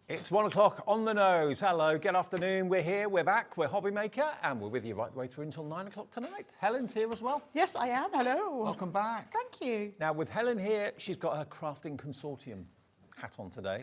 It's 1 o'clock on the nose. Hello, good afternoon. We're here, we're back, we're Hobby Maker, and we're with you right the way through until 9 o'clock tonight. Helen's here as well. Yes, I am. Hello. Welcome back. Thank you. Now, with Helen here, she's got her Crafting Consortium hat on today.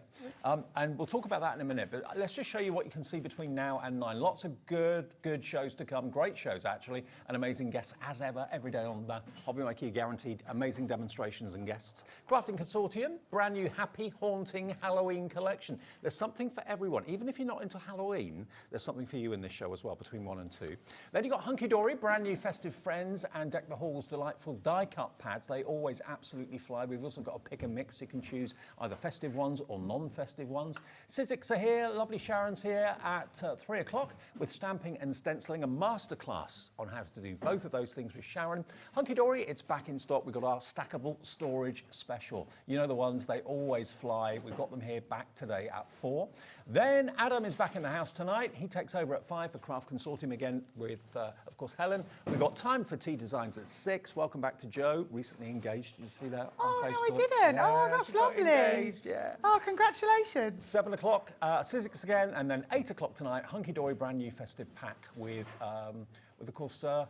And we'll talk about that in a minute, but let's just show you what you can see between now and 9. Lots of good shows to come, great shows actually, and amazing guests as ever, every day on the Hobby Maker, guaranteed amazing demonstrations and guests. Crafting Consortium, brand new Happy Haunting Halloween collection. There's something for everyone, even if you're not into Halloween, there's something for you in this show as well, between 1 and 2. Then you've got Hunkydory, brand new festive friends, and Deck the Hall's delightful die cut pads. They always absolutely fly. We've also got a pick and mix. You can choose either festive ones or non-festive ones. Sizzix are here, lovely Sharon's here at 3 o'clock with stamping and stenciling, a masterclass on how to do both of those things with Sharon. Hunkydory, it's back in stock. We've got our stackable storage special. You know the ones, they always fly. We've got them here back today at 4. Then Adam is back in the house tonight. He takes over at 5 for Craft Consortium again with, of course, Helen. We've got time for tea designs at 6. Welcome back to Joe, recently engaged. Did you see that on Facebook? Oh, no, I didn't. Yeah, oh, that's she got lovely. engaged, yeah. Oh, congratulations. 7 o'clock, Sizzix again, and then 8 o'clock tonight, Hunkydory brand new festive pack with of course, our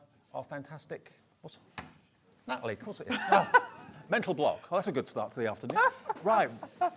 fantastic, what's Natalie, of course it is. Oh, mental block. Oh, that's a good start to the afternoon. Right,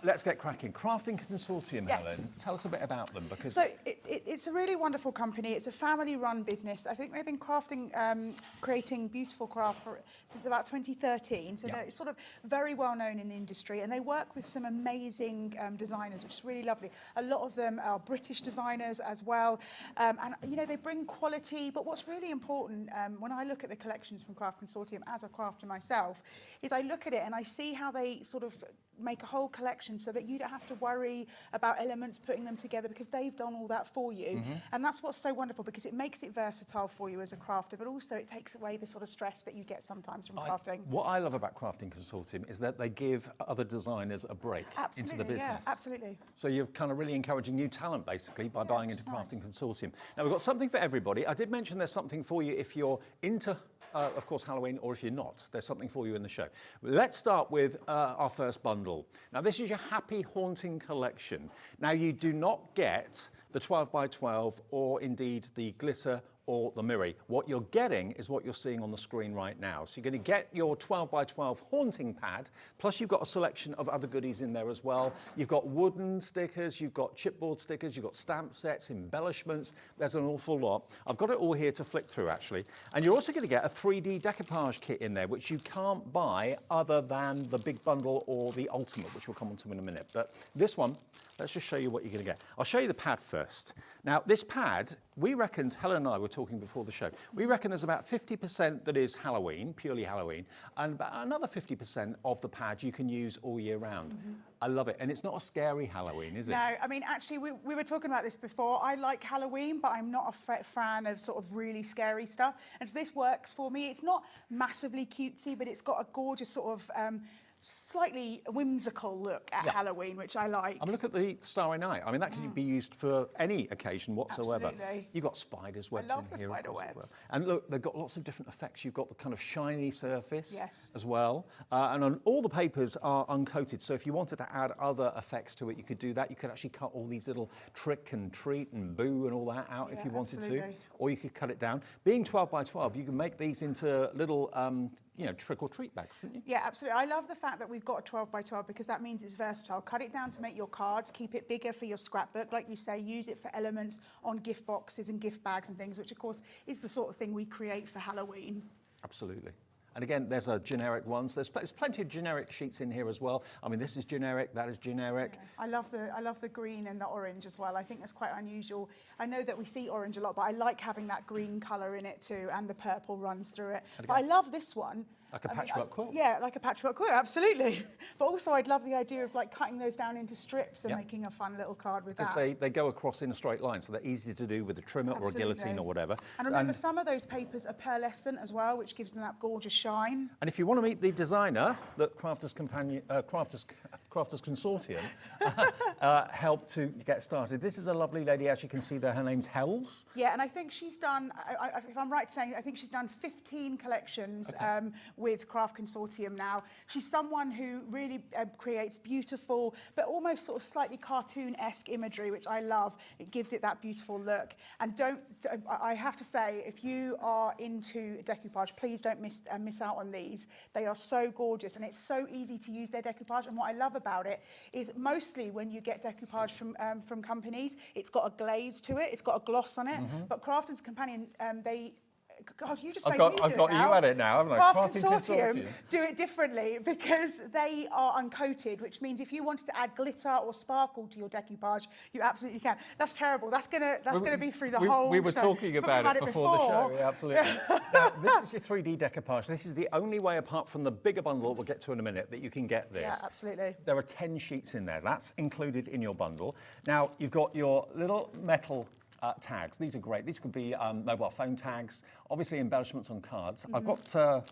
let's get cracking. Crafting Consortium, Yes. Helen. Tell us a bit about them, because So it's a really wonderful company. It's a family-run business. I think they've been creating beautiful craft since about 2013. So they're sort of very well known in the industry, and they work with some amazing designers, which is really lovely. A lot of them are British designers as well, and you know they bring quality. But what's really important when I look at the collections from Craft Consortium as a crafter myself, is I look at it and I see how they sort of make a whole collection so that you don't have to worry about elements putting them together, because they've done all that for you. And that's what's so wonderful, because it makes it versatile for you as a crafter, but also it takes away the sort of stress that you get sometimes from crafting. What I love about Crafting Consortium is that they give other designers a break into the business. Yeah, absolutely. So you're kind of really encouraging new talent, basically, by buying into Crafting Consortium. Now, we've got something for everybody. I did mention there's something for you if you're into, of course, Halloween, or if you're not. There's something for you in the show. Let's start with our first bundle. Now, this is your Happy Haunting collection. Now, you do not get the 12 by 12 or indeed the glitter or the mirror. What you're getting is what you're seeing on the screen right now. So you're going to get your 12 by 12 haunting pad, plus you've got a selection of other goodies in there as well. You've got wooden stickers, you've got chipboard stickers, you've got stamp sets, embellishments. There's an awful lot. I've got it all here to flick through, actually. And you're also going to get a 3D decoupage kit in there, which you can't buy other than the big bundle or the ultimate, which we'll come on to in a minute. But this one, let's just show you what you're going to get. I'll show you the pad first. Now, this pad, we reckoned, Helen and I were talking before the show, we reckon there's about 50% that is Halloween, purely Halloween, and about another 50% of the pad you can use all year round. I love it. And it's not a scary Halloween, is it? No, I mean, actually, we were talking about this before. I like Halloween, but I'm not a fan of sort of really scary stuff. And so this works for me. It's not massively cutesy, but it's got a gorgeous sort of slightly whimsical look at Halloween, which I like. I mean, look at the Starry Night. I mean, that can be used for any occasion whatsoever. Absolutely. You've got spiders webs I love in the here. spider As webs. well. And look, they've got lots of different effects. You've got the kind of shiny surface Yes. as well. And on all the papers are uncoated. So if you wanted to add other effects to it, you could do that. You could actually cut all these little trick and treat and boo and all that out if you wanted to. Or you could cut it down. Being 12 by 12, you can make these into little you know, trick or treat bags, couldn't you? Yeah, absolutely. I love the fact that we've got a 12 by 12 because that means it's versatile. Cut it down to make your cards, keep it bigger for your scrapbook, like you say, use it for elements on gift boxes and gift bags and things, which of course is the sort of thing we create for Halloween. Absolutely. And again, there's a generic ones. There's plenty of generic sheets in here as well. I mean, this is generic, that is generic. Yeah. I love the green and the orange as well. I think that's quite unusual. I know that we see orange a lot, but I like having that green colour in it too, and the purple runs through it. But I love this one. Like a patchwork quilt? Yeah, like a patchwork quilt, absolutely. But also I'd love the idea of like cutting those down into strips and making a fun little card with that. Because they go across in a straight line, so they're easy to do with a trimmer or a guillotine or whatever. And remember, some of those papers are pearlescent as well, which gives them that gorgeous shine. And if you want to meet the designer that Crafters Consortium helped to get started, this is a lovely lady, as you can see there, her name's Hells. Yeah, and I think she's done, if I'm right saying, I think she's done 15 collections with Craft Consortium now. She's someone who really creates beautiful, but almost sort of slightly cartoon-esque imagery, which I love. It gives it that beautiful look. And I have to say, if you are into decoupage, please don't miss out on these. They are so gorgeous, and it's so easy to use their decoupage. And what I love about it is mostly when you get decoupage from companies, it's got a glaze to it, it's got a gloss on it. But Craft as a Companion, God, you just made me do it now. I've got you at it now, haven't I? Craft Consortium do it differently because they are uncoated, which means if you wanted to add glitter or sparkle to your decoupage, you absolutely can. That's terrible. That's gonna be through the whole show. We were talking about it before the show, yeah, absolutely. Now, this is your 3D decoupage. This is the only way, apart from the bigger bundle we'll get to in a minute, that you can get this. Yeah, absolutely. There are 10 sheets in there. That's included in your bundle. Now, you've got your little metal tags. These are great. These could be mobile phone tags, obviously embellishments on cards. I've got your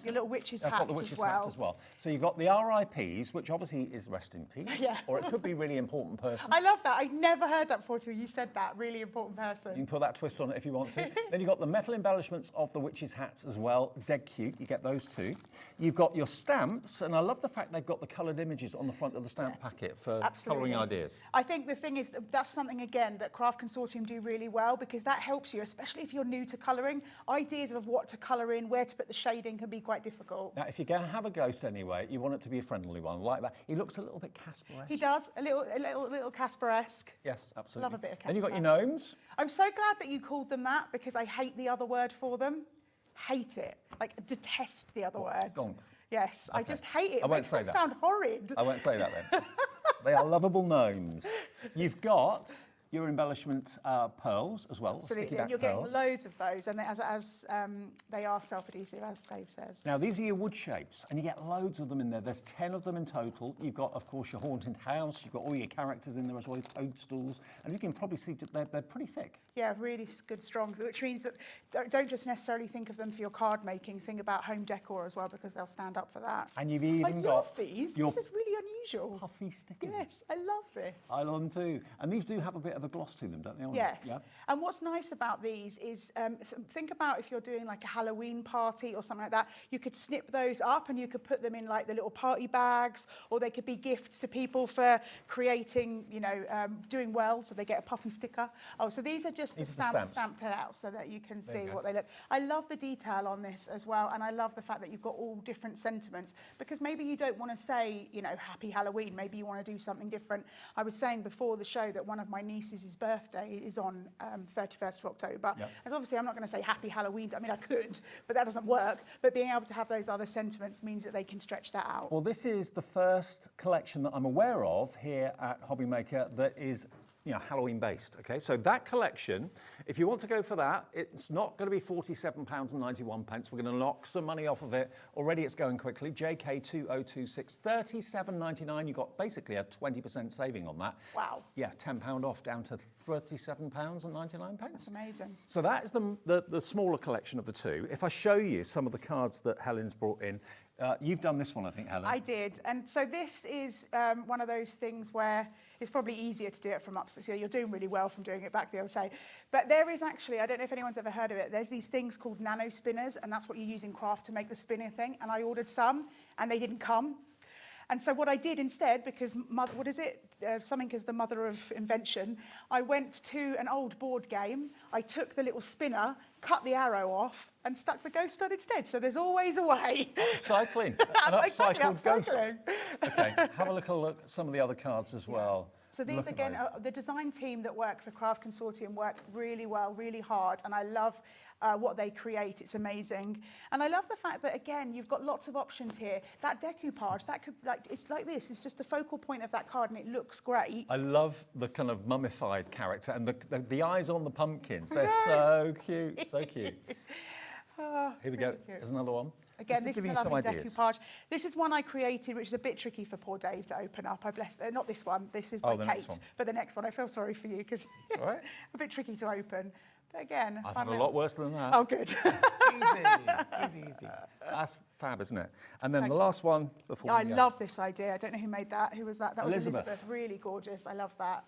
little witches' hats, hats as well. So you've got the RIPs, which obviously is rest in peace, or it could be really important person. I love that. I'd never heard that before till you said that. Really important person. You can put that twist on it if you want to. Then you've got the metal embellishments of the witches' hats as well. Dead cute. You get those too. You've got your stamps, and I love the fact they've got the coloured images on the front of the stamp packet for colouring ideas. I think the thing is that's something, again, that Craft Consortium do really well, because that helps you, especially if you're new to colouring. Ideas of what to colour in, where to put the shading can be quite difficult. Now, if you're going to have a ghost anyway, you want it to be a friendly one, like that. He looks a little bit Casper-esque. He does, a little Casper-esque. Yes, absolutely. Love a bit of Casper. Then you've got your gnomes. I'm so glad that you called them that, because I hate the other word for them. Hate it. Like, detest the other word. Gonks. Yes, okay. I just hate it. I won't say that. that. Sound horrid. I won't say that then. They are lovable gnomes. You've got your embellishment pearls as well. Absolutely, and you're getting loads of those, and as they are self-adhesive, as Dave says. Now, these are your wood shapes, and you get loads of them in there. There's 10 of them in total. You've got, of course, your haunted house. You've got all your characters in there as well as toadstools, and you can probably see they're pretty thick. Yeah, really good, strong, which means that don't just necessarily think of them for your card making. Think about home decor as well, because they'll stand up for that. And you've even got... I love these. This is really unusual. Puffy stickers. Yes, I love this. I love them too. And these do have a bit of a gloss to them, don't they? Yes. Yeah. And what's nice about these is, think about if you're doing like a Halloween party or something like that, you could snip those up and you could put them in like the little party bags, or they could be gifts to people for creating, doing well, so they get a puffy sticker. Oh, so these are just the stamps stamped out so that you can see what they look. I love the detail on this as well, and I love the fact that you've got all different sentiments, because maybe you don't want to say, Happy Halloween, maybe you want to do something different. I was saying before the show that one of my nieces' birthday is on 31st of October. Yep. And obviously I'm not going to say Happy Halloween. I mean, I could, but that doesn't work. But being able to have those other sentiments means that they can stretch that out. Well, this is the first collection that I'm aware of here at Hobbymaker that is Halloween based, okay? So that collection, if you want to go for that, it's not going to be £47.91. We're going to knock some money off of it. Already it's going quickly. JK2026, £37.99. You got basically a 20% saving on that. Wow. Yeah, £10 off down to £37.99. That's amazing. So that is the smaller collection of the two. If I show you some of the cards that Helen's brought in, you've done this one, I think, Helen. I did. And so this is one of those things where it's probably easier to do it from upstairs. You're doing really well from doing it back the other side. But there is actually, I don't know if anyone's ever heard of it, there's these things called nano spinners, and that's what you use in craft to make the spinning thing. And I ordered some, and they didn't come. And so what I did instead, because something is the mother of invention, I went to an old board game, I took the little spinner, cut the arrow off, and stuck the ghost on instead. So there's always a way. Upcycling. An upcycled ghost. Okay, have a little look at some of the other cards as well. So these, again, the design team that work for Craft Consortium work really well, really hard, and I love what they create. It's amazing. And I love the fact that, again, you've got lots of options here. That decoupage, that could, it's like this. It's just the focal point of that card, and it looks great. I love the kind of mummified character, and the eyes on the pumpkins. They're so cute, so cute. Here we go. Here's another one. Again, this is a lovely decoupage. This is one I created, which is a bit tricky for poor Dave to open up. Not this one. This is by Kate. But the next one, I feel sorry for you because it's a bit tricky to open. But again, I've had a lot worse than that. Oh, good. Easy. That's fab, isn't it? And then the last one before I love this idea. I don't know who made that. Who was that? That was Elizabeth. Really gorgeous. I love that.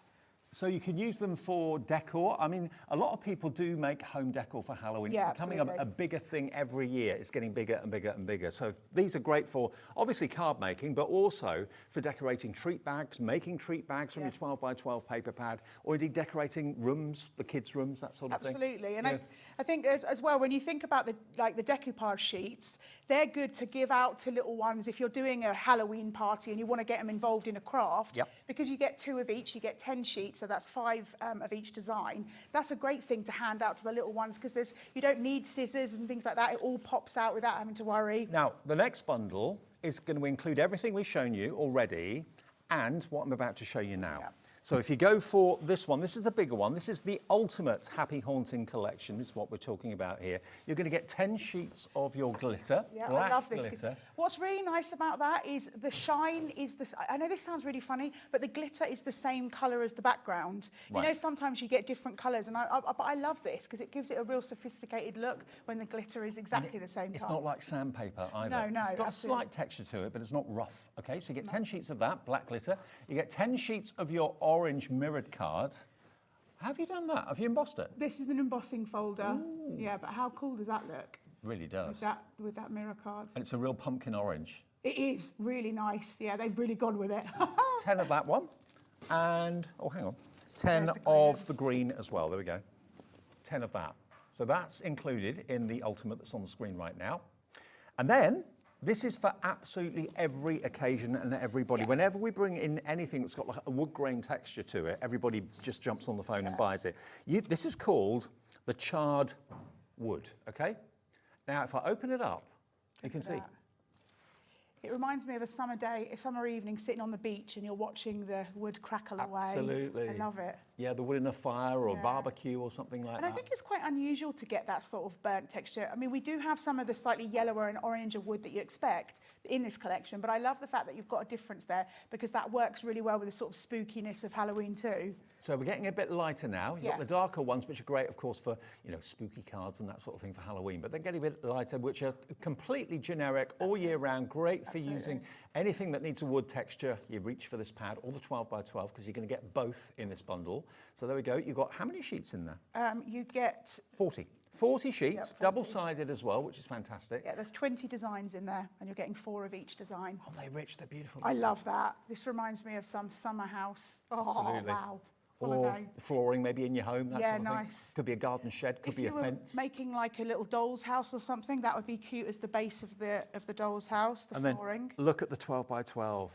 So you can use them for decor. I mean, a lot of people do make home decor for Halloween. Yeah, it's becoming absolutely. a bigger thing every year. It's getting bigger and bigger and bigger. So these are great for, obviously, card making, but also for decorating treat bags, making treat bags from your 12 by 12 paper pad, or indeed decorating rooms, the kids' rooms, that sort of thing. Absolutely. And I think as well, when you think about the decoupage sheets, they're good to give out to little ones if you're doing a Halloween party and you want to get them involved in a craft, because you get 2 of each, you get 10 sheets, so that's 5 of each design. That's a great thing to hand out to the little ones because you don't need scissors and things like that. It all pops out without having to worry. Now, the next bundle is going to include everything we've shown you already and what I'm about to show you now. Yeah. So if you go for this one, this is the bigger one. This is the ultimate Happy Haunting collection. This is what we're talking about here. You're going to get 10 sheets of your glitter. Yeah, black I love this. glitter. What's really nice about that is the shine is this. I know this sounds really funny, but the glitter is the same colour as the background. Right. You know, sometimes you get different colours, and but I love this because it gives it a real sophisticated look when the glitter is exactly the same It's colour. not like sandpaper either. No, It's got absolutely. a slight texture to it, but it's not rough. Okay, so you get 10 sheets of that, black glitter. You get 10 sheets of your orange mirrored card. Have you done that? Have you embossed it? This is an embossing folder. Ooh. Yeah, but how cool does that look? Really does. With that mirror card. And it's a real pumpkin orange. It is really nice. Yeah, they've really gone with it. 10 of that one. And, oh, hang on. 10 of the green as well. There we go. 10 of that. So that's included in the ultimate that's on the screen right now. And then this is for absolutely every occasion and everybody. Yeah. Whenever we bring in anything that's got like a wood grain texture to it, everybody just jumps on the phone and buys it. This is called the charred wood, okay? Now, if I open it up, you can see. It reminds me of a summer day, a summer evening, sitting on the beach and you're watching the wood crackle away. Absolutely. I love it. Yeah, the wood in a fire or a barbecue or something like that. And I think it's quite unusual to get that sort of burnt texture. I mean, we do have some of the slightly yellower and oranger wood that you expect in this collection, but I love the fact that you've got a difference there because that works really well with the sort of spookiness of Halloween too. So we're getting a bit lighter now. You've got the darker ones, which are great, of course, for, you know, spooky cards and that sort of thing for Halloween. But they're getting a bit lighter, which are completely generic, all year round, great for using anything that needs a wood texture. You reach for this pad, or the 12 by 12, because you're going to get both in this bundle. So there we go. You've got how many sheets in there? You get 40. 40 sheets, 40. Double-sided as well, which is fantastic. Yeah, there's 20 designs in there, and you're getting 4 of each design. Oh, they're rich, they're beautiful. I love that. This reminds me of some summer house. Oh, absolutely. Wow. Or flooring maybe in your home, that sort of thing. Nice. Could be a garden shed, could be a fence. If you were making like a little doll's house or something, that would be cute as the base of the doll's house, the flooring. Then look at the 12 by 12.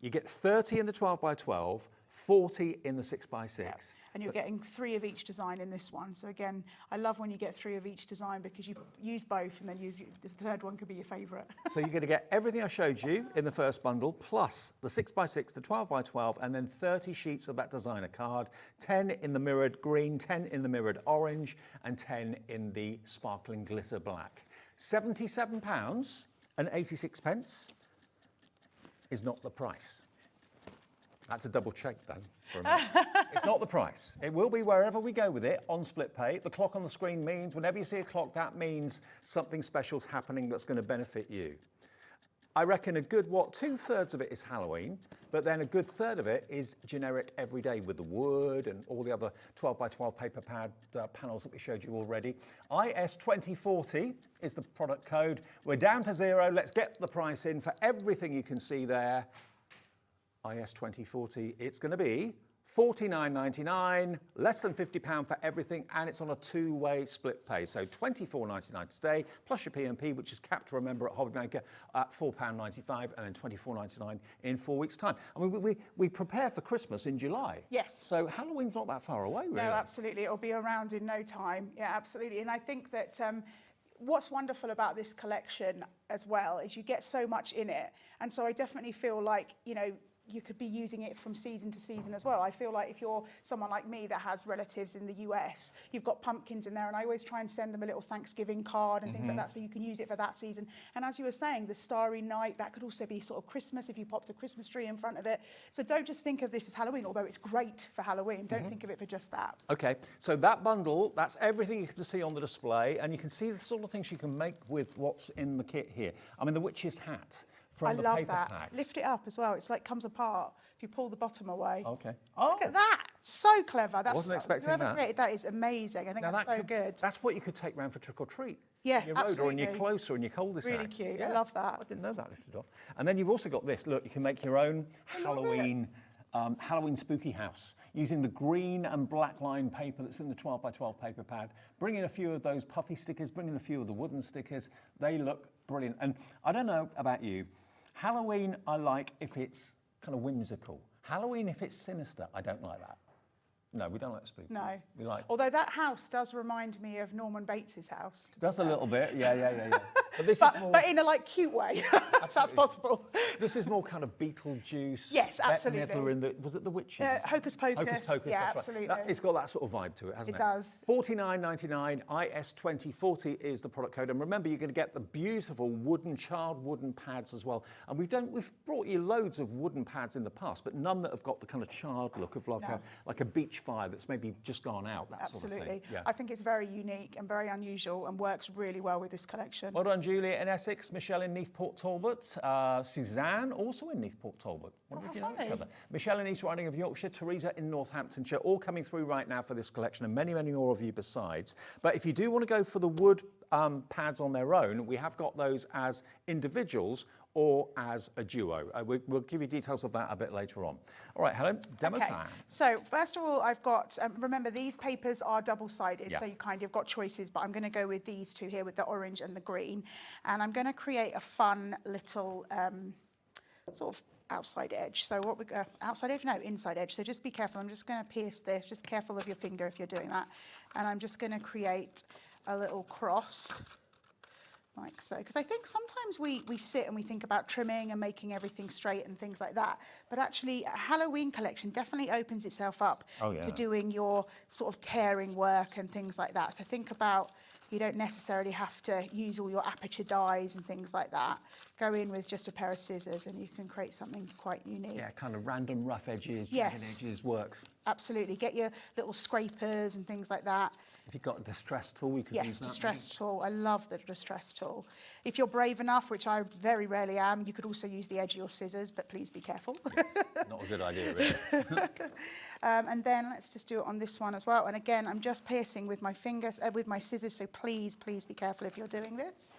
You get 30 in the 12 by 12, 40 in the 6 by 6. Yeah. And you're getting 3 of each design in this one. So again, I love when you get 3 of each design because you use both and then the third one could be your favourite. So you're going to get everything I showed you in the first bundle, plus the 6 by 6, the 12 by 12, and then 30 sheets of that designer card, 10 in the mirrored green, 10 in the mirrored orange, and 10 in the sparkling glitter black. £77.86 is not the price. I had to double check then for a minute. It's not the price. It will be wherever we go with it on split pay. The clock on the screen means whenever you see a clock, that means something special's happening that's going to benefit you. I reckon a good, 2/3 of it is Halloween, but then a good third of it is generic everyday with the wood and all the other 12 by 12 paper pad panels that we showed you already. IS2040 is the product code. We're down to 0. Let's get the price in for everything you can see there. IS2040, it's going to be $49.99, less than £50 for everything, and it's on a 2-way split pay. So $24.99 today, plus your P&P, which is capped, remember, at Hobbymaker at £4.95, and then $24.99 in 4 weeks' time. I mean, we prepare for Christmas in July. Yes. So Halloween's not that far away, really. No, absolutely. It'll be around in no time. Yeah, absolutely. And I think that what's wonderful about this collection as well is you get so much in it. And so I definitely feel like, you know, you could be using it from season to season as well. I feel like if you're someone like me that has relatives in the US, you've got pumpkins in there, and I always try and send them a little Thanksgiving card and things like that, so you can use it for that season. And as you were saying, the Starry Night, that could also be sort of Christmas if you popped a Christmas tree in front of it. So don't just think of this as Halloween, although it's great for Halloween. Don't think of it for just that. Okay, so that bundle, that's everything you can see on the display, and you can see the sort of things you can make with what's in the kit here. I mean, the witch's hat. I love that. Lift it up as well. It's like comes apart if you pull the bottom away. Okay. Oh. Look at that. So clever. That's, Wasn't expecting whoever that. created that is amazing. I think Now that's so good. That's what you could take round for trick or treat. Yeah, on your road or in your absolutely. close or in your cul-de-sac. Really cute. I love that. I didn't know that lifted off. And then you've also got this. Look, you can make your own Halloween spooky house using the green and black line paper that's in the 12 by 12 paper pad. Bring in a few of those puffy stickers, bring in a few of the wooden stickers. They look brilliant. And I don't know about you, Halloween I like if it's kind of whimsical. Halloween if it's sinister, I don't like that. No, we don't like spooky. No. We like. Although that house does remind me of Norman Bates's house. Does a little bit, yeah. But this is more. But in a like cute way, if that's possible. This is more kind of Beetlejuice. Yes, absolutely. Bette Midler in the, was it The Witches? Hocus Pocus. Hocus Pocus, Yeah, that's absolutely. Right. It's got that sort of vibe to it, hasn't it? It does. $49.99, IS2040 is the product code. And remember, you're going to get the beautiful charred wooden pads as well. And we've brought you loads of wooden pads in the past, but none that have got the kind of charred look of like a beach fire that's maybe just gone out, that Absolutely. sort of thing. Yeah. I think it's very unique and very unusual and works really well with this collection. Well done, Julia in Essex, Michelle in Neathport Talbot, Suzanne also in Neathport Talbot. Wonder if you know each other. Michelle in East Riding of Yorkshire, Teresa in Northamptonshire, all coming through right now for this collection, and many, many more of you besides. But if you do want to go for the wood pads on their own, we have got those as individuals or as a duo. We'll give you details of that a bit later on. All right, Helen, demo time. So first of all, I've got, remember these papers are double-sided, so you kind of got choices, but I'm going to go with these two here with the orange and the green. And I'm going to create a fun little sort of outside edge. So what we go, outside edge? No, inside edge. So just be careful. I'm just going to pierce this. Just careful of your finger if you're doing that. And I'm just going to create a little cross. Like so, because I think sometimes we sit and we think about trimming and making everything straight and things like that, but actually a Halloween collection definitely opens itself up to doing your sort of tearing work and things like that. So think about, you don't necessarily have to use all your aperture dies and things like that. Go in with just a pair of scissors and you can create something quite unique. Yeah, kind of random rough edges, jagged edges works. Absolutely. Get your little scrapers and things like that. If you've got a distress tool, we could use that. Yes, distress tool. I love the distress tool. If you're brave enough, which I very rarely am, you could also use the edge of your scissors, but please be careful. Yes, not a good idea, really. And then let's just do it on this one as well. And again, I'm just piercing with my fingers, with my scissors, so please be careful if you're doing this.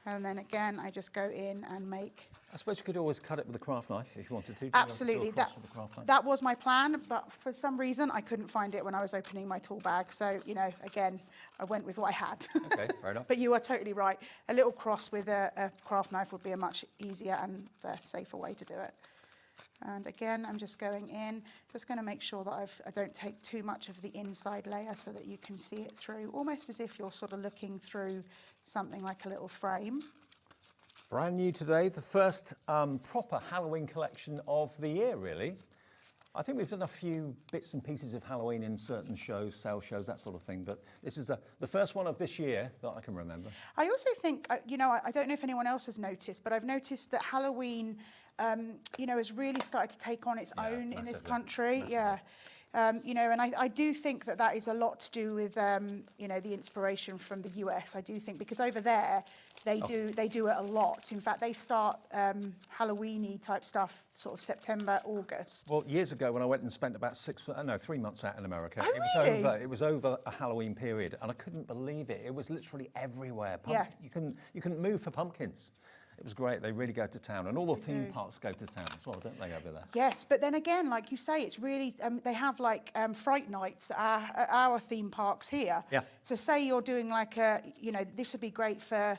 And then again, I just go in and make... I suppose you could always cut it with a craft knife if you wanted to. Absolutely. That was my plan, but for some reason I couldn't find it when I was opening my tool bag. So, you know, again, I went with what I had. Okay, fair enough. But you are totally right. A little cross with a craft knife would be a much easier and safer way to do it. And again, I'm just going in, just going to make sure that I don't take too much of the inside layer so that you can see it through, almost as if you're sort of looking through something like a little frame. Brand new today, the first proper Halloween collection of the year, really. I think we've done a few bits and pieces of Halloween in certain shows, sales shows, that sort of thing, but this is the first one of this year that I can remember. I also think, you know, I don't know if anyone else has noticed, but I've noticed that Halloween, you know, has really started to take on its own in this country. Massively. You know, and I do think that is a lot to do with, you know, the inspiration from the US. I do think, because over there, they do it a lot. In fact, they start Halloween-y type stuff sort of September, August. Well, years ago when I went and spent about 3 months out in America, it was over a Halloween period, and I couldn't believe it. It was literally everywhere. You couldn't move for pumpkins. It was great. They really go to town, and all the theme parks go to town as well, don't they, over there? Yes, but then again, like you say, it's really they have like fright nights at our theme parks here. Yeah. So say you're doing like you know, this would be great for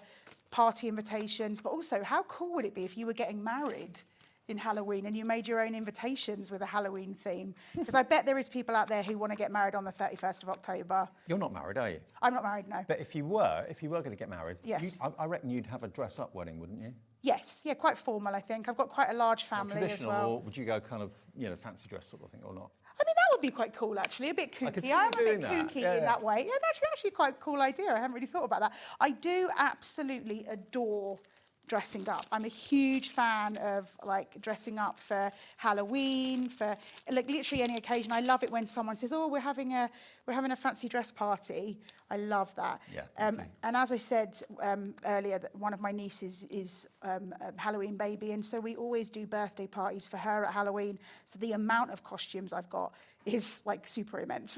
party invitations, but also how cool would it be if you were getting married in Halloween and you made your own invitations with a Halloween theme? Because I bet there is people out there who want to get married on the 31st of October. You're not married, are you? I'm not married, no. But if you were going to get married, yes, I reckon you'd have a dress-up wedding, wouldn't you? Yes, yeah, quite formal, I think. I've got quite a large family as well. Or would you go kind of, you know, fancy dress sort of thing, or not? I mean, that would be quite cool, actually. A bit kooky. I'm a bit kooky in that way. Yeah, that's actually quite a cool idea. I haven't really thought about that. I do absolutely adore dressing up. I'm a huge fan of like dressing up for Halloween, for like literally any occasion. I love it when someone says, "Oh, we're having a fancy dress party." I love that. Yeah, and as I said earlier, that one of my nieces is a Halloween baby, and so we always do birthday parties for her at Halloween. So the amount of costumes I've got is like super immense.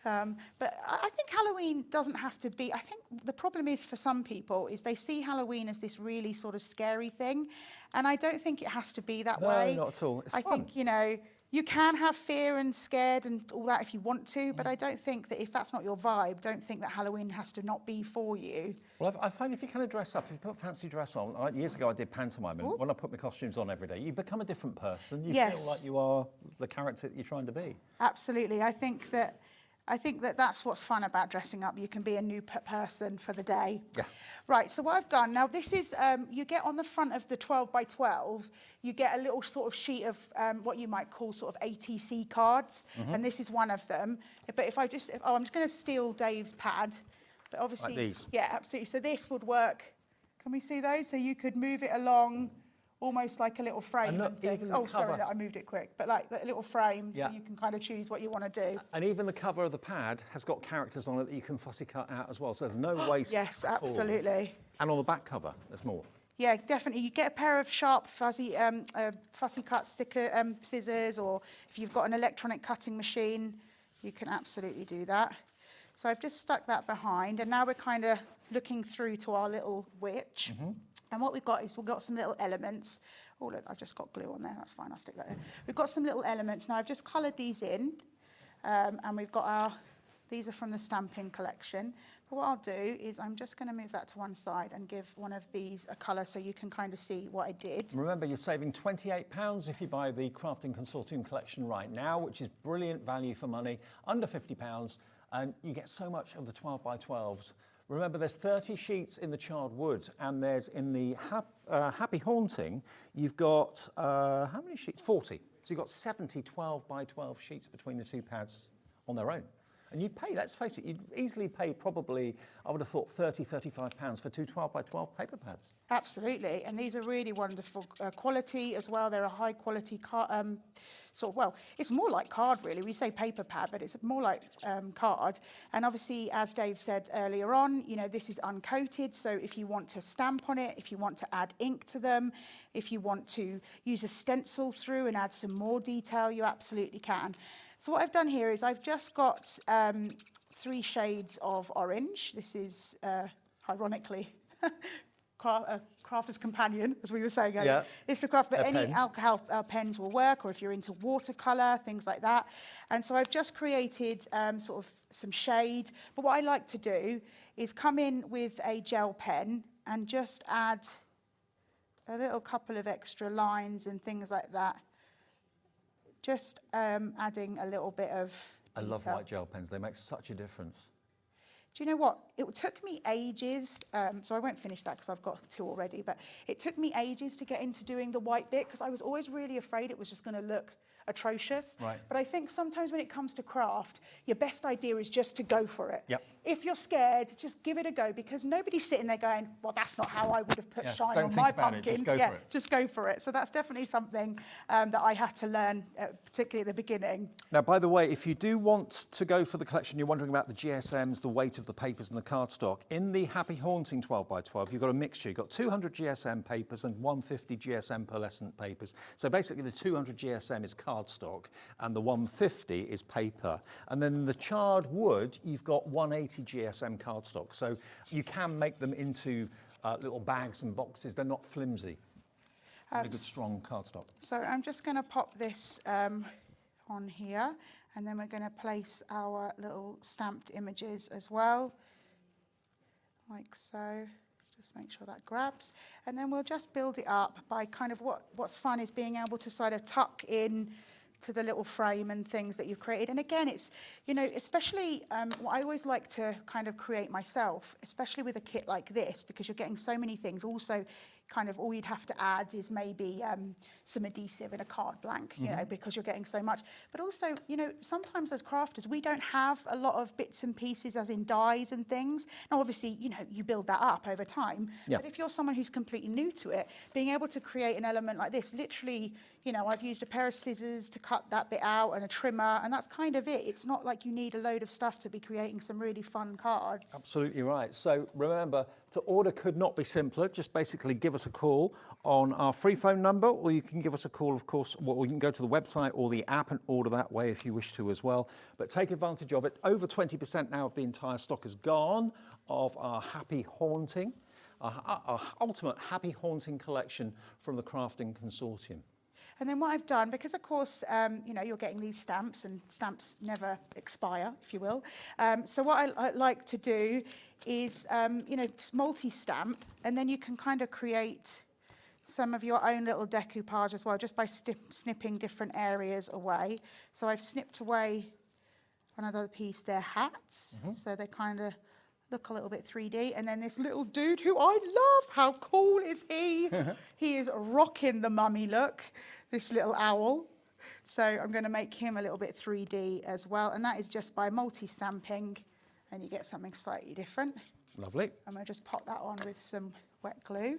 But I think Halloween doesn't have to be, I think the problem is for some people is they see Halloween as this really sort of scary thing. And I don't think it has to be that way. No, not at all. It's I fun. think, you know, you can have fear and scared and all that if you want to, but I don't think that if that's not your vibe, don't think that Halloween has to not be for you. Well, I find if you kind of dress up, if you put a fancy dress on, years ago I did pantomime, and when I put my costumes on every day, you become a different person. You feel like you are the character that you're trying to be. Absolutely. I think that that's what's fun about dressing up. You can be a new person for the day. Yeah. Right, so what I've done, now this is, you get on the front of the 12 by 12, you get a little sort of sheet of what you might call sort of ATC cards, and this is one of them. But if I'm just going to steal Dave's pad, but obviously, like these. Yeah, absolutely. So this would work. Can we see those? So you could move it along almost like a little frame and things. Oh, sorry, no, I moved it quick. But like a little frame, so you can kind of choose what you want to do. And even the cover of the pad has got characters on it that you can fussy cut out as well. So there's no waste. Yes, at all. absolutely. And on the back cover, there's more. Yeah, definitely. You get a pair of sharp, fussy cut sticker scissors, or if you've got an electronic cutting machine, you can absolutely do that. So I've just stuck that behind, and now we're kind of looking through to our little witch. And what we've got is we've got some little elements. Oh, look, I've just got glue on there. That's fine, I'll stick that in. We've got some little elements. Now, I've just coloured these in, and we've got these are from the stamping collection. But what I'll do is I'm just going to move that to one side and give one of these a colour so you can kind of see what I did. Remember, you're saving £28 if you buy the Crafting Consortium collection right now, which is brilliant value for money, under £50, and you get so much of the 12 by 12s. Remember, there's 30 sheets in the charred wood, and there's in the Happy Haunting, you've got, how many sheets? 40. So you've got 70 12 by 12 sheets between the two pads on their own. And you'd pay, let's face it, you'd easily pay probably, I would have thought, £30, £35 for two 12 by 12 paper pads. Absolutely, and these are really wonderful quality as well. They're a high quality well, it's more like card really. We say paper pad, but it's more like card. And obviously, as Dave said earlier on, you know, this is uncoated. So if you want to stamp on it, if you want to add ink to them, if you want to use a stencil through and add some more detail, you absolutely can. So what I've done here is I've just got 3 shades of orange. This is, ironically, Crafter's Companion, as we were saying earlier. Yeah. It's the craft, but any pens. Alcohol pens will work, or if you're into watercolour, things like that. And so I've just created sort of some shade. But what I like to do is come in with a gel pen and just add a little couple of extra lines and things like that. Just adding a little bit of detail. I love white gel pens. They make such a difference. Do you know what? It took me ages, so I won't finish that because I've got 2 already, but it took me ages to get into doing the white bit because I was always really afraid it was just going to look atrocious. Right. But I think sometimes when it comes to craft, your best idea is just to go for it. Yep. If you're scared, just give it a go because nobody's sitting there going, well, that's not how I would have put shine on my pumpkins. Just go for it. So that's definitely something that I had to learn, particularly at the beginning. Now, by the way, if you do want to go for the collection, you're wondering about the GSMs, the weight of the papers and the cardstock, in the Happy Haunting 12 by 12, you've got a mixture. You've got 200 GSM papers and 150 GSM pearlescent papers. So basically the 200 GSM is cardstock and the 150 is paper. And then the charred wood, you've got 180 GSM cardstock. So you can make them into little bags and boxes. They're not flimsy. Really good, strong cardstock. So I'm just going to pop this on here, and then we're going to place our little stamped images as well, like so. Just make sure that grabs. And then we'll just build it up by kind of what's fun is being able to sort of tuck in to the little frame and things that you've created. And again, it's, you know, especially what I always like to kind of create myself, especially with a kit like this, because you're getting so many things. Also, kind of all you'd have to add is maybe some adhesive in a card blank, you know, because you're getting so much. But also, you know, sometimes as crafters, we don't have a lot of bits and pieces as in dies and things. Now, obviously, you know, you build that up over time. Yeah. But if you're someone who's completely new to it, being able to create an element like this, literally, you know, I've used a pair of scissors to cut that bit out and a trimmer, and that's kind of it. It's not like you need a load of stuff to be creating some really fun cards. Absolutely right. So remember, to order could not be simpler. Just basically give us a call on our free phone number, or you can give us a call, of course, or you can go to the website or the app and order that way if you wish to as well. But take advantage of it. Over 20% now of the entire stock is gone of our Happy Haunting, our ultimate Happy Haunting collection from the Crafting Consortium. And then what I've done, because of course, you know, you're getting these stamps and stamps never expire, if you will. So what I like to do is, you know, multi-stamp, and then you can kind of create some of your own little decoupage as well, just by snipping different areas away. So I've snipped away another piece, their hats, so they kind of look a little bit 3D. And then this little dude who I love, how cool is he? He is rocking the mummy look, this little owl. So I'm going to make him a little bit 3D as well. And that is just by multi-stamping, and you get something slightly different. Lovely. I'm going to just pop that on with some wet glue.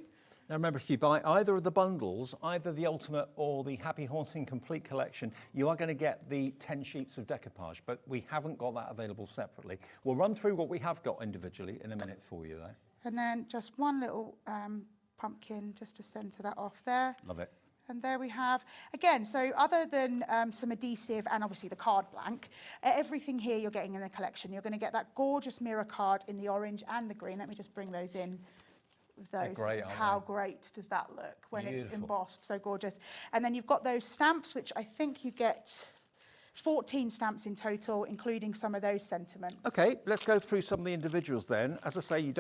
Now remember, if you buy either of the bundles, either the Ultimate or the Happy Haunting Complete Collection, you are going to get the 10 sheets of decoupage, but we haven't got that available separately. We'll run through what we have got individually in a minute for you though. And then just one little pumpkin just to centre that off there. Love it. And there we have, again, so other than some adhesive and obviously the card blank, everything here you're getting in the collection. You're going to get that gorgeous mirror card in the orange and the green. Let me just bring those in with those. They're great, because aren't how they? great does that look when Beautiful. it's embossed, so gorgeous. And then you've got those stamps, which I think you get 14 stamps in total, including some of those sentiments. Okay, let's go through some of the individuals then. As I say, you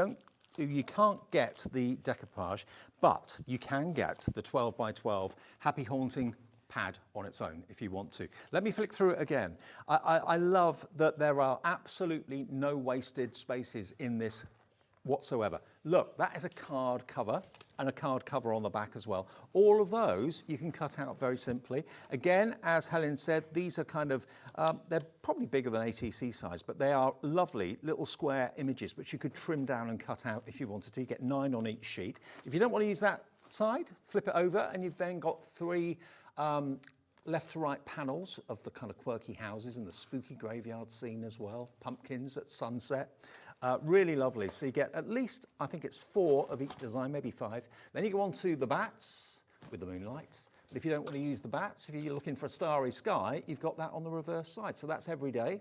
can't get the decoupage, but you can get the 12 by 12 Happy Haunting pad on its own if you want to. Let me flick through it again. I love that there are absolutely no wasted spaces in this whatsoever. Look, that is a card cover and a card cover on the back as well. All of those you can cut out very simply. Again, as Helen said, these are kind of, they're probably bigger than ATC size, but they are lovely little square images which you could trim down and cut out if you wanted to. You get 9 on each sheet. If you don't want to use that side, flip it over and you've then got 3 left to right panels of the kind of quirky houses and the spooky graveyard scene as well. Pumpkins at sunset. Really lovely. So you get at least, I think it's 4 of each design, maybe 5. Then you go on to the bats with the moonlights. But if you don't want to use the bats, if you're looking for a starry sky, you've got that on the reverse side. So that's every day.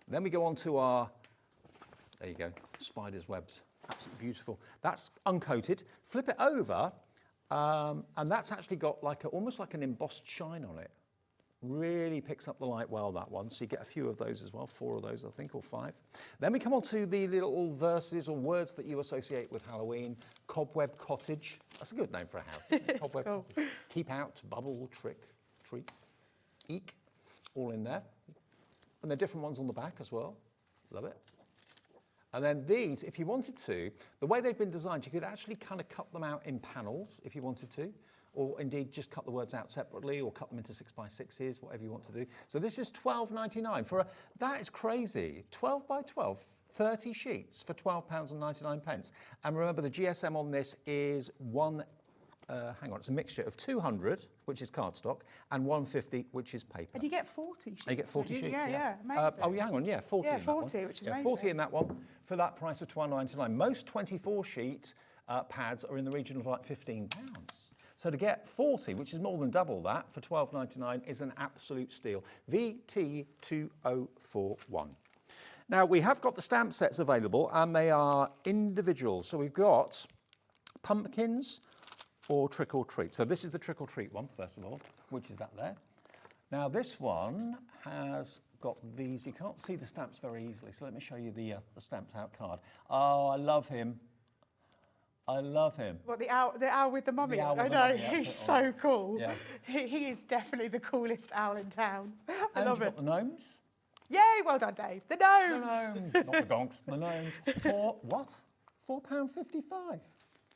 Then we go on to our, there you go, spider's webs. Absolutely beautiful. That's uncoated. Flip it over, and that's actually got like almost like an embossed shine on it. Really picks up the light well, that one. So you get a few of those as well, 4 of those, I think, or 5. Then we come on to the little verses or words that you associate with Halloween. Cobweb Cottage. That's a good name for a house, isn't it? Cobweb cool. Cottage. Keep out, bubble, trick, treats, eek, all in there. And there are different ones on the back as well. Love it. And then these, if you wanted to, the way they've been designed, you could actually kind of cut them out in panels if you wanted to. Or indeed just cut the words out separately or cut them into 6x6s, whatever you want to do. So this is £12.99 for that is crazy. 12 by 12, 30 sheets for £12.99. And remember the GSM on this is it's a mixture of 200, which is cardstock, and 150, which is paper. And you get 40 sheets. You get 40 sheets, yeah. Amazing. Hang on, 40 Yeah, in 40, that one. which is yeah, amazing. 40 in that one for that price of £12.99. Most 24-sheet pads are in the region of like £15. So to get 40, which is more than double that, for £12.99 is an absolute steal. VT2041. Now, we have got the stamp sets available, and they are individual. So we've got pumpkins or trick or treat. So this is the trick or treat one, first of all, which is that there. Now, this one has got these. You can't see the stamps very easily, so let me show you the stamped out card. Oh, I love him. I love him. What, the owl with the mummy? The owl with I the know, mummy, he's so cool. Yeah. He is definitely the coolest owl in town. I love you've it. got the gnomes. Yay, well done, Dave. The gnomes. The gnomes, not the gonks, the gnomes. For what? £4.55.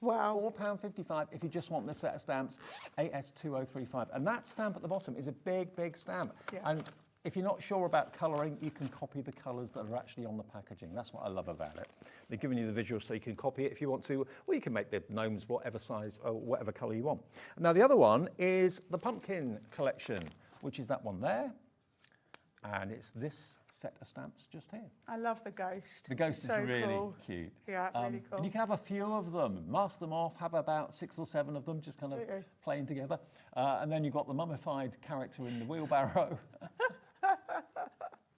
Wow. £4.55 if you just want this set of stamps, AS2035. And that stamp at the bottom is a big, big stamp. Yeah. And if you're not sure about colouring, you can copy the colours that are actually on the packaging. That's what I love about it. They're giving you the visual so you can copy it if you want to, or you can make the gnomes whatever size or whatever colour you want. Now, the other one is the pumpkin collection, which is that one there. And it's this set of stamps just here. I love the ghost. The ghost So is really cool. cute. Yeah, really cool. And you can have a few of them, mask them off, have about 6 or 7 of them just kind Absolutely. of playing together. And then you've got the mummified character in the wheelbarrow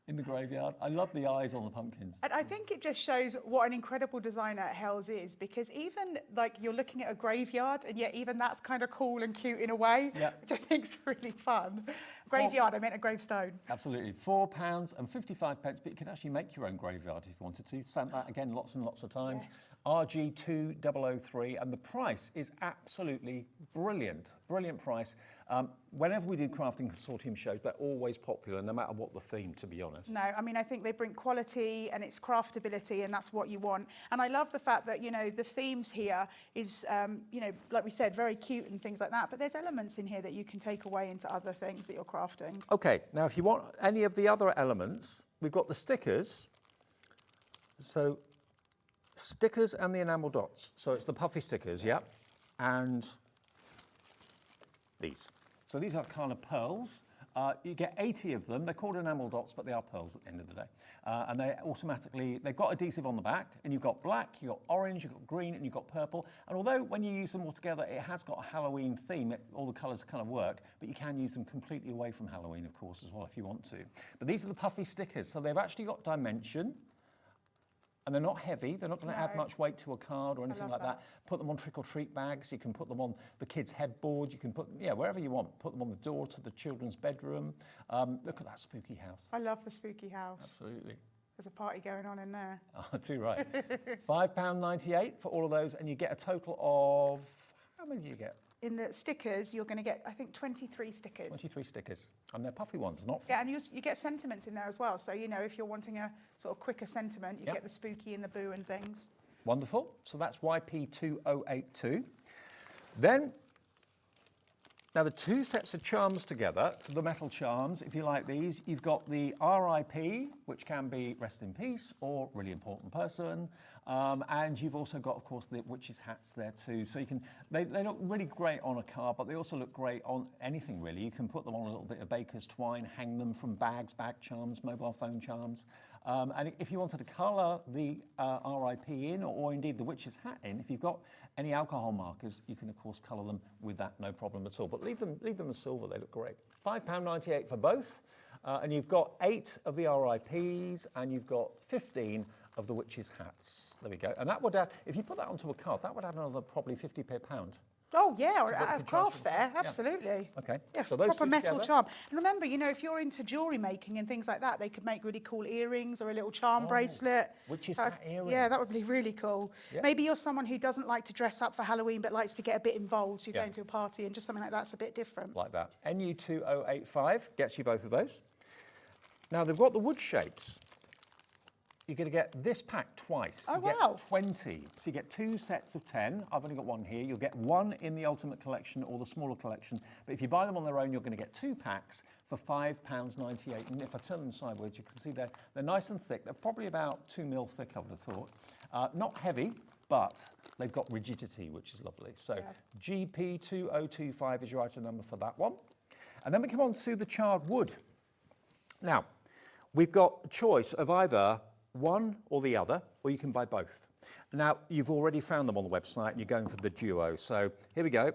in the graveyard. I love the eyes on the pumpkins. And I think it just shows what an incredible designer Hells is, because even like you're looking at a graveyard and yet even that's kind of cool and cute in a way, Yeah. which I think is really fun. Graveyard, I meant a gravestone. Absolutely. £4.55, but you can actually make your own graveyard if you wanted to. Stamp that again lots and lots of times. Yes. RG2003, and the price is absolutely brilliant. Brilliant price. Whenever we do crafting consortium shows, they're always popular, no matter what the theme, to be honest. No, I mean, I think they bring quality and it's craftability, and that's what you want. And I love the fact that, you know, the themes here is, you know, like we said, very cute and things like that, but there's elements in here that you can take away into other things that you're crafting. Okay, now if you want any of the other elements, we've got the stickers. So stickers and the enamel dots. So it's the puffy stickers, yeah, and these. So these are kind of pearls. You get 80 of them. They're called enamel dots, but they are pearls at the end of the day. And they've got adhesive on the back, and you've got black, you've got orange, you've got green, and you've got purple. And although when you use them all together, it has got a Halloween theme, all the colours kind of work, but you can use them completely away from Halloween, of course, as well, if you want to. But these are the puffy stickers. So they've actually got dimension. And they're not heavy. They're not going to add much weight to a card or anything like that. Put them on trick-or-treat bags. You can put them on the kids' headboard. You can put, wherever you want. Put them on the door to the children's bedroom. Look at that spooky house. I love the spooky house. Absolutely. There's a party going on in there. Oh, too right. £5.98 for all of those, and you get a total of, how many do you get? In the stickers, you're going to get, I think, 23 stickers. 23 stickers. And they're puffy ones, not... Yeah, and you get sentiments in there as well. So, you know, if you're wanting a sort of quicker sentiment, you get the spooky and the boo and things. Wonderful. So that's YP2082. Then, now the two sets of charms together, the metal charms, if you like these, you've got the RIP, which can be rest in peace or really important person. And you've also got, of course, the witches' hats there too. So you can, they look really great on a card, but they also look great on anything really. You can put them on a little bit of baker's twine, hang them from bags, bag charms, mobile phone charms. And if you wanted to colour the RIP in, or indeed the witch's hat in, if you've got any alcohol markers, you can of course colour them with that, no problem at all. But leave them as silver, they look great. £5.98 for both. And you've got 8 of the RIPs, and you've got 15 of the witches' hats. There we go. And that would add, if you put that onto a card, that would add another probably 50p a pound. Oh, yeah, or at a craft fair, Yeah. absolutely. Okay. Yeah, So those proper two metal together. charm. And remember, you know, if you're into jewellery making and things like that, they could make really cool earrings or a little charm bracelet. Witch's hat earrings. Yeah, that would be really cool. Yeah. Maybe you're someone who doesn't like to dress up for Halloween but likes to get a bit involved. So you're Yeah. going to a party and just something like that's a bit different. Like that. NU2085 gets you both of those. Now they've got the wood shapes. You're going to get this pack twice. Oh, you get wow. 20. So you get 2 sets of 10. I've only got 1 here. You'll get 1 in the Ultimate Collection or the smaller collection. But if you buy them on their own, you're going to get 2 packs for £5.98. And if I turn them sideways, you can see they're nice and thick. They're probably about 2 mil thick, I would have thought. Not heavy, but they've got rigidity, which is lovely. So GP2025 is your item number for that one. And then we come on to the charred wood. Now, we've got a choice of either one or the other, or you can buy both. Now, you've already found them on the website, and you're going for the duo. So here we go.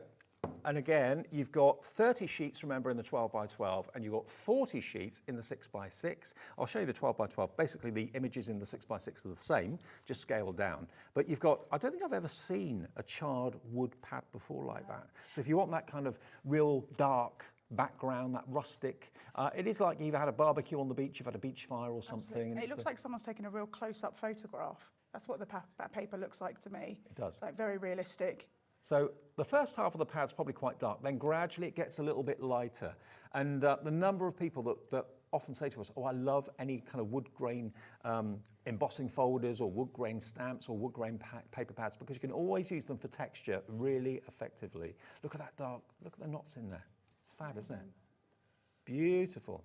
And again, you've got 30 sheets, remember, in the 12 by 12, and you've got 40 sheets in the 6 by 6. I'll show you the 12 by 12. Basically, the images in the 6 by 6 are the same, just scaled down. But you've got, I don't think I've ever seen a charred wood pad before like that. So if you want that kind of real dark background, that rustic, it is like you've had a barbecue on the beach, you've had a beach fire or something. It looks like someone's taken a real close-up photograph. That's what that paper looks like to me. It does. Like very realistic. So the first half of the pad's probably quite dark, then gradually it gets a little bit lighter. And the number of people that often say to us, oh, I love any kind of wood grain embossing folders or wood grain stamps or wood grain paper pads, because you can always use them for texture really effectively. Look at that dark, look at the knots in there. It's fab, isn't it? Beautiful.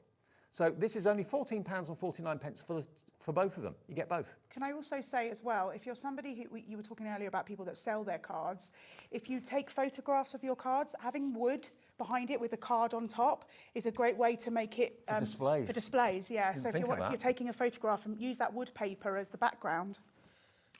So this is only £14.49 for both of them. You get both. Can I also say as well, if you're somebody who, you were talking earlier about people that sell their cards, if you take photographs of your cards, having wood behind it with a card on top is a great way to make it for displays. For displays, yeah. Didn't So if think of that. you're taking a photograph and use that wood paper as the background.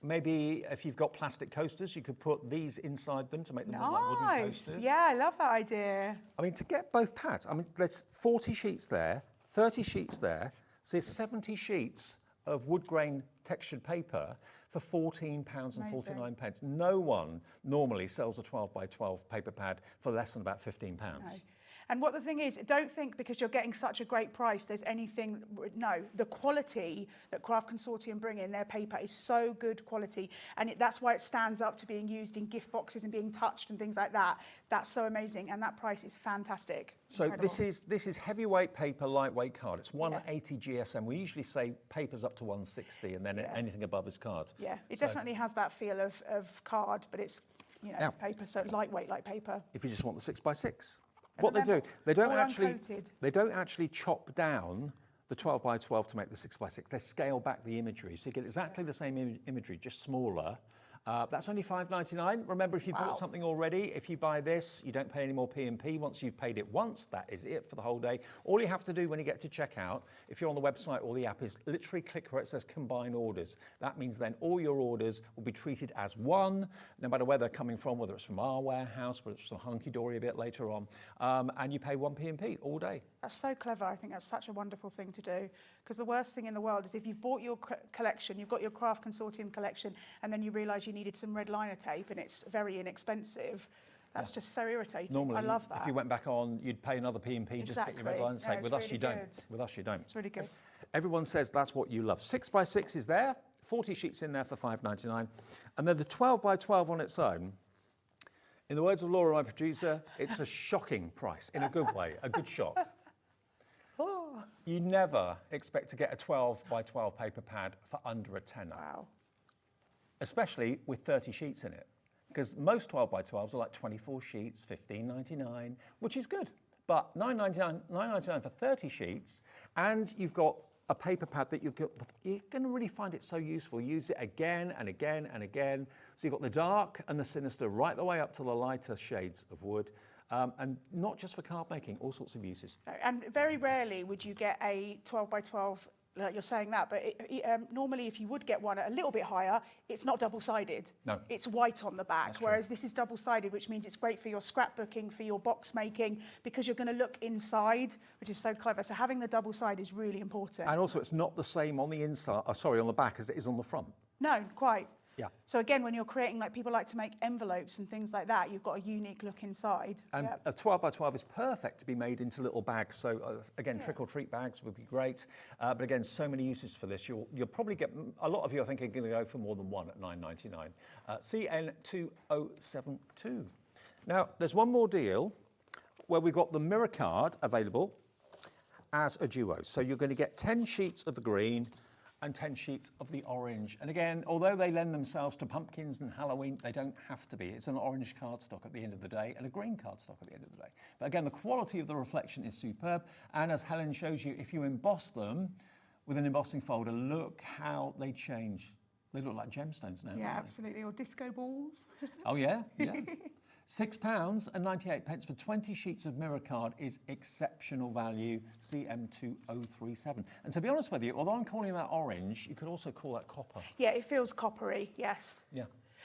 Maybe if you've got plastic coasters, you could put these inside them to make them look like wooden Nice. coasters. Yeah, I love that idea. I mean, to get both pads, I mean, there's 40 sheets there, 30 sheets there, so it's 70 sheets of wood grain textured paper for £14.49. No one normally sells a 12 by 12 paper pad for less than about £15. No. And what the thing is, don't think because you're getting such a great price, there's anything, no, the quality that Craft Consortium bring in their paper is so good quality. And that's why it stands up to being used in gift boxes and being touched and things like that. That's so amazing. And that price is fantastic. So Incredible. this is heavyweight paper, lightweight card. It's 180 GSM. We usually say paper's up to 160 and then anything above is card. Yeah, it definitely has that feel of card, but it's, you know, it's paper, so lightweight like paper. If you just want the 6x6. And What remember, they don't uncoated. they don't actually chop down the 12 by 12 to make the 6x6. They scale back the imagery, so you get exactly the same imagery, just smaller. That's only £5.99. Remember, if you bought something already, if you buy this, you don't pay any more P&P. Once you've paid it once, that is it for the whole day. All you have to do when you get to checkout, if you're on the website or the app, is literally click where it says combine orders. That means then all your orders will be treated as one, no matter where they're coming from, whether it's from our warehouse, whether it's from Hunkydory a bit later on, and you pay one P&P all day. That's so clever. I think that's such a wonderful thing to do, because the worst thing in the world is if you've bought your collection, you've got your Craft Consortium collection, and then you realise you needed some red liner tape and it's very inexpensive. That's just so irritating. Normally, I love that. if you went back on, you'd pay another P&P just to get your red line tape. With us, you don't. With us, you don't. It's really good. Everyone says that's what you love. 6x6 is there, 40 sheets in there for £5.99, and then the 12 by 12 on its own. In the words of Laura, my producer, it's a shocking price in a good way, a good shock. Oh. You never expect to get a 12 by 12 paper pad for under a tenner. Wow. Especially with 30 sheets in it. Because most 12 by 12s are like 24 sheets, $15.99, which is good. But $9.99 for 30 sheets, and you've got a paper pad that you're going to really find it so useful. Use it again and again and again. So you've got the dark and the sinister right the way up to the lighter shades of wood. And not just for card making, all sorts of uses. And very rarely would you get a 12 by 12, like you're saying that, but normally if you would get one a little bit higher, it's not double-sided. No. It's white on the back, That's whereas this is double-sided, which means it's great for your scrapbooking, for your box making, because you're going to look inside, which is so clever. So having the double side is really important. And also, it's not the same on the inside, on the back as it is on the front. No, quite. Yeah. So again, when you're creating, like people like to make envelopes and things like that, you've got a unique look inside. And a 12 by 12 is perfect to be made into little bags. So again, trick or treat bags would be great. But again, so many uses for this. You'll probably get, a lot of you I think are going to go for more than one at $9.99. CN2072. Now, there's one more deal where we've got the mirror card available as a duo. So you're going to get 10 sheets of the green and 10 sheets of the orange. And again, although they lend themselves to pumpkins and Halloween, they don't have to be. It's an orange cardstock at the end of the day and a green cardstock at the end of the day. But again, the quality of the reflection is superb. And as Helen shows you, if you emboss them with an embossing folder, look how they change. They look like gemstones now. Yeah, absolutely. Or disco balls. Oh, yeah, yeah. £6.98 for 20 sheets of mirror card is exceptional value, CM2037. And to be honest with you, although I'm calling that orange, you could also call that copper. Yeah, it feels coppery, yes. Yeah.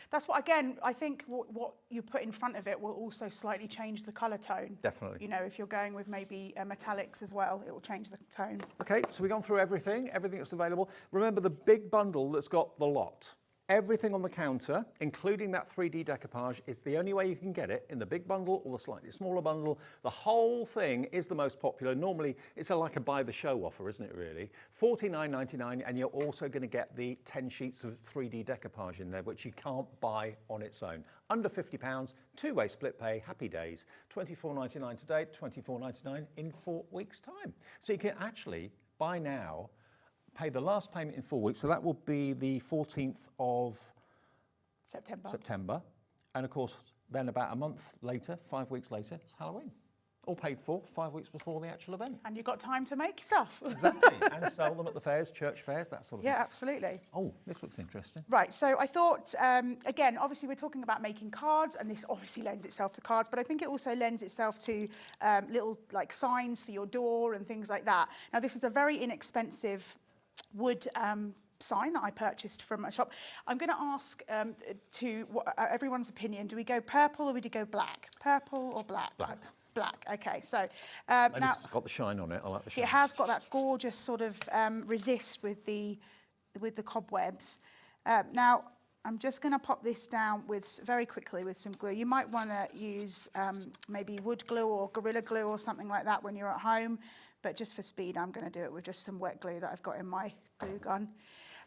That's what, again, I think what you put in front of it will also slightly change the colour tone. Definitely. You know, if you're going with maybe metallics as well, it will change the tone. Okay, so we've gone through everything that's available. Remember the big bundle that's got the lot. Everything on the counter, including that 3D decoupage, is the only way you can get it in the big bundle or the slightly smaller bundle. The whole thing is the most popular. Normally, it's like a buy the show offer, isn't it really? $49.99, and you're also going to get the 10 sheets of 3D decoupage in there, which you can't buy on its own. Under £50, two-way split pay, happy days. $24.99 today, $24.99 in 4 weeks' time. So you can actually buy now, pay the last payment in 4 weeks, so that will be the 14th of September. And of course, then about a month later, 5 weeks later, it's Halloween. All paid for 5 weeks before the actual event. And you've got time to make stuff. Exactly, and sell them at the fairs, church fairs, that sort of thing. Yeah, absolutely. Oh, this looks interesting. Right, so I thought, again, obviously we're talking about making cards, and this obviously lends itself to cards, but I think it also lends itself to little like signs for your door and things like that. Now, this is a very inexpensive wood sign that I purchased from a shop. I'm going to ask everyone's opinion. Do we go purple or do we go black? Purple or black? Black. Black. Okay, so And now it's got the shine on it. I like the shine. it has got that gorgeous sort of resist with the cobwebs. Now I'm just going to pop this down very quickly with some glue. You might want to use maybe wood glue or Gorilla Glue or something like that when you're at home. But just for speed, I'm going to do it with just some wet glue that I've got in my glue gun.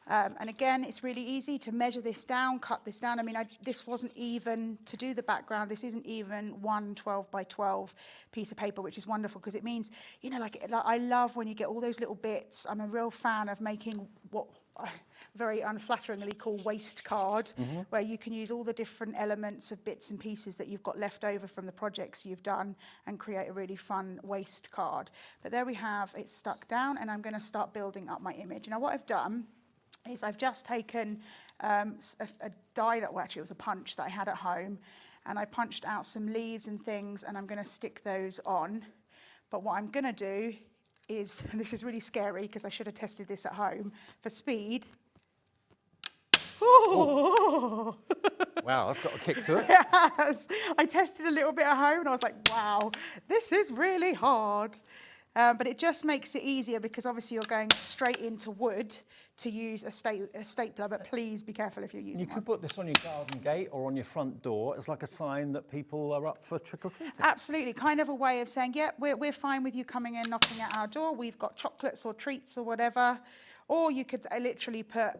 And again, it's really easy to measure this down, cut this down. I mean, this wasn't even, to do the background, this isn't even one 12 by 12 piece of paper, which is wonderful because it means, you know, like I love when you get all those little bits. I'm a real fan of making what I very unflatteringly call waste card, where you can use all the different elements of bits and pieces that you've got left over from the projects you've done and create a really fun waste card. But there we have it stuck down, and I'm going to start building up my image. Now, what I've done is I've just taken a die that, well, actually it was a punch that I had at home, and I punched out some leaves and things, and I'm going to stick those on. But what I'm going to do is, and this is really scary because I should have tested this at home, for speed. Oh. Wow, that's got a kick to it. Yes, I tested a little bit at home and I was like, wow, this is really hard. But it just makes it easier because obviously you're going straight into wood to use a stapler, but please be careful if you're using You could put this on your garden gate or on your front door as like a sign that people are up for trick-or-treating. Absolutely, kind of a way of saying, yeah, we're fine with you coming in, knocking at our door. We've got chocolates or treats or whatever. Or you could literally put,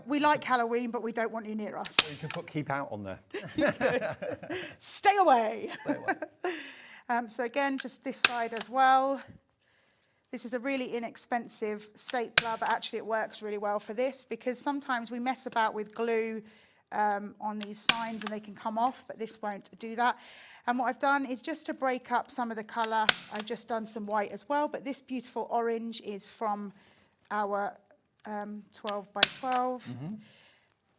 we like Halloween, but we don't want you near us. Or you could put keep out on there. You could. Stay away. Stay away. So again, just this side as well. This is a really inexpensive stapler, but actually it works really well for this because sometimes we mess about with glue on these signs and they can come off, but this won't do that. And what I've done is just to break up some of the colour, I've just done some white as well, but this beautiful orange is from our 12 by 12.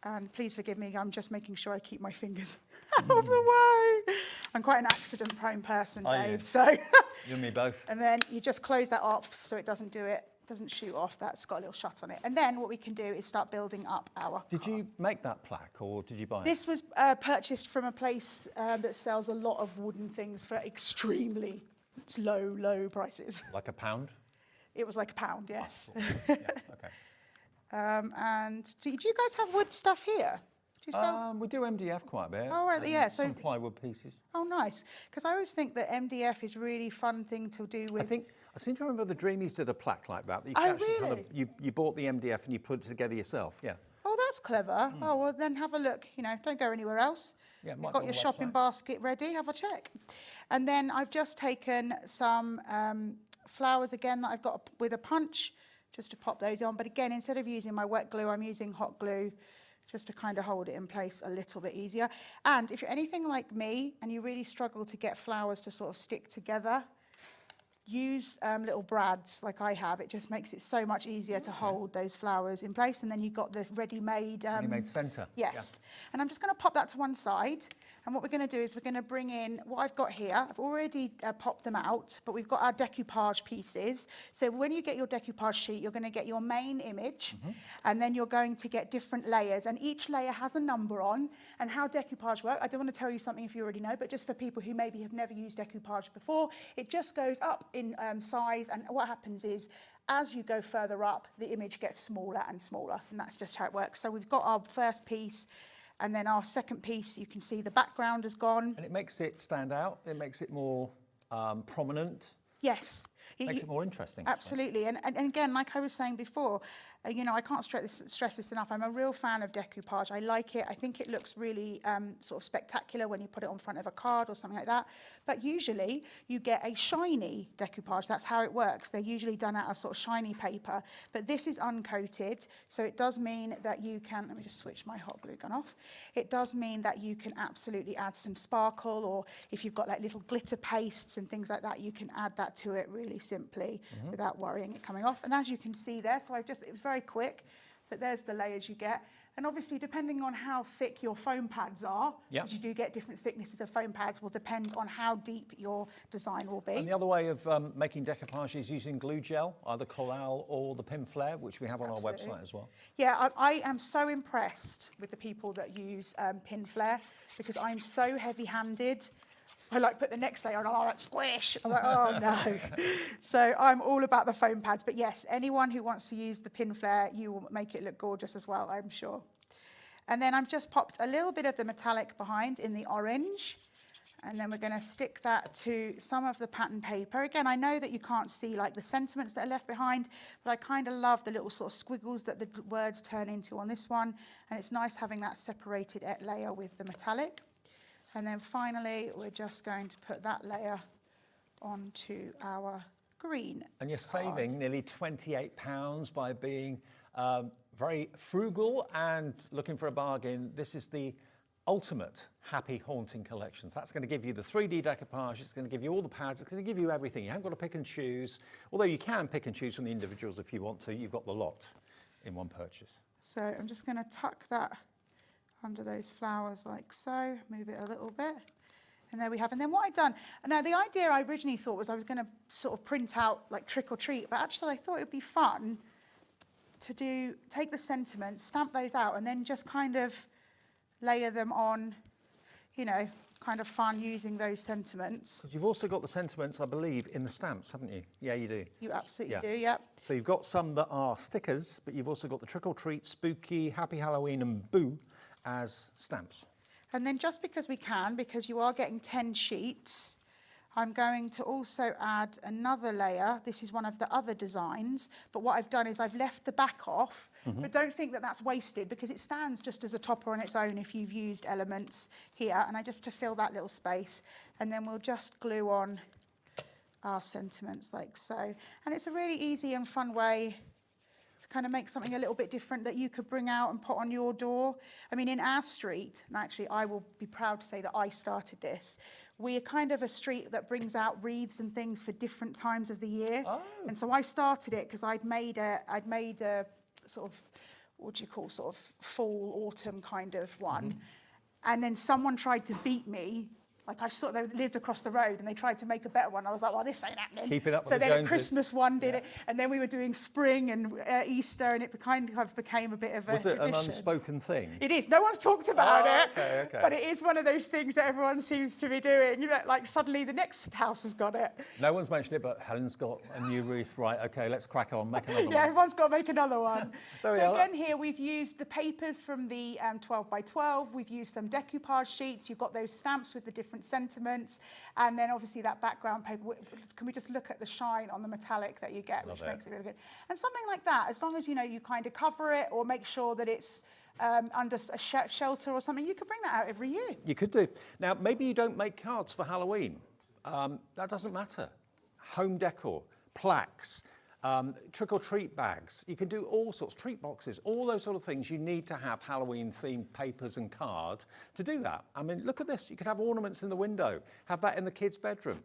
And please forgive me, I'm just making sure I keep my fingers out of the way. I'm quite an accident-prone person, Dave, so. You and me both. And then you just close that off so it doesn't shoot off. That's got a little shut on it. And then what we can do is start building up our Did you make that plaque or did you buy it? This was purchased from a place that sells a lot of wooden things for extremely low prices. Like £1? It was like £1, yes. Yeah, okay. And do you guys have wood stuff here? Do you sell? We do MDF quite a bit. Oh, right, yeah. So some plywood pieces. Oh, nice. Because I always think that MDF is a really fun thing to do with. I seem to remember the Dreamies did a plaque like that. You Oh, actually really? You bought the MDF and you put it together yourself, yeah. Oh, that's clever. Oh, well, then have a look. You know, don't go anywhere else. Yeah, You've got your shopping basket ready. Have a check. And then I've just taken some flowers again that I've got with a punch just to pop those on. But again, instead of using my wet glue, I'm using hot glue just to kind of hold it in place a little bit easier. And if you're anything like me and you really struggle to get flowers to sort of stick together, use little brads like I have. It just makes it so much easier to hold those flowers in place. And then you've got the ready-made... ready-made centre. Yes. Yeah. And I'm just going to pop that to one side. And what we're going to do is we're going to bring in what I've got here. I've already popped them out, but we've got our decoupage pieces. So when you get your decoupage sheet, you're going to get your main image, and then you're going to get different layers. And each layer has a number on. And how decoupage works, I don't want to tell you something if you already know, but just for people who maybe have never used decoupage before, it just goes up in size. And what happens is, as you go further up, the image gets smaller and smaller. And that's just how it works. So we've got our first piece. And then our second piece, you can see the background has gone. And it makes it stand out. It makes it more prominent. Yes. Makes it more interesting. Absolutely. And again, like I was saying before, you know, I can't stress this enough. I'm a real fan of decoupage. I like it. I think it looks really sort of spectacular when you put it on front of a card or something like that. But usually you get a shiny decoupage. That's how it works. They're usually done out of sort of shiny paper. But this is uncoated. So it does mean that you can, let me just switch my hot glue gun off. It does mean that you can absolutely add some sparkle, or if you've got like little glitter pastes and things like that, you can add that to it really simply without worrying it coming off. And as you can see there, so it was very quick, but there's the layers you get. And obviously, depending on how thick your foam pads are, because you do get different thicknesses of foam pads, will depend on how deep your design will be. And the other way of making decoupage is using glue gel, either Collal or the Pin Flare, which we have on our website as well. Yeah, I am so impressed with the people that use Pin Flare, because I'm so heavy-handed. I like put the next layer on, oh, that squish. I'm like, oh no. So I'm all about the foam pads. But yes, anyone who wants to use the Pin Flare, you will make it look gorgeous as well, I'm sure. And then I've just popped a little bit of the metallic behind in the orange. And then we're going to stick that to some of the pattern paper. Again, I know that you can't see like the sentiments that are left behind, but I kind of love the little sort of squiggles that the words turn into on this one. And it's nice having that separated layer with the metallic. And then finally, we're just going to put that layer onto our green. And you're saving nearly £28 by being very frugal and looking for a bargain. This is the ultimate happy haunting collection. So that's going to give you the 3D decoupage, it's going to give you all the pads, it's going to give you everything. You haven't got to pick and choose, although you can pick and choose from the individuals if you want to. You've got the lot in one purchase. So I'm just going to tuck that under those flowers like so, move it a little bit. And there we have. And then what I've done, now the idea I originally thought was I was going to sort of print out like trick or treat, but actually I thought it would be fun to take the sentiments, stamp those out, and then just kind of layer them on, you know, kind of fun using those sentiments. You've also got the sentiments, I believe, in the stamps, haven't you? Yeah, you do. You absolutely do, yep. So you've got some that are stickers, but you've also got the trick or treat, spooky, happy Halloween and boo as stamps. And then just because we can, because you are getting 10 sheets, I'm going to also add another layer. This is one of the other designs, but what I've done is I've left the back off, but don't think that that's wasted, because it stands just as a topper on its own if you've used elements here, and I just to fill that little space, and then we'll just glue on our sentiments like so. And it's a really easy and fun way to kind of make something a little bit different that you could bring out and put on your door. I mean, in our street, and actually I will be proud to say that I started this, we're kind of a street that brings out wreaths and things for different times of the year. Oh. And so I started it because I'd made a sort of, what do you call, sort of fall, autumn kind of one. And then someone tried to beat me. Like I saw they lived across the road and they tried to make a better one. I was like, well, this ain't happening. Keep it up. So then a Christmas one did it, and then we were doing spring and Easter, and it kind of became a bit of a tradition. Was it an unspoken thing? It is. No one's talked about it, okay. But it is one of those things that everyone seems to be doing. You know, like suddenly the next house has got it. No one's mentioned it, but Helen's got a new wreath. Right, okay, let's crack on, make another one. Yeah, everyone's got to make another one. So again, here we've used the papers from the 12 by 12. We've used some decoupage sheets. You've got those stamps with the different sentiments. And then obviously that background paper. Can we just look at the shine on the metallic that you get, which makes it really good. And something like that, as long as, you know, you kind of cover it or make sure that it's under a shelter or something, you could bring that out every year. You could do. Now, maybe you don't make cards for Halloween. That doesn't matter. Home decor, plaques, trick-or-treat bags. You can do all sorts, treat boxes, all those sort of things. You need to have Halloween-themed papers and card to do that. I mean, look at this. You could have ornaments in the window, have that in the kids' bedroom.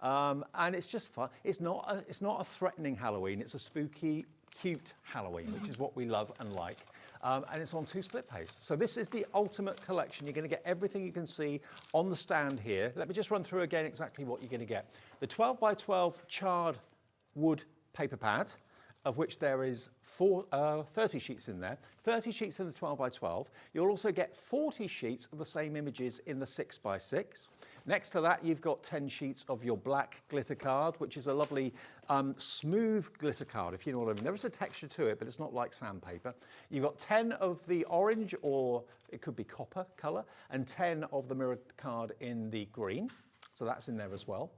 And it's just fun. It's not a threatening Halloween. It's a spooky, cute Halloween, which is what we love and like. and it's on 2 split pays. So this is the ultimate collection. You're going to get everything you can see on the stand here. Let me just run through again exactly what you're going to get. The 12 by 12 charred wood paper pad, of which there is 30 sheets in there, 30 sheets in the 12 by 12. You'll also get 40 sheets of the same images in the 6 by 6. Next to that, you've got 10 sheets of your black glitter card, which is a lovely smooth glitter card, if you know what I mean. There is a texture to it, but it's not like sandpaper. You've got 10 of the orange, or it could be copper colour, and 10 of the mirror card in the green. So that's in there as well.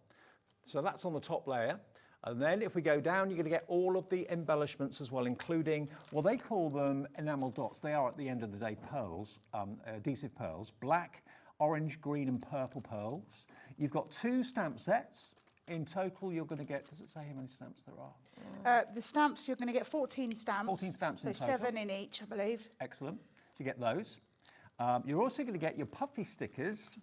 So that's on the top layer. And then if we go down, you're going to get all of the embellishments as well, including, well, they call them enamel dots. They are, at the end of the day, pearls, adhesive pearls, black, orange, green and purple pearls. You've got 2 stamp sets. In total, you're going to get, does it say how many stamps there are? The stamps, you're going to get 14 stamps. 14 stamps in so total. 7 in each, I believe. Excellent. So you get those. You're also going to get your puffy stickers,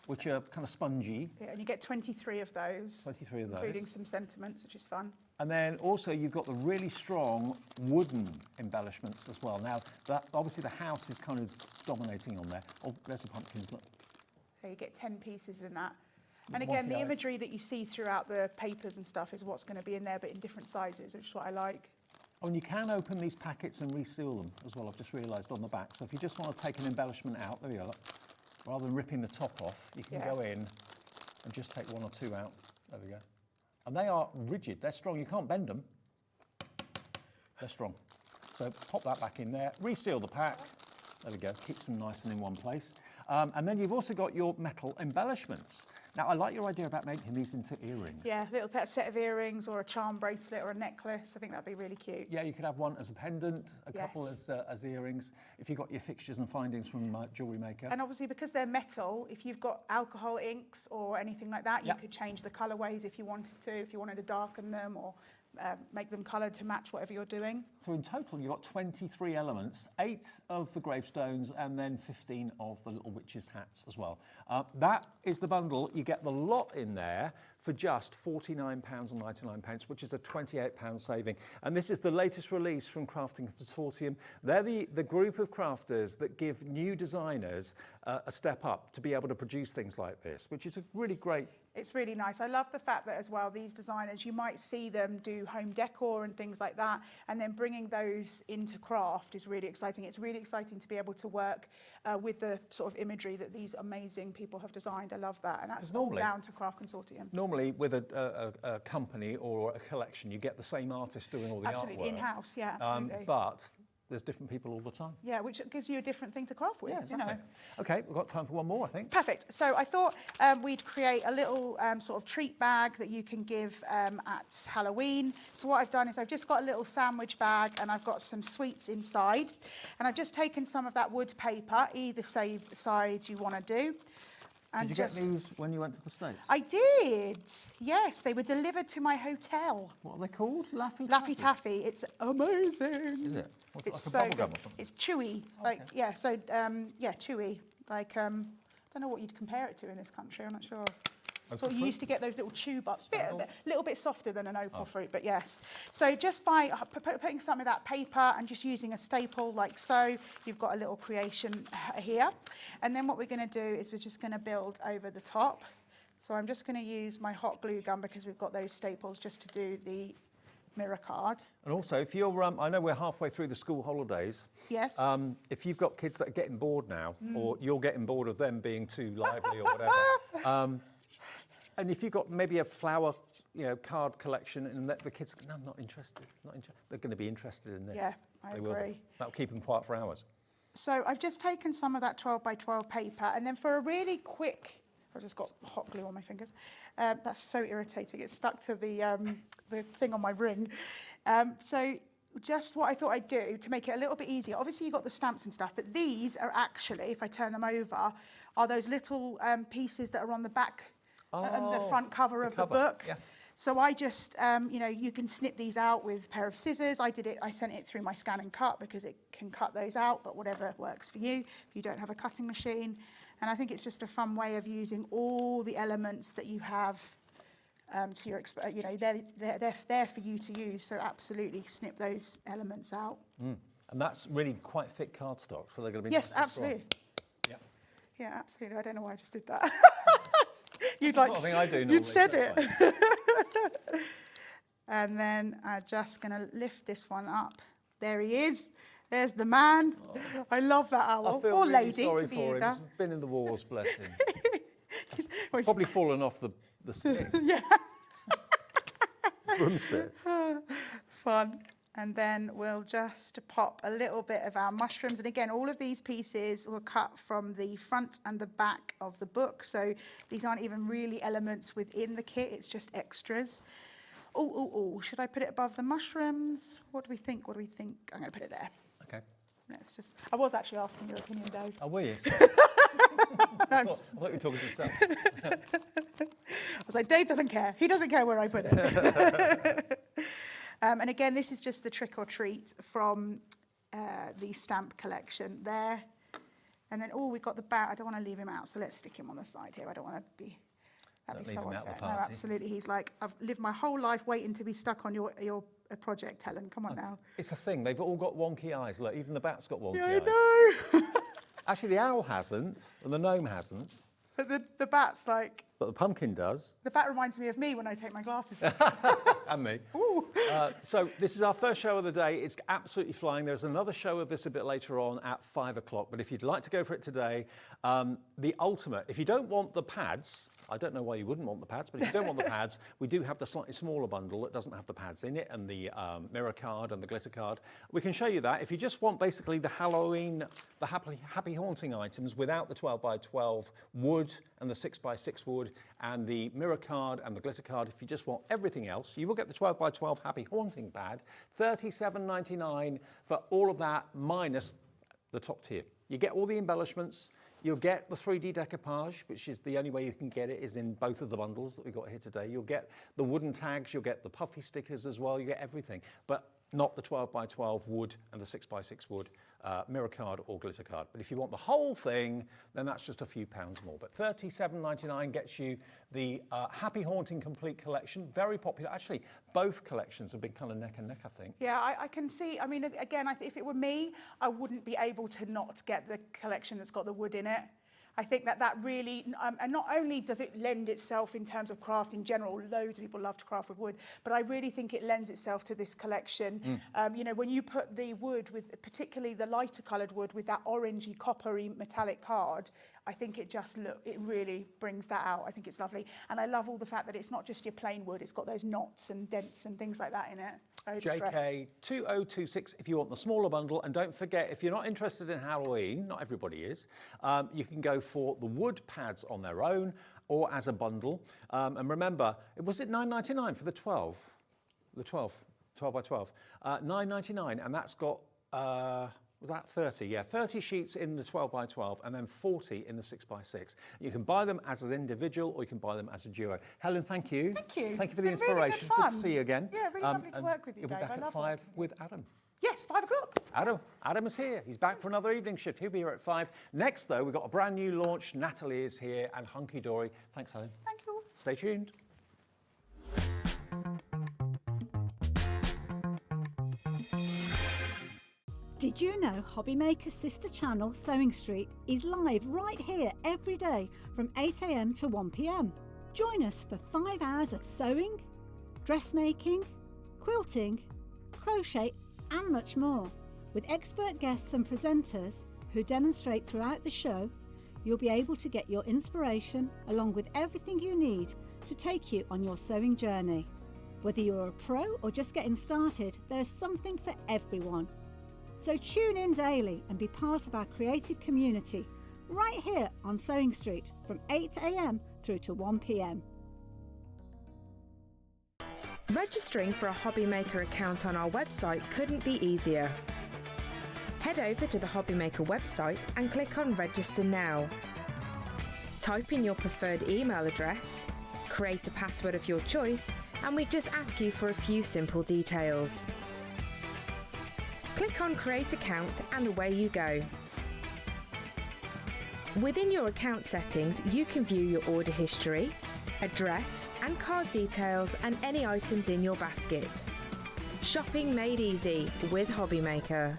which are kind of spongy. Yeah, and you get 23 of those. 23 of those. Including some sentiments, which is fun. And then also you've got the really strong wooden embellishments as well. Now, that, obviously the house is kind of dominating on there. Oh, there's the pumpkins, look. So you get 10 pieces in that. And again, the imagery that you see throughout the papers and stuff is what's going to be in there, but in different sizes, which is what I like. Oh, and you can open these packets and reseal them as well, I've just realised on the back. So if you just want to take an embellishment out, there we go, look. Rather than ripping the top off, you can go in and just take 1 or 2 out. There we go. And they are rigid, they're strong, you can't bend them. They're strong. So pop that back in there, reseal the pack. There we go, keeps them nice and in one place. And then you've also got your metal embellishments. Now, I like your idea about making these into earrings. Yeah, a little set of earrings or a charm bracelet or a necklace. I think that'd be really cute. Yeah, you could have one as a pendant, a couple as earrings, if you've got your fixtures and findings from jewellery maker. And obviously, because they're metal, if you've got alcohol inks or anything like that, you could change the colourways if you wanted to, if you wanted to darken them or make them coloured to match whatever you're doing. So in total, you've got 23 elements, 8 of the gravestones and then 15 of the little witches' hats as well. That is the bundle. You get the lot in there for just £49.99, which is a £28 saving. And this is the latest release from Crafting Consortium. They're the group of crafters that give new designers a step up to be able to produce things like this, which is a really great. It's really nice. I love the fact that as well, these designers, you might see them do home decor and things like that, and then bringing those into craft is really exciting. It's really exciting to be able to work with the sort of imagery that these amazing people have designed. I love that, and that's all down to Craft Consortium. Normally, with a company or a collection, you get the same artist doing all the artwork. Absolutely, in-house, yeah, absolutely. But there's different people all the time. Yeah, which gives you a different thing to craft with, Yeah, exactly. you know. Okay, we've got time for one more, I think. Perfect. So I thought we'd create a little sort of treat bag that you can give at Halloween. So what I've done is I've just got a little sandwich bag and I've got some sweets inside. And I've just taken some of that wood paper, either side you want to do. And did you get these when you went to the States? I did, yes. They were delivered to my hotel. What are they called? Laffy Laffy Taffy. It's amazing. Is it? What's It's it, so like a bubble good. gum or something? It's chewy. Like, yeah, so, yeah, chewy. Like, I don't know what you'd compare it to in this country, I'm not sure. So you used to get those little chew buds, a little bit softer than an opal fruit, but yes. So just by putting some of that paper and just using a staple like so, you've got a little creation here. And then what we're going to do is we're just going to build over the top. So I'm just going to use my hot glue gun because we've got those staples just to do the mirror card. And also, if you're, I know we're halfway through the school holidays. Yes. If you've got kids that are getting bored now, or you're getting bored of them being too lively or whatever, and if you've got maybe a flower, card collection, and the kids, no, I'm not interested. They're going to be interested in this. Yeah, I agree. That'll keep them quiet for hours. So I've just taken some of that 12 by 12 paper, and then for a really quick, I've just got hot glue on my fingers. That's so irritating. It's stuck to the thing on my ring. So just what I thought I'd do to make it a little bit easier. Obviously, you've got the stamps and stuff, but these are actually, if I turn them over, are those little pieces that are on the back and the front cover of the book. Yeah. So I just, you can snip these out with a pair of scissors. I sent it through my scan and cut because it can cut those out, but whatever works for you if you don't have a cutting machine. And I think it's just a fun way of using all the elements that you have to your, they're there for you to use. So absolutely snip those elements out. And that's really quite thick cardstock, so they're going to be Yes, nice and strong. absolutely. Yeah. Yeah, absolutely. I don't know why I just did that. That's the sort of thing I do normally. You'd said That's it. fine. And then I'm just going to lift this one up. There he is. There's the man. Oh. I love that owl. I feel or really lady. sorry could be for him. either. He's been in the wars, bless him. He's It's probably fallen off the stick. yeah. Broomstick. Fun. And then we'll just pop a little bit of our mushrooms. And again, all of these pieces were cut from the front and the back of the book. So these aren't even really elements within the kit. It's just extras. Oh, should I put it above the mushrooms? What do we think? I'm going to put it there. Okay. Let's just. I was actually asking your opinion, Dave. Oh, were you? I thought you were talking to yourself. I was like, Dave doesn't care. He doesn't care where I put it. And again, this is just the trick or treat from the stamp collection there. And then, we've got the bat. I don't want to leave him out, so let's stick him on the side here. I don't want to be. That'd be so unfair. No, absolutely. He's like, I've lived my whole life waiting to be stuck on your project, Helen. Come on now. It's a thing. They've all got wonky eyes. Look, even the bat's got wonky Yeah, eyes. I know. Actually, the owl hasn't, and the gnome hasn't. But the bat's like. But the pumpkin does. The bat reminds me of me when I take my glasses off. And me. Ooh. So this is our first show of the day. It's absolutely flying. There's another show of this a bit later on at 5 o'clock. But if you'd like to go for it today, the ultimate, if you don't want the pads, I don't know why you wouldn't want the pads, but if you don't want the pads, we do have the slightly smaller bundle that doesn't have the pads in it and the mirror card and the glitter card. We can show you that. If you just want basically the Halloween, the happy haunting items without the 12x12 wood and the 6x6 wood and the mirror card and the glitter card, if you just want everything else, you will get the 12x12 happy haunting pad, $37.99 for all of that minus the top tier. You get all the embellishments. You'll get the 3D decoupage, which is the only way you can get it is in both of the bundles that we've got here today. You'll get the wooden tags, you'll get the puffy stickers as well, you get everything, but not the 12x12 wood and the 6x6 wood mirror card or glitter card. But if you want the whole thing, then that's just a few pounds more. But $37.99 gets you the Happy Haunting Complete Collection, very popular. Actually, both collections have been kind of neck and neck, I think. Yeah, I can see. I mean, again, if it were me, I wouldn't be able to not get the collection that's got the wood in it. I think that really, and not only does it lend itself in terms of craft in general, loads of people love to craft with wood, but I really think it lends itself to this collection. You know, when you put the wood with, particularly the lighter coloured wood with that orangey, coppery metallic card, I think it really brings that out. I think it's lovely. And I love all the fact that it's not just your plain wood, it's got those knots and dents and things like that in it. JK 2026 if you want the smaller bundle. And don't forget, if you're not interested in Halloween, not everybody is, you can go for the wood pads on their own or as a bundle. And remember, was it $9.99 for the 12? The 12 by 12. $9.99, and that's got, was that 30? Yeah, 30 sheets in the 12 by 12 and then 40 in the 6 by 6. You can buy them as an individual or you can buy them as a duo. Helen, thank you. Thank you. Thank you for It's the been inspiration. really good fun. Good to see you again. Yeah, really lovely to work with you, You'll be Dave. back I at love 5 working with with Adam. Yes, 5 o'clock. Adam is here. He's back for another evening shift. He'll be here at 5. Next, though, we've got a brand new launch. Natalie is here and Hunkydory. Thanks, Helen. Thank you. Stay tuned. Did you know Hobbymaker's sister channel, Sewing Street, is live right here every day from 8 AM to 1 PM? Join us for 5 hours of sewing, dressmaking, quilting, crochet and much more. With expert guests and presenters who demonstrate throughout the show, you'll be able to get your inspiration along with everything you need to take you on your sewing journey. Whether you're a pro or just getting started, there's something for everyone. So tune in daily and be part of our creative community right here on Sewing Street from 8 AM through to 1 PM. Registering for a Hobbymaker account on our website couldn't be easier. Head over to the Hobbymaker website and click on Register Now. Type in your preferred email address, create a password of your choice, and we just ask you for a few simple details. Click on Create Account and away you go. Within your account settings, you can view your order history, address and card details and any items in your basket. Shopping made easy with Hobbymaker.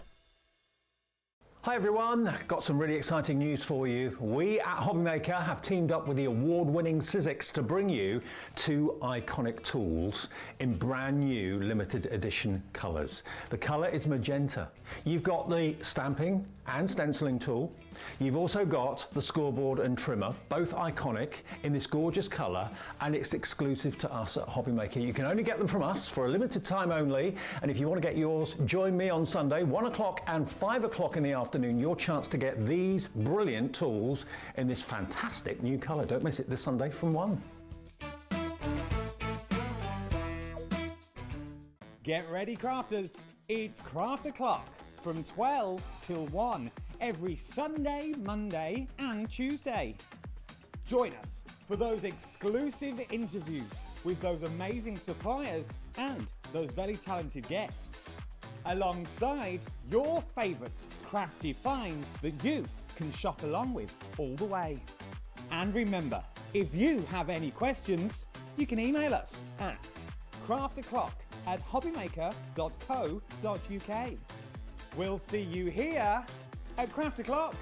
Hi everyone, got some really exciting news for you. We at Hobbymaker have teamed up with the award-winning Sizzix to bring you 2 iconic tools in brand new limited edition colours. The colour is magenta. You've got the stamping and stenciling tool. You've also got the scoreboard and trimmer, both iconic in this gorgeous colour, and it's exclusive to us at Hobbymaker. You can only get them from us for a limited time only, and if you want to get yours, join me on Sunday, 1 o'clock and 5 o'clock in the afternoon, your chance to get these brilliant tools in this fantastic new colour. Don't miss it this Sunday from 1. Get ready, crafters. It's Craft O'Clock from 12 till 1 every Sunday, Monday and Tuesday. Join us for those exclusive interviews with those amazing suppliers and those very talented guests, alongside your favourite crafty finds that you can shop along with all the way. And remember, if you have any questions, you can email us at craftoclock@hobbymaker.co.uk. We'll see you here at Craft O'Clock.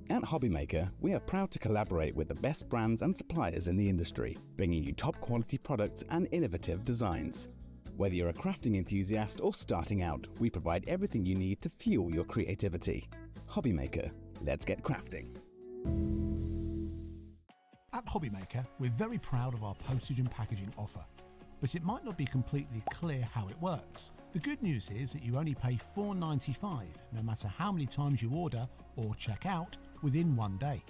At Hobbymaker, we are proud to collaborate with the best brands and suppliers in the industry, bringing you top quality products and innovative designs. Whether you're a crafting enthusiast or starting out, we provide everything you need to fuel your creativity. Hobbymaker, let's get crafting. At Hobbymaker, we're very proud of our postage and packaging offer, but it might not be completely clear how it works. The good news is that you only pay $4.95 no matter how many times you order or check out within 1 day.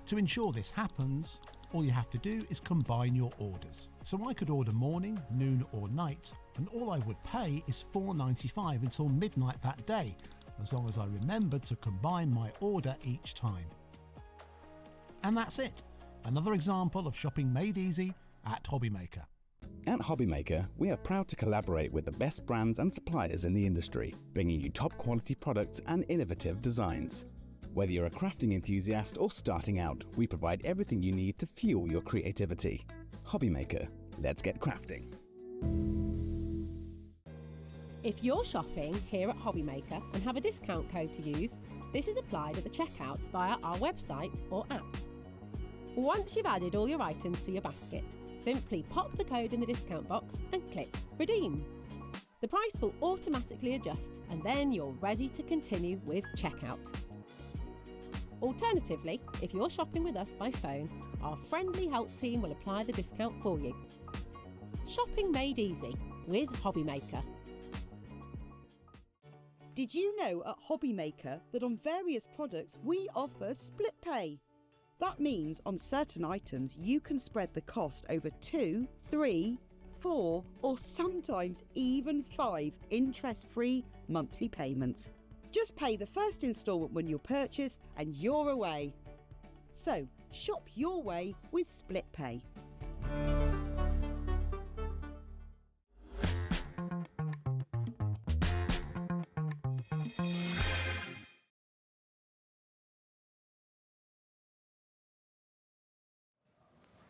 To ensure this happens, all you have to do is combine your orders. So I could order morning, noon or night, and all I would pay is $4.95 until midnight that day, as long as I remember to combine my order each time. And that's it. Another example of shopping made easy at Hobbymaker. At Hobbymaker, we are proud to collaborate with the best brands and suppliers in the industry, bringing you top quality products and innovative designs. Whether you're a crafting enthusiast or starting out, we provide everything you need to fuel your creativity. Hobbymaker, let's get crafting. If you're shopping here at Hobbymaker and have a discount code to use, this is applied at the checkout via our website or app. Once you've added all your items to your basket, simply pop the code in the discount box and click Redeem. The price will automatically adjust and then you're ready to continue with checkout. Alternatively, if you're shopping with us by phone, our friendly help team will apply the discount for you. Shopping made easy with Hobbymaker. Did you know at Hobbymaker that on various products we offer split pay? That means on certain items you can spread the cost over 2, 3, 4 or sometimes even 5 interest-free monthly payments. Just pay the first instalment when you purchase and you're away. So shop your way with split pay.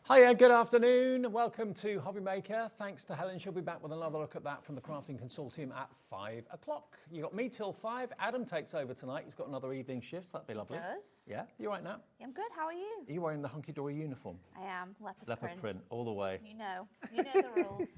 Hiya, good afternoon. Welcome to Hobbymaker. Thanks to Helen. She'll be back with another look at that from the Crafting Consortium at 5 o'clock. You got me till 5. Adam takes over tonight. He's got another evening shift, so that'd be lovely. He does. Yeah, you right now? I'm good. How are you? Are you wearing the Hunkydory uniform? I am. Leopard print all the way. You know the rules.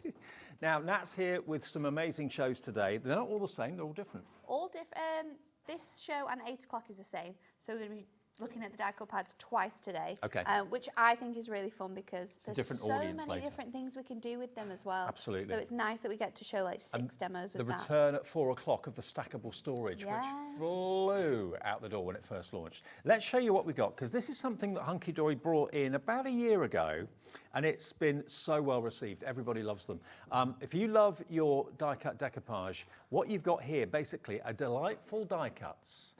Now, Nat's here with some amazing shows today. They're not all the same, they're all different. All different. This show and 8 o'clock is the same. So we're going to be looking at the die-cut pads twice today. Okay. Which I think is really fun because there's different so audience many later. different things we can do with them as well. Absolutely. So it's nice that we get to show like 6 demos with the that. return at 4 o'clock of the stackable storage, Yes. which flew out the door when it first launched. Let's show you what we've got, because this is something that Hunkydory brought in about a year ago, and it's been so well received. Everybody loves them. If you love your die-cut decoupage, what you've got here, basically, are delightful die cuts.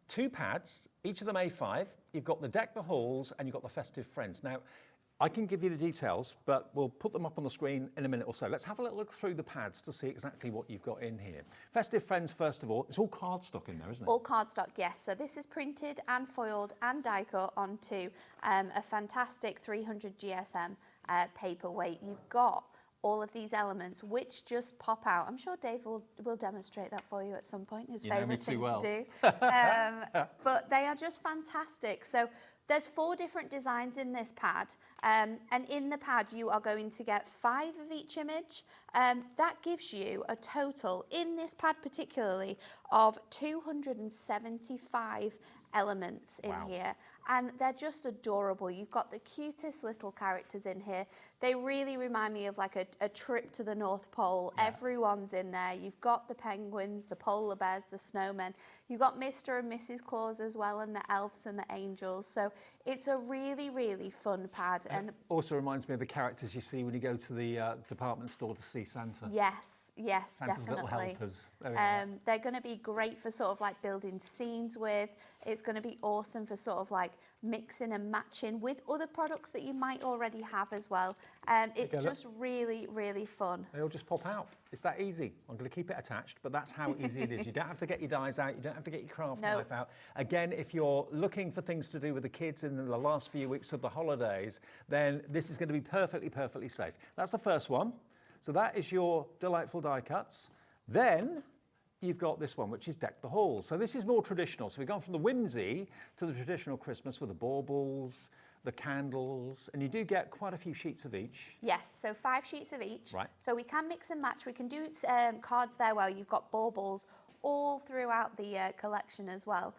2 pads, each of them A5. You've got the Deck the Halls and you've got the Festive Friends. Now, I can give you the details, but we'll put them up on the screen in a minute or so. Let's have a little look through the pads to see exactly what you've got in here. Festive Friends, first of all, it's all cardstock in there, isn't it? All cardstock, yes. So this is printed and foiled and die cut onto a fantastic 300 GSM paperweight. You've got all of these elements which just pop out. I'm sure Dave will demonstrate that for you at some point, his You know me favourite too thing well. to do. But they are just fantastic. So there's 4 different designs in this pad, and in the pad you are going to get 5 of each image. That gives you a total, in this pad particularly, of 275 elements in here, and they're just adorable. You've got the cutest little characters in here. They really remind me of like a trip to the North Pole. Everyone's in there. You've got the penguins, the polar bears, the snowmen. You've got Mr. and Mrs. Claus as well, and the elves and the angels. So it's a really, really fun pad. And it also reminds me of the characters you see when you go to the department store to see Santa. Yes, Santa's definitely. little helpers. There we are. They're going to be great for sort of like building scenes with. It's going to be awesome for sort of like mixing and matching with other products that you might already have as well. It's just really, really fun. They all just pop out. It's that easy. I'm going to keep it attached, but that's how easy it is. You don't have to get your dies out. You don't have to get your craft knife out. Again, if you're looking for things to do with the kids in the last few weeks of the holidays, then this is going to be perfectly, perfectly safe. That's the first one. So that is your delightful die cuts. Then you've got this one, which is Deck the Halls. So this is more traditional. So we've gone from the whimsy to the traditional Christmas with the baubles, the candles, and you do get quite a few sheets of each. Yes, so 5 sheets of each. Right. So we can mix and match. We can do cards there where you've got baubles all throughout the collection as well.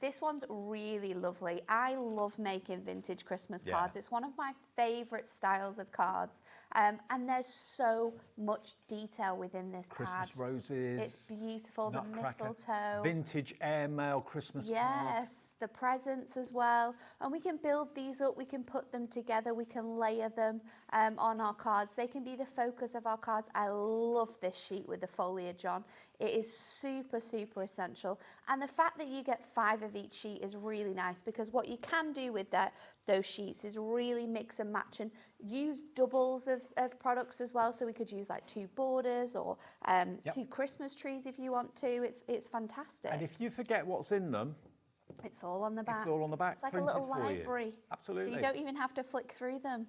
This one's really lovely. I love making vintage Christmas cards. It's one of my favourite styles of cards. And there's so much detail within this pad. Christmas roses. It's beautiful. Nutcracker, the mistletoe. vintage airmail Christmas cards. Yes, the presents as well. And we can build these up, we can put them together, we can layer them on our cards. They can be the focus of our cards. I love this sheet with the foliage on. It is super, super essential. And the fact that you get 5 of each sheet is really nice, because what you can do with those sheets is really mix and match and use doubles of products as well. So we could use like 2 borders or 2 Christmas trees if you want to. It's fantastic. And if you forget what's in them, it's all on the back. It's all on the back. It's like a little library. Absolutely. So you don't even have to flick through them.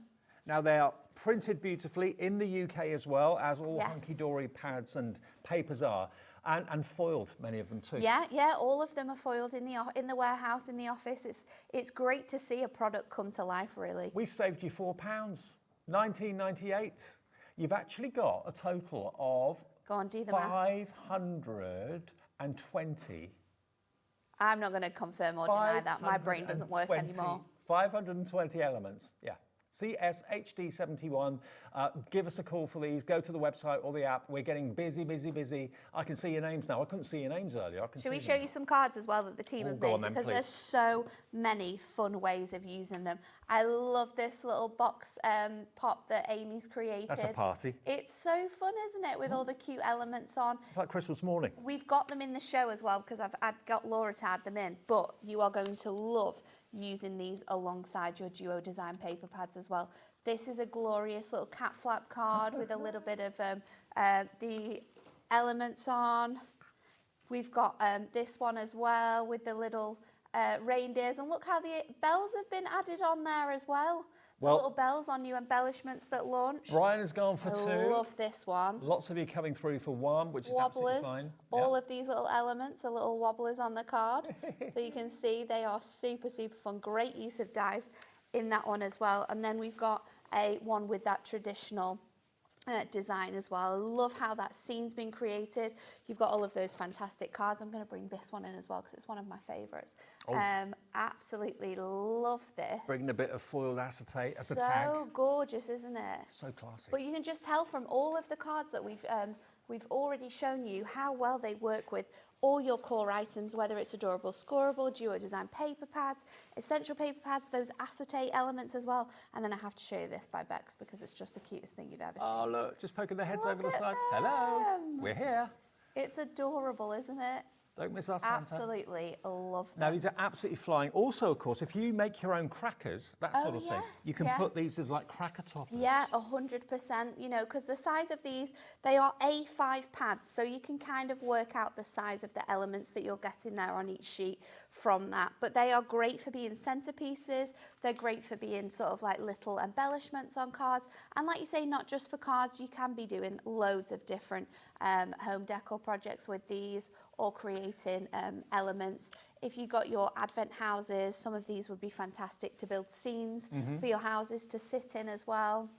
Now they are printed beautifully in the UK as well, as all Hunkydory pads and papers are, and foiled, many of them too. Yeah, all of them are foiled in the warehouse, in the office. It's great to see a product come to life, really. We've saved you £4, $19.98. You've actually got a total of Go on, do the maths. 520. I'm not going to confirm or deny that. My brain doesn't work anymore. 520 elements, yeah. CSHD71. Give us a call for these. Go to the website or the app. We're getting busy, busy, busy. I can see your names now. I couldn't see your names earlier. Should we show you some cards as well that the team have made? Because there's so many fun ways of using them. I love this little box pop that Amy's created. That's a party. It's so fun, isn't it, with all the cute elements on. It's like Christmas morning. We've got them in the show as well, because I've got Laura to add them in. But you are going to love using these alongside your duo design paper pads as well. This is a glorious little cat flap card with a little bit of the elements on. We've got this one as well with the little reindeers, and look how the bells have been added on there as well. Well, little bells on new embellishments that launch. Brian has gone for 2. I love this one. Lots of you coming through for 1, which is absolutely fine. All of these little elements are little wobblers on the card. So you can see they are super, super fun. Great use of dies in that one as well. And then we've got one with that traditional design as well. I love how that scene's been created. You've got all of those fantastic cards. I'm going to bring this one in as well because it's one of my favourites. Absolutely love this. Bringing a bit of foiled acetate as a tag. So gorgeous, isn't it? So classy. But you can just tell from all of the cards that we've already shown you how well they work with all your core items, whether it's adorable scoreable, duo design paper pads, essential paper pads, those acetate elements as well. And then I have to show you this by Bex because it's just the cutest thing you've ever seen. Oh, look, just poking their heads over the side. Hello, we're here. It's adorable, isn't it? Don't miss our Santa. Absolutely love them. Now, these are absolutely flying. Also, of course, if you make your own crackers, that sort of thing, you can put these as like cracker toppers. Yeah, 100%, you know, because the size of these, they are A5 pads, so you can kind of work out the size of the elements that you're getting there on each sheet from that. But they are great for being centerpieces. They're great for being sort of like little embellishments on cards. And like you say, not just for cards, you can be doing loads of different home decor projects with these, or creating elements. If you got your advent houses, some of these would be fantastic to build scenes for your houses to sit in as well.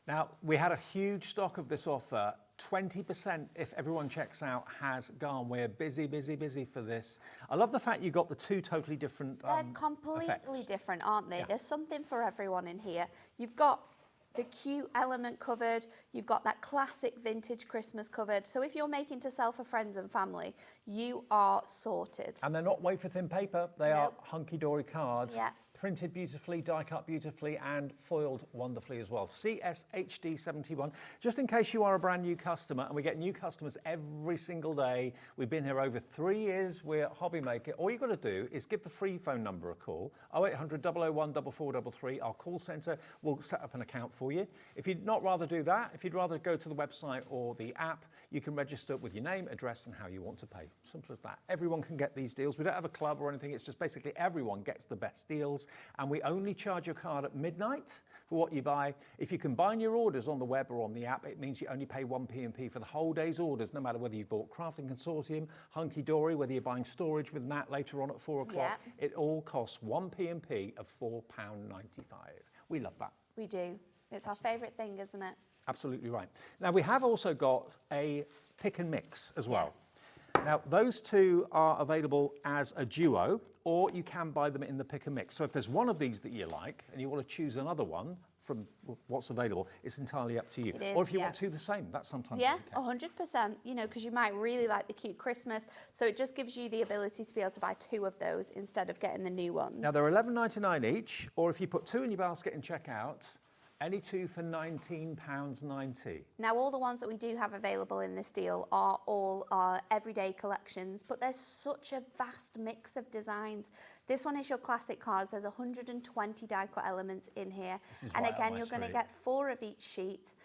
Now, we had a huge stock of this offer. 20%, if everyone checks out, has gone. We're busy, busy, busy for this. I love the fact you got the two totally different They're completely effects. different, aren't they? Yeah. There's something for everyone in here. You've got the cute element covered, you've got that classic vintage Christmas covered. So if you're making to sell for friends and family, you are sorted. And they're not wafer thin paper, they are Hunkydory cards. Yeah. Printed beautifully, die cut beautifully, and foiled wonderfully as well. CSHD71. Just in case you are a brand new customer, and we get new customers every single day. We've been here over 3 years. We're Hobbymaker. All you've got to do is give the free phone number a call, 0800 001 4433. Our call centre will set up an account for you. If you'd not rather do that, if you'd rather go to the website or the app, you can register with your name, address, and how you want to pay. Simple as that. Everyone can get these deals. We don't have a club or anything. It's just basically everyone gets the best deals. And we only charge your card at midnight for what you buy. If you combine your orders on the web or on the app, it means you only pay 1 P&P for the whole day's orders, no matter whether you've bought Crafting Consortium, Hunkydory, whether you're buying storage with Nat later on at 4 o'clock. It all costs 1 P&P of £4.95. We love that. We do. It's our favourite thing, isn't it? Absolutely right. Now, we have also got a pick and mix as well. Now, those two are available as a duo, or you can buy them in the pick and mix. So if there's one of these that you like and you want to choose another one from what's available, it's entirely up to you. It is, or if you want two the same, that's sometimes Yeah, the case. 100%, you know, because you might really like the cute Christmas. So it just gives you the ability to be able to buy two of those instead of getting the new ones. Now, they're $11.99 each, or if you put two in your basket and check out, any two for £19.90. Now, all the ones that we do have available in this deal are all our everyday collections, but there's such a vast mix of designs. This one is your classic cards. There's 120 die cut elements in here. And again, you're going to get 4 of each sheet.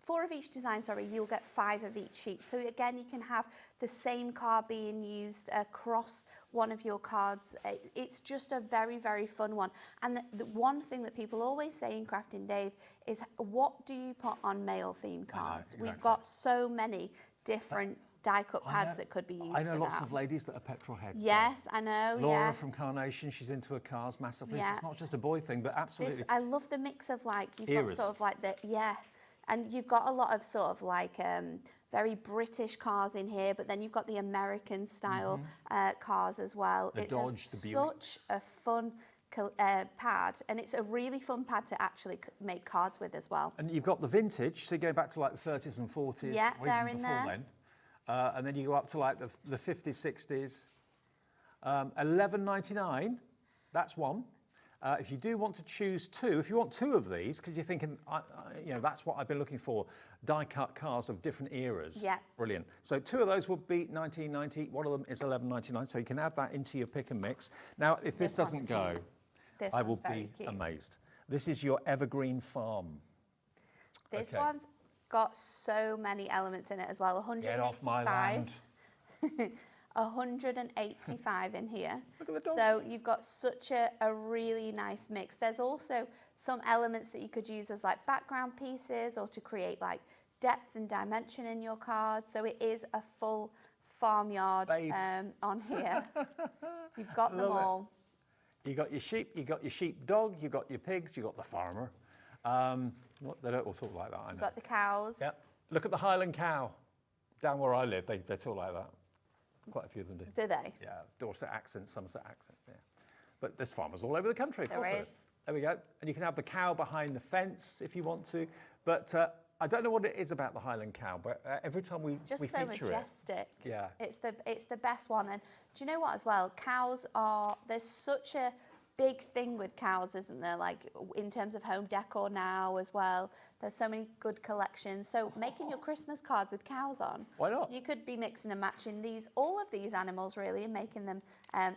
4 of each design, sorry, you'll get 5 of each sheet. So again, you can have the same card being used across one of your cards. It's just a very, very fun one. And the one thing that people always say in Crafting Dave is, what do you put on male themed cards? Exactly. We've got so many different die-cut pads that could be used. I know for lots that. of ladies that are petrol heads. Yes, I know. Laura from Carnation, she's into her cars massively. Yeah. It's not just a boy thing, but absolutely. I love the mix of like, you've Eras. got sort of like the, and you've got a lot of sort of like very British cars in here, but then you've got the American style cars as well. The It's Dodge, the Buicks. such a fun pad, and it's a really fun pad to actually make cards with as well. And you've got the vintage, so you go back to like the 30s and 40s, Yeah, or they're even in before there. then. And then you go up to like the 50s, 60s. $11.99, that's one. If you do want to choose two, if you want two of these, because you're thinking, you know, that's what I've been looking for, die-cut cars of different eras. Yeah. Brilliant. So two of those will be $19.90. One of them is $11.99, so you can add that into your pick and mix. Now, if this one's doesn't go, This I one's will very be cute. amazed. This is your Evergreen Farm. This Okay. one's got so many elements in it as well. 185. Get off my land. 185 in here. Look at the dog. So you've got such a really nice mix. There's also some elements that you could use as like background pieces or to create like depth and dimension in your card. So it is a full farmyard on here. You've got them Love it. all. You got your sheep, you got your sheepdog, you got your pigs, you got the farmer. They don't all talk like that, I know. You've got the cows. Yep. Look at the Highland cow. Down where I live, they talk like that. Quite a few of them do. Do they? Yeah, Dorset accents, Somerset accents, yeah. But there's farmers all over the country, of course There there is. There we go. And you can have the cow behind the fence if you want to. But I don't know what it is about the Highland cow, but every time we Just so feature majestic. it. Yeah. It's the best one. And do you know what as well? Cows are, there's such a big thing with cows, isn't there? Like in terms of home decor now as well. There's so many good collections. So making your Christmas cards with cows on. Why not? You could be mixing and matching all of these animals really, and making them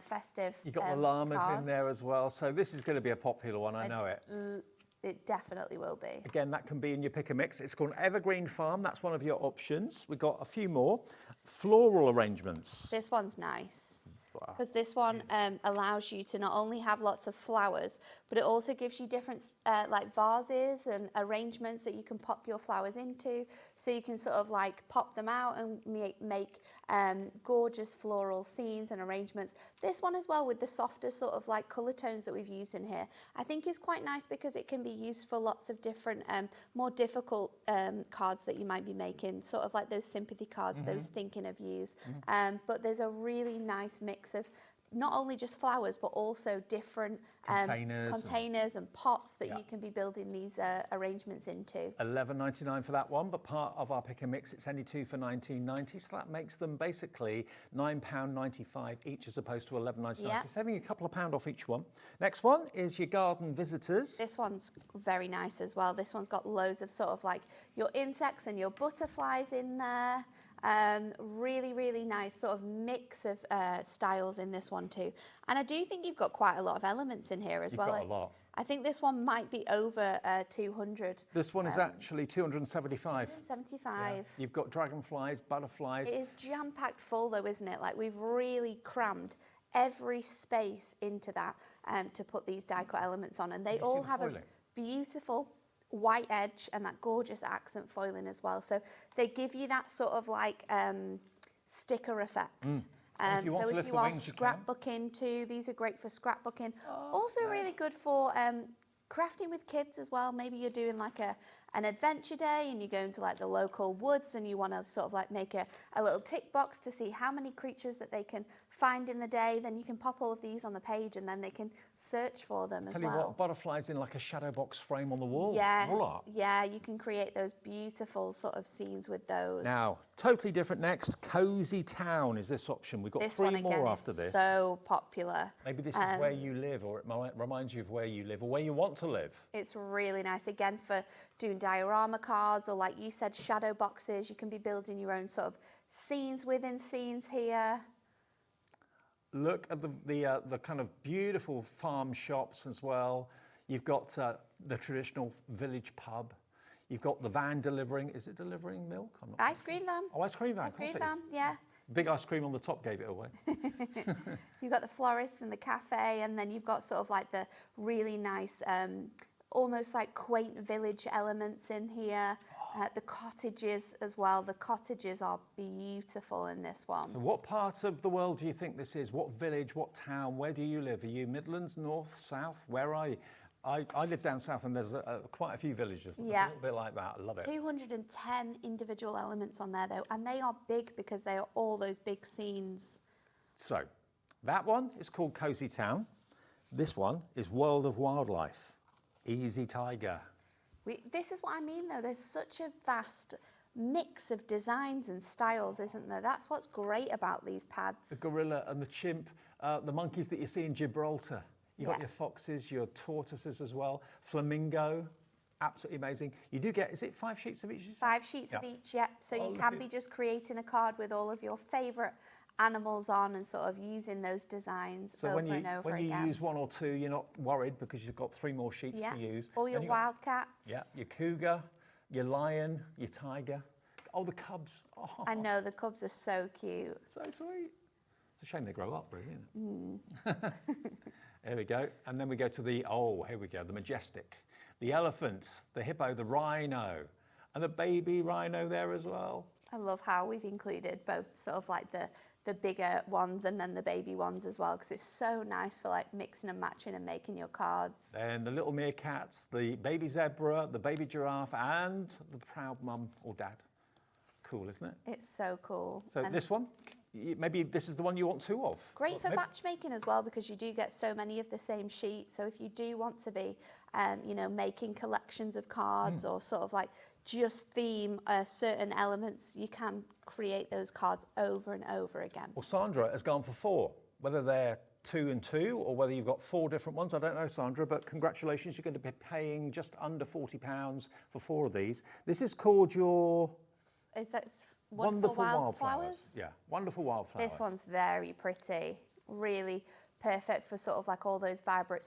festive. You've got the llamas in there as well. So this is going to be a popular one, I know it. It definitely will be. Again, that can be in your pick and mix. It's called Evergreen Farm. That's one of your options. We've got a few more. Floral arrangements. This one's nice. Because this one allows you to not only have lots of flowers, but it also gives you different like vases and arrangements that you can pop your flowers into. So you can sort of like pop them out and make gorgeous floral scenes and arrangements. This one as well, with the softer sort of like colour tones that we've used in here, I think is quite nice because it can be used for lots of different more difficult cards that you might be making, sort of like those sympathy cards, those thinking of yous. But there's a really nice mix of not only just flowers, but also different containers and pots that you can be building these arrangements into. $11.99 for that one, but part of our pick and mix, it's only two for $19.90, so that makes them basically £9.95 each as opposed to $11.99. So saving a couple of pound off each one. Next one is your garden visitors. This one's very nice as well. This one's got loads of sort of like your insects and your butterflies in there. Really, really nice sort of mix of styles in this one too. And I do think you've got quite a lot of elements in here as well. You've got a lot. I think this one might be over 200. This one is actually 275. 275. Yeah. You've got dragonflies, butterflies. It is jam-packed full though, isn't it? Like we've really crammed every space into that to put these die-cut elements on. And they all have a beautiful white edge and that gorgeous accent foiling as well. So they give you that sort of like sticker effect. So if you are scrapbooking too, these are great for scrapbooking. Also really good for crafting with kids as well. Maybe you're doing like an adventure day and you go into like the local woods and you want to sort of like make a little tick box to see how many creatures that they can find in the day. Then you can pop all of these on the page and then they can search for them as well. Tell you what, butterflies in like a shadow box frame on the wall. Yes, yeah, you can create those beautiful sort of scenes with those. Now, totally different next. Cozy Town is this option. We've got three more after this. So popular. Maybe this is where you live, or it reminds you of where you live or where you want to live. It's really nice, again, for doing diorama cards or like you said, shadow boxes. You can be building your own sort of scenes within scenes here. Look at the kind of beautiful farm shops as well. You've got the traditional village pub. You've got the van delivering. Is it delivering milk? I'm not Ice cream van. Oh, ice cream van. Ice cream van, yeah. Big ice cream on the top gave it away. You've got the florist and the cafe, and then you've got sort of like the really nice, almost like quaint village elements in here. The cottages as well. The cottages are beautiful in this one. So what part of the world do you think this is? What village, what town? Where do you live? Are you Midlands, North, South? Where are you? I live down south and there's quite a few villages. Yeah. A little bit like that. I love it. 210 individual elements on there though, and they are big because they are all those big scenes. So that one is called Cozy Town. This one is World of Wildlife. Easy Tiger. This is what I mean though, there's such a vast mix of designs and styles, isn't there? That's what's great about these pads. The gorilla and the chimp, the monkeys that you see in Gibraltar. You've got your foxes, your tortoises as well. Flamingo, absolutely amazing. You do get, is it 5 sheets of each? 5 sheets of each, yep. So you can be just creating a card with all of your favourite animals on and sort of using those designs over and over again. So when you use 1 or 2, you're not worried because you've got 3 more sheets to use. All your wildcats. Yeah, your cougar, your lion, your tiger. Oh, the cubs. Oh. I know, the cubs are so cute. So sweet. It's a shame they grow up, really, isn't it? There we go. And then we go to the majestic. The elephant, the hippo, the rhino, and the baby rhino there as well. I love how we've included both sort of like the bigger ones and then the baby ones as well, because it's so nice for like mixing and matching and making your cards. Then the little meerkats, the baby zebra, the baby giraffe, and the proud mum or dad. Cool, isn't it? It's so cool. So and this one, maybe this is the one you want 2 of. Great for batch making as well, because you do get so many of the same sheet. So if you do want to be, making collections of cards or sort of like just theme certain elements, you can create those cards over and over again. Well, Sandra has gone for 4, whether they're 2 and 2, or whether you've got 4 different ones. I don't know, Sandra, but congratulations, you're going to be paying just under £40 for 4 of these. This is called your... Is that Wonderful Wildflowers? Yeah, Wonderful Wildflowers. This one's very pretty, really perfect for sort of like all those vibrant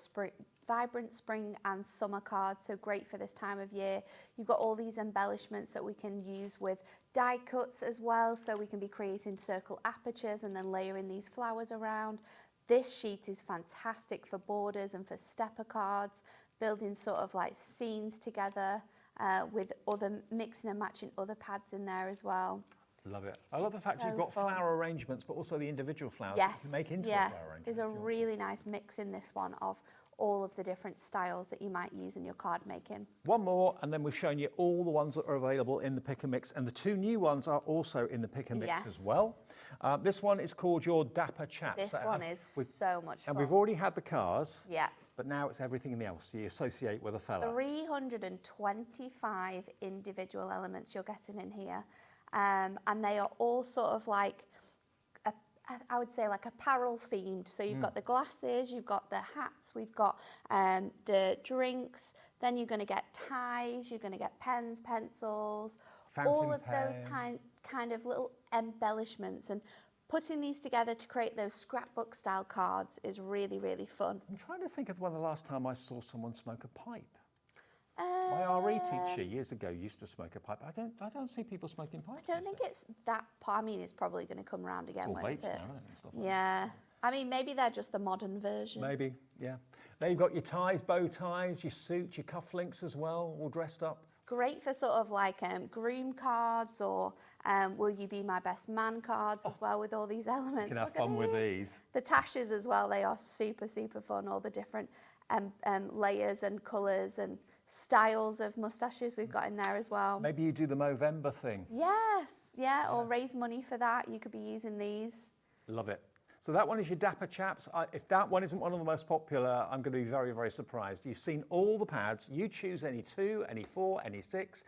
spring and summer cards, so great for this time of year. You've got all these embellishments that we can use with die cuts as well, so we can be creating circle apertures and then layering these flowers around. This sheet is fantastic for borders and for stepper cards, building sort of like scenes together with other mixing and matching other pads in there as well. Love it. I love the fact you've got flower arrangements, but also the individual flowers yes, you can make into a flower arrangement. There's a really nice mix in this one of all of the different styles that you might use in your card making. One more, and then we've shown you all the ones that are available in the Pick and Mix, and the 2 new ones are also in the Pick and Mix as well. This one is called your Dapper Chaps. This one is so much fun. And we've already had the cars. Yeah. But now it's everything else you associate with a fella. 325 individual elements you're getting in here. And they are all sort of like, I would say like apparel themed. So you've got the glasses, you've got the hats, we've got the drinks, then you're going to get ties, you're going to get pens, pencils, all of those kind of little embellishments. And putting these together to create those scrapbook style cards is really, really fun. I'm trying to think of when the last time I saw someone smoke a pipe. My RE teacher years ago used to smoke a pipe. I don't see people smoking pipes. I don't think it's that. I mean, it's probably going to come around again. It's all when vapes now, isn't it? And stuff like yeah. I mean, maybe they're just the modern version. Maybe, yeah. There you've got your ties, bow ties, your suit, your cufflinks as well, all dressed up. Great for sort of like groom cards or will you be my best man cards as well with all these elements. You can have fun with these. The tashes as well, they are super, super fun. All the different layers and colours and styles of moustaches we've got in there as well. Maybe you do the Movember thing. Yes, yeah, or raise money for that. You could be using these. Love it. So that one is your Dapper Chaps. If that one isn't one of the most popular, I'm going to be very, very surprised. You've seen all the pads. You choose any 2, any 4, any 6.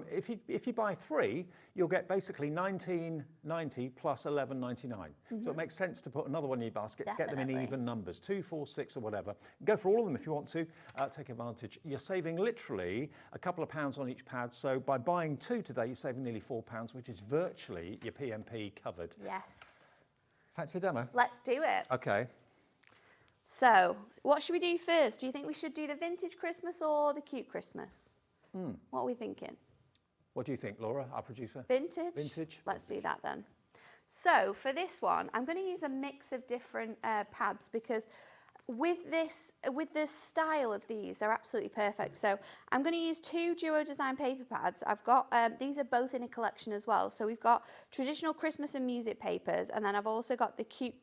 If you buy 3, you'll get basically $19.90 plus $11.99. So it makes sense to put another one in your basket to get them in even numbers, 2, 4, 6 or whatever. Go for all of them if you want to. Take advantage. You're saving literally a couple of pounds on each pad. So by buying 2 today, you're saving nearly £4, which is virtually your PMP covered. Yes. Fancy a demo? Let's do it. Okay. So, what should we do first? Do you think we should do the vintage Christmas or the cute Christmas? What are we thinking? What do you think, Laura, our producer? Vintage? Vintage. Let's do that then. So, for this one, I'm going to use a mix of different pads because with the style of these, they're absolutely perfect. So I'm going to use 2 Duo Design paper pads. I've got, these are both in a collection as well. So we've got traditional Christmas and music papers, and then I've also got the cute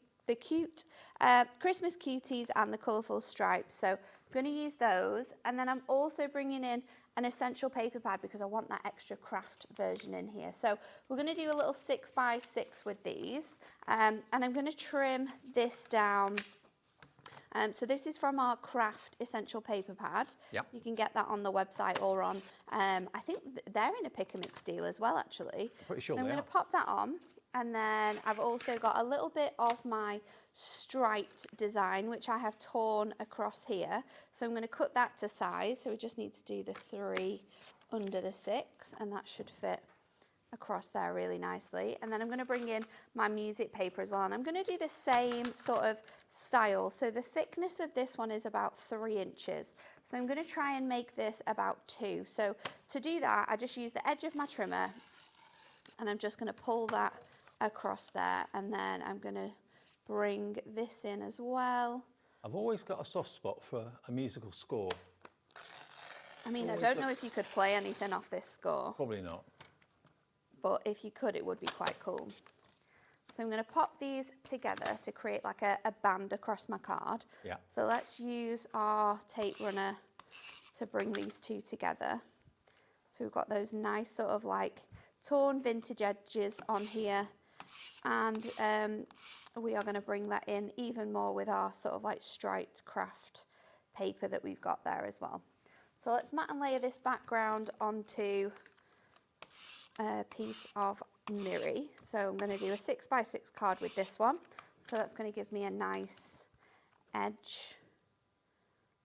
Christmas cuties and the colourful stripes. So I'm going to use those. And then I'm also bringing in an essential paper pad because I want that extra craft version in here. So we're going to do a little 6x6 with these. And I'm going to trim this down. So this is from our craft essential paper pad. Yep. You can get that on the website or on, I think they're in a pick and mix deal as well, actually. Pretty sure so I'm they going are. to pop that on. And then I've also got a little bit of my striped design, which I have torn across here. So I'm going to cut that to size. So we just need to do the 3 under the 6, and that should fit across there really nicely. And then I'm going to bring in my music paper as well, and I'm going to do the same sort of style. So the thickness of this one is about 3 inches. So I'm going to try and make this about 2. So to do that, I just use the edge of my trimmer, and I'm just going to pull that across there, and then I'm going to bring this in as well. I've always got a soft spot for a musical score. I mean, I don't know if you could play anything off this score. Probably not. But if you could, it would be quite cool. So I'm going to pop these together to create like a band across my card. Yeah. So let's use our tape runner to bring these 2 together. So we've got those nice sort of like torn vintage edges on here. And we are going to bring that in even more with our sort of like striped craft paper that we've got there as well. So let's mat and layer this background onto a piece of Miri. So I'm going to do a 6x6 card with this one. So that's going to give me a nice edge.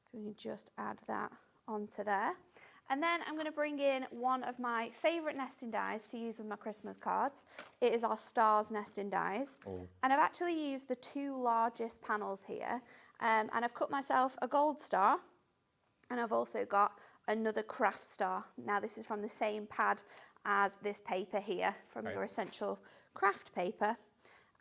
So we can just add that onto there. And then I'm going to bring in one of my favourite nesting dies to use with my Christmas cards. It is our Stars nesting dies. Oh. And I've actually used the 2 largest panels here. And I've cut myself a gold star. And I've also got another craft star. Now this is from the same pad as this paper here from your Essential Craft paper.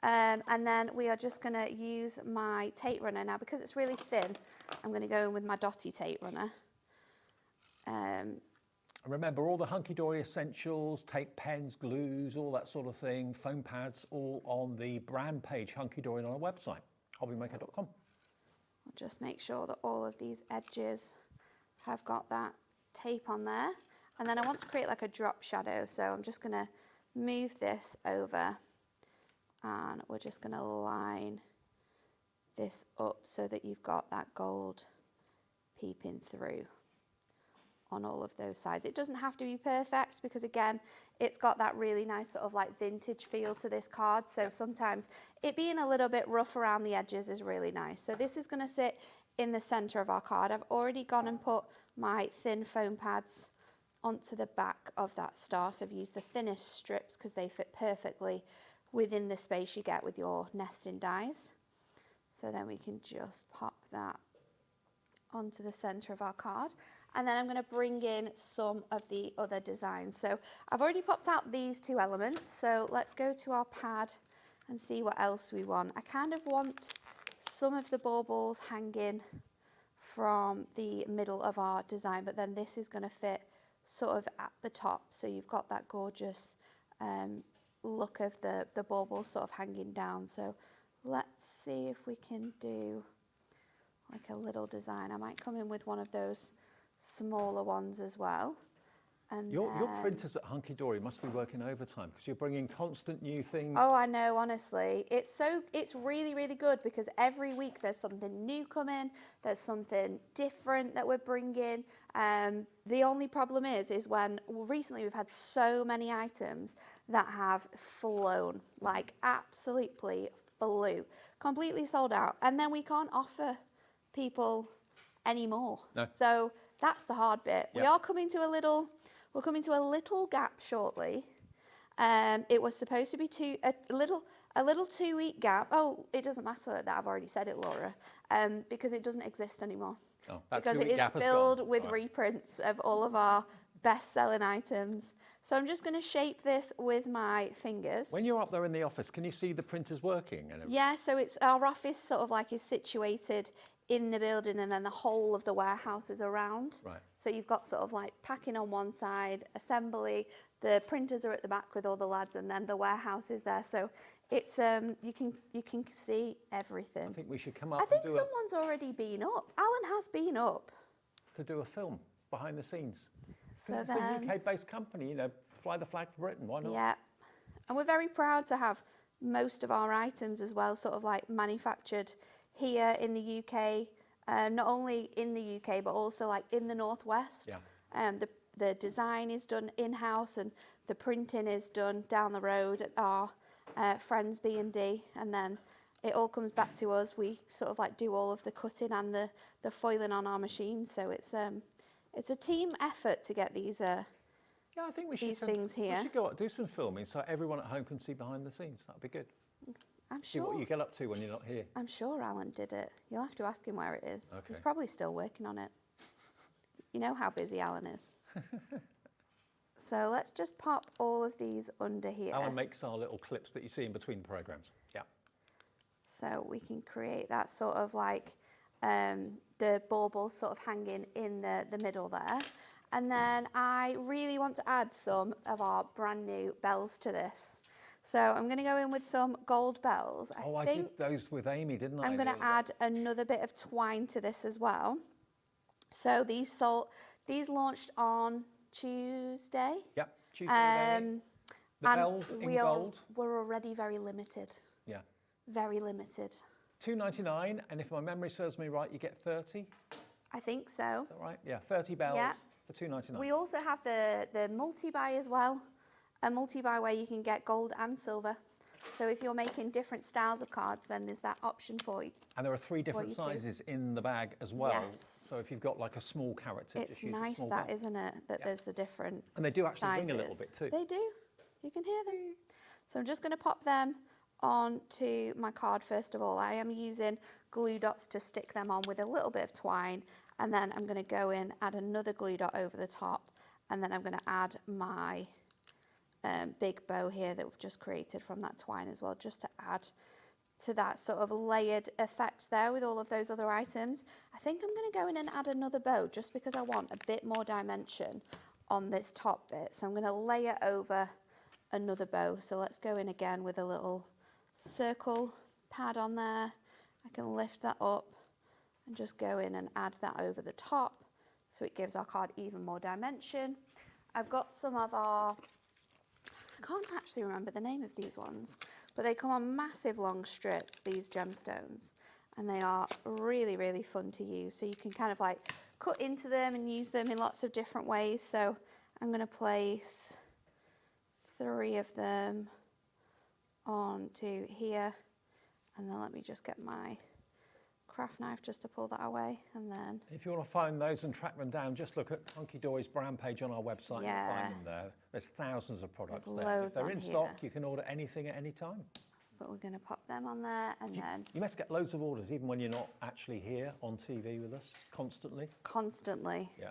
And then we are just going to use my tape runner. Now because it's really thin, I'm going to go in with my dotty tape runner. Remember all the Hunkydory essentials, tape pens, glues, all that sort of thing, foam pads, all on the brand page, Hunkydory, on our website, hobbymaker.com. I'll just make sure that all of these edges have got that tape on there. And then I want to create like a drop shadow. So I'm just going to move this over and we're just going to line this up so that you've got that gold peeping through on all of those sides. It doesn't have to be perfect because again, it's got that really nice sort of like vintage feel to this card. So sometimes it being a little bit rough around the edges is really nice. So this is going to sit in the center of our card. I've already gone and put my thin foam pads onto the back of that star. So I've used the thinnest strips because they fit perfectly within the space you get with your nesting dies. So then we can just pop that onto the center of our card. And then I'm going to bring in some of the other designs. So I've already popped out these 2 elements. So let's go to our pad and see what else we want. I kind of want some of the baubles hanging from the middle of our design, but then this is going to fit sort of at the top. So you've got that gorgeous look of the baubles sort of hanging down. So let's see if we can do like a little design. I might come in with one of those smaller ones as well. And your printers at Hunkydory must be working overtime because you're bringing constant new things. Oh, I know, honestly. It's really, really good because every week there's something new coming, there's something different that we're bringing. The only problem is when recently we've had so many items that have flown, like absolutely flew, completely sold out, and then we can't offer people anymore. No. So that's the hard bit. Yep. We're coming to a little gap shortly. It was supposed to be a little 2-week gap. Oh, it doesn't matter that I've already said it, Laura, because it doesn't exist anymore. Oh, that because it is filled with reprints of all of our best-selling items. So I'm just going to shape this with my fingers. When you're up there in the office, can you see the printers working? Yeah, so it's our office sort of like is situated in the building and then the whole of the warehouse is around. Right. So you've got sort of like packing on one side, assembly, the printers are at the back with all the lads and then the warehouse is there. So it's you can see everything. I think we should come up I think someone's already been up. Alan has been up. To do a film behind the scenes. So it's a UK-based company, you know, fly the flag for Britain, why not? Yeah, and we're very proud to have most of our items as well, sort of like manufactured here in the UK, not only in the UK, but also like in the Northwest. Yeah. The design is done in-house and the printing is done down the road at our friends B&D, and then it all comes back to us. We sort of like do all of the cutting and the foiling on our machine, so it's a team effort to get these yeah, I think these things here. We should go out, do some filming so everyone at home can see behind the scenes. That'd be good. I'm see sure. what you get up to when you're not here. I'm sure Alan did it. You'll have to ask him where it is. Okay. He's probably still working on it. You know how busy Alan is. So let's just pop all of these under here. Alan makes our little clips that you see in between programs. Yeah. So we can create that sort of like the baubles sort of hanging in the middle there. And then I really want to add some of our brand new bells to this. So I'm going to go in with some gold bells. I did those with Amy, didn't I? I'm going to add another bit of twine to this as well. So these launched on Tuesday. Yep, Tuesday. The bells in gold. We're already very limited. Yeah. Very limited. $2.99, and if my memory serves me right, you get 30. I think so. Is that right? Yeah, 30 bells for $2.99. We also have the multi-buy as well. A multi-buy where you can get gold and silver. So if you're making different styles of cards, then there's that option for you. And there are 3 different sizes in the bag as well. Yes. So if you've got like a small character, It's just use nice a small that, bag. isn't it? That there's the different And they do actually ring a little sizes. bit too. They do. You can hear them. So I'm just going to pop them onto my card first of all. I am using glue dots to stick them on with a little bit of twine, and then I'm going to go in, add another glue dot over the top, and then I'm going to add my big bow here that we've just created from that twine as well, just to add to that sort of layered effect there with all of those other items. I think I'm going to go in and add another bow just because I want a bit more dimension on this top bit. So I'm going to layer over another bow. So let's go in again with a little circle pad on there. I can lift that up and just go in and add that over the top so it gives our card even more dimension. I've got some of our, I can't actually remember the name of these ones, but they come on massive long strips, these gemstones, and they are really, really fun to use. So you can kind of like cut into them and use them in lots of different ways. So I'm going to place 3 of them onto here, and then let me just get my craft knife just to pull that away, and then If you want to find those and track them down, just look at Hunkydory's brand page on our website and find them there. There's thousands of products There's there. If loads they're on in here. stock, you can order anything at any time. but we're going to pop them on there, and then You must get loads of orders even when you're not actually here on TV with us constantly. constantly. Yeah.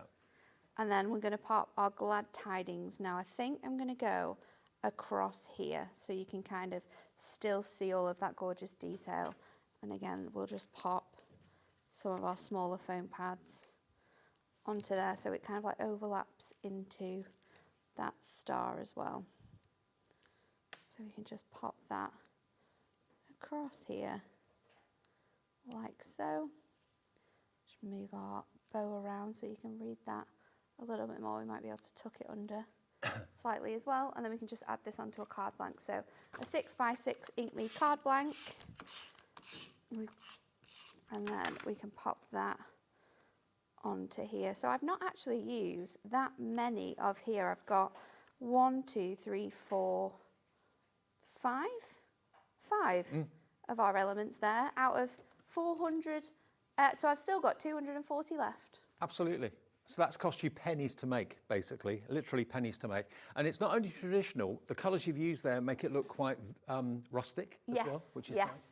And then we're going to pop our glad tidings. Now I think I'm going to go across here so you can kind of still see all of that gorgeous detail. And again, we'll just pop some of our smaller foam pads onto there so it kind of like overlaps into that star as well. So we can just pop that across here like so. Just move our bow around so you can read that a little bit more. We might be able to tuck it under slightly as well, and then we can just add this onto a card blank. So a 6x6 Inkly card blank, and then we can pop that onto here. So I've not actually used that many of here. I've got 1, 2, 3, 4, 5 of our elements there out of 400. So I've still got 240 left. Absolutely. So that's cost you pennies to make, basically, literally pennies to make. And it's not only traditional, the colours you've used there make it look quite rustic as well, which is nice.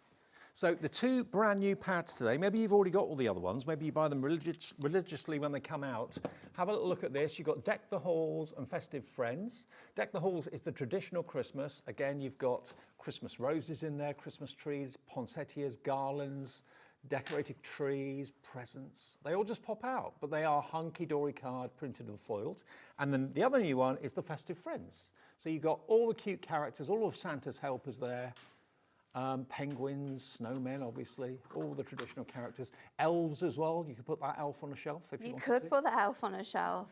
So the 2 brand new pads today, maybe you've already got all the other ones, maybe you buy them religiously when they come out. Have a little look at this. You've got Deck the Halls and Festive Friends. Deck the Halls is the traditional Christmas. Again, you've got Christmas roses in there, Christmas trees, poinsettias, garlands, decorated trees, presents. They all just pop out, but they are Hunkydory card printed and foiled. And then the other new one is the Festive Friends. So you've got all the cute characters, all of Santa's helpers there. Penguins, snowmen, obviously, all the traditional characters. Elves as well. You could put that elf on a shelf if you wanted to. You could put the elf on a shelf.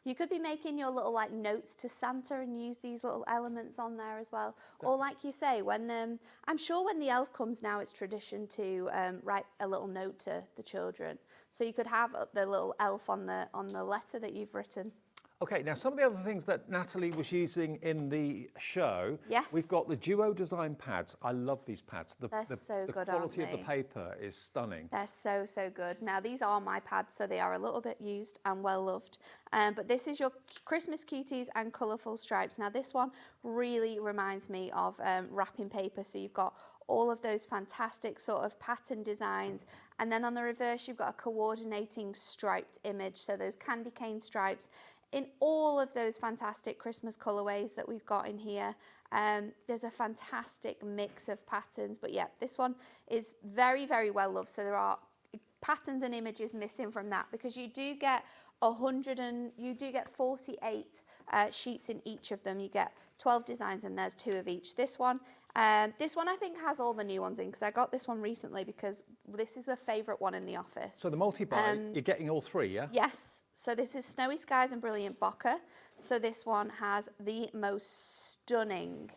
You could be making your little like notes to Santa and use these little elements on there as well. Or like you say, when I'm sure when the elf comes now, it's tradition to write a little note to the children. So you could have the little elf on the letter that you've written. Okay, now some of the other things that Natalie was using in the show. Yes. We've got the Duo Design pads. I love these pads. They're so good, The quality of aren't the they? paper is stunning. They're so, so good. Now, these are my pads, so they are a little bit used and well loved. But this is your Christmas cuties and colourful stripes. Now, this one really reminds me of wrapping paper. So you've got all of those fantastic sort of pattern designs. And then on the reverse, you've got a coordinating striped image. So those candy cane stripes in all of those fantastic Christmas colourways that we've got in here. There's a fantastic mix of patterns, but yeah, this one is very, very well loved. So there are patterns and images missing from that because you do get 48 sheets in each of them. You get 12 designs and there's 2 of each. This one I think has all the new ones in because I got this one recently because this is a favourite one in the office. So the multi-buy, you're getting all 3, yeah? Yes. So this is Snowy Skies and Brilliant Bokeh. So this one has the most stunning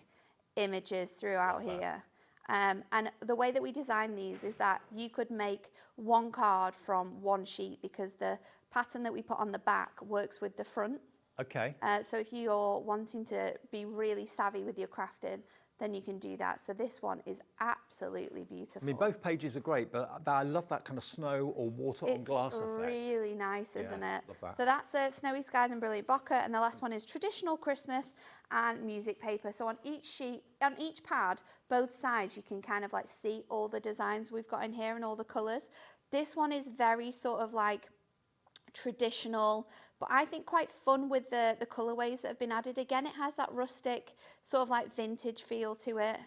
images throughout here. And the way that we design these is that you could make one card from one sheet because the pattern that we put on the back works with the front. Okay. So if you're wanting to be really savvy with your crafting, then you can do that. So this one is absolutely beautiful. I mean, both pages are great, but I love that kind of snow or water on glass effect. It's really nice, isn't it? Love that. So that's Snowy Skies and Brilliant Bokeh, and the last one is Traditional Christmas and Music Paper. So on each sheet, on each pad, both sides, you can kind of like see all the designs we've got in here and all the colours. This one is very sort of like traditional, but I think quite fun with the colourways that have been added. Again, it has that rustic sort of like vintage feel to it.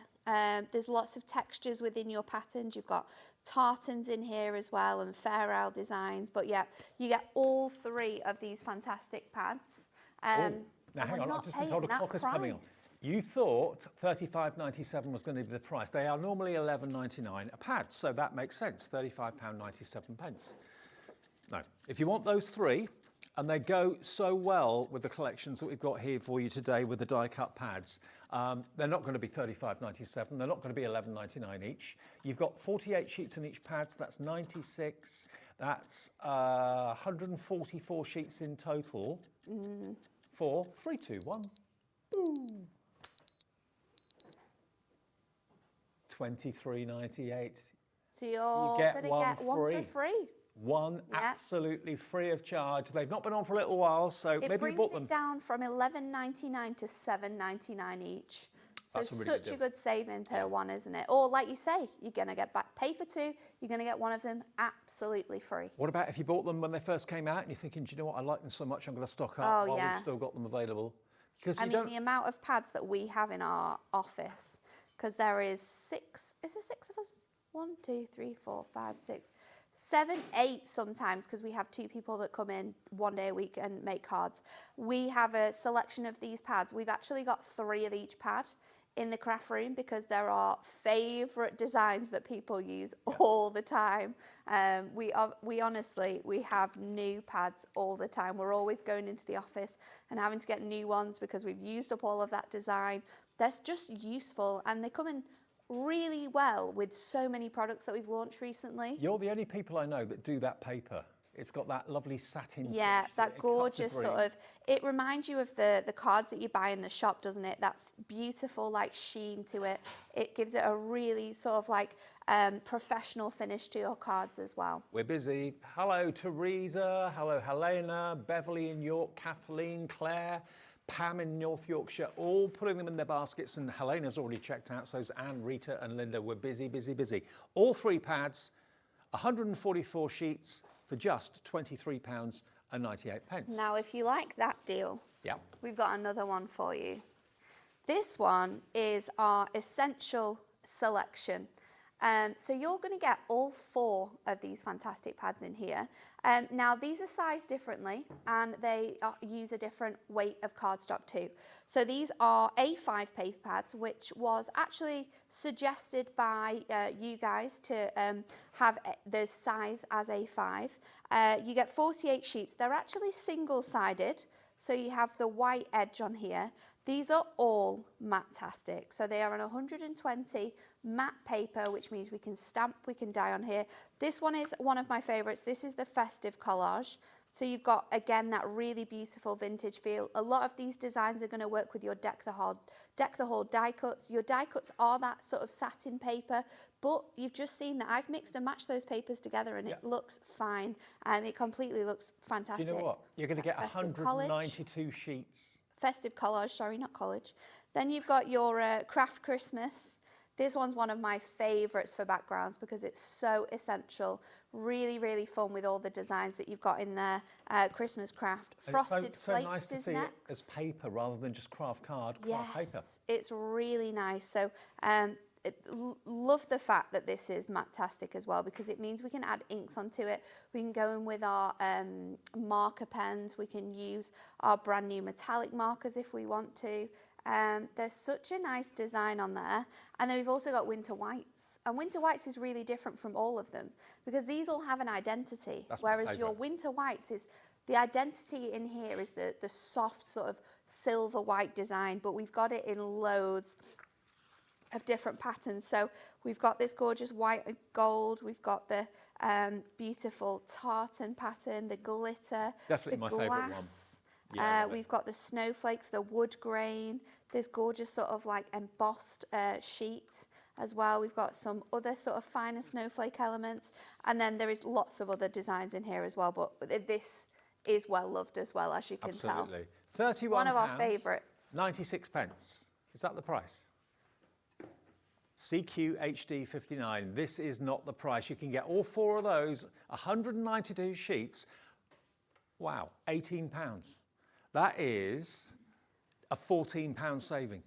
There's lots of textures within your patterns. You've got tartans in here as well and Fair Isle designs, but yeah, you get all three of these fantastic pads. Now hang on, I've just been told a clock is coming on. You thought $35.97 was going to be the price. They are normally $11.99 a pad, so that makes sense, £35.97. No, if you want those three, and they go so well with the collections that we've got here for you today with the die-cut pads, they're not going to be $35.97, they're not going to be $11.99 each. You've got 48 sheets in each pad, so that's 96, that's 144 sheets in total for 3, 2, 1. Boom. $23.98. So you're going to get one for free. One absolutely free of charge. They've not been on for a little while, so maybe you bought them. It brings it down from $11.99 to $7.99 each. So That's such a good saving per one, isn't it? Or like you say, you're going to get pay for two, you're going to get one of them absolutely free. What about if you bought them when they first came out and you're thinking, do you know what, I like them so much, I'm going to stock up while we've still got them available? Because I mean, the amount of pads that we have in our office, because there is six of us? 1, 2, 3, 4, 5, 6, 7, 8 sometimes, because we have 2 people that come in 1 day a week and make cards. We have a selection of these pads. We've actually got 3 of each pad in the craft room because there are favourite designs that people use all the time. We honestly have new pads all the time. We're always going into the office and having to get new ones because we've used up all of that design. They're just useful and they come in really well with so many products that we've launched recently. You're the only people I know that do that paper. It's got that lovely satin. Yeah, that gorgeous sort of, it reminds you of the cards that you buy in the shop, doesn't it? That beautiful like sheen to it. It gives it a really sort of like professional finish to your cards as well. We're busy. Hello, Teresa. Hello, Helena. Beverly in York. Kathleen, Claire. Pam in North Yorkshire, all putting them in their baskets, and Helena's already checked out, so's Anne, Rita and Linda. We're busy, busy, busy. All 3 pads, 144 sheets for just £23.98. Now, if you like that deal, we've got another one for you. This one is our essential selection. So you're going to get all 4 of these fantastic pads in here. Now these are sized differently and they use a different weight of cardstock too. So these are A5 paper pads, which was actually suggested by you guys to have the size as A5. You get 48 sheets. They're actually single-sided, so you have the white edge on here. These are all matte-tastic, so they are on 120 matte paper, which means we can stamp, we can dye on here. This one is one of my favourites. This is the Festive Collage. So you've got, again, that really beautiful vintage feel. A lot of these designs are going to work with your Deck the Hall die cuts. Your die cuts are that sort of satin paper, but you've just seen that I've mixed and matched those papers together and it looks fine. It completely looks fantastic. Do you know what? You're going to get 192 sheets. Festive Collage, sorry, not college. Then you've got your Craft Christmas. This one's one of my favourites for backgrounds because it's so essential. Really, really fun with all the designs that you've got in there. Christmas craft. Frosted so Flakes nice to is see next. it as paper rather than just craft card, craft paper. It's really nice. So love the fact that this is matte-tastic as well because it means we can add inks onto it. We can go in with our marker pens. We can use our brand new metallic markers if we want to. There's such a nice design on there. And then we've also got winter whites. And winter whites is really different from all of them because these all have an identity. Whereas your winter whites is, the identity in here is the soft sort of silver white design, but we've got it in loads of different patterns. So we've got this gorgeous white and gold. We've got the beautiful tartan pattern, the glitter, definitely my favourite one. Yeah, We've got the snowflakes, the wood grain, this gorgeous sort of like embossed sheet as well. We've got some other sort of finer snowflake elements, and then there is lots of other designs in here as well, but this is well loved as well, as you can tell. Absolutely. £31. One of our favourites. 96 pence. Is that the price? CQ HD 59. This is not the price. You can get all 4 of those, 192 sheets. Wow, £18. That is a £14 saving.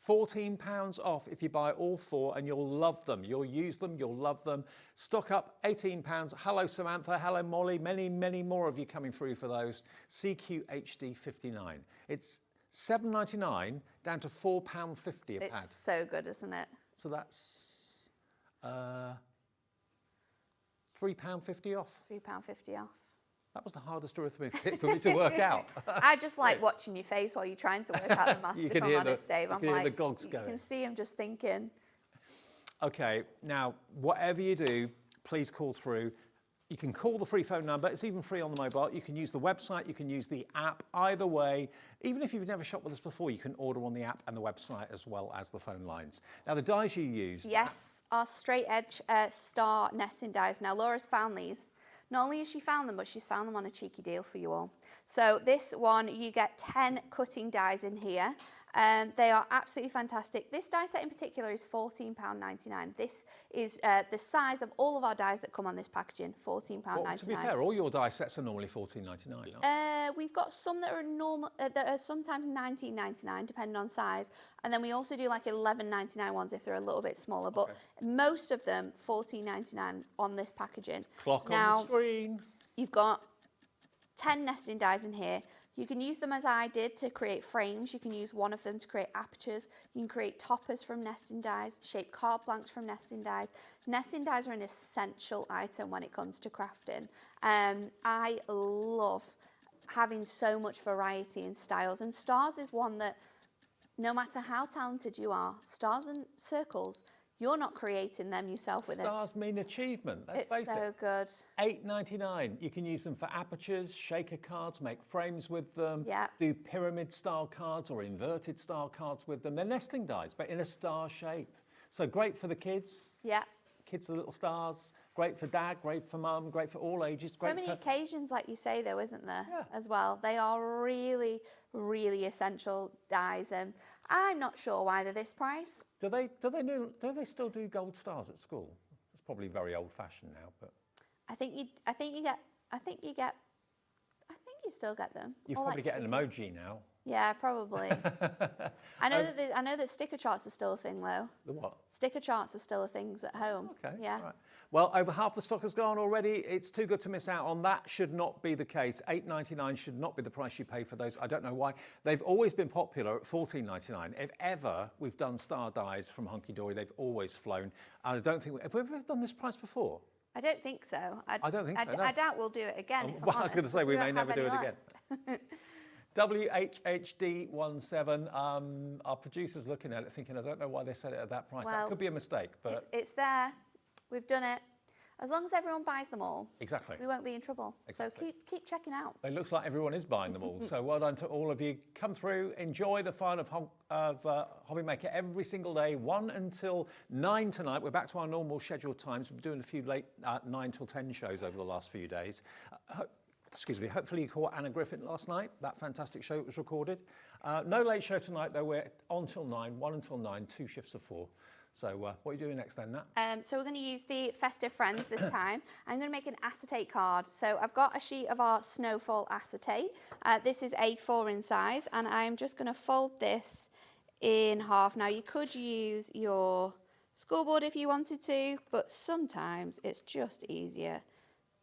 £14 off if you buy all 4, and you'll love them. You'll use them, you'll love them. Stock up, £18. Hello, Samantha. Hello, Molly. Many, many more of you coming through for those. CQ HD 59. It's £7.99 down to £4.50 a pad. It's so good, isn't it? So that's £3.50 off. £3.50 off. That was the hardest arithmetic for me to work out. I just like watching your face while you're trying to work out the maths. You if can I'm hear honest, Dave. you I'm can hear like, the gogs you going. can see him just thinking. Okay, now, whatever you do, please call through. You can call the free phone number. It's even free on the mobile. You can use the website. You can use the app. Either way, even if you've never shopped with us before, you can order on the app and the website as well as the phone lines. Now, the dies you used. Yes, our straight edge star nesting dies. Now, Laura's found these. Not only has she found them, but she's found them on a cheeky deal for you all. So this one, you get 10 cutting dies in here. They are absolutely fantastic. This die set in particular is £14.99. This is the size of all of our dies that come on this packaging, £14.99. Well, to be fair, all your die sets are normally £14.99, aren't they? We've got some that are normal, that are sometimes £19.99, depending on size. And then we also do like £11.99 ones if they're a little bit smaller. But most of them, £14.99 on this packaging. Clock on the screen. You've got 10 nesting dies in here. You can use them as I did to create frames. You can use one of them to create apertures. You can create toppers from nesting dies, shape card blanks from nesting dies. Nesting dies are an essential item when it comes to crafting. I love having so much variety in styles, and stars is one that no matter how talented you are, stars and circles, you're not creating them yourself with it. Stars mean achievement, let's face it. It's so good. £8.99. You can use them for apertures, shaker cards, make frames with them, do pyramid style cards or inverted style cards with them. They're nesting dies, but in a star shape. So great for the kids. Yeah. Kids are little stars. Great for dad, great for mum, great for all ages. So many occasions, like you say, though, isn't there, as well? They are really, really essential dies. And I'm not sure why they're this price. Do they still do gold stars at school? It's probably very old-fashioned now, but I think you still get them. you Or probably like get an emoji now. Yeah, probably. I know that sticker charts are still a thing, though. The what? Sticker charts are still a thing at home. Okay. Yeah. Right. Well, over half the stock has gone already. It's too good to miss out on. That should not be the case. £8.99 should not be the price you pay for those. I don't know why. They've always been popular at £14.99. If ever we've done star dies from Hunkydory, they've always flown. And I don't think have we ever done this price before? I don't think so. I don't think so. No. I doubt we'll do it again. Well, I was going to say we may never do it again. WHHD17. Our producer's looking at it thinking, I don't know why they set it at that price. Well, that could be a mistake, but it's there. We've done it. As long as everyone buys them all, exactly, we won't be in trouble. Exactly. So keep checking out. It looks like everyone is buying them all. So well done to all of you. Come through, enjoy the fun of Hobby Maker every single day, 1 until 9 tonight. We're back to our normal scheduled times. We're doing a few late 9 till 10 shows over the last few days. Excuse me, hopefully you caught Anna Griffin last night, that fantastic show that was recorded. No late show tonight, though. We're on till 9, 1 until 9, 2 shifts of 4. So what are you doing next then, Nat? So we're going to use the Festive Friends this time. I'm going to make an acetate card. So I've got a sheet of our Snowfall acetate. This is A4 in size, and I'm just going to fold this in half. Now, you could use your scoreboard if you wanted to, but sometimes it's just easier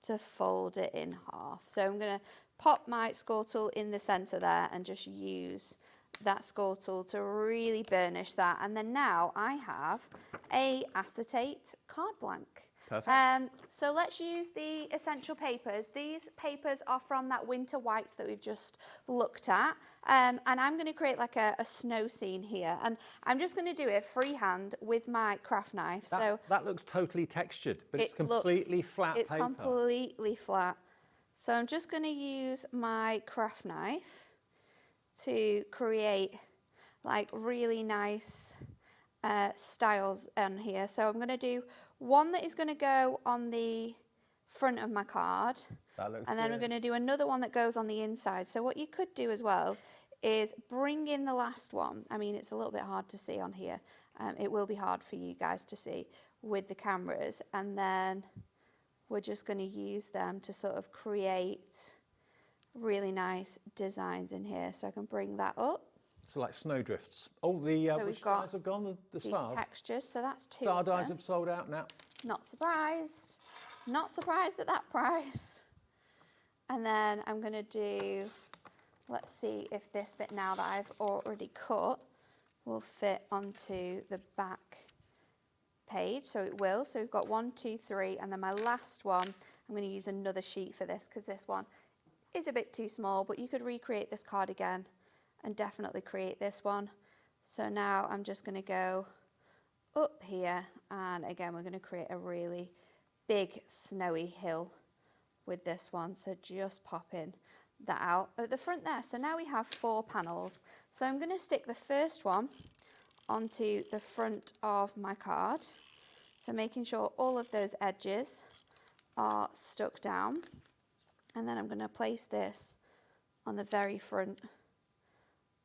to fold it in half. So I'm going to pop my score tool in the centre there and just use that score tool to really burnish that. And then now I have a acetate card blank. Perfect. So let's use the essential papers. These papers are from that winter whites that we've just looked at. And I'm going to create like a snow scene here. And I'm just going to do it freehand with my craft knife. That looks totally textured, but it's completely flat paper. It's completely flat. So I'm just going to use my craft knife to create like really nice styles on here. So I'm going to do one that is going to go on the front of my card, and then we're going to do another one that goes on the inside. So what you could do as well is bring in the last one. I mean, it's a little bit hard to see on here. It will be hard for you guys to see with the cameras, and then we're just going to use them to sort of create really nice designs in here. So I can bring that up. So like snowdrifts. Oh, the which dyes have gone? The stars? Textures, so that's two. Star dyes have sold out now. Not surprised. Not surprised at that price. And then I'm going to do, let's see if this bit now that I've already cut will fit onto the back page. So it will. So we've got 1, 2, 3, and then my last one, I'm going to use another sheet for this because this one is a bit too small, but you could recreate this card again and definitely create this one. So now I'm just going to go up here, and again we're going to create a really big snowy hill with this one. So just popping that out at the front there. So now we have 4 panels. So I'm going to stick the first one onto the front of my card. So making sure all of those edges are stuck down. And then I'm going to place this on the very front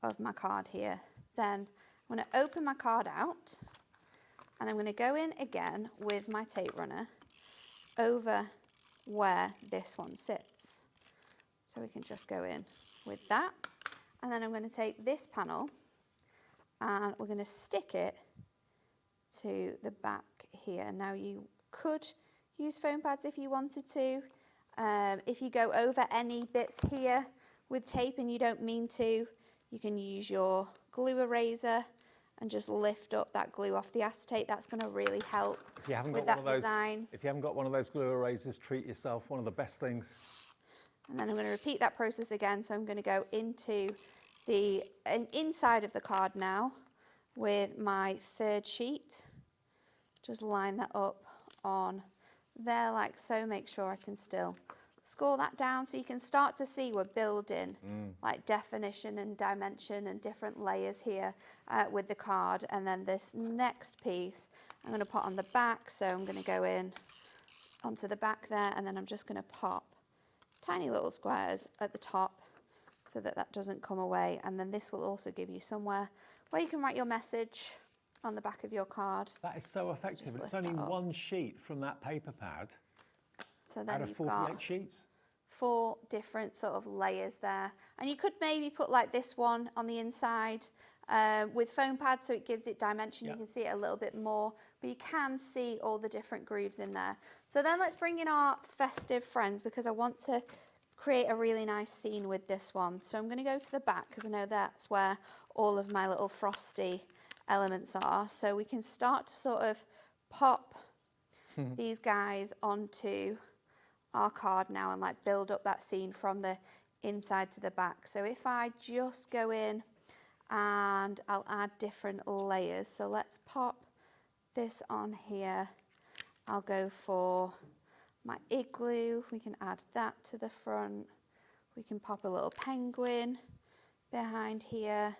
of my card here. Then I'm going to open my card out, and I'm going to go in again with my tape runner over where this one sits. So we can just go in with that. And then I'm going to take this panel and we're going to stick it to the back here. Now you could use foam pads if you wanted to. If you go over any bits here with tape and you don't mean to, you can use your glue eraser and just lift up that glue off the acetate. That's going to really help with that design. If you haven't got one of those glue erasers, treat yourself. One of the best things. And then I'm going to repeat that process again. So I'm going to go into the inside of the card now with my third sheet. Just line that up on there like so. Make sure I can still score that down so you can start to see we're building like definition and dimension and different layers here with the card. And then this next piece I'm going to put on the back. So I'm going to go in onto the back there, and then I'm just going to pop tiny little squares at the top so that that doesn't come away. And then this will also give you somewhere where you can write your message on the back of your card. That is so effective. It's only one sheet from that paper pad. So then out of you've 48 got sheets. 4 different sort of layers there. And you could maybe put like this one on the inside with foam pads so it gives it dimension. You can see it a little bit more, but you can see all the different grooves in there. So then let's bring in our festive friends, because I want to create a really nice scene with this one. So I'm going to go to the back because I know that's where all of my little frosty elements are. So we can start to sort of pop these guys onto our card now and like build up that scene from the inside to the back. So if I just go in and I'll add different layers. So let's pop this on here. I'll go for my igloo. We can add that to the front. We can pop a little penguin behind here.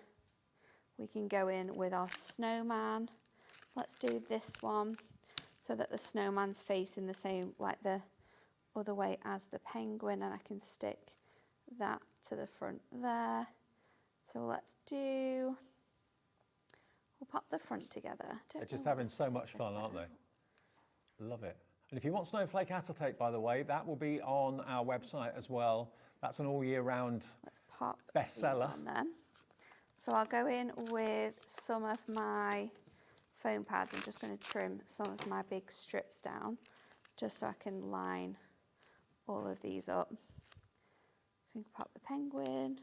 We can go in with our snowman. Let's do this one so that the snowman's facing the same, like the other way as the penguin, and I can stick that to the front there. So let's do, we'll pop the front together. They're just having so much fun, aren't they? Love it. And if you want snowflake acetate, by the way, that will be on our website as well. That's an all year round bestseller. Then. So I'll go in with some of my foam pads. I'm just going to trim some of my big strips down just so I can line all of these up. So we can pop the penguin.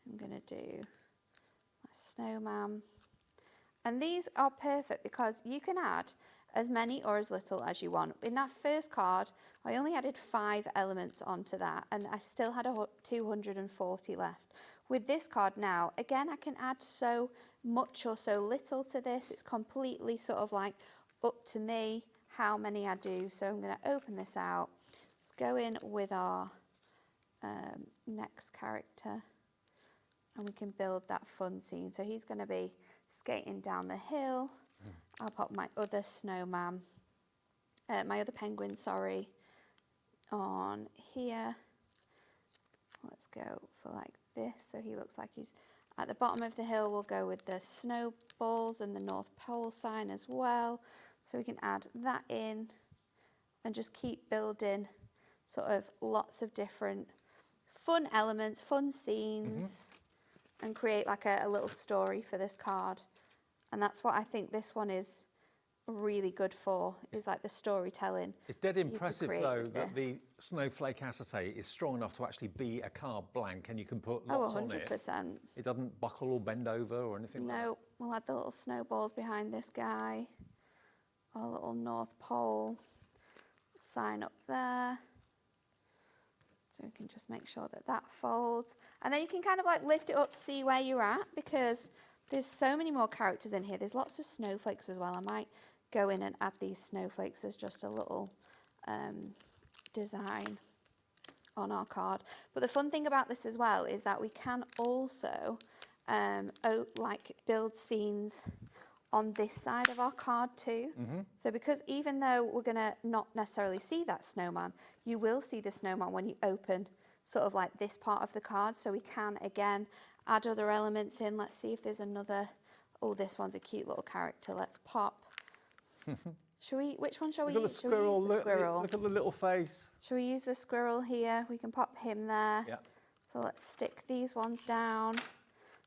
I'm going to do my snowman. And these are perfect because you can add as many or as little as you want. In that first card, I only added 5 elements onto that, and I still had 240 left. With this card now, again, I can add so much or so little to this. It's completely sort of like up to me how many I do. So I'm going to open this out. Let's go in with our next character. and we can build that fun scene. So he's going to be skating down the hill. I'll pop my other snowman, my other penguin, sorry, on here. Let's go for like this, so he looks like he's at the bottom of the hill. We'll go with the snowballs and the North Pole sign as well. So we can add that in and just keep building sort of lots of different fun elements, fun scenes, and create like a little story for this card. And that's what I think this one is really good for, is like the storytelling. It's dead impressive though that the snowflake acetate is strong enough to actually be a card blank, and you can put lots on it. 100%. It doesn't buckle or bend over or anything like that. No, we'll add the little snowballs behind this guy. Our little North Pole sign up there. So we can just make sure that that folds. And then you can kind of like lift it up, see where you're at, because there's so many more characters in here. There's lots of snowflakes as well. I might go in and add these snowflakes as just a little design on our card. But the fun thing about this as well is that we can also like build scenes on this side of our card too. So because even though we're gonna not necessarily see that snowman, you will see the snowman when you open sort of like this part of the card. So we can again add other elements in. Let's see if there's another. Oh, this one's a cute little character. Let's pop. Which one shall we use? Look at the squirrel. Look Look at the little face. Shall we use the squirrel here? We can pop him there. Yeah. So let's stick these ones down.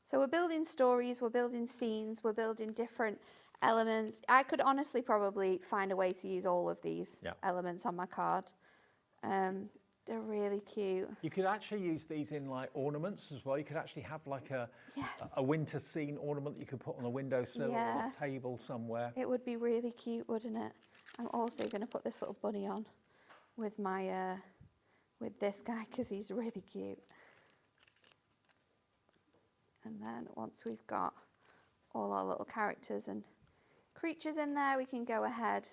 So we're building stories, we're building scenes, we're building different elements. I could honestly probably find a way to use all of these elements on my card. They're really cute. You could actually use these in like ornaments as well. You could actually have like a winter scene ornament that you could put on a windowsill or a table somewhere. It would be really cute, wouldn't it? I'm also going to put this little bunny on with my with this guy because he's really cute. And then once we've got all our little characters and creatures in there, we can go ahead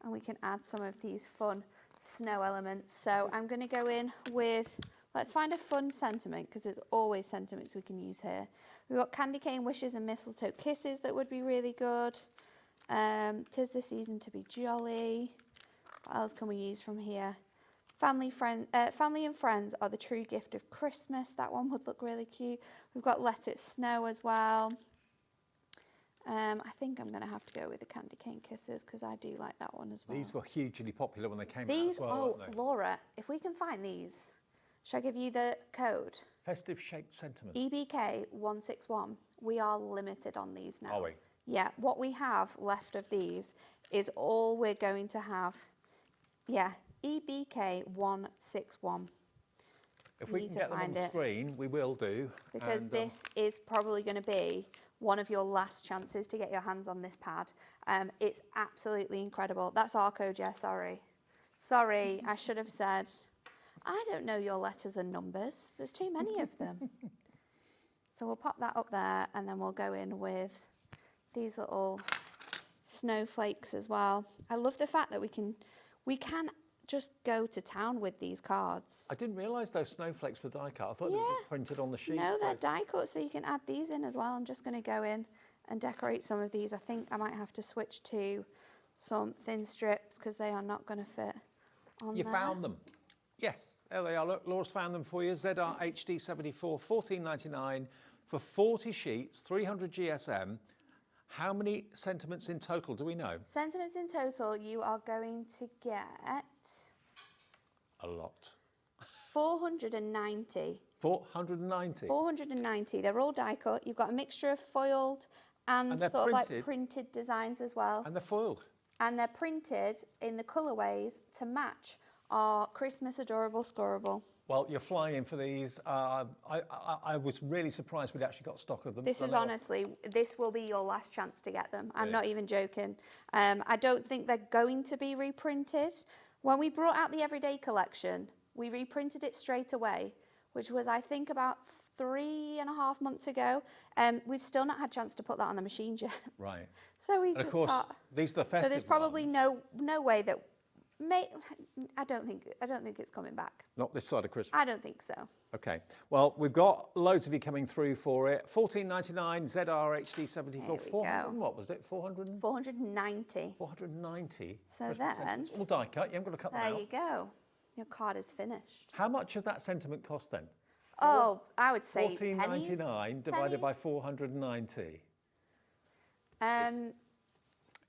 and we can add some of these fun snow elements. So I'm going to go in with, let's find a fun sentiment, because there's always sentiments we can use here. We've got candy cane wishes and mistletoe kisses that would be really good. 'Tis the season to be jolly. What else can we use from here? Family and friends are the true gift of Christmas. That one would look really cute. We've got Let It Snow as well. I think I'm going to have to go with the candy cane kisses because I do like that one as well. These were hugely popular when they came out as well, weren't they? Laura, if we can find these, shall I give you the code? Festive shaped sentiment. EBK 161. We are limited on these now. Are we? Yeah, what we have left of these is all we're going to have. Yeah, EBK 161. If we can get them on the screen, we will do. Because this is probably going to be one of your last chances to get your hands on this pad. It's absolutely incredible. That's our code, yeah, sorry. Sorry, I should have said, I don't know your letters and numbers. There's too many of them. So we'll pop that up there and then we'll go in with these little snowflakes as well. I love the fact that we can just go to town with these cards. I didn't realise those snowflakes were die cut. I thought they were just printed on the sheet. No, they're die cut, so you can add these in as well. I'm just going to go in and decorate some of these. I think I might have to switch to some thin strips because they are not going to fit on there. You found them. Yes, there they are. Look, Laura's found them for you. ZR HD 74, $14.99 for 40 sheets, 300 GSM. How many sentiments in total do we know? Sentiments in total, you are going to get... A lot. 490. 490? 490. They're all die cut. You've got a mixture of foiled and sort of like printed designs as well. And they're foiled. And they're printed in the colourways to match our Christmas Adorable Scorable. Well, you're flying in for these. I was really surprised we'd actually got stock of them. This is honestly, this will be your last chance to get them. I'm not even joking. I don't think they're going to be reprinted. When we brought out the Everyday collection, we reprinted it straight away, which was, I think, about 3.5 months ago. We've still not had a chance to put that on the machine yet. Right. So we and just of course, these are the festive So there's probably no way that... I don't think it's coming back. Not this side of Christmas. I don't think so. Okay. Well, we've got loads of you coming through for it. $14.99 ZR HD 74. There we 400. go. What was it? 400. 490. 490. So Christmas then, sentiments. All die cut. You haven't got to cut them there out. you go. Your card is finished. How much does that sentiment cost then? Oh, I would say $14.99 divided by 490.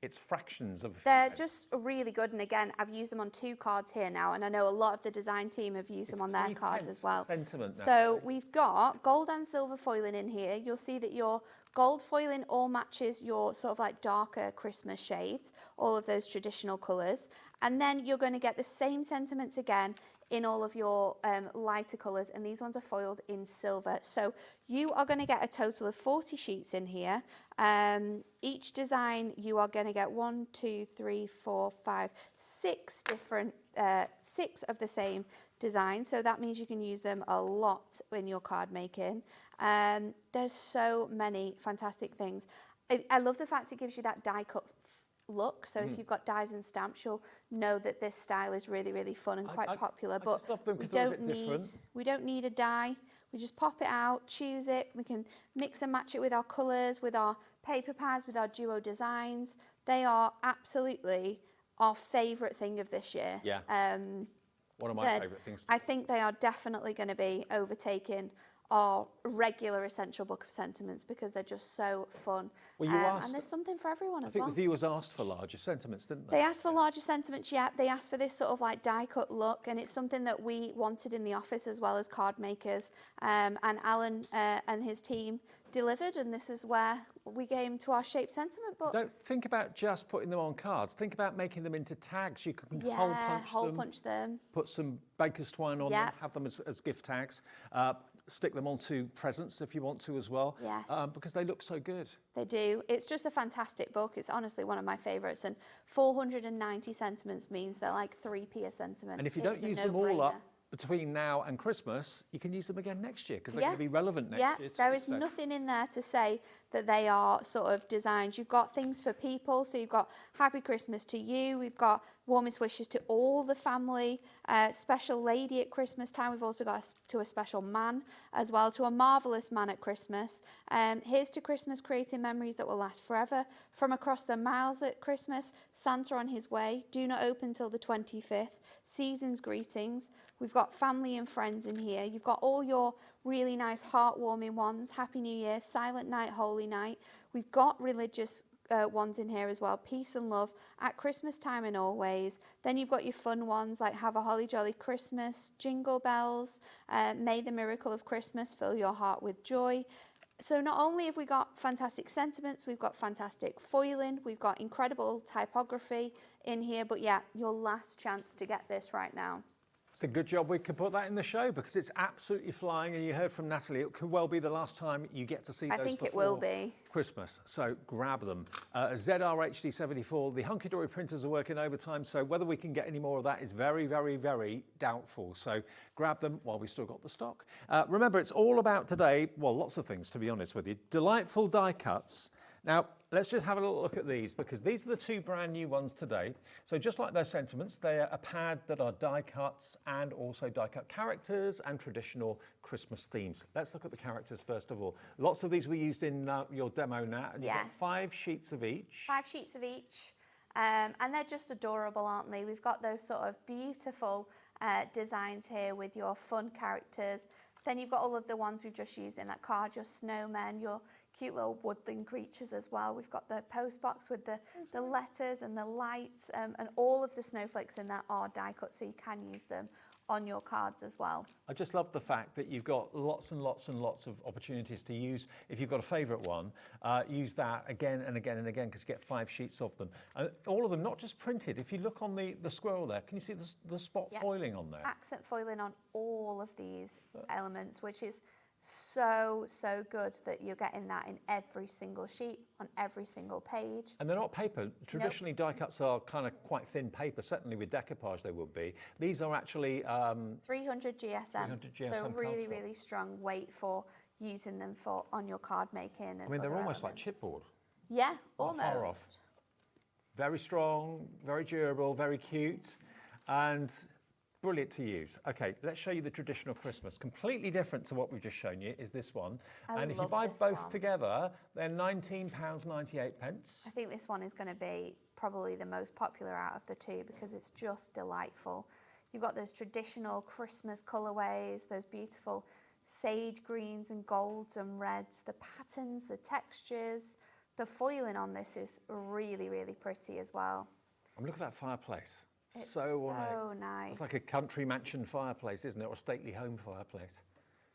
It's fractions of. They're just really good, and again, I've used them on 2 cards here now, and I know a lot of the design team have used them on their cards as well. Sentiment now. So we've got gold and silver foiling in here. You'll see that your gold foiling all matches your sort of like darker Christmas shades, all of those traditional colours, and then you're going to get the same sentiments again in all of your lighter colours, and these ones are foiled in silver. So you are going to get a total of 40 sheets in here. Each design you are going to get 1, 2, 3, 4, 5, 6 different, 6 of the same design. So that means you can use them a lot in your card making. There's so many fantastic things. I love the fact it gives you that die cut look. So if you've got dies and stamps, you'll know that this style is really, really fun and quite popular. But we don't need a die. We just pop it out, choose it. We can mix and match it with our colours, with our paper pads, with our duo designs. They are absolutely our favourite thing of this year. Yeah. One of my favourite things. I think they are definitely going to be overtaking our regular essential book of sentiments because they're just so fun. Well, you asked, and there's something for everyone as well. well. I think the viewers asked for larger sentiments, didn't they? They asked for larger sentiments, yeah. They asked for this sort of like die cut look, and it's something that we wanted in the office as well as card makers. And Alan and his team delivered, and this is where we came to our shape sentiment book. Don't think about just putting them on cards. Think about making them into tags. You can hole punch them. Put some baker's twine on them, have them as gift tags. Stick them onto presents if you want to as well. Yes. Because they look so good. They do. It's just a fantastic book. It's honestly one of my favourites. And 490 sentiments means they're like 3p a sentiment. And if you don't use them all up between now and Christmas, you can use them again next year because they're going to be relevant next year. There is nothing in there to say that they are sort of designs. You've got things for people, so you've got Happy Christmas to you, we've got warmest wishes to all the family, special lady at Christmas time. We've also got to a special man as well, to a marvellous man at Christmas. Here's to Christmas, creating memories that will last forever. From across the miles at Christmas, Santa on his way, do not open till the 25th. Season's greetings. We've got family and friends in here. You've got all your really nice heartwarming ones. Happy New Year, Silent Night, Holy Night. We've got religious ones in here as well. Peace and love at Christmas time and always. Then you've got your fun ones like Have a Holly Jolly Christmas, Jingle Bells, May the Miracle of Christmas fill your heart with joy. So not only have we got fantastic sentiments, we've got fantastic foiling, we've got incredible typography in here, but yeah, your last chance to get this right now. It's a good job we could put that in the show because it's absolutely flying, and you heard from Natalie, it could well be the last time you get to see those. I think it will be. Christmas, so grab them. ZR HD 74, the Hunkydory printers are working overtime, so whether we can get any more of that is very, very, very doubtful. So grab them while we still got the stock. Remember, it's all about today, well, lots of things to be honest with you. Delightful die cuts. Now, let's just have a little look at these because these are the 2 brand new ones today. So just like those sentiments, they are a pad that are die cuts and also die cut characters and traditional Christmas themes. Let's look at the characters first of all. Lots of these were used in your demo, Nat, and you've got 5 sheets of each. 5 sheets of each. And they're just adorable, aren't they? We've got those sort of beautiful designs here with your fun characters. Then you've got all of the ones we've just used in that card, your snowmen, your cute little woodland creatures as well. We've got the post box with the letters and the lights, and all of the snowflakes in that are die cut, so you can use them on your cards as well. I just love the fact that you've got lots and lots and lots of opportunities to use. If you've got a favourite one, use that again and again and again because you get 5 sheets of them. And all of them, not just printed. If you look on the squirrel there, can you see the spot foiling on there? Accent foiling on all of these elements, which is so good that you're getting that in every single sheet, on every single page. And they're not paper. Traditionally, die cuts are kind of quite thin paper, certainly with decoupage they would be. These are actually 300 GSM, 300 GSM so really, cardstock. really strong weight for using them on your card making. And I mean, they're almost elements. like chipboard. Yeah, Not almost. far off. Very strong, very durable, very cute. and brilliant to use. Okay, let's show you the traditional Christmas. Completely different to what we've just shown you is this one. And if you buy both together, they're £19.98. I think this one is going to be probably the most popular out of the two because it's just delightful. You've got those traditional Christmas colourways, those beautiful sage greens and golds and reds, the patterns, the textures. The foiling on this is really, really pretty as well. And look at that fireplace. It's so nice. It's like a country mansion fireplace, isn't it? Or a stately home fireplace.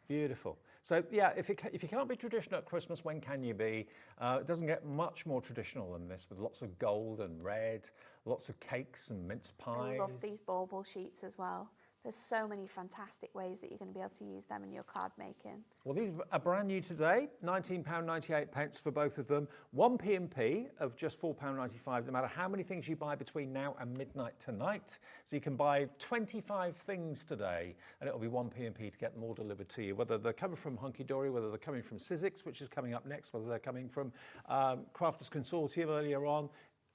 Beautiful. So yeah, if you can't be traditional at Christmas, when can you be? It doesn't get much more traditional than this, with lots of gold and red, lots of cakes and mince pies. I love these bauble sheets as well. There's so many fantastic ways that you're going to be able to use them in your card making. Well, these are brand new today, £19.98 for both of them. One P&P of just £4.95, no matter how many things you buy between now and midnight tonight. So you can buy 25 things today, and it'll be one P&P to get them all delivered to you, whether they're coming from Hunkydory, whether they're coming from Sizzix, which is coming up next, whether they're coming from Crafters Consortium earlier on,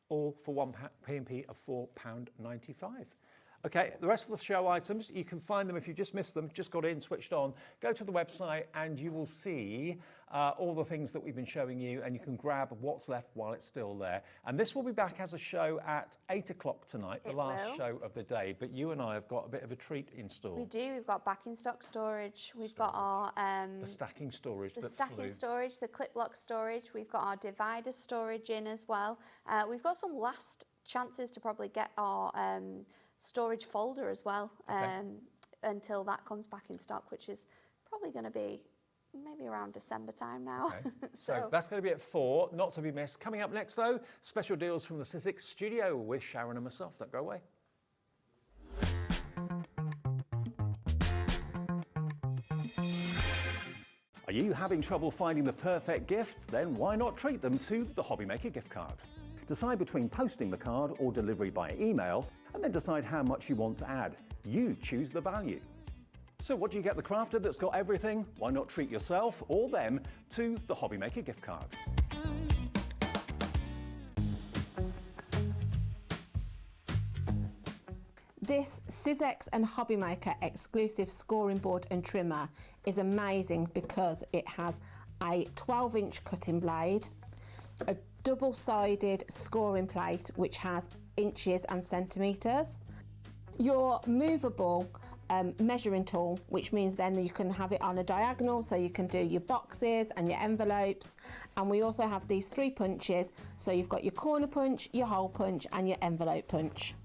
all for one P&P of £4.95. Okay, the rest of the show items, you can find them if you just missed them, just got in, switched on. Go to the website and you will see all the things that we've been showing you, and you can grab what's left while it's still there. And this will be back as a show at 8 o'clock tonight, the last show of the day. But you and I have got a bit of a treat in store. We do. We've got back in stock storage. We've got our the stacking storage. The stacking storage, the clip lock storage. We've got our divider storage in as well. We've got some last chances to probably get our storage folder as well, until that comes back in stock, which is probably going to be maybe around December time now. Okay. So that's going to be at 4, not to be missed. Coming up next though, special deals from the Sizzix Studio with Sharon and myself. Don't go away. Are you having trouble finding the perfect gift? Then why not treat them to the Hobbymaker gift card? Decide between posting the card or delivery by email, and then decide how much you want to add. You choose the value. So what do you get the crafter that's got everything? Why not treat yourself or them to the Hobbymaker gift card? This Sizzix and Hobbymaker exclusive scoring board and trimmer is amazing because it has a 12-inch cutting blade, a double-sided scoring plate which has inches and centimetres, your movable measuring tool, which means then you can have it on a diagonal so you can do your boxes and your envelopes, and we also have these 3 punches, so you've got your corner punch, your hole punch and your envelope punch.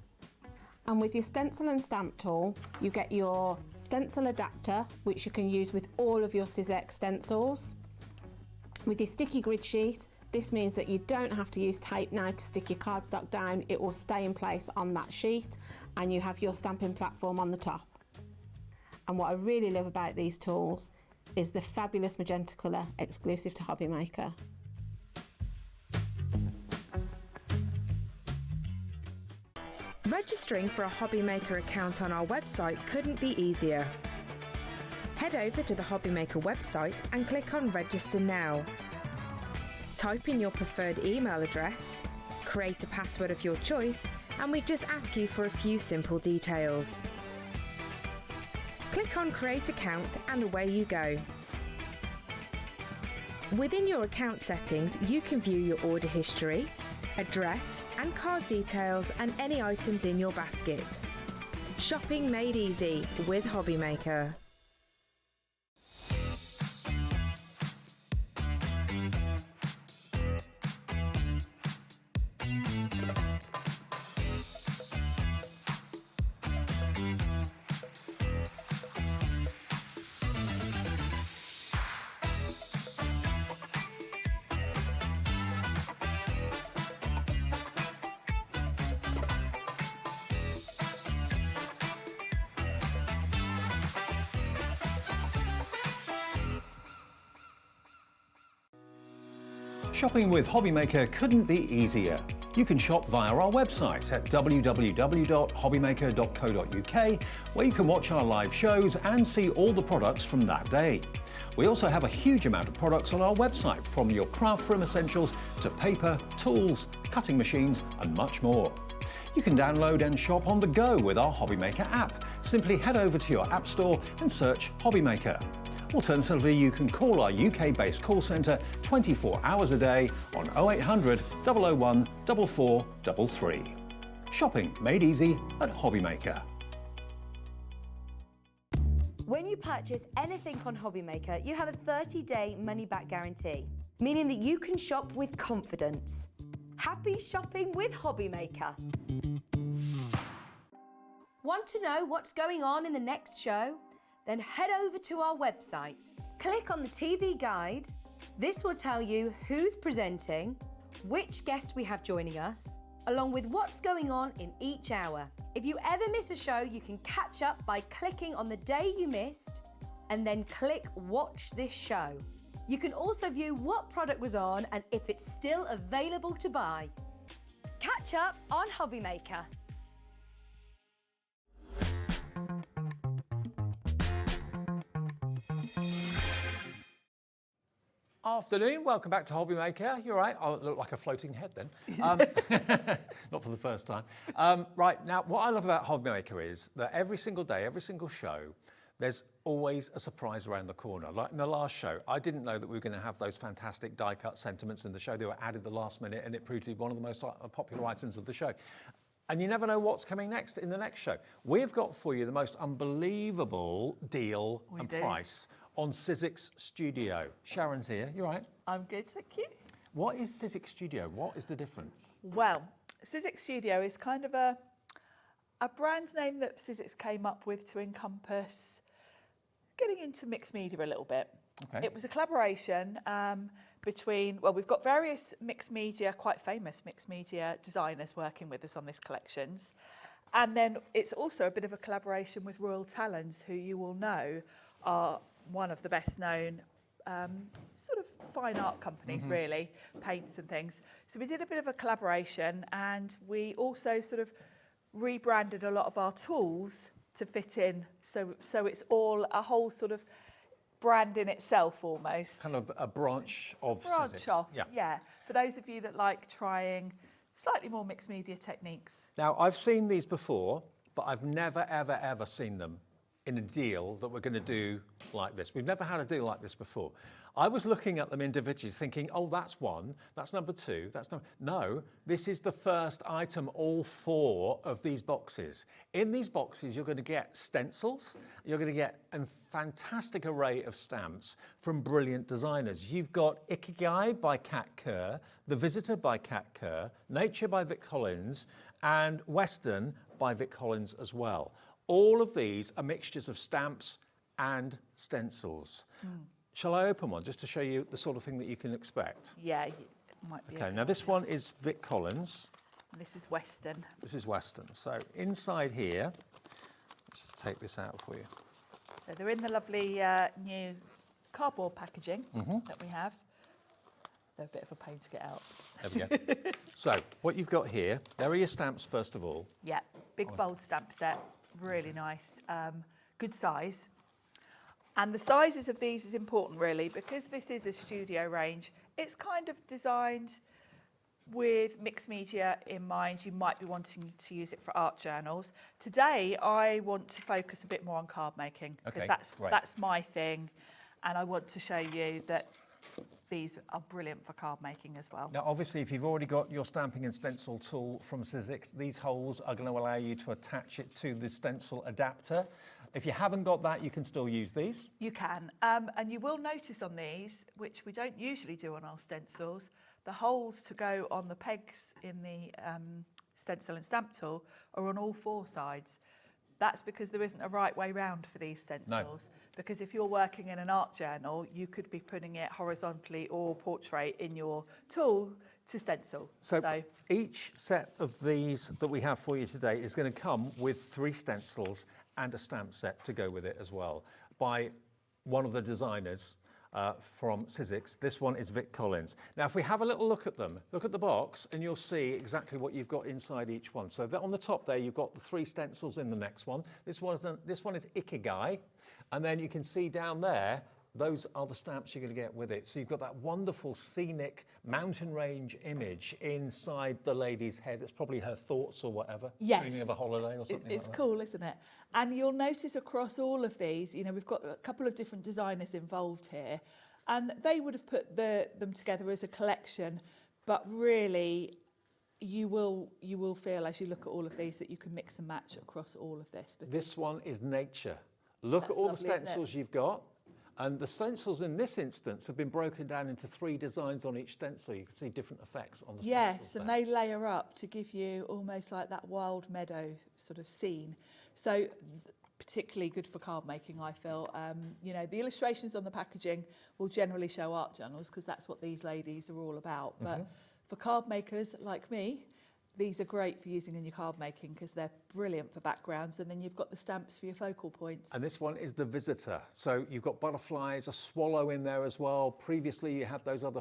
And with your stencil and stamp tool, you get your stencil adapter, which you can use with all of your Sizzix stencils. With your sticky grid sheet, this means that you don't have to use tape now to stick your cardstock down. It will stay in place on that sheet, and you have your stamping platform on the top. And what I really love about these tools is the fabulous magenta colour exclusive to Hobbymaker. Registering for a Hobbymaker account on our website couldn't be easier. Head over to the Hobbymaker website and click on Register Now. Type in your preferred email address, create a password of your choice, and we just ask you for a few simple details. Click on Create Account and away you go. Within your account settings, you can view your order history, address and card details and any items in your basket. Shopping made easy with Hobbymaker. Shopping with Hobbymaker couldn't be easier. You can shop via our website at www.hobbymaker.co.uk, where you can watch our live shows and see all the products from that day. We also have a huge amount of products on our website, from your craft room essentials to paper, tools, cutting machines and much more. You can download and shop on the go with our Hobbymaker app. Simply head over to your app store and search Hobbymaker. Alternatively, you can call our UK-based call centre 24 hours a day on 0800 001 4433. Shopping made easy at Hobbymaker. When you purchase anything on Hobbymaker, you have a 30-day money-back guarantee, meaning that you can shop with confidence. Happy shopping with Hobbymaker. Want to know what's going on in the next show? Then head over to our website. Click on the TV guide. This will tell you who's presenting, which guest we have joining us, along with what's going on in each hour. If you ever miss a show, you can catch up by clicking on the day you missed and then click Watch This Show. You can also view what product was on and if it's still available to buy. Catch up on Hobbymaker. Afternoon, welcome back to Hobbymaker. You're right, I look like a floating head then. Not for the first time. Right, now what I love about Hobbymaker is that every single day, every single show, there's always a surprise around the corner. Like in the last show, I didn't know that we were going to have those fantastic die-cut sentiments in the show. They were added the last minute and it proved to be one of the most popular items of the show. And you never know what's coming next in the next show. We've got for you the most unbelievable deal price on Sizzix Studio. Sharon's here, you're right. I'm good, thank you. What is Sizzix Studio? What is the difference? Well, Sizzix Studio is kind of a brand name that Sizzix came up with to encompass getting into mixed media a little bit. Okay. It was a collaboration between, well, we've got various mixed media, quite famous mixed media designers working with us on this collections. And then it's also a bit of a collaboration with Royal Talons, who you will know are one of the best known sort of fine art companies, really, paints and things. So we did a bit of a collaboration and we also sort of rebranded a lot of our tools to fit in. So it's all a whole sort of brand in itself almost. Kind of a branch of Branch Sizzix. off, yeah. For those of you that like trying slightly more mixed media techniques. Now, I've seen these before, but I've never, ever, ever seen them in a deal that we're going to do like this. We've never had a deal like this before. I was looking at them individually thinking, oh, that's one, that's number two, that's number... No, this is the first item, all four of these boxes. In these boxes, you're going to get stencils, you're going to get a fantastic array of stamps from brilliant designers. You've got Ikigai by Kat Kerr, The Visitor by Kat Kerr, Nature by Vic Collins, and Western by Vic Collins as well. All of these are mixtures of stamps and stencils. Shall I open one just to show you the sort of thing that you can expect? Yeah, it might be. Okay, now this one is Vic Collins. And this is Western. This is Western. So inside here, let's just take this out for you. So they're in the lovely new cardboard packaging that we have. They're a bit of a pain to get out. There we go. So what you've got here, there are your stamps first of all. Yeah, big bold stamp set. Really nice, good size. And the sizes of these is important really because this is a studio range. It's kind of designed with mixed media in mind. You might be wanting to use it for art journals. Today I want to focus a bit more on card making because that's my thing, and I want to show you that these are brilliant for card making as well. Now, obviously, if you've already got your stamping and stencil tool from Sizzix, these holes are going to allow you to attach it to the stencil adapter. If you haven't got that, you can still use these. You can, and you will notice on these, which we don't usually do on our stencils, the holes to go on the pegs in the stencil and stamp tool are on all four sides. That's because there isn't a right way round for these stencils. No. Because if you're working in an art journal, you could be putting it horizontally or portrait in your tool to stencil. So each set of these that we have for you today is going to come with 3 stencils and a stamp set to go with it as well by one of the designers from Sizzix. This one is Vic Collins. Now, if we have a little look at them, look at the box and you'll see exactly what you've got inside each one. So on the top there, you've got the 3 stencils in the next one. This one is Ikigai. And then you can see down there, those are the stamps you're going to get with it. So you've got that wonderful scenic mountain range image inside the lady's head. It's probably her thoughts or whatever. Yes. Dreaming of a holiday or something It's like cool, isn't it? And you'll notice across all of these, you know, we've got a couple of different designers involved here, and they would have put them together as a collection, but really you will feel as you look at all of these that you can mix and match across all of this. This one is nature. Look at all the stencils you've got. And the stencils in this instance have been broken down into 3 designs on each stencil. You can see different effects on the stencils. Yes, and they layer up to give you almost like that wild meadow sort of scene. So particularly good for card making, I feel. You know, the illustrations on the packaging will generally show art journals because that's what these ladies are all about. But for card makers like me, these are great for using in your card making because they're brilliant for backgrounds, and then you've got the stamps for your focal points. And this one is the visitor. So you've got butterflies, a swallow in there as well. Previously you had those other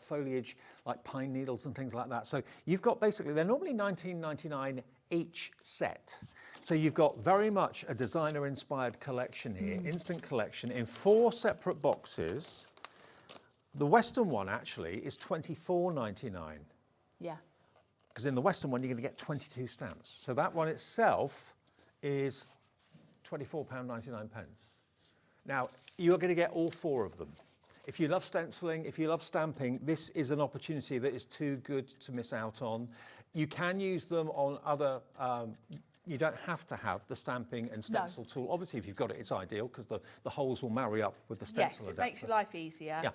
foliage like pine needles and things like that. So you've got basically, they're normally $19.99 each set. So you've got very much a designer inspired collection here, instant collection in 4 separate boxes. The Western one actually is $24.99. Yeah. Because in the Western one, you're going to get 22 stamps. So that one itself is £24.99. Now, you're going to get all 4 of them. If you love stenciling, if you love stamping, this is an opportunity that is too good to miss out on. You can use them on other, you don't have to have the stamping and stencil tool. Obviously, if you've got it, it's ideal because the holes will marry up with the stencil adapter. adapter. Makes your life easier. Yeah.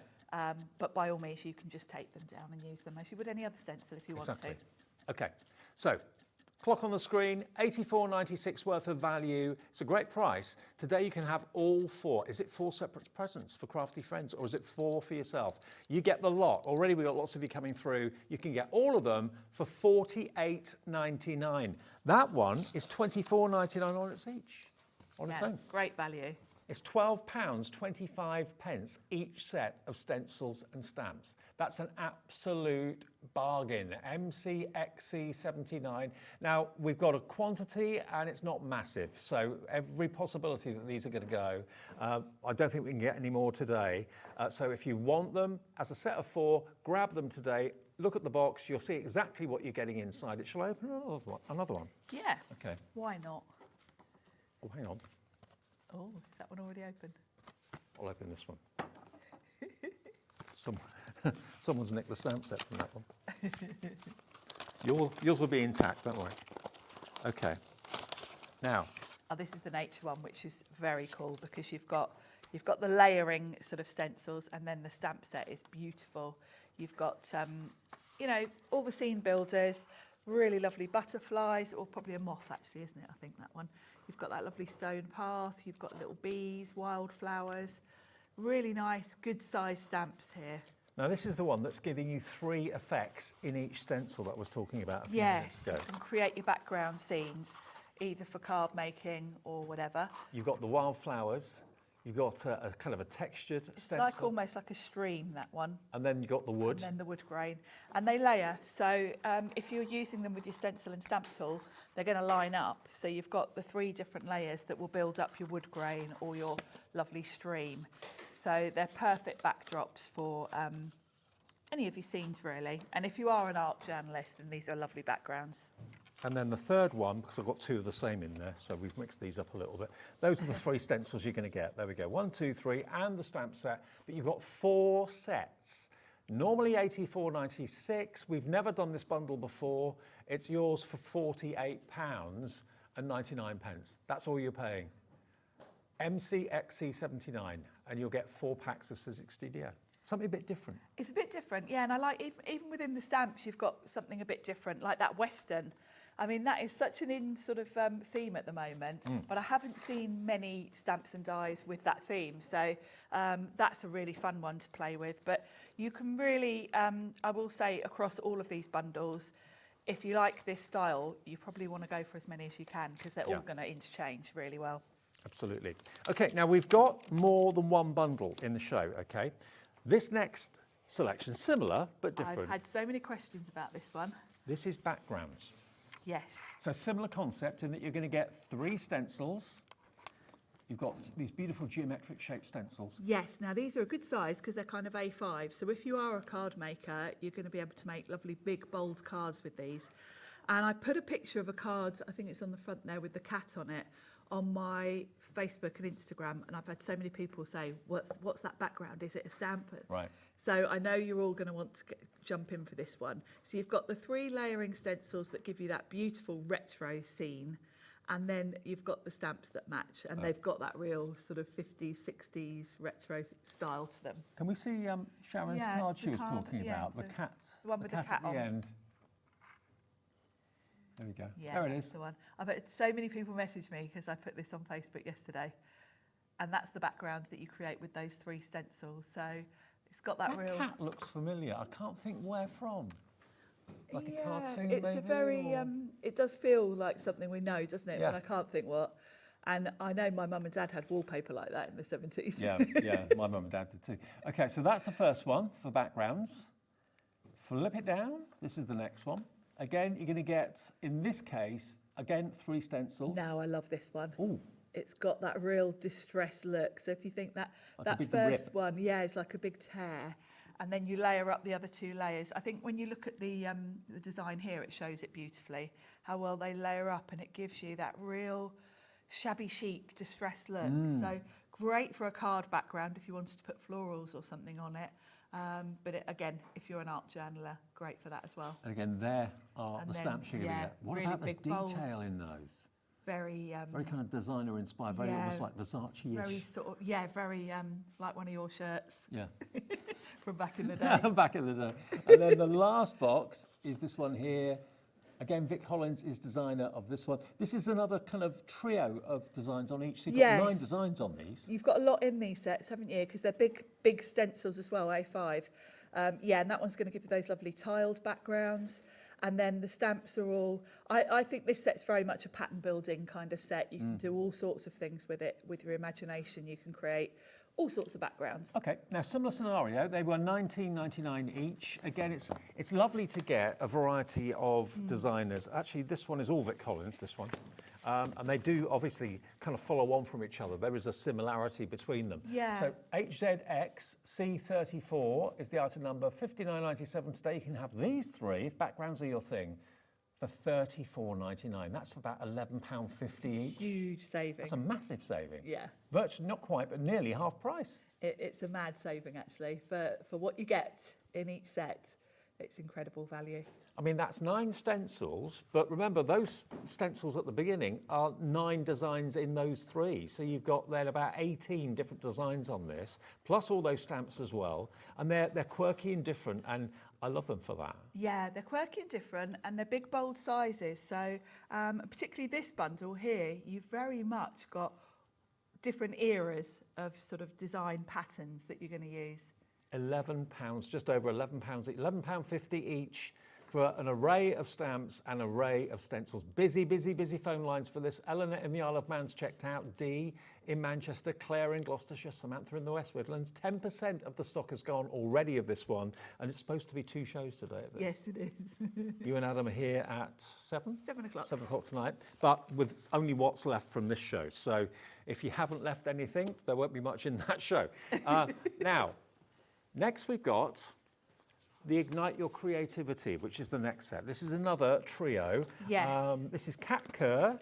But by all means, you can just take them down and use them as you would any other stencil if you want to. Okay, so clock on the screen, $84.96 worth of value. It's a great price. Today you can have all 4. Is it 4 separate presents for crafty friends, or is it 4 for yourself? You get the lot. Already we've got lots of you coming through. You can get all of them for $48.99. That one is $24.99 on its own. Great value. It's £12.25 each set of stencils and stamps. That's an absolute bargain. MCXC79. Now, we've got a quantity and it's not massive, so every possibility that these are going to go. I don't think we can get any more today. So if you want them as a set of 4, grab them today. Look at the box. You'll see exactly what you're getting inside it. Shall I open another one? Yeah. Okay. Why not? Oh, hang on. Oh, is that one already open? I'll open this one. Someone's nicked the stamp set from that one. Yours will be intact, don't worry. Okay. Now. Oh, this is the nature one, which is very cool because you've got the layering sort of stencils, and then the stamp set is beautiful. You've got, you know, all the scene builders, really lovely butterflies, or probably a moth actually, isn't it? I think that one. You've got that lovely stone path, you've got little bees, wildflowers, really nice, good sized stamps here. Now this is the one that's giving you 3 effects in each stencil that I was talking about a few minutes ago. Yes, you can create your background scenes, either for card making or whatever. You've got the wildflowers, you've got a kind of a textured stencil. It's like almost like a stream, that one. And then you've got the wood. And then the wood grain. And they layer, so if you're using them with your stencil and stamp tool, they're going to line up. So you've got the 3 different layers that will build up your wood grain or your lovely stream. So they're perfect backdrops for any of your scenes, really. And if you are an art journalist, then these are lovely backgrounds. And then the third one, because I've got 2 of the same in there, so we've mixed these up a little bit. Those are the 3 stencils you're going to get. There we go, 1, 2, 3, and the stamp set. But you've got 4 sets. Normally $84.96. We've never done this bundle before. It's yours for £48.99. That's all you're paying. MCXC79, and you'll get 4 packs of Sizzix Studio. Something a bit different. It's a bit different, yeah, and I like, even within the stamps, you've got something a bit different, like that Western. I mean, that is such an in sort of theme at the moment, but I haven't seen many stamps and dies with that theme, so that's a really fun one to play with. But you can really, I will say, across all of these bundles, if you like this style, you probably want to go for as many as you can, because they're all going to interchange really well. Absolutely. Okay, now we've got more than one bundle in the show, okay? This next selection, similar but different. I've had so many questions about this one. This is backgrounds. Yes. So similar concept in that you're going to get 3 stencils. you've got these beautiful geometric shaped stencils. Yes, now these are a good size because they're kind of A5. So if you are a card maker, you're going to be able to make lovely big bold cards with these. And I put a picture of a card, I think it's on the front there with the cat on it, on my Facebook and Instagram, and I've had so many people say, what's that background? Is it a stamp? Right. So I know you're all going to want to jump in for this one. So you've got the 3 layering stencils that give you that beautiful retro scene, and then you've got the stamps that match, and they've got that real sort of 50s, 60s retro style to them. Can we see Sharon's card she was talking about? The cat. The one with the cat at the on. end. There we go. Yeah, there it that's is. the one. I've had so many people message me because I put this on Facebook yesterday, and that's the background that you create with those 3 stencils. So it's got that real. Cat looks familiar. I can't think where from. Like a cartoon, it's maybe? a very. It does feel like something we know, doesn't it? Yeah. But I can't think what. And I know my mum and dad had wallpaper like that in the 70s. Yeah, my mum and dad did too. Okay, so that's the first one for backgrounds. Flip it down. This is the next one. Again, you're going to get, in this case, again, 3 stencils. Now I love this one. Ooh. It's got that real distressed look. So if you think that Like a big first rip. one, it's like a big tear, and then you layer up the other 2 layers. I think when you look at the design here, it shows it beautifully how well they layer up, and it gives you that real shabby chic, distressed look. So great for a card background if you wanted to put florals or something on it. But again, if you're an art journaler, great for that as well. And again, there are And the then, stamps you're going to get. What really about the big, bold. detail in those? Very Very kind of designer inspired, very almost like Versace-ish. very sort of, very like one of your shirts Yeah. from back in the day. Back in the day. And then the last box is this one here. Again, Vic Hollins is designer of this one. This is another kind of trio of designs on each. So you've got 9 designs on these. You've got a lot in these sets, haven't you? Because they're big stencils as well, A5. And that one's going to give you those lovely tiled backgrounds. And then the stamps are all, I think this set's very much a pattern building kind of set. You can do all sorts of things with it. With your imagination, you can create all sorts of backgrounds. Okay, now similar scenario, they were $19.99 each. Again, it's lovely to get a variety of designers. Actually, this one is all Vic Hollins, this one. And they do obviously kind of follow on from each other. There is a similarity between them. Yeah. So HZX C34 is the item number, $59.97 today. You can have these 3, if backgrounds are your thing, for $34.99. That's about £11.50 each. Huge saving. That's a massive saving. Yeah. Virtually, not quite, but nearly half price. It's a mad saving, actually, for what you get in each set. It's incredible value. I mean, that's 9 stencils, but remember, those stencils at the beginning are 9 designs in those 3. So you've got then about 18 different designs on this, plus all those stamps as well. And they're quirky and different, and I love them for that. Yeah, they're quirky and different, and they're big, bold sizes. So particularly this bundle here, you've very much got different eras of sort of design patterns that you're going to use. £11, just over £11, £11.50 each for an array of stamps and array of stencils. Busy phone lines for this. Eleanor in the Isle of Man's checked out. Dee in Manchester, Claire in Gloucestershire, Samantha in the West Midlands. 10% of the stock has gone already of this one, and it's supposed to be 2 shows today. Of this. Yes, it is. You and Adam are here at 7? 7 o'clock. 7 o'clock tonight, but with only what's left from this show. So if you haven't left anything, there won't be much in that show. Now, next we've got the Ignite Your Creativity, which is the next set. This is another trio. Yes. This is Kat Kerr,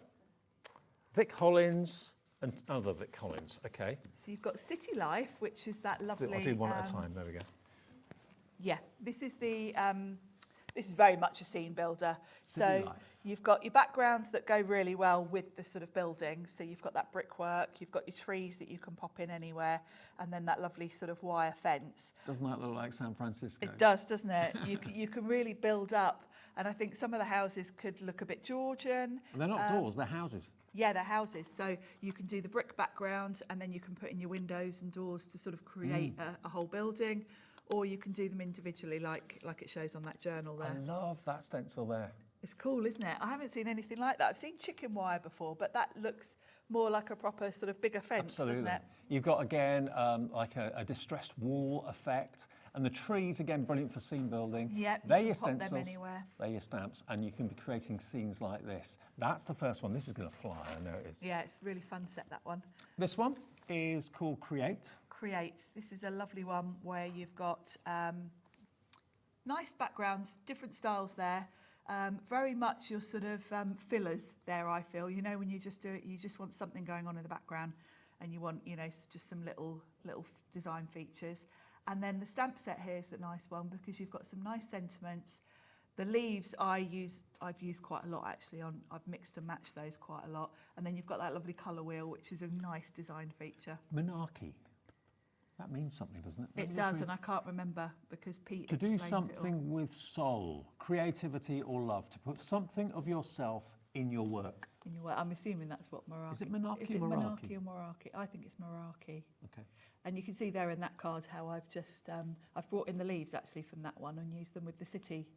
Vic Hollins, and another Vic Hollins. Okay. So you've got City Life, which is that lovely. I'll do one at a time. There we go. Yeah, this is the. This is very much a scene builder. City So life. you've got your backgrounds that go really well with the sort of building. So you've got that brickwork, you've got your trees that you can pop in anywhere, and then that lovely sort of wire fence. Doesn't that look like San Francisco? It does, doesn't it? You can really build up, and I think some of the houses could look a bit Georgian. And they're not doors, they're houses. Yeah, they're houses. So you can do the brick background, and then you can put in your windows and doors to sort of create a whole building. Or you can do them individually, like it shows on that journal there. I love that stencil there. It's cool, isn't it? I haven't seen anything like that. I've seen chicken wire before, but that looks more like a proper sort of bigger fence, doesn't it? You've got, again, like a distressed wall effect. And the trees, again, brilliant for scene building. Yep, they're you your can pop them stencils, anywhere. they're your stamps, and you can be creating scenes like this. That's the first one. This is going to fly, I know it is. Yeah, it's a really fun set, that one. This one is called Create. Create. This is a lovely one where you've got nice backgrounds, different styles there. Very much your sort of fillers there, I feel. You know, when you just do it, you just want something going on in the background and you want, you know, just some little design features. And then the stamp set here is a nice one because you've got some nice sentiments. The leaves I've used quite a lot actually. I've mixed and matched those quite a lot. And then you've got that lovely colour wheel, which is a nice design feature. Monarchy. That means something, doesn't it? It does, and I can't remember because Pete to do explained it all. something with soul, creativity or love, to put something of yourself in your work. In your work. I'm assuming that's what Meraki. Is it Monarchy Is it or Meraki? Monarchy or Meraki? I think it's Meraki. Okay. And you can see there in that card how I've just I've brought in the leaves actually from that one and used them with the city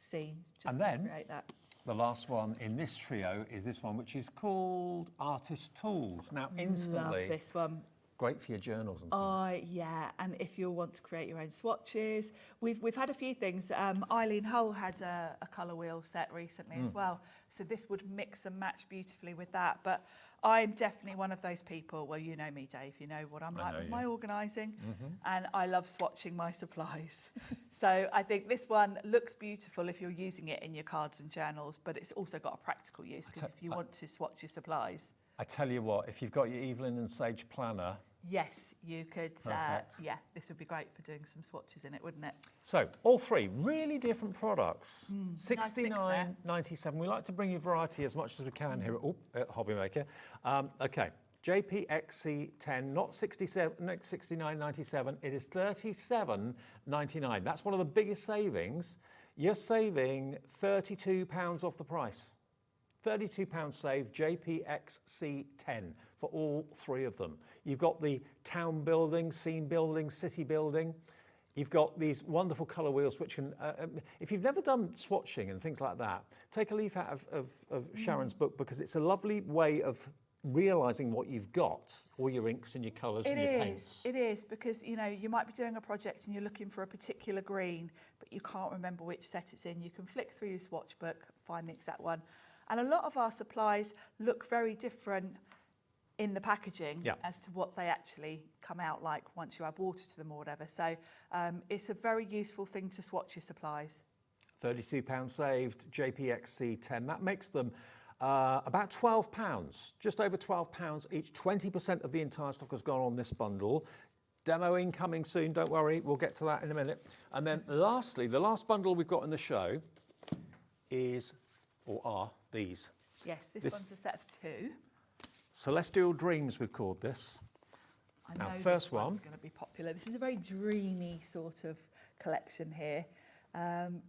scene just And to then create that. the last one in this trio is this one, which is called Artist Tools. Now, instantly, Love this one. great for your journals and things. Yeah, and if you want to create your own swatches, we've had a few things. Eileen Hull had a colour wheel set recently as well, so this would mix and match beautifully with that. But I'm definitely one of those people. Well, you know me, Dave. You know what I'm like with my organising, and I love swatching my supplies. So I think this one looks beautiful if you're using it in your cards and journals, but it's also got a practical use because if you want to swatch your supplies. I tell you what, if you've got your Evelyn and Sage planner, yes, you could. Perfect. Yeah, this would be great for doing some swatches in it, wouldn't it? so all three really different products. Nice mix there. $69.97. We like to bring you variety as much as we can here at Hobbymaker. Okay, JPXC10, not $69.97. It is $37.99. That's one of the biggest savings. You're saving £32 off the price. £32 save, JPXC10 for all three of them. You've got the town building, scene building, city building. You've got these wonderful colour wheels which can, if you've never done swatching and things like that, take a leaf out of Sharon's book because it's a lovely way of realising what you've got, all your inks and your colours and your paints. It is, because, you know, you might be doing a project and you're looking for a particular green, but you can't remember which set it's in. You can flick through your swatch book, find the exact one. And a lot of our supplies look very different in the packaging as to what they actually come out like once you add water to them or whatever. So it's a very useful thing to swatch your supplies. £32 saved, JPXC10. That makes them about £12, just over £12 each. 20% of the entire stock has gone on this bundle. Demo incoming soon, don't worry, we'll get to that in a minute. And then lastly, the last bundle we've got in the show is, or are, these. Yes, this one's a set of two. Celestial Dreams, we've called this. I know now, first this one's one. going to be popular. This is a very dreamy sort of collection here.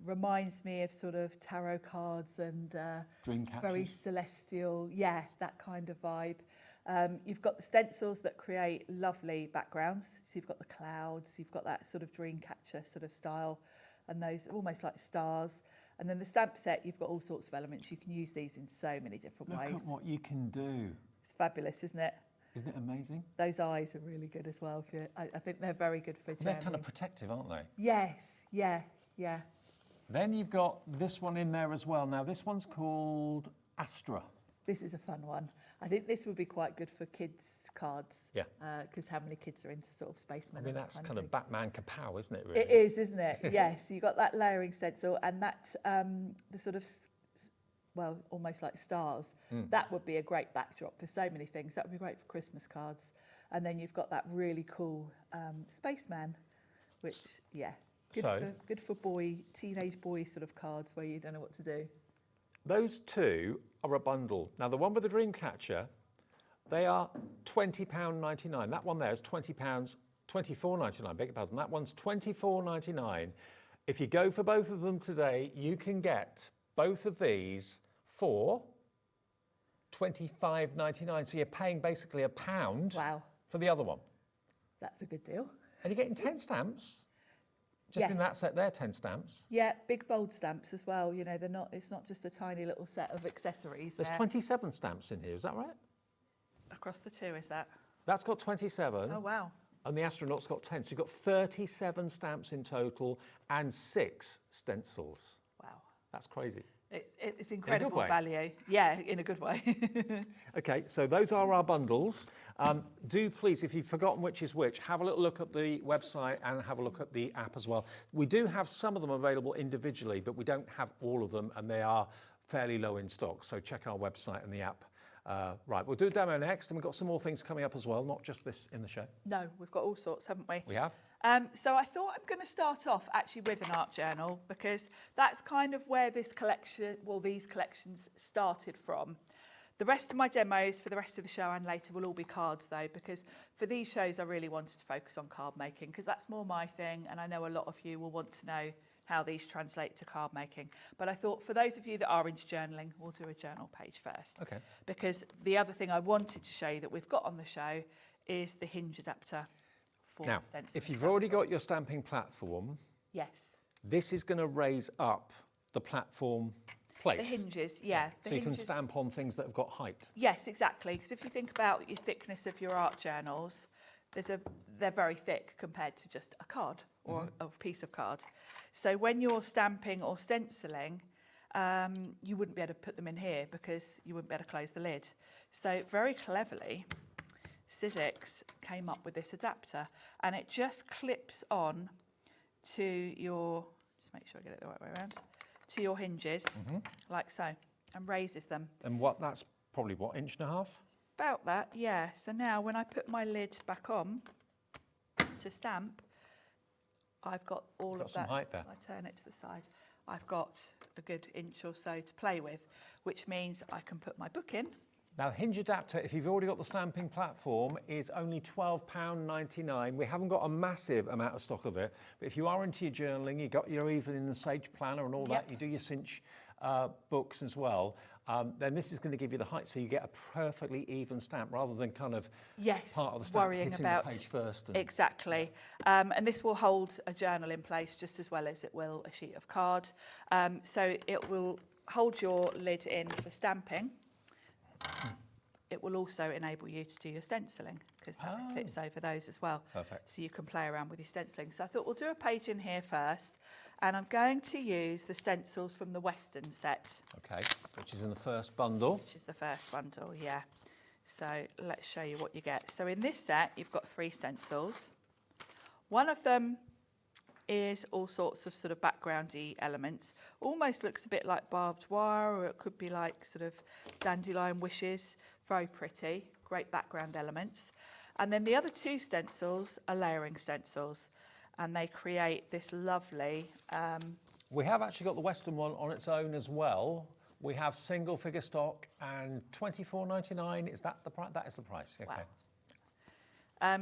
Reminds me of sort of tarot cards and very celestial, that kind of vibe. You've got the stencils that create lovely backgrounds. So you've got the clouds, you've got that sort of dream catcher sort of style, and those almost like stars. And then the stamp set, you've got all sorts of elements. You can use these in so many different ways. Look at what you can do. It's fabulous, isn't it? Isn't it amazing? Those eyes are really good as well. I think they're very good for journaling. They're kind of protective, aren't they? Yes, yeah. Then you've got this one in there as well. Now, this one's called Astra. This is a fun one. I think this would be quite good for kids' cards. Yeah. Because how many kids are into sort of spacemen? I mean, that's kind of Batman Kapow, isn't it, really? It is, isn't it? Yes. You've got that layering stencil and that, the sort of, well, almost like stars. That would be a great backdrop for so many things. That would be great for Christmas cards. And then you've got that really cool spaceman, which, good for teenage boy sort of cards where you don't know what to do. Those two are a bundle. Now, the one with the dream catcher, they are £20.99. That one there is £24.99, beg your pardon. That one's £24.99. If you go for both of them today, you can get both of these for £25.99. So you're paying basically £1 for the other one. That's a good deal. And you're getting 10 stamps. Just in that set there, 10 stamps. Yeah, big bold stamps as well. You know, it's not just a tiny little set of accessories. There's 27 stamps in here, is that right? Across the two, is that? That's got 27. Oh, wow. And the astronaut's got 10. So you've got 37 stamps in total and 6 stencils. Wow. That's crazy. It's incredible way. value. Yeah, in a good way. Okay, so those are our bundles. Do please, if you've forgotten which is which, have a little look at the website and have a look at the app as well. We do have some of them available individually, but we don't have all of them, and they are fairly low in stock. So check our website and the app. Right, we'll do a demo next, and we've got some more things coming up as well, not just this in the show. No, we've got all sorts, haven't we? We have. So I thought I'm going to start off actually with an art journal, because that's kind of where this collection, well, these collections started from. The rest of my demos for the rest of the show and later will all be cards though, because for these shows I really wanted to focus on card making, because that's more my thing, and I know a lot of you will want to know how these translate to card making. But I thought for those of you that are into journaling, we'll do a journal page first. Okay. Because the other thing I wanted to show you that we've got on the show is the hinge adapter. Now, if you've already got your stamping platform, yes, this is going to raise up the platform plates. The hinges, yeah. So you can stamp on things that have got height. Yes, exactly. Because if you think about your thickness of your art journals, they're very thick compared to just a card or a piece of card. So when you're stamping or stenciling, you wouldn't be able to put them in here because you wouldn't be able to close the lid. So very cleverly, Sizzix came up with this adapter, and it just clips on to your, just make sure I get it the right way around, to your hinges, like so, and raises them. And that's probably what, inch and a half? About that, yeah. So now when I put my lid back on to stamp, I've got all of some that. height there. I turn it to the side. I've got a good inch or so to play with, which means I can put my book in. Now, the hinge adapter, if you've already got the stamping platform, is only £12.99. We haven't got a massive amount of stock of it, but if you are into your journaling, you've got your Evelyn and Sage planner and all that, you do your cinch books as well, then this is going to give you the height, so you get a perfectly even stamp rather than kind of part of the stamp worrying hitting about the page first. Exactly. And this will hold a journal in place just as well as it will a sheet of card. So it will hold your lid in for stamping. It will also enable you to do your stenciling because that fits over those as well. Perfect. So you can play around with your stenciling. So I thought we'll do a page in here first, and I'm going to use the stencils from the Western set. Okay, which is in the first bundle. Which is the first bundle, yeah. So let's show you what you get. So in this set, you've got 3 stencils. One of them is all sorts of sort of backgroundy elements. Almost looks a bit like barbed wire, or it could be like sort of dandelion wishes. Very pretty, great background elements. And then the other 2 stencils are layering stencils, and they create this lovely... We have actually got the Western one on its own as well. We have single figure stock and £24.99. Is that the price? That is the price. Okay. Wow.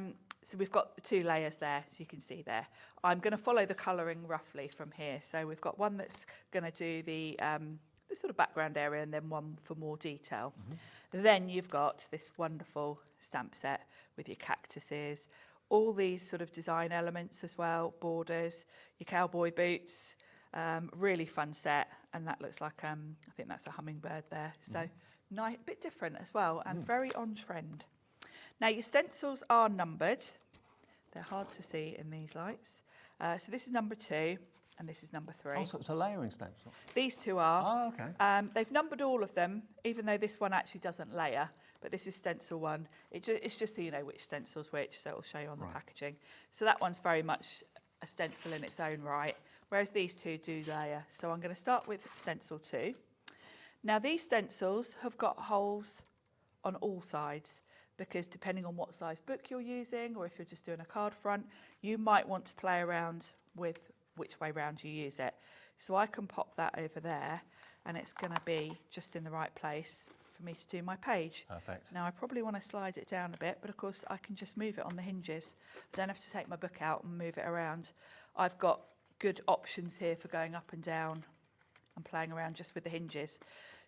So we've got the 2 layers there, so you can see there. I'm going to follow the colouring roughly from here. So we've got one that's going to do the sort of background area, and then one for more detail. Then you've got this wonderful stamp set with your cactuses, all these sort of design elements as well, borders, your cowboy boots, really fun set. And that looks like, I think that's a hummingbird there. So nice, a bit different as well, and very on trend. Now your stencils are numbered. They're hard to see in these lights. So this is number 2 and this is number 3. Oh, so it's a layering stencil? These 2 are. Oh, okay. They've numbered all of them, even though this one actually doesn't layer, but this is stencil 1. It's just so you know which stencil's which, so it'll show you on the packaging. So that one's very much a stencil in its own right, whereas these 2 do layer. So I'm going to start with stencil 2. Now these stencils have got holes on all sides, because depending on what size book you're using, or if you're just doing a card front, you might want to play around with which way round you use it. So I can pop that over there, and it's going to be just in the right place for me to do my page. Perfect. Now I probably want to slide it down a bit, but of course I can just move it on the hinges. I don't have to take my book out and move it around. I've got good options here for going up and down and playing around just with the hinges.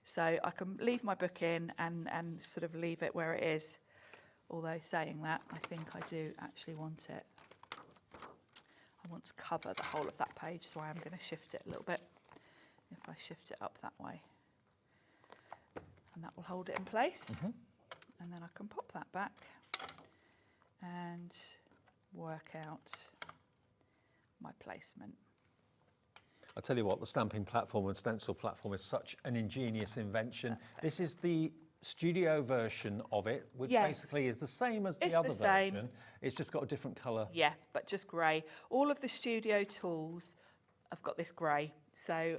So I can leave my book in and sort of leave it where it is. Although saying that, I think I do actually want it. I want to cover the whole of that page, so I am going to shift it a little bit. If I shift it up that way, and that will hold it in place. And then I can pop that back and work out my placement. I'll tell you what, the stamping platform and stencil platform is such an ingenious invention. This is the studio version of it, which basically is the same as the other version. It's just got a different colour. Yeah, but just grey. All of the studio tools have got this grey. So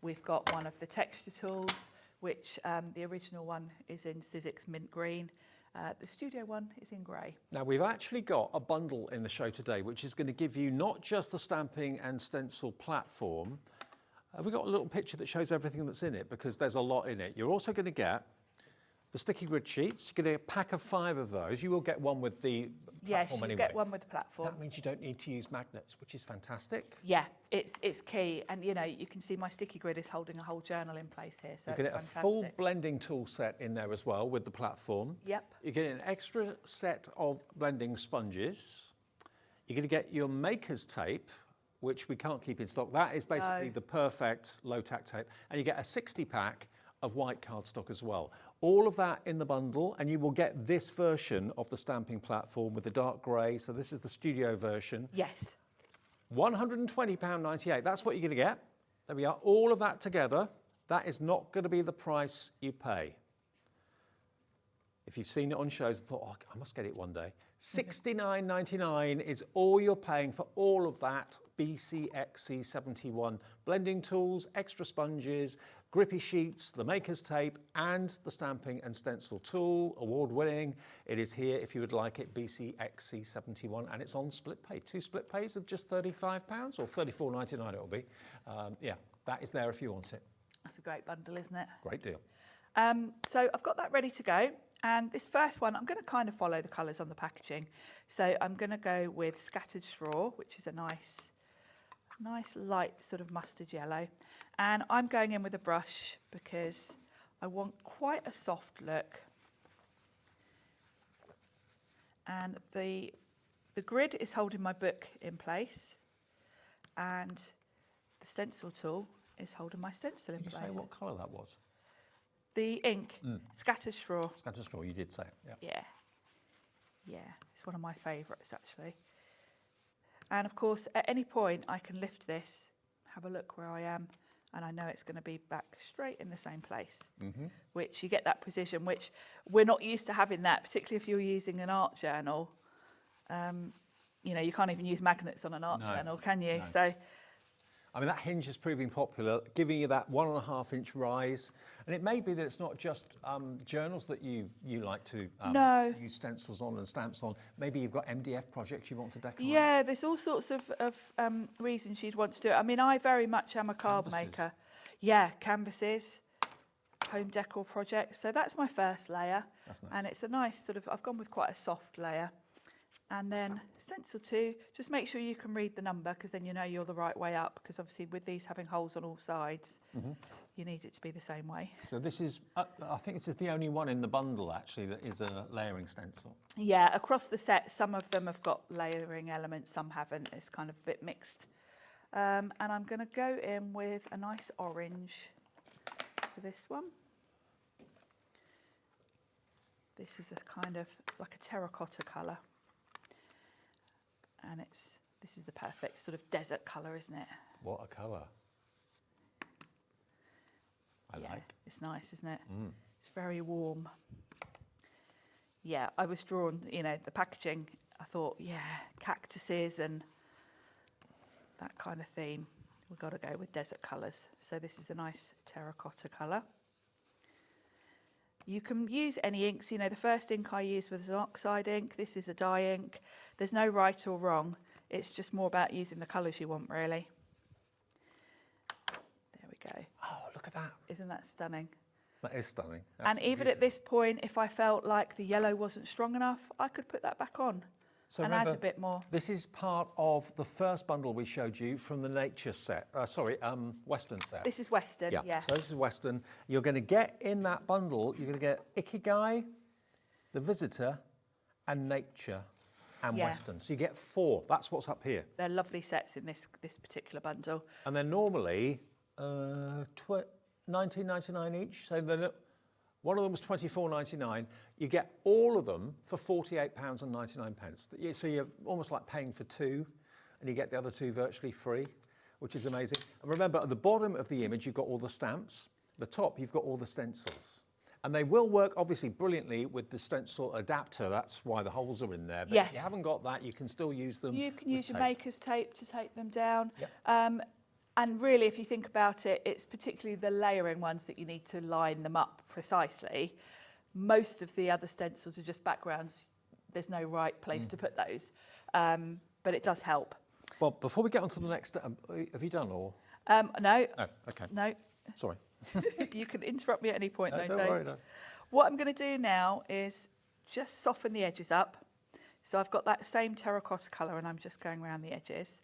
we've got one of the texture tools, which the original one is in Sizzix mint green. The studio one is in grey. Now, we've actually got a bundle in the show today, which is going to give you not just the stamping and stencil platform. We've got a little picture that shows everything that's in it, because there's a lot in it. You're also going to get the sticky grid sheets. You're going to get a pack of 5 of those. You will get one with the platform anyway. Yes, you get one with the platform. That means you don't need to use magnets, which is fantastic. Yeah, it's key. And, you know, you can see my sticky grid is holding a whole journal in place here, so you get fantastic. a full blending tool set in there as well with the platform. Yep. You get an extra set of blending sponges. You're going to get your maker's tape, which we can't keep in stock. That is basically the perfect low-tack tape. And you get a 60-pack of white cardstock as well. All of that in the bundle, and you will get this version of the stamping platform with the dark grey. So this is the studio version. Yes. £120.98. That's what you're going to get. There we are. All of that together. That is not going to be the price you pay. If you've seen it on shows and thought, oh, I must get it one day, $69.99 is all you're paying for all of that BCXC71 blending tools, extra sponges, grippy sheets, the maker's tape, and the stamping and stencil tool, award-winning. It is here if you would like it, BCXC71, and it's on split pay. 2 split pays of just £35 or $34.99 it will be. Yeah, that is there if you want it. That's a great bundle, isn't it? Great deal. So I've got that ready to go. And this first one, I'm going to kind of follow the colours on the packaging. So I'm going to go with Scattered Straw, which is a nice light sort of mustard yellow. And I'm going in with a brush because I want quite a soft look. And the grid is holding my book in place. And the stencil tool is holding my stencil in place. Did you say what colour that was? The ink, Scattered Straw. Scattered Straw, you did say it, yeah. Yeah, it's one of my favourites actually. And of course, at any point I can lift this, have a look where I am, and I know it's going to be back straight in the same place, which you get that precision, which we're not used to having that, particularly if you're using an art journal. You know, you can't even use magnets on an art journal, can you? No. So, I mean, that hinge is proving popular, giving you that 1.5-inch rise. And it may be that it's not just journals that you like to use stencils on and stamps on. Maybe you've got MDF projects you want to decorate. Yeah, there's all sorts of reasons you'd want to do it. I mean, I very much am a card maker. Yeah, canvases, home decor projects. So that's my first layer. That's nice. And it's a nice sort of, I've gone with quite a soft layer. And then stencil 2, just make sure you can read the number, because then you know you're the right way up, because obviously with these having holes on all sides, you need it to be the same way. So this is, I think this is the only one in the bundle actually that is a layering stencil. Yeah, across the set, some of them have got layering elements, some haven't. It's kind of a bit mixed. And I'm going to go in with a nice orange for this one. This is a kind of like a terracotta colour. And this is the perfect sort of desert colour, isn't it? What a colour. I like. It's nice, isn't it? It's very warm. Yeah, I was drawn, you know, the packaging, I thought, yeah, cactuses and that kind of theme. We've got to go with desert colours. So this is a nice terracotta colour. You can use any inks. You know, the first ink I used was an oxide ink. This is a dye ink. There's no right or wrong. It's just more about using the colours you want, really. There we go. Oh, look at that. Isn't that stunning? That is stunning. And even at this point, if I felt like the yellow wasn't strong enough, I could put that back on and add a bit more. This is part of the first bundle we showed you from the nature set. Western set. This is Western, yeah. So this is Western. You're going to get in that bundle, you're going to get Ikigai, The Visitor, and Nature. and Western. So you get 4. That's what's up here. They're lovely sets in this particular bundle. And they're normally $19.99 each. So one of them was $24.99. You get all of them for £48.99. So you're almost like paying for 2, and you get the other 2 virtually free, which is amazing. And remember, at the bottom of the image, you've got all the stamps. The top, you've got all the stencils. And they will work, obviously, brilliantly with the stencil adapter. That's why the holes are in there. But if you haven't got that, you can still use them. You can use your maker's tape to tape them down. Yep. And really, if you think about it, it's particularly the layering ones that you need to line them up precisely. Most of the other stencils are just backgrounds. There's no right place to put those. But it does help. Well, before we get on to the next, have you done or? No. Oh, okay. No. Sorry. You can interrupt me at any point, No, though, don't Dave. worry, no. What I'm going to do now is just soften the edges up. So I've got that same terracotta colour, and I'm just going around the edges.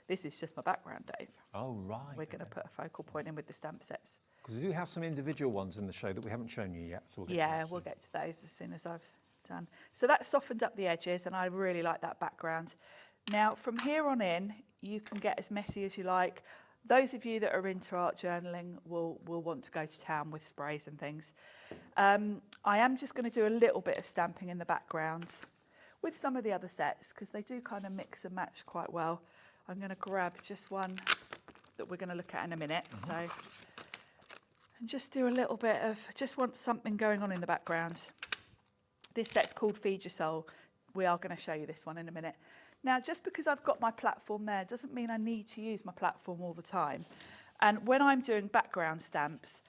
This is just my background, Dave. Oh, right. We're going to put a focal point in with the stamp sets. Because we do have some individual ones in the show that we haven't shown you yet. So we'll We'll get to those as soon as I've done. So that's softened up the edges, and I really like that background. Now, from here on in, you can get as messy as you like. Those of you that are into art journaling will want to go to town with sprays and things. I am just going to do a little bit of stamping in the background with some of the other sets, because they do kind of mix and match quite well. I'm going to grab just one that we're going to look at in a minute. So, and just do a little bit of, just want something going on in the background. This set's called Feed Your Soul. We are going to show you this one in a minute. Now, just because I've got my platform there doesn't mean I need to use my platform all the time. And when I'm doing background stamps,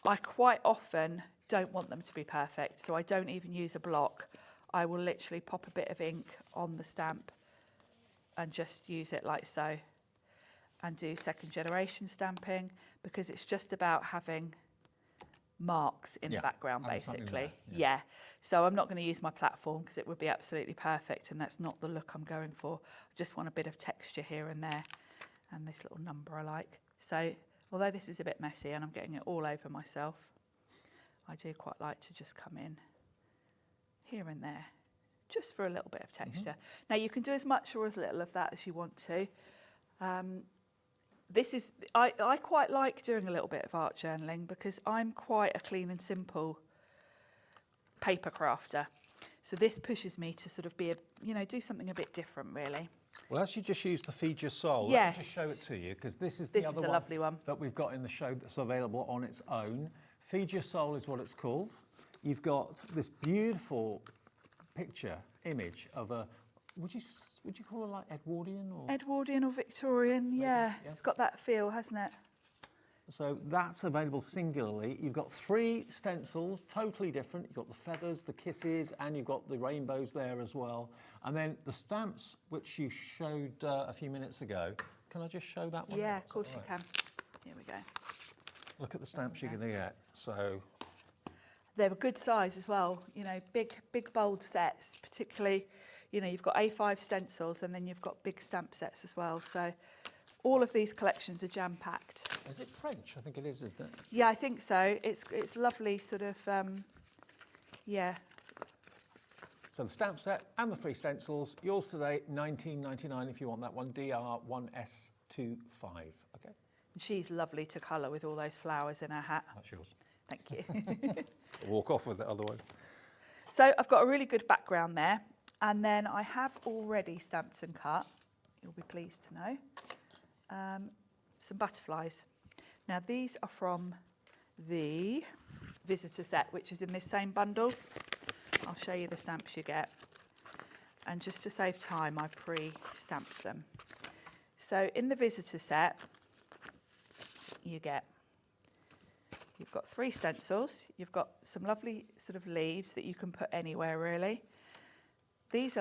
I quite often don't want them to be perfect, so I don't even use a block. I will literally pop a bit of ink on the stamp and just use it like so, and do second generation stamping, because it's just about having marks in the background, basically. Yeah. So I'm not going to use my platform because it would be absolutely perfect, and that's not the look I'm going for. I just want a bit of texture here and there, and this little number I like. So although this is a bit messy and I'm getting it all over myself, I do quite like to just come in here and there, just for a little bit of texture. Now you can do as much or as little of that as you want to. I quite like doing a little bit of art journaling because I'm quite a clean and simple paper crafter. So this pushes me to sort of be do something a bit different, really. Well, as you just used the Feed Your Soul, yes. let me just show it to you, because this is the other one, lovely one that we've got in the show that's available on its own. Feed Your Soul is what it's called. You've got this beautiful image of a, would you call it like Edwardian or? Edwardian or Victorian, yeah. It's got that feel, hasn't it? So that's available singularly. You've got 3 stencils, totally different. You've got the feathers, the kisses, and you've got the rainbows there as well. And then the stamps, which you showed a few minutes ago. Can I just show that one? Yeah, of course you can. Here we go. Look at the stamps you're going to get. So they're a good size as well. Big, bold sets, particularly. You've got A5 stencils, and then you've got big stamp sets as well. So all of these collections are jam-packed. Is it French? I think it is, isn't it? Yeah, I think so. It's lovely sort of, yeah. So the stamp set and the 3 stencils, yours today, $19.99 if you want that one, DR1S25, okay? And she's lovely to colour with all those flowers in her hat. That's yours. Thank you. Walk off with it otherwise. So I've got a really good background there, and then I have already stamped and cut, you'll be pleased to know, some butterflies. Now these are from the visitor set, which is in this same bundle. I'll show you the stamps you get. And just to save time, I've pre-stamped them. So in the visitor set, you've got 3 stencils. You've got some lovely sort of leaves that you can put anywhere, really. These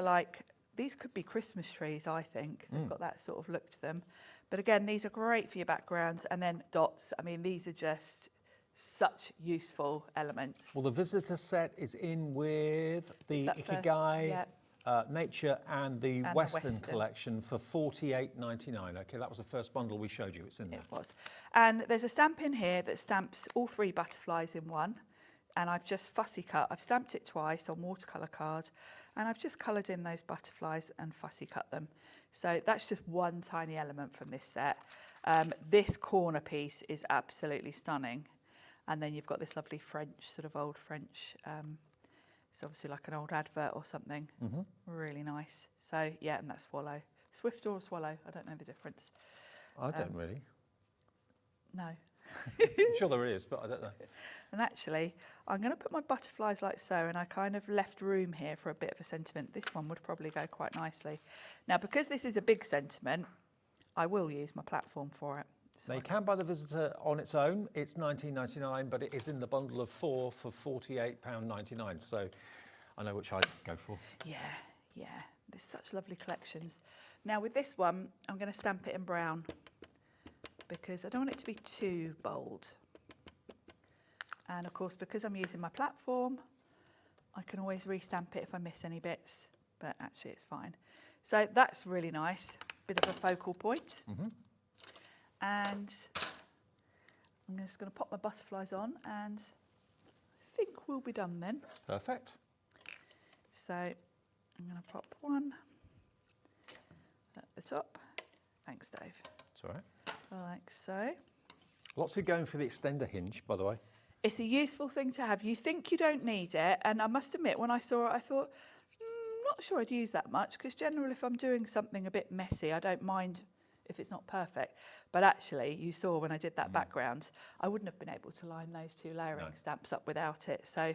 could be Christmas trees, I think. They've got that sort of look to them. But again, these are great for your backgrounds. And then dots, I mean, these are just such useful elements. Well, the visitor set is in with the Ikigai, Nature and the Western collection for $48.99. Okay, that was the first bundle we showed you. It's in there. It was. And there's a stamp in here that stamps all 3 butterflies in one. And I've just fussy cut. I've stamped it twice on watercolour card. And I've just coloured in those butterflies and fussy cut them. So that's just one tiny element from this set. This corner piece is absolutely stunning. And then you've got this lovely French, sort of old French, it's obviously like an old advert or something. Really nice. So yeah, and that's swallow. Swift or swallow, I don't know the difference. I don't really. No. I'm sure there is, but I don't know. And actually, I'm going to put my butterflies like so, and I kind of left room here for a bit of a sentiment. This one would probably go quite nicely. Now, because this is a big sentiment, I will use my platform for it. So now, you can buy the Visitor on its own. It's $19.99, but it is in the bundle of 4 for £48.99. So I know which I'd go for. Yeah, yeah. There's such lovely collections. Now, with this one, I'm going to stamp it in brown because I don't want it to be too bold. And of course, because I'm using my platform, I can always restamp it if I miss any bits, but actually it's fine. So that's really nice, bit of a focal point. And I'm just going to pop my butterflies on, and I think we'll be done then. Perfect. So I'm going to pop one at the top. Thanks, Dave. It's all right. Like so. Lots of going for the extender hinge, by the way. It's a useful thing to have. You think you don't need it, and I must admit, when I saw it, I thought, not sure I'd use that much, because generally if I'm doing something a bit messy, I don't mind if it's not perfect. But actually, you saw when I did that background, I wouldn't have been able to line those two layering stamps up without it. So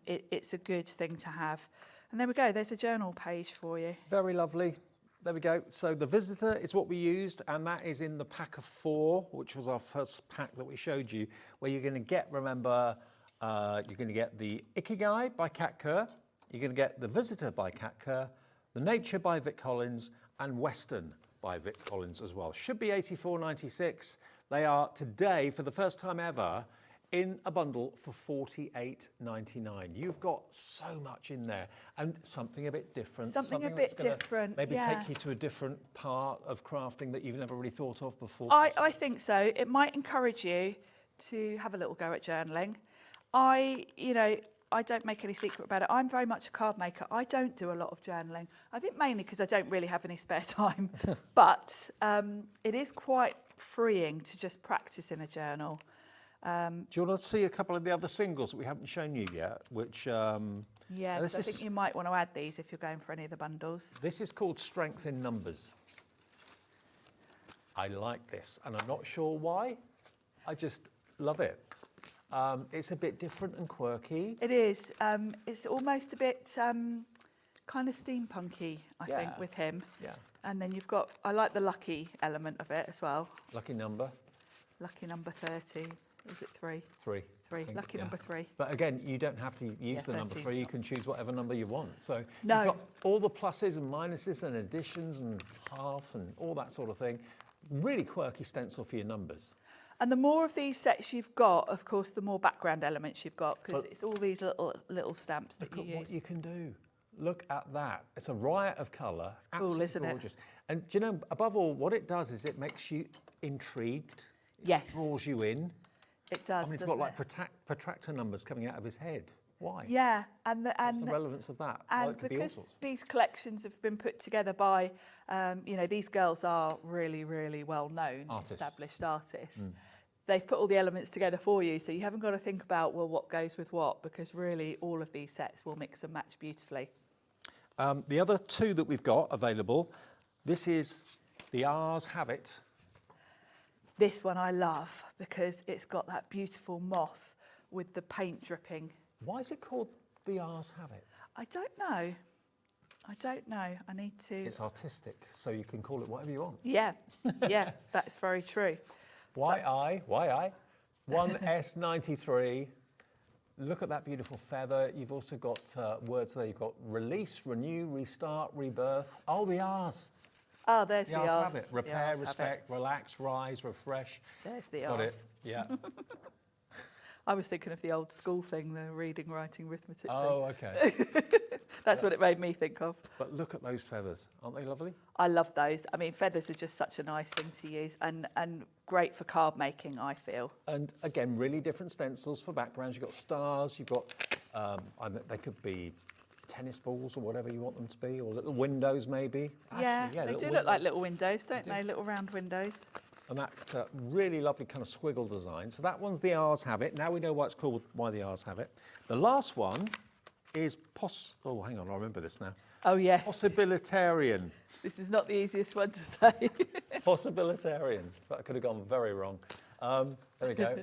it's a good thing to have. And there we go, there's a journal page for you. Very lovely. There we go. So the Visitor is what we used, and that is in the pack of 4, which was our first pack that we showed you, where you're going to get, remember, you're going to get the Ikigai by Kat Kerr, you're going to get the Visitor by Kat Kerr, the Nature by Vic Collins, and Western by Vic Collins as well. Should be $84.96. They are today, for the first time ever, in a bundle for $48.99. You've got so much in there, and something a bit different. Something a bit different, Maybe yeah. take you to a different part of crafting that you've never really thought of before. I think so. It might encourage you to have a little go at journaling. I don't make any secret about it. I'm very much a card maker. I don't do a lot of journaling. I think mainly because I don't really have any spare time. But it is quite freeing to just practice in a journal. Do you want to see a couple of the other singles that we haven't shown you yet? Which yeah, 'cause I think you might want to add these if you're going for any of the bundles. This is called Strength in Numbers. I like this, and I'm not sure why. I just love it. It's a bit different and quirky. It is. It's almost a bit kind of steampunky, I think, with him. Yeah. And then you've got, I like the lucky element of it as well. Lucky number. Lucky number 30. Was it 3? 3. 3. Lucky number 3. But again, you don't have to use the number 3. You can choose whatever number you want. So you've got all the pluses and minuses and additions and half and all that sort of thing. Really quirky stencil for your numbers. And the more of these sets you've got, of course, the more background elements you've got, because it's all these little stamps that you use. Look at what you can do. Look at that. It's a riot of colour. It's cool, isn't gorgeous. And do you know, above all, what it does is it makes you intrigued. Yes. It draws you in. It does. I mean, it's got like protractor numbers coming out of his head. Why? Yeah, and what's the relevance of that? And well, it could be all because sorts. these collections have been put together by, these girls are really, really well-known, established artists. They've put all the elements together for you, so you haven't got to think about, well, what goes with what, because really all of these sets will mix and match beautifully. The other 2 that we've got available, this is the Ours Have It. This one I love because it's got that beautiful moth with the paint dripping. Why is it called the Ours Have It? I don't know. I need to... It's artistic, so you can call it whatever you want. Yeah, yeah, that's very true. YI, 1S93. Look at that beautiful feather. You've also got words there. You've got release, renew, restart, rebirth. Oh, the R's. Oh, there's the R's. Have it. Repair, respect, relax, rise, refresh. There's the Got R's. it, yeah. I was thinking of the old school thing, the reading, writing, arithmetic Oh, thing. okay. That's what it made me think of. But look at those feathers. Aren't they lovely? I love those. I mean, feathers are just such a nice thing to use and great for card making, I feel. And again, really different stencils for backgrounds. You've got stars, you've got, they could be tennis balls or whatever you want them to be, or little windows maybe. Yeah, Actually, they do look like little windows, don't they? Little round windows. And that really lovely kind of squiggle design. So that one's the R's have it. Now we know why it's called, why the R's have it. The last one is oh, hang on, I remember this now. Oh, yes. Possibilitarian. This is not the easiest one to say. Possibilitarian. That could have gone very wrong. There we go.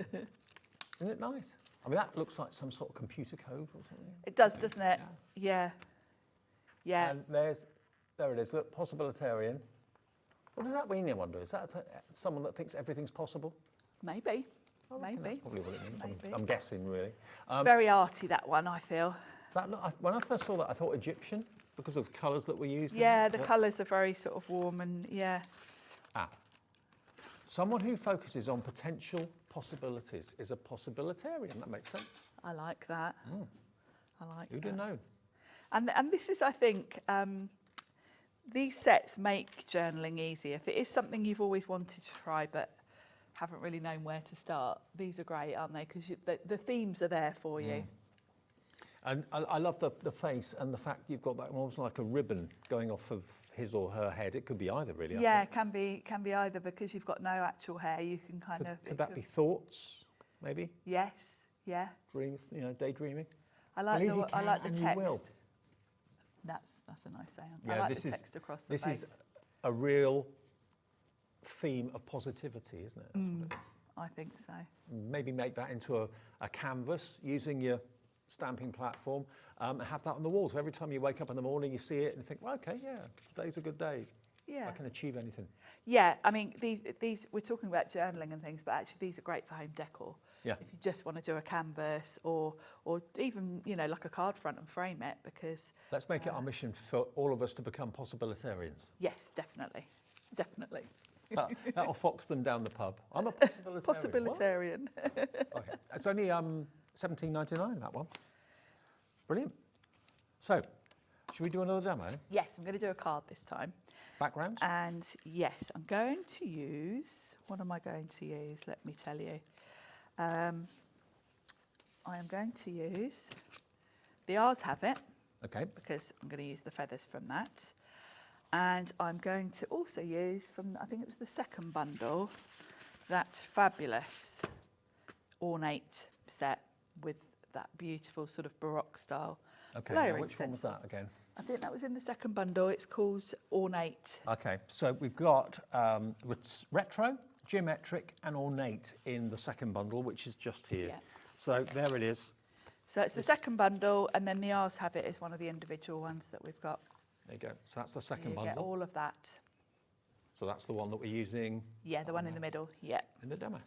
Isn't it nice? I mean, that looks like some sort of computer code or something. It does, doesn't it? Yeah. Yeah. And there it is. Look, possibilitarian. What does that mean, I wonder? Is that someone that thinks everything's possible? Maybe. Maybe. That's probably what it means. Maybe. I'm guessing, really. Very arty, that one, I feel. When I first saw that, I thought Egyptian because of the colours that were used. Yeah, the colours are very sort of warm and, yeah. Someone who focuses on potential possibilities is a possibilitarian. That makes sense. I like that. I like that. Who'd have known? And this is, I think, these sets make journaling easy. If it is something you've always wanted to try but haven't really known where to start, these are great, aren't they? Because the themes are there for you. And I love the face and the fact you've got that almost like a ribbon going off of his or her head. It could be either, really. Yeah, it can be either, because you've got no actual hair. You can kind of. Could that be thoughts, maybe? Yes. Yeah. Dreams, daydreaming. I like the text. You will. That's a nice saying. Yeah, I like the text across the face. This is a real theme of positivity, isn't it? That's what it is. I think so. Maybe make that into a canvas using your stamping platform, and have that on the wall. So every time you wake up in the morning, you see it and think, well, okay, yeah, today's a good day. Yeah. I can achieve anything. Yeah, I mean, these we're talking about journaling and things, but actually these are great for home decor. Yeah. If you just want to do a canvas or even, like a card front and frame it, because... Let's make it our mission for all of us to become possibilitarians. Yes, definitely. Definitely. That'll fox them down the pub. I'm a possibilitarian. Possibilitarian. Okay. It's only $17.99, that one. Brilliant. So, should we do another demo? Yes, I'm going to do a card this time. Backgrounds? And yes, I'm going to use... What am I going to use? Let me tell you. I am going to use the R's have it. Okay. Because I'm going to use the feathers from that. And I'm going to also use from, I think it was the second bundle, that fabulous ornate set with that beautiful sort of Baroque style layering which one was that again? I think that was in the second bundle. It's called Ornate. Okay, so we've got retro, geometric and ornate in the second bundle, which is just here. Yeah. So there it is. So it's the second bundle, and then the R's have it is one of the individual ones that we've got. There you go. So that's the second You bundle. get all of that. So that's the one that we're using. Yeah, the one in the middle. Yeah. In the demo.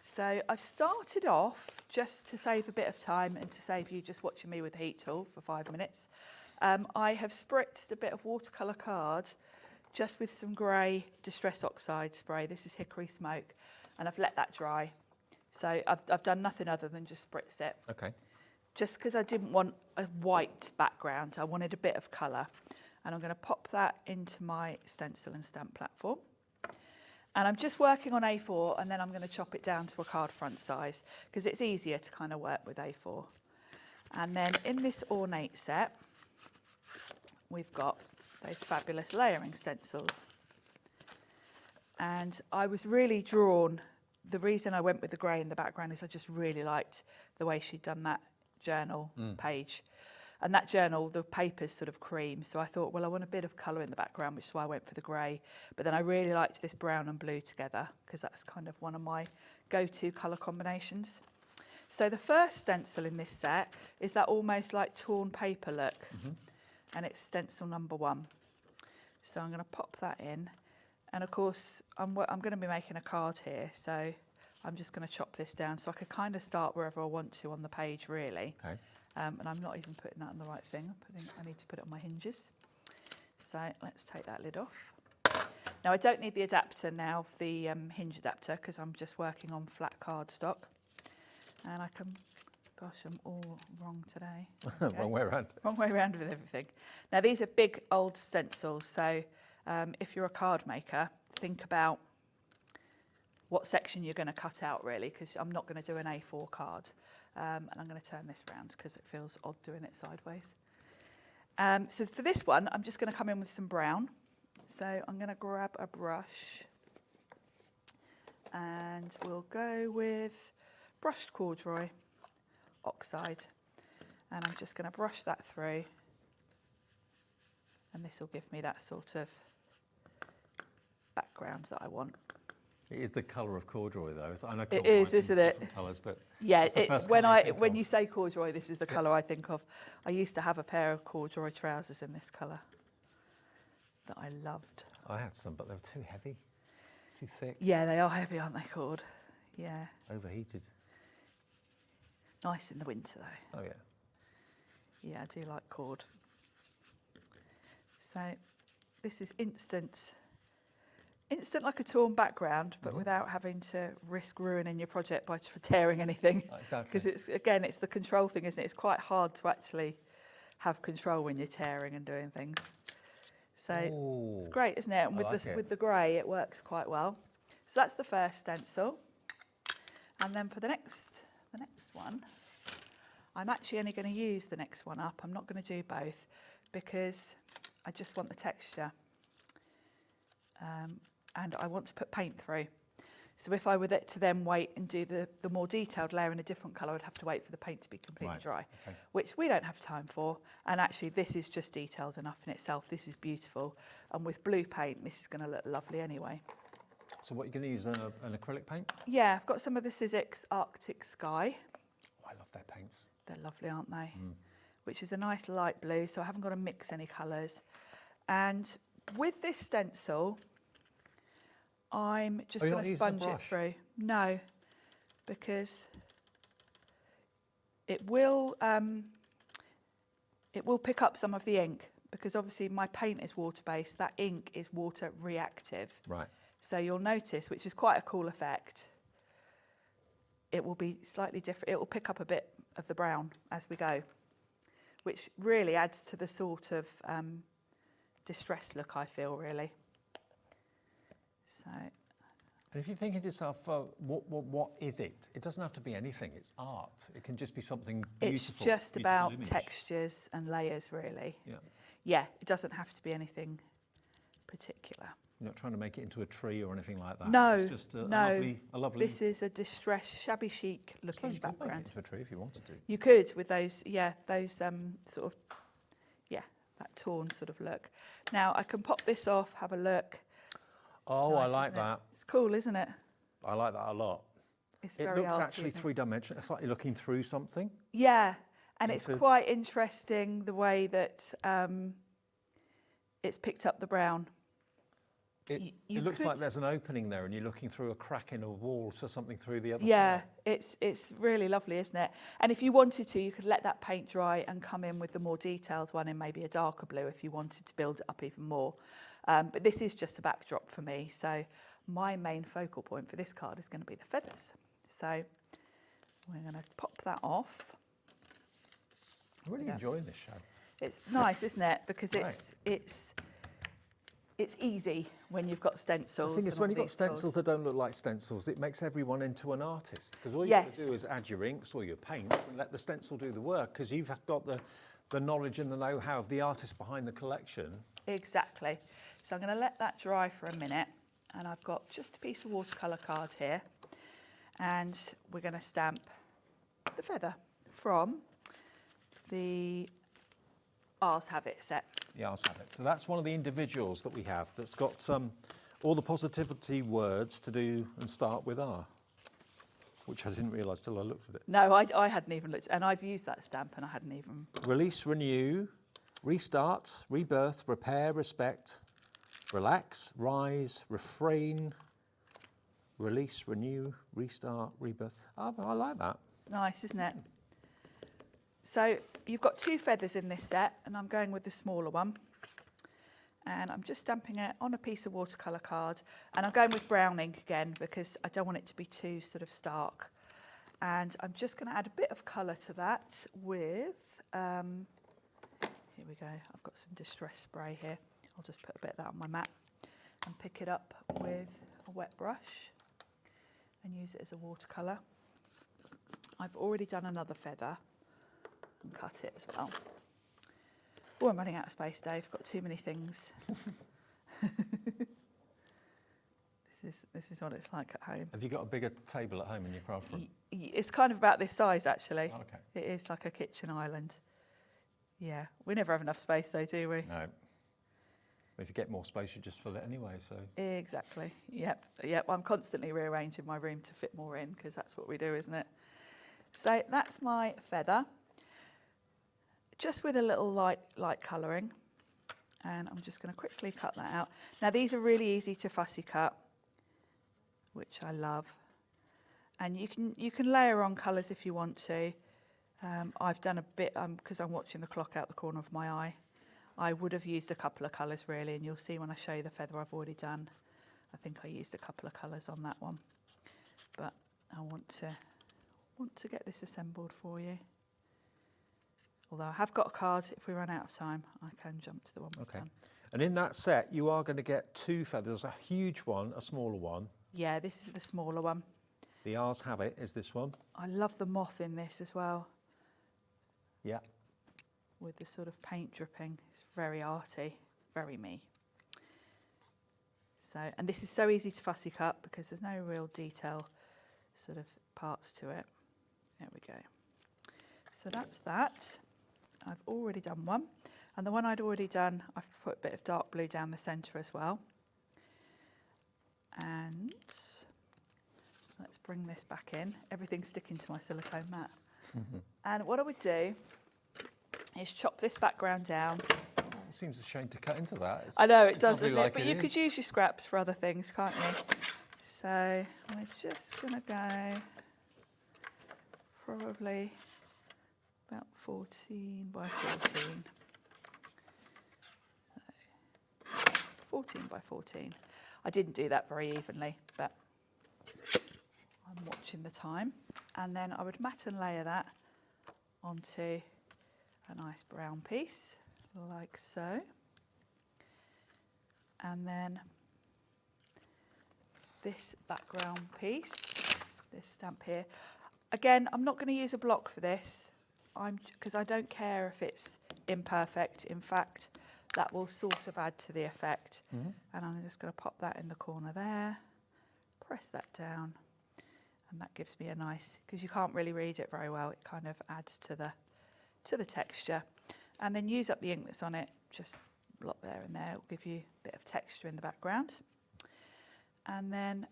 So I've started off, just to save a bit of time and to save you just watching me with the heat tool for 5 minutes. I have spritzed a bit of watercolour card just with some grey Distress Oxide spray. This is Hickory Smoke, and I've let that dry. So I've done nothing other than just spritz it. Okay. Just because I didn't want a white background, I wanted a bit of colour. And I'm going to pop that into my stencil and stamp platform. And I'm just working on A4, and then I'm going to chop it down to a card front size, because it's easier to kind of work with A4. And then in this ornate set, we've got those fabulous layering stencils. And I was really drawn, the reason I went with the grey in the background is I just really liked the way she'd done that journal page. And that journal, the paper's sort of cream, so I thought, well, I want a bit of colour in the background, which is why I went for the grey. But then I really liked this brown and blue together, because that's kind of one of my go-to colour combinations. So the first stencil in this set is that almost like torn paper look, and it's stencil number 1. So I'm going to pop that in. And of course, I'm going to be making a card here, so I'm just going to chop this down so I could kind of start wherever I want to on the page, really. Okay. And I'm not even putting that on the right thing. I need to put it on my hinges. So let's take that lid off. Now I don't need the adapter now, the hinge adapter, because I'm just working on flat cardstock. And I can, gosh, I'm all wrong today. Wrong way around. Wrong way around with everything. Now these are big old stencils, so if you're a card maker, think about what section you're going to cut out, really, because I'm not going to do an A4 card. And I'm going to turn this round because it feels odd doing it sideways. So for this one, I'm just going to come in with some brown. So I'm going to grab a brush and we'll go with brushed corduroy oxide. And I'm just going to brush that through. And this will give me that sort of background that I want. It is the colour of corduroy, though. I know It is, isn't it? Different colours, but yeah, it's the first when colour you think when of. you say corduroy, this is the colour I think of. I used to have a pair of corduroy trousers in this colour that I loved. I had some, but they were too heavy, too thick. Yeah, they are heavy, aren't they, cord? Yeah. Overheated. Nice in the winter, though. Oh, yeah. Yeah, I do like cord. So this is instant like a torn background, but without having to risk ruining your project by tearing anything. Exactly. Because it's the control thing, isn't it? It's quite hard to actually have control when you're tearing and doing things. So it's great, isn't it? And with the grey, it works quite well. So that's the first stencil. And then for the next one, I'm actually only going to use the next one up. I'm not going to do both because I just want the texture. And I want to put paint through. So if I were to then wait and do the more detailed layer in a different colour, I'd have to wait for the paint to be completely dry, which we don't have time for. And actually, this is just detailed enough in itself. This is beautiful. And with blue paint, this is going to look lovely anyway. So what, you're going to use an acrylic paint? Yeah, I've got some of the Sizzix Arctic Sky. Oh, I love their paints. They're lovely, aren't they? Which is a nice light blue, so I haven't got to mix any colours. And with this stencil, I'm just going to sponge it through. No, because it will pick up some of the ink, because obviously my paint is water-based, that ink is water reactive. Right. So you'll notice, which is quite a cool effect, it will be slightly different. It will pick up a bit of the brown as we go, which really adds to the sort of distressed look, I feel, really. So. And if you're thinking to yourself, what is it? It doesn't have to be anything. It's art. It can just be something beautiful. It's just about textures and layers, really. Yeah. Yeah, it doesn't have to be anything particular. You're not trying to make it into a tree or anything like that. No, it's just a lovely. This is a distressed, shabby chic looking background. You could make it into a tree if you wanted to. You could with those, sort of, that torn sort of look. Now I can pop this off, have a look. Oh, nice, I like that. It's cool, isn't it? I like that a lot. It looks actually three-dimensional. It's like you're looking through something. Yeah, and it's quite interesting the way that it's picked up the brown. It looks like there's an opening there and you're looking through a crack in a wall to something through the other side. Yeah, it's really lovely, isn't it? And if you wanted to, you could let that paint dry and come in with the more detailed one in maybe a darker blue if you wanted to build it up even more. But this is just a backdrop for me, so my main focal point for this card is going to be the feathers. So we're going to pop that off. I'm really enjoying this show. It's nice, isn't it? Because it's easy when you've got stencils. The thing is, when you've got stencils that don't look like stencils, it makes everyone into an artist. Because all you've got to do is add your inks or your paint and let the stencil do the work, because you've got the knowledge and the know-how of the artist behind the collection. Exactly. So I'm going to let that dry for a minute, and I've got just a piece of watercolour card here, and we're going to stamp the feather from the Ours Have It set. The Ours Have It. So that's one of the individuals that we have that's got all the positivity words to do and start with R, which I didn't realise till I looked at it. No, I hadn't even looked, and I've used that stamp and I hadn't even... Release, renew, restart, rebirth, repair, respect, relax, rise, refrain, release, renew, restart, rebirth. Oh, I like that. It's nice, isn't it? So you've got 2 feathers in this set, and I'm going with the smaller one. And I'm just stamping it on a piece of watercolour card. And I'm going with brown ink again because I don't want it to be too sort of stark. And I'm just going to add a bit of colour to that with, here we go, I've got some distress spray here. I'll just put a bit of that on my mat and pick it up with a wet brush and use it as a watercolour. I've already done another feather and cut it as well. Oh, I'm running out of space, Dave. Got too many things. This is what it's like at home. Have you got a bigger table at home in your craft room? It's kind of about this size, actually. Okay. It is like a kitchen island. Yeah, we never have enough space, though, do we? No. If you get more space, you just fill it anyway. So Exactly. Yep. I'm constantly rearranging my room to fit more in because that's what we do, isn't it? So that's my feather, just with a little light colouring, and I'm just going to quickly cut that out. Now these are really easy to fussy cut, which I love, and you can layer on colours if you want to. I've done a bit because I'm watching the clock out the corner of my eye. I would have used a couple of colours really, and you'll see when I show you the feather I've already done. I think I used a couple of colours on that one, but I want to get this assembled for you. Although I have got a card, if we run out of time, I can jump to the one we've done. And in that set, you are going to get 2 feathers, a huge one, a smaller one. Yeah, this is the smaller one. The Ours Have It is this one. I love the moth in this as well. Yeah. With the sort of paint dripping. It's very arty, very me. So, and this is so easy to fussy cut because there's no real detail sort of parts to it. There we go. So that's that. I've already done one. And the one I'd already done, I've put a bit of dark blue down the centre as well. And let's bring this back in. Everything's sticking to my silicone mat. And what I would do is chop this background down. It seems a shame to cut into that. I know it does, doesn't it? But you could use your scraps for other things, can't you? So we're just going to go probably about 14 by 14. So 14 by 14. I didn't do that very evenly, but I'm watching the time. And then I would mat and layer that onto a nice brown piece, like so. And then this background piece, this stamp here. Again, I'm not going to use a block for this, because I don't care if it's imperfect. In fact, that will sort of add to the effect. And I'm just going to pop that in the corner there, press that down, and that gives me a nice, because you can't really read it very well, it kind of adds to the texture. And then use up the ink that's on it, just blot there and there, it'll give you a bit of texture in the background. And then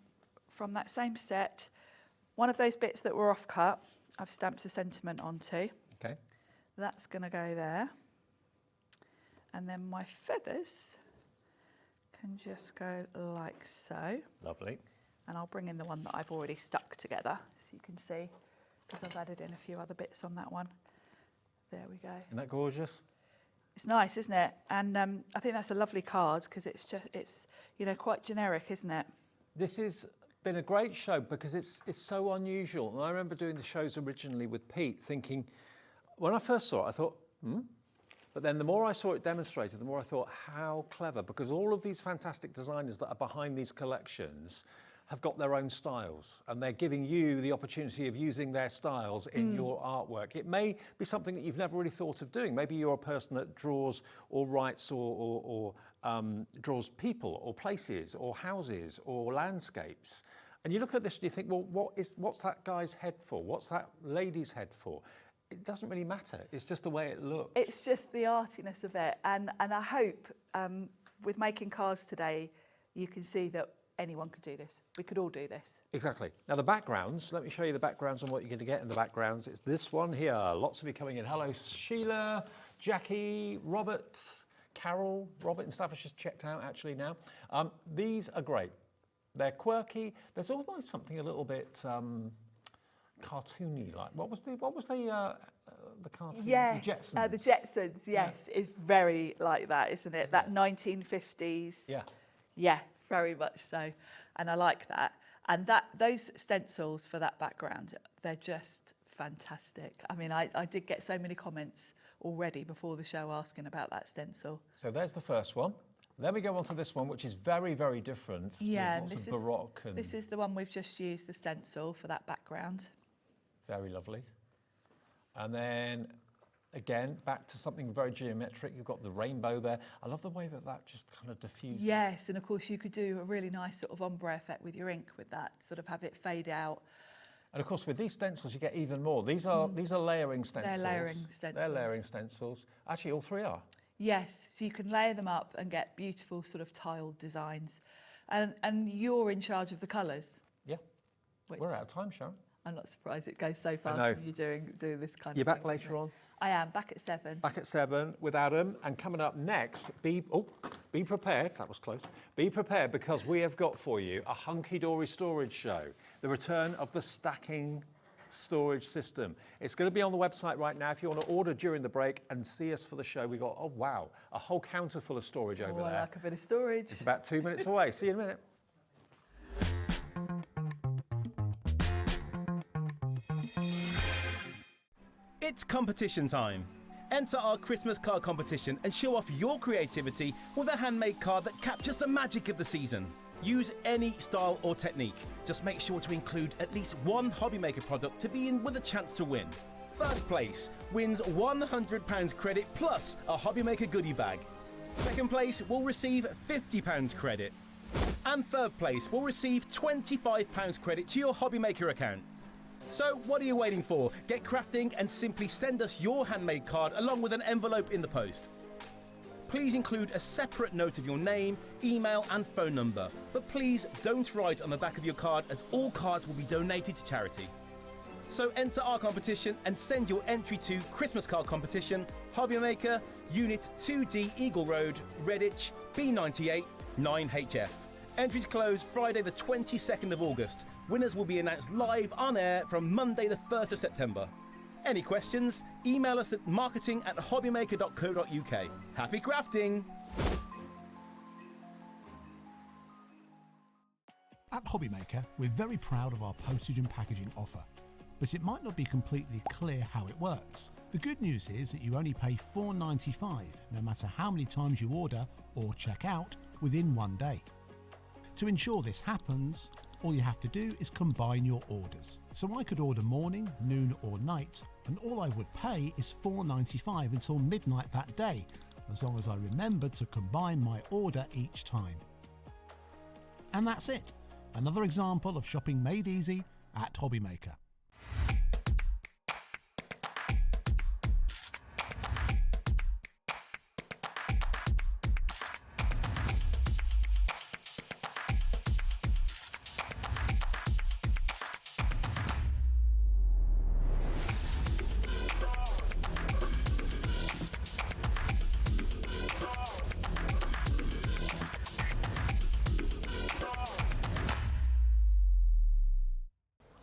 from that same set, one of those bits that were off cut, I've stamped a sentiment onto. Okay. That's going to go there. And then my feathers can just go like so. Lovely. And I'll bring in the one that I've already stuck together, so you can see, because I've added in a few other bits on that one. There we go. Isn't that gorgeous? It's nice, isn't it? And I think that's a lovely card because it's quite generic, isn't it? This has been a great show because it's so unusual. And I remember doing the shows originally with Pete, thinking, when I first saw it, I thought, But then the more I saw it demonstrated, the more I thought, how clever, because all of these fantastic designers that are behind these collections have got their own styles, and they're giving you the opportunity of using their styles in your artwork. It may be something that you've never really thought of doing. Maybe you're a person that draws or writes or draws people or places or houses or landscapes. And you look at this and you think, well, what's that guy's head for? What's that lady's head for? It doesn't really matter. It's just the way it looks. It's just the artiness of it. And I hope with making cards today, you can see that anyone could do this. We could all do this. Exactly. Now the backgrounds, let me show you the backgrounds and what you're going to get in the backgrounds. It's this one here. Lots of you coming in. Hello, Sheila, Jackie, Robert, Carol. Robert and stuff I just checked out actually now. These are great. They're quirky. There's almost something a little bit cartoony like. What was the cartoon? Yes, the Jetsons. The Jetsons. Yes, is very like that, isn't it? That 1950s. Yeah. Yeah, very much so, and I like that. And those stencils for that background, they're just fantastic. I mean, I did get so many comments already before the show asking about that stencil. So there's the first one. Then we go on to this one, which is very, very different. Yeah, lots of Baroque. And this is the one we've just used the stencil for that background. very lovely. And then Again, back to something very geometric. You've got the rainbow there. I love the way that just kind of diffuses. Yes, and of course you could do a really nice sort of ombre effect with your ink with that, sort of have it fade out. And of course, with these stencils, you get even more. These are layering stencils. They're layering stencils. They're layering stencils. Actually, all three are. Yes, so you can layer them up and get beautiful sort of tiled designs. And you're in charge of the colours. Yeah. We're out of time, Sharon. I'm not surprised it goes so fast when you're doing this kind You're of back thing, later on? I am, back at 7. Back at 7 with Adam. And coming up next, be prepared. That was close. Be prepared, because we have got for you a Hunkydory storage show. The return of the stacking storage system. It's going to be on the website right now if you want to order during the break and see us for the show. We got, oh wow, a whole counter full of storage over there. I like a bit of storage. It's about 2 minutes away. See you in a minute. It's competition time. Enter our Christmas card competition and show off your creativity with a handmade card that captures the magic of the season. Use any style or technique. Just make sure to include at least one Hobbymaker product to be in with a chance to win. First place wins £100 credit plus a Hobbymaker goodie bag. Second place will receive £50 credit. And third place will receive £25 credit to your Hobbymaker account. So what are you waiting for? Get crafting and simply send us your handmade card along with an envelope in the post. Please include a separate note of your name, email and phone number. But please don't write on the back of your card, as all cards will be donated to charity. So enter our competition and send your entry to Christmas Card Competition, Hobbymaker, Unit 2D Eagle Road, Redditch, B98 9HF. Entries close Friday the 22nd of August. Winners will be announced live on air from Monday the 1st of September. Any questions? Email us at marketing@hobbymaker.co.uk. Happy crafting! At Hobbymaker, we're very proud of our postage and packaging offer, but it might not be completely clear how it works. The good news is that you only pay $4.95 no matter how many times you order or check out within 1 day. To ensure this happens, all you have to do is combine your orders. So I could order morning, noon or night, and all I would pay is $4.95 until midnight that day, as long as I remembered to combine my order each time. And that's it. Another example of shopping made easy at Hobbymaker.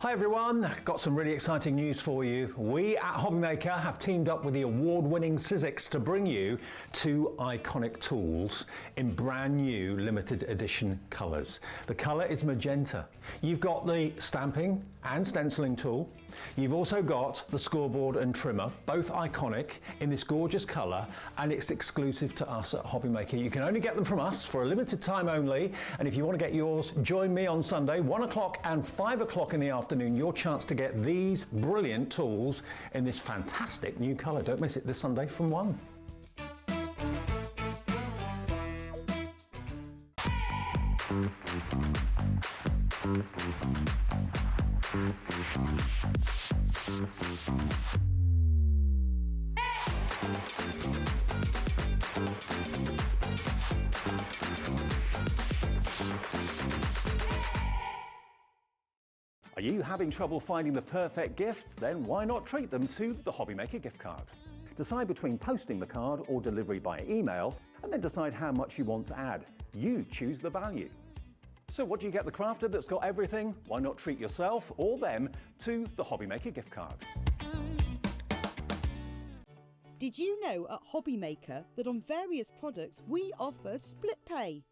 Hi everyone, got some really exciting news for you. We at Hobbymaker have teamed up with the award-winning Sizzix to bring you 2 iconic tools in brand new limited edition colours. The colour is magenta. You've got the stamping and stenciling tool. You've also got the scoreboard and trimmer, both iconic in this gorgeous colour, and it's exclusive to us at Hobbymaker. You can only get them from us for a limited time only, and if you want to get yours, join me on Sunday, 1 o'clock and 5 o'clock in the afternoon, your chance to get these brilliant tools in this fantastic new colour. Don't miss it this Sunday from 1. Are you having trouble finding the perfect gift? Then why not treat them to the Hobbymaker gift card? Decide between posting the card or delivery by email, and then decide how much you want to add. You choose the value. So what do you get the crafter that's got everything? Why not treat yourself or them to the Hobbymaker gift card? Did you know at Hobbymaker that on various products we offer split pay?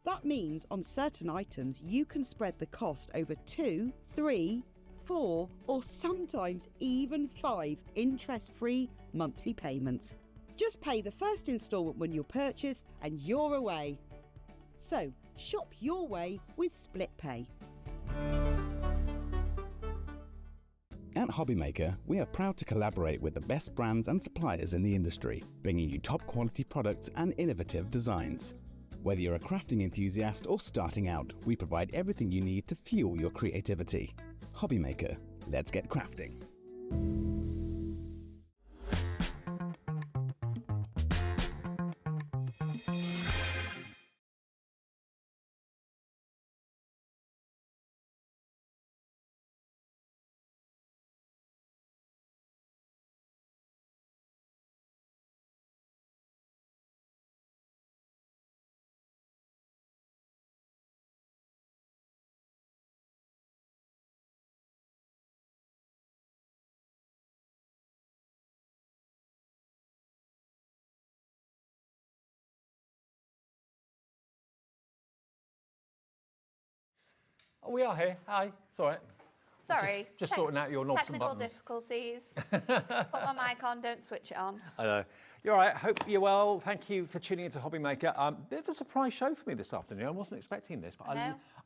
That means on certain items you can spread the cost over 2, 3, 4 or sometimes even 5 interest-free monthly payments. Just pay the first instalment when you purchase and you're away. So shop your way with split pay. At Hobbymaker, we are proud to collaborate with the best brands and suppliers in the industry, bringing you top quality products and innovative designs. Whether you're a crafting enthusiast or starting out, we provide everything you need to fuel your creativity. Hobbymaker, let's get crafting. We are here. Hi. It's all right. Sorry. Just sorting out your knobs and buttons. Technical difficulties. Put my mic on, don't switch it on. I know. You're all right. Hope you're well. Thank you for tuning into Hobbymaker. Bit of a surprise show for me this afternoon. I wasn't expecting this, but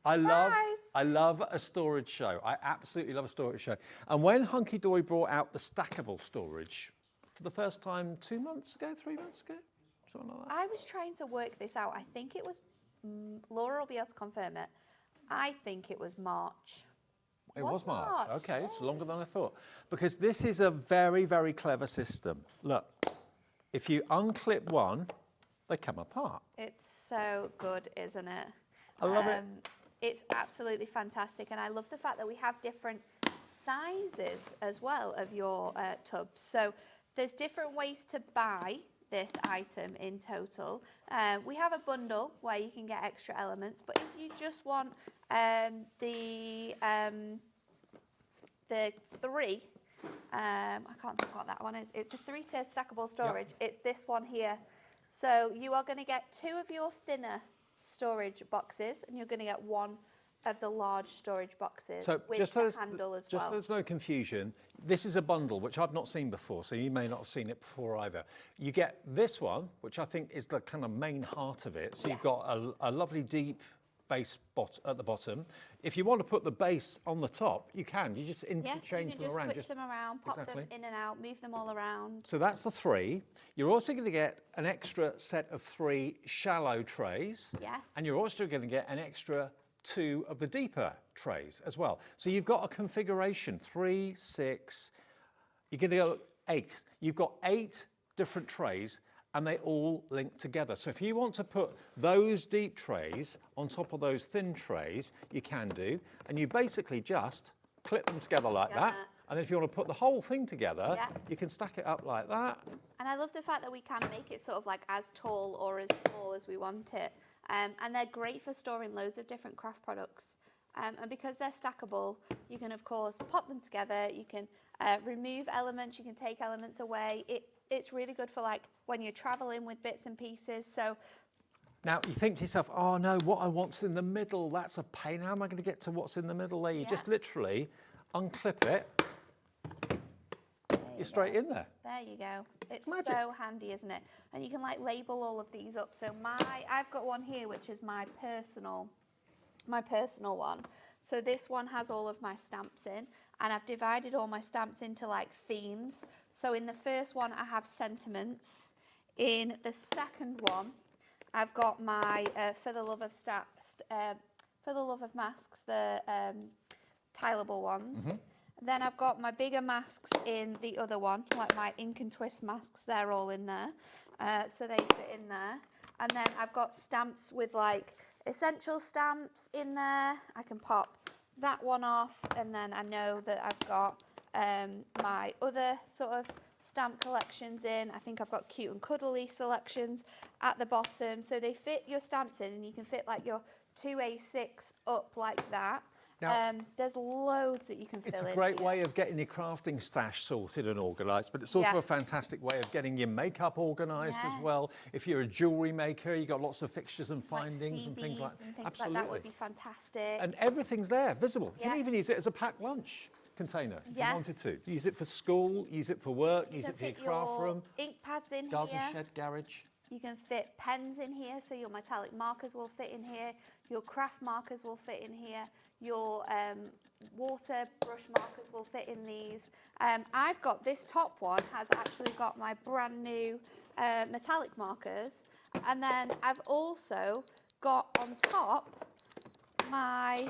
I love a storage show. I absolutely love a storage show. And when Hunkydory brought out the stackable storage for the first time 2 months ago, 3 months ago, something like that. I was trying to work this out. I think it was, Laura will be able to confirm it. I think it was March. It was March. Okay, it's longer than I thought. Because this is a very, very clever system. Look, if you unclip one, they come apart. It's so good, isn't it? I love it. It's absolutely fantastic. And I love the fact that we have different sizes as well of your tubs. So there's different ways to buy this item in total. We have a bundle where you can get extra elements, but if you just want the three, I can't think what that one is. It's the 3-tier stackable storage. Yep. It's this one here. So you are going to get 2 of your thinner storage boxes, and you're going to get 1 of the large storage boxes with the handle as well. Just so there's no confusion, this is a bundle, which I've not seen before, so you may not have seen it before either. You get this one, which I think is the kind of main heart of it. So you've got a lovely deep base at the bottom. If you want to put the base on the top, you can. You just interchange them around. Switch them around, pop them in and out, move them all around. So that's the 3. You're also going to get an extra set of 3 shallow trays. Yes. And you're also going to get an extra 2 of the deeper trays as well. So you've got a configuration, 3, 6, you're going to go 8. You've got 8 different trays and they all link together. So if you want to put those deep trays on top of those thin trays, you can do. And you basically just clip them together like that. And then if you want to put the whole thing together, you can stack it up like that. And I love the fact that we can make it sort of like as tall or as small as we want it. And they're great for storing loads of different craft products. And because they're stackable, you can, of course, pop them together. You can remove elements. You can take elements away. It's really good for like when you're traveling with bits and pieces. So now you think to yourself, oh no, what I want's in the middle, that's a pain. How am I going to get to what's in the middle there? You just literally unclip it. You're straight in there. There you go. It's magic. So handy, isn't it? And you can like label all of these up. So I've got one here, which is my personal one. So this one has all of my stamps in, and I've divided all my stamps into like themes. So in the first one, I have sentiments. In the second one, I've got my for the love of masks, the tileable ones. Mm-hmm. Then I've got my bigger masks in the other one, like my ink and twist masks. They're all in there, so they fit in there. And then I've got stamps with like essential stamps in there. I can pop that one off, and then I know that I've got my other sort of stamp collections in. I think I've got cute and cuddly selections at the bottom. So they fit your stamps in, and you can fit like your 2A6 up like that. Now, there's loads that you can fill in. It's a great way of getting your crafting stash sorted and organised, but it's also a fantastic way of getting your makeup organised as well. If you're a jewellery maker, you've got lots of fixtures and findings and things like that. Absolutely. Like that would be fantastic. And everything's there, visible. You can even use it as a packed lunch container if you wanted to. Use it for school, use it for work, use it for your craft room. Ink pads in garden here. Shed, garage. You can fit pens in here, so your metallic markers will fit in here. Your craft markers will fit in here. Your water brush markers will fit in these. I've got this top one has actually got my brand new metallic markers, and then I've also got on top my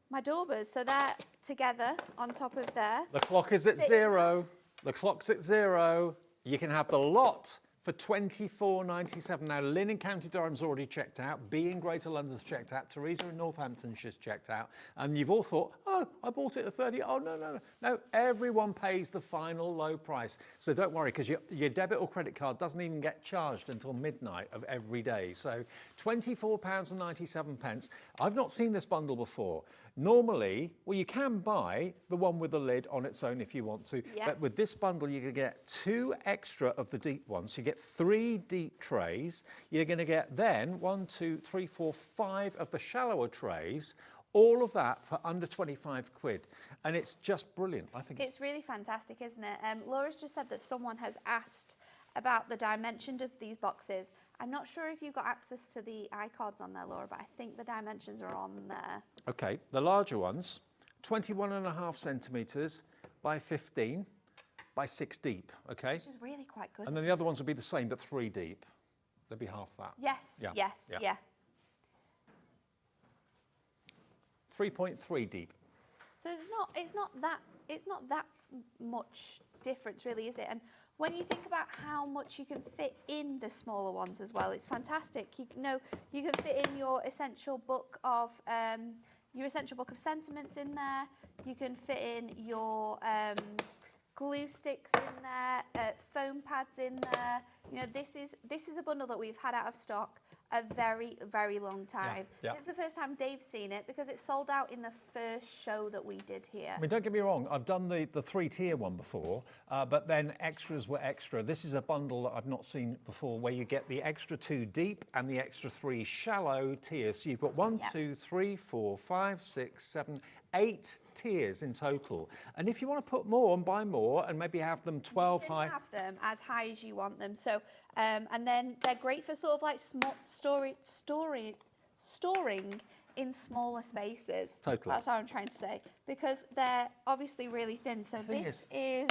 my daubers, so they're together on top of there. The clock is at 0. The clock's at 0. You can have the lot for £24.97. Now, Lynn in County Durham's already checked out. B in Greater London's checked out. Teresa in Northamptonshire's checked out. And you've all thought, oh, I bought it at 30. Oh, no, no, no. No, everyone pays the final low price. So don't worry, because your debit or credit card doesn't even get charged until midnight of every day. So £24.97. I've not seen this bundle before. Normally, well, you can buy the one with the lid on its own if you want to. Yeah. But with this bundle, you're going to get 2 extra of the deep ones. So you get 3 deep trays. You're going to get then 1, 2, 3, 4, 5 of the shallower trays. All of that for under 25 quid. And it's just brilliant, I think. It's really fantastic, isn't it? Laura's just said that someone has asked about the dimensions of these boxes. I'm not sure if you've got access to the iCards on there, Laura, but I think the dimensions are on there. Okay, the larger ones, 21.5 centimetres by 15 by 6 deep, okay? Which is really quite good. And then the other ones would be the same, but 3 deep. They'd be half that. Yes, Yeah. yes, Yeah. yeah. 3.3 deep. So it's not that much difference, really, is it? And when you think about how much you can fit in the smaller ones as well, it's fantastic. You know, you can fit in your essential book of sentiments in there. You can fit in your glue sticks in there, foam pads in there. You know, this is a bundle that we've had out of stock a very, very long time. Yeah. This is the first time Dave's seen it because it sold out in the first show that we did here. I mean, don't get me wrong, I've done the 3-tier one before, but then extras were extra. This is a bundle that I've not seen before where you get the extra 2 deep and the extra 3 shallow tiers. So you've got 1, 2, 3, 4, 5, 6, 7, 8 tiers in total. And if you want to put more and buy more and maybe have them 12 you can high. have them as high as you want them. So, and then they're great for sort of like storing in smaller spaces. Totally. That's what I'm trying to say. Because they're obviously really thin. So this is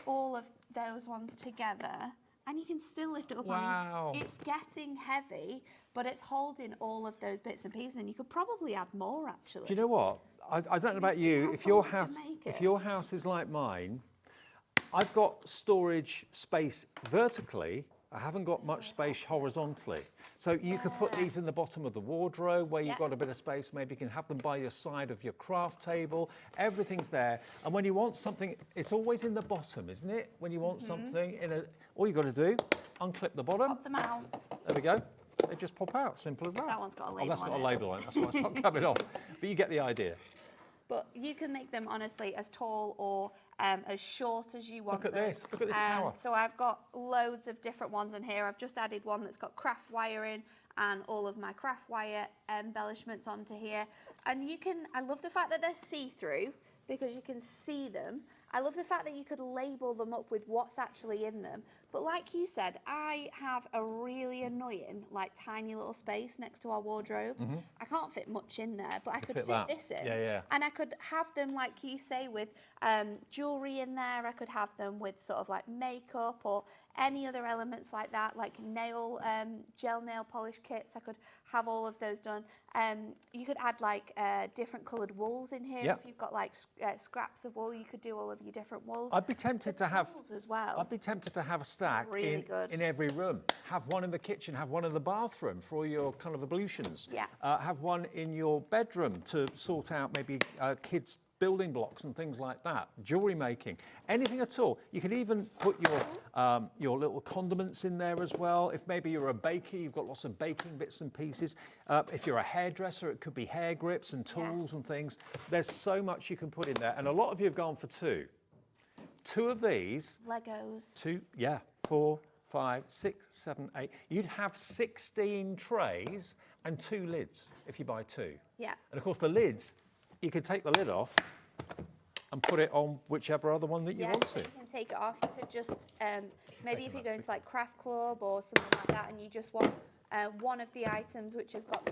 all of those ones together. And you can still lift it up. Wow. It's getting heavy, but it's holding all of those bits and pieces. And you could probably add more, actually. Do you know what? I don't know about you. If your house is like mine, I've got storage space vertically. I haven't got much space horizontally. So you could put these in the bottom of the wardrobe where you've got a bit of space. Maybe you can have them by your side of your craft table. Everything's there. And when you want something, it's always in the bottom, isn't it? When you want something, all you've got to do, unclip the bottom. Pop them out. There we go. They just pop out, simple as that. That one's got a label on it. Oh, that's got a label on it. That's why it's not coming off. But you get the idea. But you can make them, honestly, as tall or as short as you want Look at them. this. Look at this tower. So I've got loads of different ones in here. I've just added one that's got craft wire in and all of my craft wire embellishments onto here. And you can, I love the fact that they're see-through because you can see them. I love the fact that you could label them up with what's actually in them. But like you said, I have a really annoying, like, tiny little space next to our wardrobes. I can't fit much in there, but I could fit this in. Yeah. And I could have them, like you say, with jewellery in there. I could have them with sort of like makeup or any other elements like that, like gel nail polish kits. I could have all of those done. You could add like different coloured wools in here. Yep. If you've got like scraps of wool, you could do all of your different wools. I'd be tempted to have as well. I'd be tempted to have a stack Really good. in every room. Have one in the kitchen, have one in the bathroom for all your kind of ablutions. Yeah. Have one in your bedroom to sort out maybe kids' building blocks and things like that. Jewellery making, anything at all. You could even put your little condiments in there as well. If maybe you're a baker, you've got lots of baking bits and pieces. If you're a hairdresser, it could be hair grips and tools and things. There's so much you can put in there. And a lot of you have gone for 2. 2 of these. Legos. 2, 4, 5, 6, 7, 8. You'd have 16 trays and 2 lids if you buy 2. Yeah. And of course the lids, you could take the lid off and put it on whichever other one that you want to. You can take it off. You could just, maybe if you're going to like craft club or something like that and you just want one of the items which has got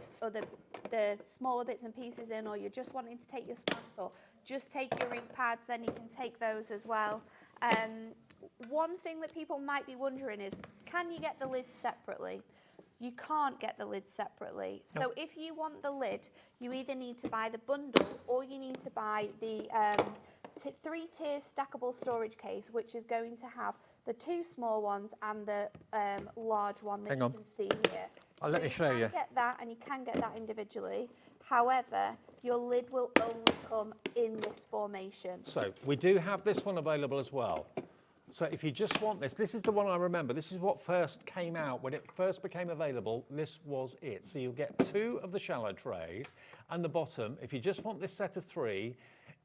the smaller bits and pieces in, or you're just wanting to take your stamps or just take your ink pads, then you can take those as well. One thing that people might be wondering is, can you get the lids separately? You can't get the lid separately. So Nope. if you want the lid, you either need to buy the bundle or you need to buy the 3-tier stackable storage case, which is going to have the 2 small ones and the large one that you can see here. Let me show you. You can get that, and you can get that individually. However, your lid will only come in this formation. So we do have this one available as well. So if you just want this, this is the one I remember. This is what first came out. When it first became available, this was it. So you'll get 2 of the shallow trays, and the bottom, if you just want this set of 3,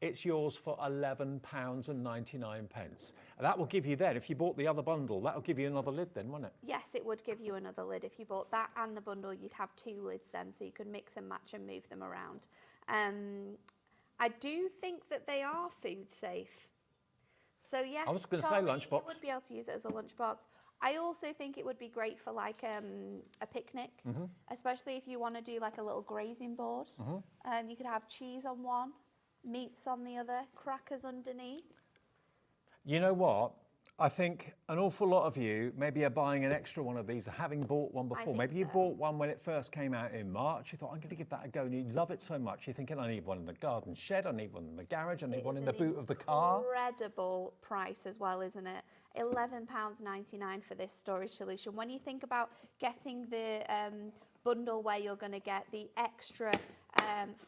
it's yours for £11.99. That will give you then, if you bought the other bundle, that will give you another lid then, won't it? Yes, it would give you another lid. If you bought that and the bundle, you'd have 2 lids then, so you could mix and match and move them around. I do think that they are food safe. So yes, I was going to say Charlie, lunchbox. you would be able to use it as a lunchbox. I also think it would be great for like a picnic, especially if you want to do like a little grazing board. You could have cheese on one, meats on the other, crackers underneath. You know what? I think an awful lot of you maybe are buying an extra one of these, having bought one before. Maybe you bought one when it first came out in March. You thought, I'm going to give that a go, and you love it so much. You're thinking, I need one in the garden shed, I need one in the garage, I need one in the boot of the car. Incredible price as well, isn't it? £11.99 for this storage solution. When you think about getting the bundle where you're going to get the extra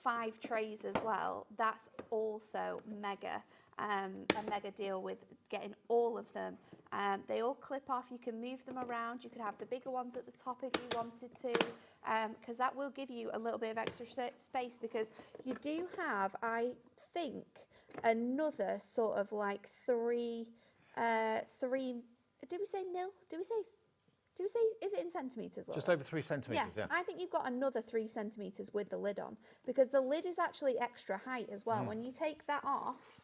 5 trays as well, that's also mega. A mega deal with getting all of them. They all clip off. You can move them around. You could have the bigger ones at the top if you wanted to, because that will give you a little bit of extra space, because you do have, I think, another sort of like 3, did we say mil? Did we say, is it in centimetres? Just over 3 centimetres, yeah. I think you've got another 3 centimetres with the lid on, because the lid is actually extra height as well. When you take that off,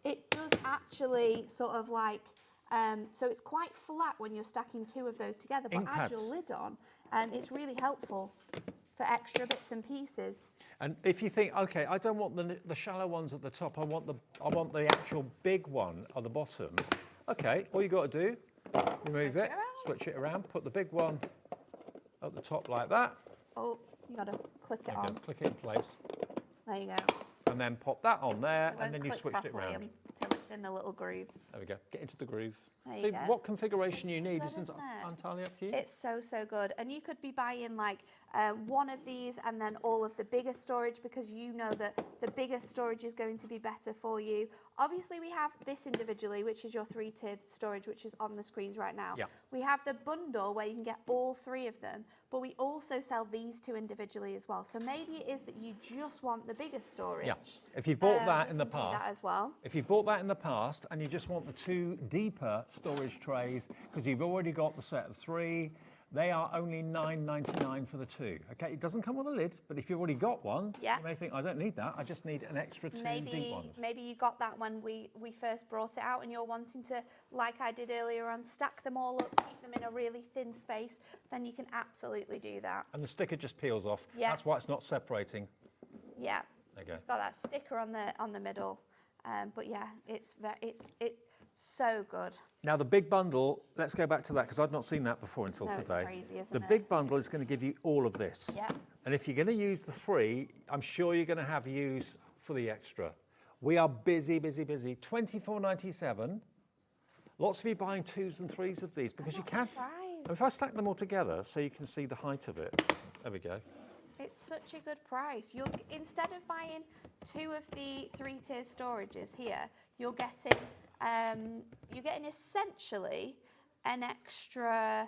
it does actually sort of like, so it's quite flat when you're stacking 2 of those together, but add your lid on, it's really helpful for extra bits and pieces. And if you think, okay, I don't want the shallow ones at the top, I want the actual big one at the bottom. Okay, all you got to do, remove it, switch it around, put the big one at the top like that. Oh, you got to click it on. Click it in place. There you go. And then pop that on there, and then you switched it round. Until it's in the little grooves. There we go. Get into the groove. There See you go. what configuration you need is Isn't it? entirely up to you. It's so good, and you could be buying like one of these and then all of the bigger storage, because you know that the bigger storage is going to be better for you. Obviously, we have this individually, which is your 3-tiered storage, which is on the screens right now. Yeah. We have the bundle where you can get all 3 of them, but we also sell these 2 individually as well. So maybe it is that you just want the bigger storage. Yeah. If you've bought that in the we can do past, that as well. If you've bought that in the past and you just want the 2 deeper storage trays, because you've already got the set of 3, they are only $9.99 for the 2. Okay, it doesn't come with a lid, but if you've already got one, you may think, I don't need that, I just need an extra 2 deep ones. Maybe you got that when we first brought it out, and you're wanting to, like I did earlier on, stack them all up, keep them in a really thin space, then you can absolutely do that. And the sticker just peels off. Yeah. That's why it's not separating. Yeah. There you go. It's got that sticker on the middle. But yeah, it's so good. Now the big bundle, let's go back to that, because I've not seen that before until It's today. crazy, isn't the it? big bundle is going to give you all of this. Yeah. And if you're going to use the 3, I'm sure you're going to have use for the extra. We are busy. $24.97. Lots of you buying 2s and 3s of these, because you can. If I stack them all together so you can see the height of it. There we go. It's such a good price. Instead of buying 2 of the 3-tier storages here, you're getting essentially an extra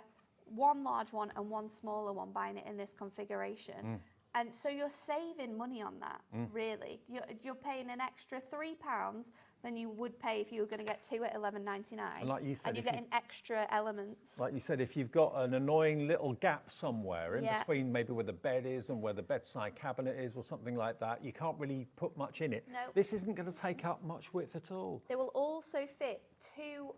1 large one and 1 smaller one, buying it in this configuration. And so you're saving money on that, really. You're paying an extra £3 than you would pay if you were going to get 2 at $11.99. And like you said, and you're getting extra elements. Like you said, if you've got an annoying little gap somewhere in Yeah. between maybe where the bed is and where the bedside cabinet is or something like that, you can't really put much in it. No. This isn't going to take up much width at all. They will also fit 2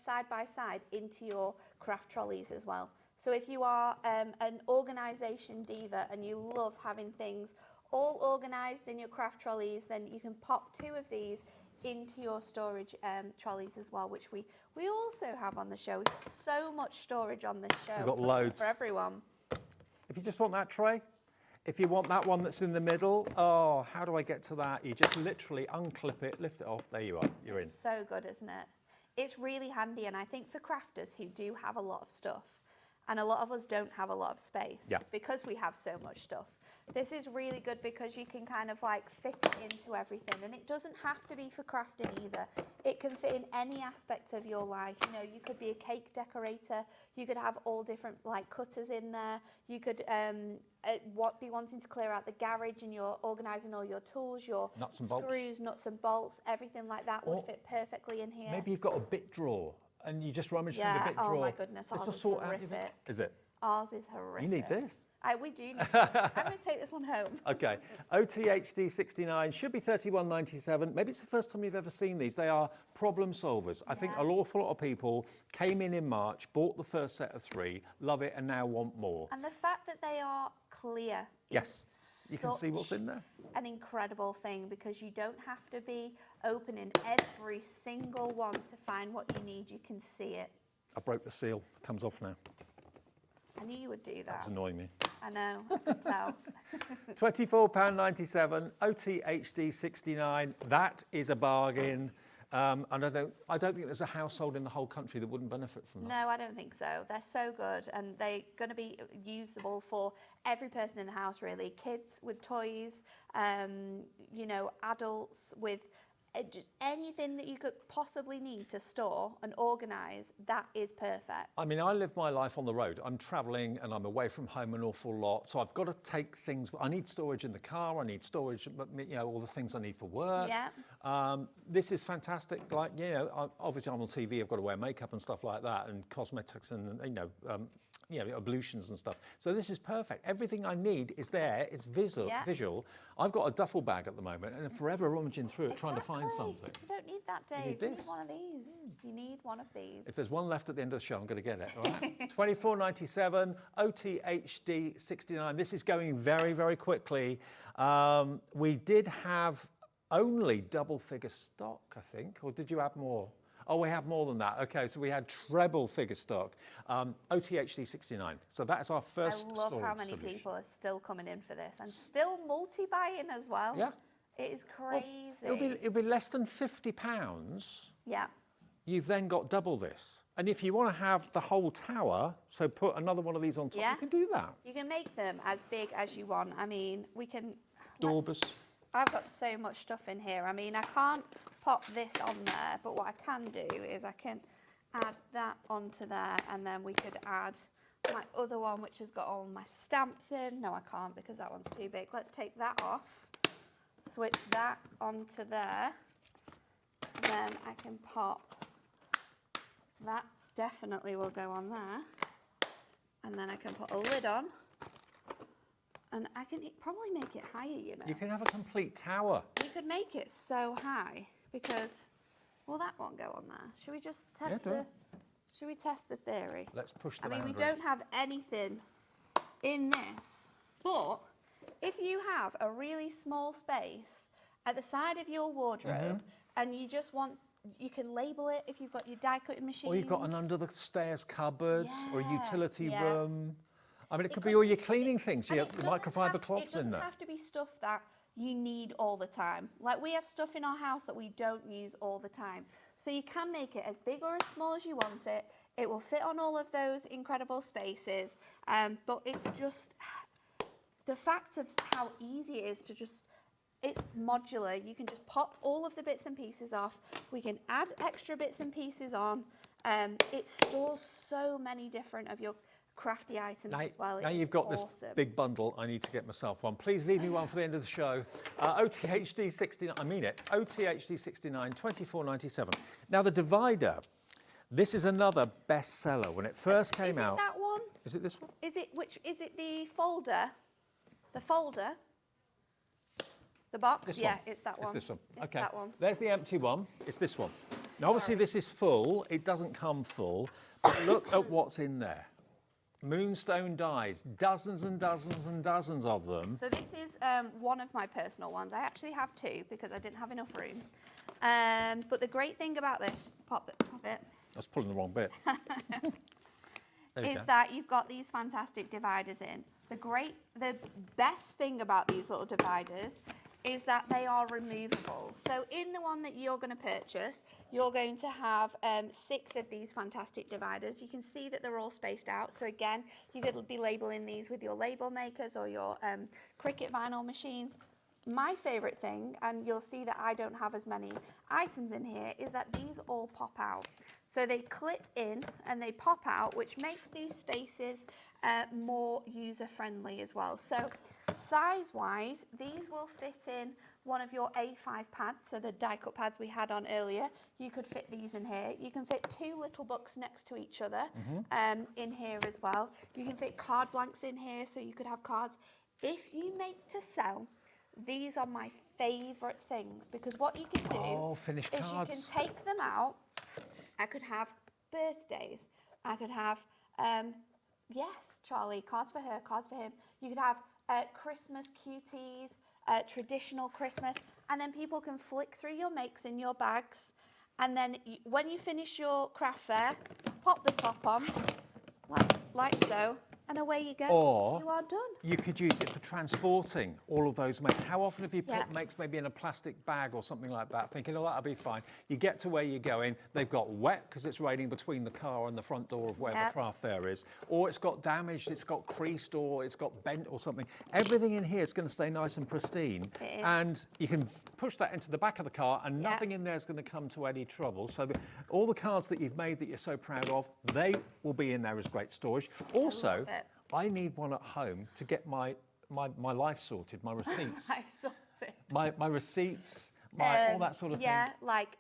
side by side into your craft trolleys as well. So if you are an organisation diva and you love having things all organised in your craft trolleys, then you can pop 2 of these into your storage trolleys as well, which we also have on the show. We've got so much storage on this show. We've got loads. For everyone. If you just want that tray, if you want that one that's in the middle, oh, how do I get to that? You just literally unclip it, lift it off, there you are, you're in. So good, isn't it? It's really handy, and I think for crafters who do have a lot of stuff, and a lot of us don't have a lot of space because we have so much stuff. This is really good because you can kind of like fit it into everything, and it doesn't have to be for crafting either. It can fit in any aspect of your life. You know, you could be a cake decorator. You could have all different like cutters in there. You could be wanting to clear out the garage and you're organising all your tools, your nuts and screws, nuts and bolts, everything like that would fit perfectly in here. Maybe you've got a bit drawer and you just rummage through the bit drawer. Oh my goodness, ours is horrific. Is it? Ours is horrific. You need this. We do need this. I'm going to take this one home. Okay, OTHD 69 should be $31.97. Maybe it's the first time you've ever seen these. They are problem solvers. I think an awful lot of people came in March, bought the first set of 3, love it, and now want more. And the fact that they are clear. Yes, you can see what's in there. An incredible thing, because you don't have to be opening every single one to find what you need. You can see it. I broke the seal. It comes off now. I knew you would do that. That's annoying me. I know, I can tell. £24.97, OTHD 69. That is a bargain. And I don't think there's a household in the whole country that wouldn't benefit from that. No, I don't think so. They're so good, and they're going to be usable for every person in the house, really. Kids with toys, you know, adults with just anything that you could possibly need to store and organise, that is perfect. I mean, I live my life on the road. I'm travelling and I'm away from home an awful lot. So I've got to take things. I need storage in the car. I need storage, you know, all the things I need for work. Yeah. This is fantastic. Like, you know, obviously I'm on TV. I've got to wear makeup and stuff like that, and cosmetics and, you know, ablutions and stuff. So this is perfect. Everything I need is there. It's visual. I've got a duffel bag at the moment and I'm forever rummaging through it trying to find something. You don't need that, Dave. You need one of these. You need one of these. If there's one left at the end of the show, I'm going to get it. All right. $24.97, OTHD 69. This is going very, very quickly. We did have only double figure stock, I think, or did you add more? Oh, we have more than that. Okay, so we had treble figure stock, OTHD 69. So that's our first. I love how many people are still coming in for this and still multi-buying as well. Yeah. It is crazy. Well, it'll be less than £50. Yeah. You've then got double this. And if you want to have the whole tower, so put another one of these on top, you can do that. You can make them as big as you want. I mean, we can... Daubers. I've got so much stuff in here. I mean, I can't pop this on there, but what I can do is I can add that onto there, and then we could add my other one, which has got all my stamps in. No, I can't because that one's too big. Let's take that off, switch that onto there. Then I can pop that, definitely will go on there. And then I can put a lid on. And I can probably make it higher, you know. You can have a complete tower. You could make it so high because, well, that won't go on there. Should we just test should we test the theory? Let's push the I mean, we boundaries. don't have anything in this, but if you have a really small space at the side of your wardrobe and you just want, you can label it if you've got your die cutting machines. Or you've got an under the stairs cupboard or a utility room. I mean, it could be could all your be cleaning things. You have the microfiber cloths in there. It doesn't have to be stuff that you need all the time. Like, we have stuff in our house that we don't use all the time. So you can make it as big or as small as you want it. It will fit on all of those incredible spaces. But it's just the fact of how easy it is to just, it's modular. You can just pop all of the bits and pieces off. We can add extra bits and pieces on. It stores so many different of your crafty items as well. Now It you've is got this awesome. big bundle. I need to get myself one. Please leave me one for the end of the show. OTHD 69, I mean it. OTHD 69, £24.97. Now the divider, this is another bestseller. When it first came out. Is it that one? Is it this one? Is it the folder? The folder? The box? This yeah, one. it's that one. It's this one. It's Okay. that one. There's the empty one. It's this one. Now, obviously, this is full. It doesn't come full. But look at what's in there. Moonstone dies. Dozens and dozens and dozens of them. So this is one of my personal ones. I actually have two because I didn't have enough room. But the great thing about this, pop it. I was pulling the wrong bit. Is that you've got these fantastic dividers in. The best thing about these little dividers is that they are removable. So in the one that you're going to purchase, you're going to have 6 of these fantastic dividers. You can see that they're all spaced out. So again, you could be labeling these with your label makers or your Cricut vinyl machines. My favourite thing, and you'll see that I don't have as many items in here, is that these all pop out. So they clip in and they pop out, which makes these spaces more user-friendly as well. So size-wise, these will fit in one of your A5 pads, so the die-cut pads we had on earlier. You could fit these in here. You can fit 2 little books next to each other in here as well. You can fit card blanks in here, so you could have cards. If you make to sell, these are my favourite things, because what you can do finished is cards. you can take them out. I could have birthdays. I could have, yes, Charlie, cards for her, cards for him. You could have Christmas cuties, traditional Christmas, and then people can flick through your makes in your bags. And then when you finish your craft fair, pop the top on, like so, and away you go. Or you are done. you could use it for transporting all of those makes. How often have you put makes maybe in a plastic bag or something like that, thinking, oh, that'll be fine. You get to where you're going, they've got wet because it's raining between the car and the front door of where the craft fair is, or it's got damaged, it's got creased, or it's got bent or something. Everything in here is going to stay nice and pristine. It is. And you can push that into the back of the car and nothing in there is going to come to any trouble. So all the cards that you've made that you're so proud of, they will be in there as great storage. Also, I need one at home to get my life sorted, my receipts. Life sorted. My receipts, all that sort of thing. Yeah, like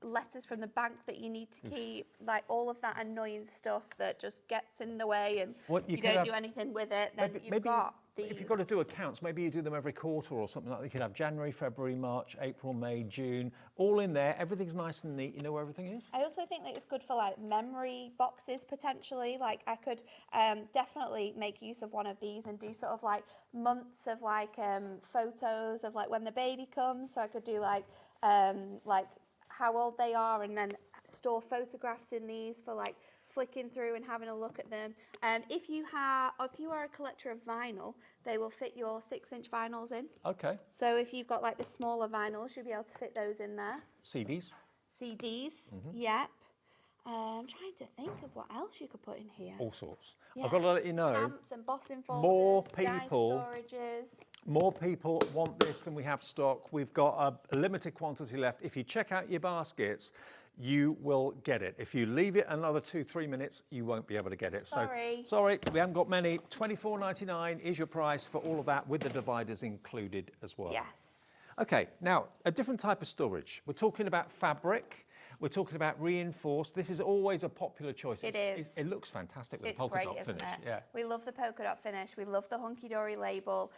letters from the bank that you need to keep, like all of that annoying stuff that just gets in the way and you don't do anything with it, then you've got these. If you've got to do accounts, maybe you do them every quarter or something like that. You could have January, February, March, April, May, June, all in there. Everything's nice and neat. You know where everything is? I also think that it's good for like memory boxes potentially. Like I could definitely make use of one of these and do sort of like months of like photos of like when the baby comes. So I could do like how old they are and then store photographs in these for like flicking through and having a look at them. If you are a collector of vinyl, they will fit your 6-inch vinyls in. Okay. So if you've got like the smaller vinyls, you'll be able to fit those in there. CDs? CDs, yep. I'm trying to think of what else you could put in here. All sorts. I've got to let you know, stamps, embossing folders, die storages. More people want this than we have stock. We've got a limited quantity left. If you check out your baskets, you will get it. If you leave it another 2-3 minutes, you won't be able to get it. Sorry. So, sorry, we haven't got many. $24.99 is your price for all of that, with the dividers included as well. Yes. Okay, now, a different type of storage. We're talking about fabric. We're talking about reinforced. This is always a popular choice. It is. It looks fantastic with It's the polka great, dot isn't finish. it? Yeah. We love the polka dot finish. We love the Hunkydory label.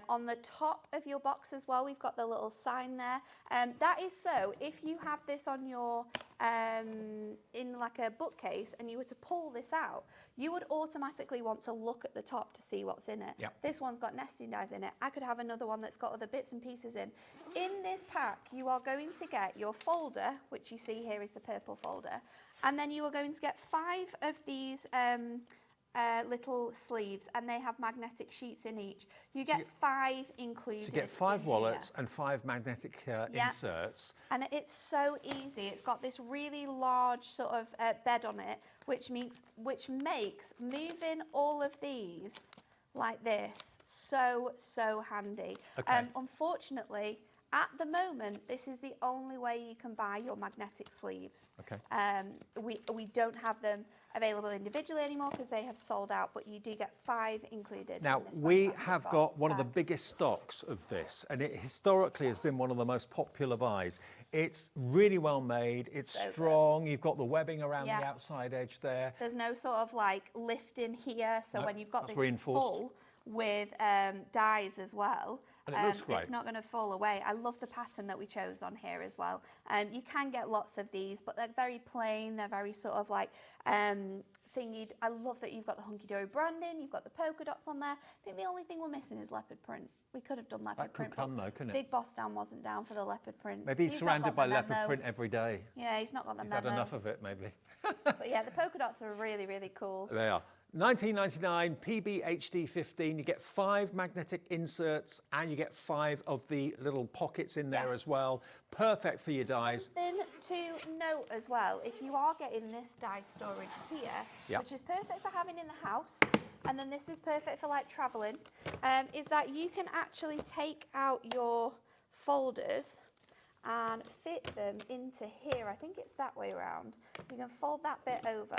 On the top of your box as well, we've got the little sign there. That is so, if you have this on your, in like a bookcase and you were to pull this out, you would automatically want to look at the top to see what's in it. Yep. This one's got nesting dies in it. I could have another one that's got other bits and pieces in. In this pack, you are going to get your folder, which you see here is the purple folder, and then you are going to get 5 of these little sleeves, and they have magnetic sheets in each. You get 5 included. So you get 5 wallets and 5 magnetic inserts. And it's so easy. It's got this really large sort of bed on it, which makes moving all of these like this so handy. Okay. Unfortunately, At the moment, this is the only way you can buy your magnetic sleeves. Okay. We don't have them available individually anymore because they have sold out, but you do get 5 included. Now, we have got one of the biggest stocks of this, and it historically has been one of the most popular buys. It's really well made, it's So strong, you've got the webbing around the outside edge there. There's no sort of like lift in here, so No, when you've got that's this reinforced. full with dyes as well, And it looks great. it's not going to fall away. I love the pattern that we chose on here as well. You can get lots of these, but they're very plain, they're very sort of like thingy. I love that you've got the Hunkydory branding, you've got the polka dots on there. I think the only thing we're missing is leopard print. We could have done leopard That print. could come though, couldn't it? Big Boss Dan wasn't down for the leopard print. Maybe he's not surrounded got by the leopard memo. print every day. Yeah, he's not got the He's memo. had enough of it, maybe. But yeah, the polka dots are really, really cool. They are. 1999 PB HD15. You get 5 magnetic inserts and you get 5 of the little pockets in there as well. Perfect for your dies. Something to note as well, if you are getting this die storage here, which is perfect for having in the house, and then this is perfect for like traveling, is that you can actually take out your folders and fit them into here. I think it's that way around. You can fold that bit over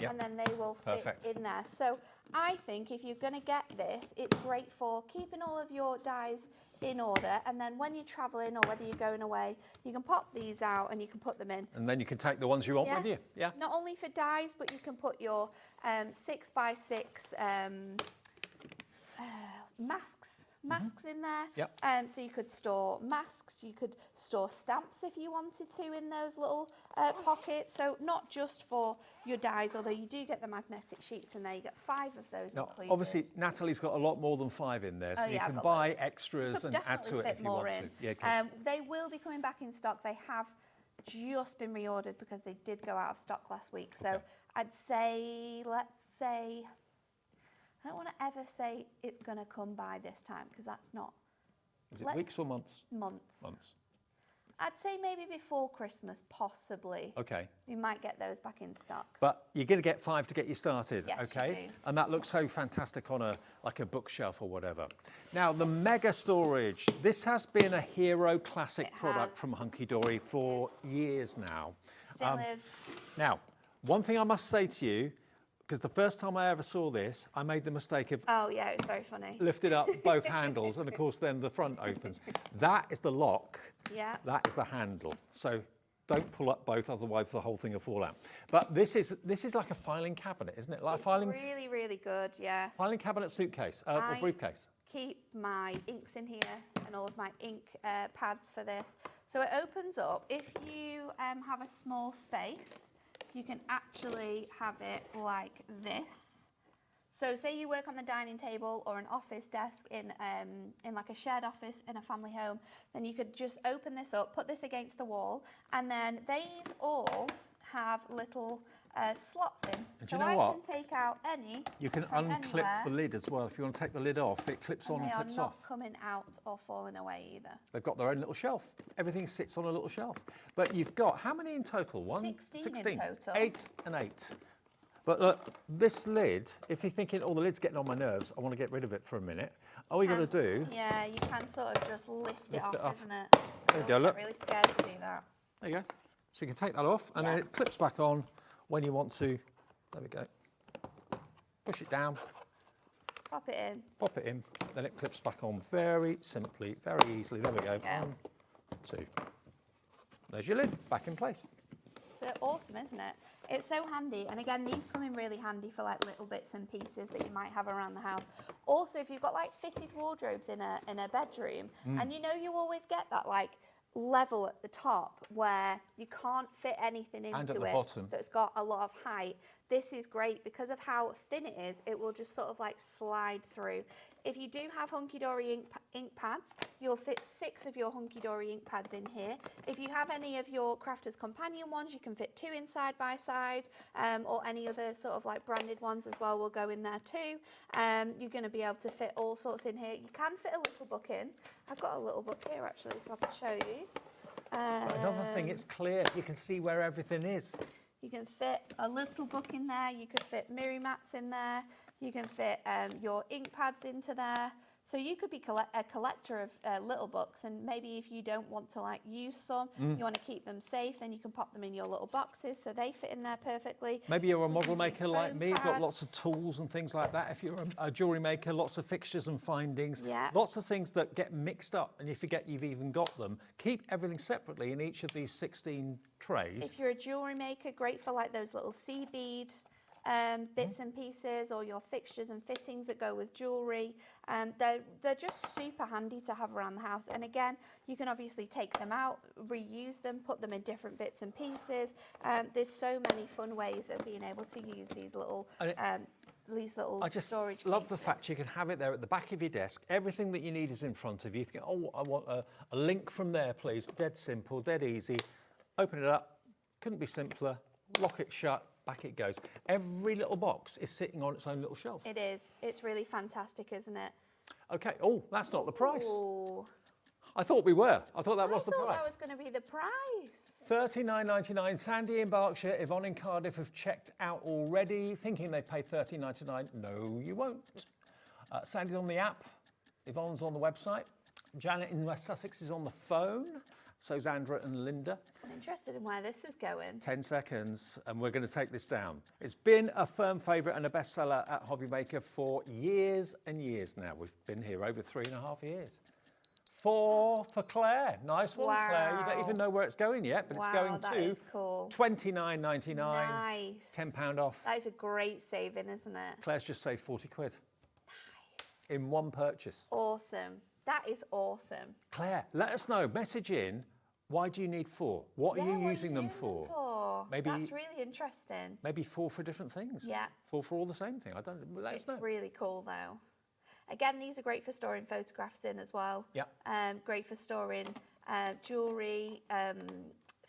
and then they will fit in there. So I think if you're going to get this, it's great for keeping all of your dies in order, and then when you're traveling or whether you're going away, you can pop these out and you can put them in. And then you can take the ones you want with you. Yeah. Not only for dies, but you can put your 6x6 masks in there. Yep. So you could store masks, you could store stamps if you wanted to in those little pockets. So not just for your dies, although you do get the magnetic sheets in there. You get 5 of those included. Obviously, Natalie's got a lot more than 5 in there, so you can buy extras and add to it if you want to. Yeah, they will be coming back in stock. They have just been reordered because they did go out of stock last week. So I'd say, let's say, I don't want to ever say it's going to come by this time because that's not. Is it weeks or months? Months. Months. I'd say maybe before Christmas, possibly. Okay. We might get those back in stock. But you're going to get 5 to get you started, Yes, okay? you do. And that looks so fantastic on a bookshelf or whatever. Now, the mega storage. This has been a hero classic product from Hunkydory for years now. Still is. Now, one thing I must say to you, because the first time I ever saw this, I made the mistake of Oh yeah, it's very funny. lifted up both handles, and of course then the front opens. That is the lock. Yeah. That is the handle. So don't pull up both, otherwise the whole thing will fall out. But this is like a filing cabinet, isn't it? Like It's a filing really, really good, yeah. filing cabinet suitcase or briefcase. Keep my inks in here and all of my ink pads for this. So it opens up. If you have a small space, you can actually have it like this. So say you work on the dining table or an office desk in like a shared office in a family home, then you could just open this up, put this against the wall, and then these all have little slots in. And do you know what? I can take out any. You can from unclip anywhere, the lid as well. If you want to take the lid off, it clips on and they are clips not off. coming out or falling away either. They've got their own little shelf. Everything sits on a little shelf. But you've got, how many in total? 16 in total. 8 and 8. But look, this lid, if you're thinking, oh, the lid's getting on my nerves, I want to get rid of it for a minute, all you got to do... Yeah, you can sort of just lift it off, isn't it? There you go, look. I'm really scared to do that. There you go. So you can take that off, and then it clips back on when you want to. There we go. Push it down. Pop it in. Pop it in. Then it clips back on very simply, very easily. There we go. 1, 2. There's your lid back in place. So awesome, isn't it? It's so handy. And again, these come in really handy for like little bits and pieces that you might have around the house. Also, if you've got like fitted wardrobes in a bedroom, and you know you always get that like level at the top where you can't fit anything into And at the it bottom. that's got a lot of height. This is great because of how thin it is. It will just sort of like slide through. If you do have Hunkydory ink pads, you'll fit 6 of your Hunkydory ink pads in here. If you have any of your Crafters Companion ones, you can fit 2 in side by side, or any other sort of like branded ones as well will go in there too. You're going to be able to fit all sorts in here. You can fit a little book in. I've got a little book here actually, so I can show you. Another thing, it's clear. You can see where everything is. You can fit a little book in there. You could fit mirror mats in there. You can fit your ink pads into there. So you could be a collector of little books, and maybe if you don't want to like use some, you want to keep them safe, then you can pop them in your little boxes so they fit in there perfectly. Maybe you're a model maker like me, you've got lots of tools and things like that. If you're a jewellery maker, lots of fixtures and findings, lots of things that get mixed up and you forget you've even got them. Keep everything separately in each of these 16 trays. If you're a jewellery maker, great for like those little sea bead bits and pieces, or your fixtures and fittings that go with jewellery. They're just super handy to have around the house. And again, you can obviously take them out, reuse them, put them in different bits and pieces. There's so many fun ways of being able to use these little I just storage love pieces. the fact you can have it there at the back of your desk. Everything that you need is in front of you. You think, oh, I want a link from there, please. Dead simple, dead easy. Open it up. Couldn't be simpler. Lock it shut. Back it goes. Every little box is sitting on its own little shelf. It is. It's really fantastic, isn't it? Okay. Oh, that's not the price. Ooh. I thought we were. I thought that was the I thought price. that was going to be the price. $39.99. Sandy in Berkshire, Yvonne in Cardiff have checked out already, thinking they paid $13.99. No, you won't. Sandy's on the app. Yvonne's on the website. Janet in West Sussex is on the phone. So's Andra and Linda. I'm interested in where this is going. 10 seconds, and we're going to take this down. It's been a firm favourite and a bestseller at Hobbymaker for years and years now. We've been here over 3.5 years. 4 for Claire. Nice one, Claire. You don't even know where it's going yet, but it's going to cool. $29.99. Nice. £10 off. That is a great saving, isn't it? Claire's just saved 40 quid. Nice. In one purchase. Awesome. That is awesome. Claire, let us know. Message in. Why do you need 4? What are you using them for? Maybe that's really interesting. Maybe 4 for different things. Yeah. 4 for all the same thing. Let us know. It's really cool though. Again, these are great for storing photographs in as well. Yeah. Great for storing jewellery,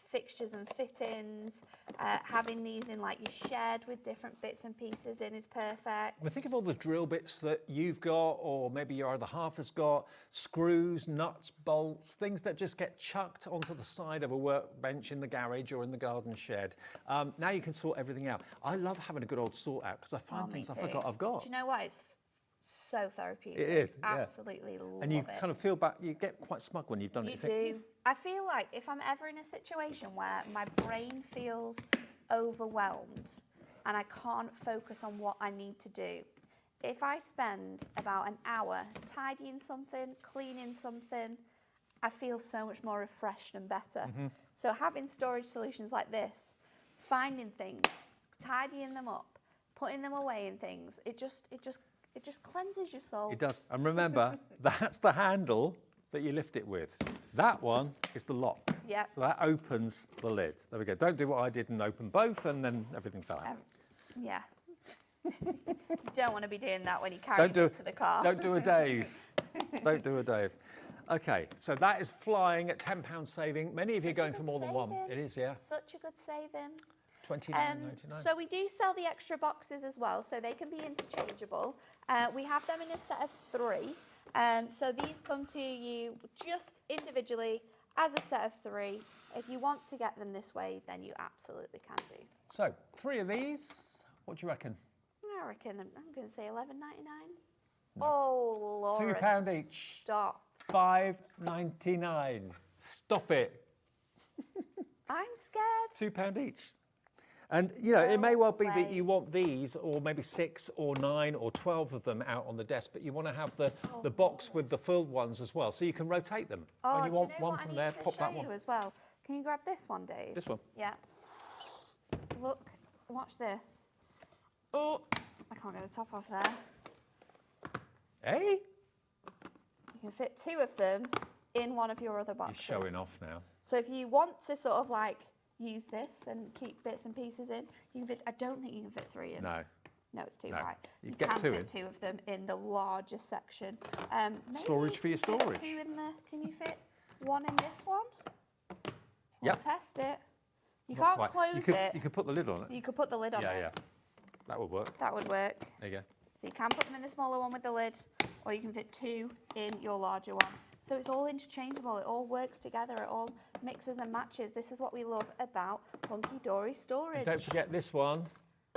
fixtures and fittings. Having these in like your shed with different bits and pieces in is perfect. Well, think of all the drill bits that you've got, or maybe your other half has got, screws, nuts, bolts, things that just get chucked onto the side of a workbench in the garage or in the garden shed. Now you can sort everything out. I love having a good old sort out because I find things I forgot I've got. Do you know what? It's so therapeutic. It is. Absolutely love it. And you kind of feel back, you get quite smug when you've done it. You do. I feel like if I'm ever in a situation where my brain feels overwhelmed and I can't focus on what I need to do, if I spend about an hour tidying something, cleaning something, I feel so much more refreshed and better. So having storage solutions like this, finding things, tidying them up, putting them away in things, it just cleanses your soul. It does. And remember, that's the handle that you lift it with. That one is the lock. Yep. So that opens the lid. There we go. Don't do what I did and open both and then everything fell out. Yeah. You don't want to be doing that when you carry it to the car. Don't do a Dave. Don't do a Dave. Okay, so that is flying at £10 saving. Many of you are going for more than one. It is, yeah. Such a good saving. $29.99. So we do sell the extra boxes as well, so they can be interchangeable. We have them in a set of 3. So these come to you just individually as a set of 3. If you want to get them this way, then you absolutely can do. So 3 of these, what do you reckon? I reckon I'm going to say $11.99. No. Oh, Laura, £2 each. Stop. $5.99. Stop it. I'm scared. £2 each. And, you know, it may well be that you want these, or maybe 6 or 9 or 12 of them out on the desk, but you want to have the box with the filled ones as well, so you can rotate them. Oh, when you want one from there, pop that one. As well. Can you grab this one, Dave? This one? Yeah. Look, watch this. Oh, I can't get the top off there. Hey? You can fit 2 of them in one of your other boxes. You're showing off now. So if you want to sort of like use this and keep bits and pieces in, you can fit, I don't think you can fit 3 in. No. No, it's too No. high. You get can 2 fit in. 2 of them in the larger section. Storage for your storage. 2 in the, can you fit 1 in this one? We'll Yep. test it. You Not can't quite. close You could put the lid on it. You could put the lid on it. Yeah. That would work. That would work. There you go. So you can put them in the smaller one with the lid, or you can fit 2 in your larger one. So it's all interchangeable, it all works together, it all mixes and matches. This is what we love about Hunkydory storage. And don't forget this one,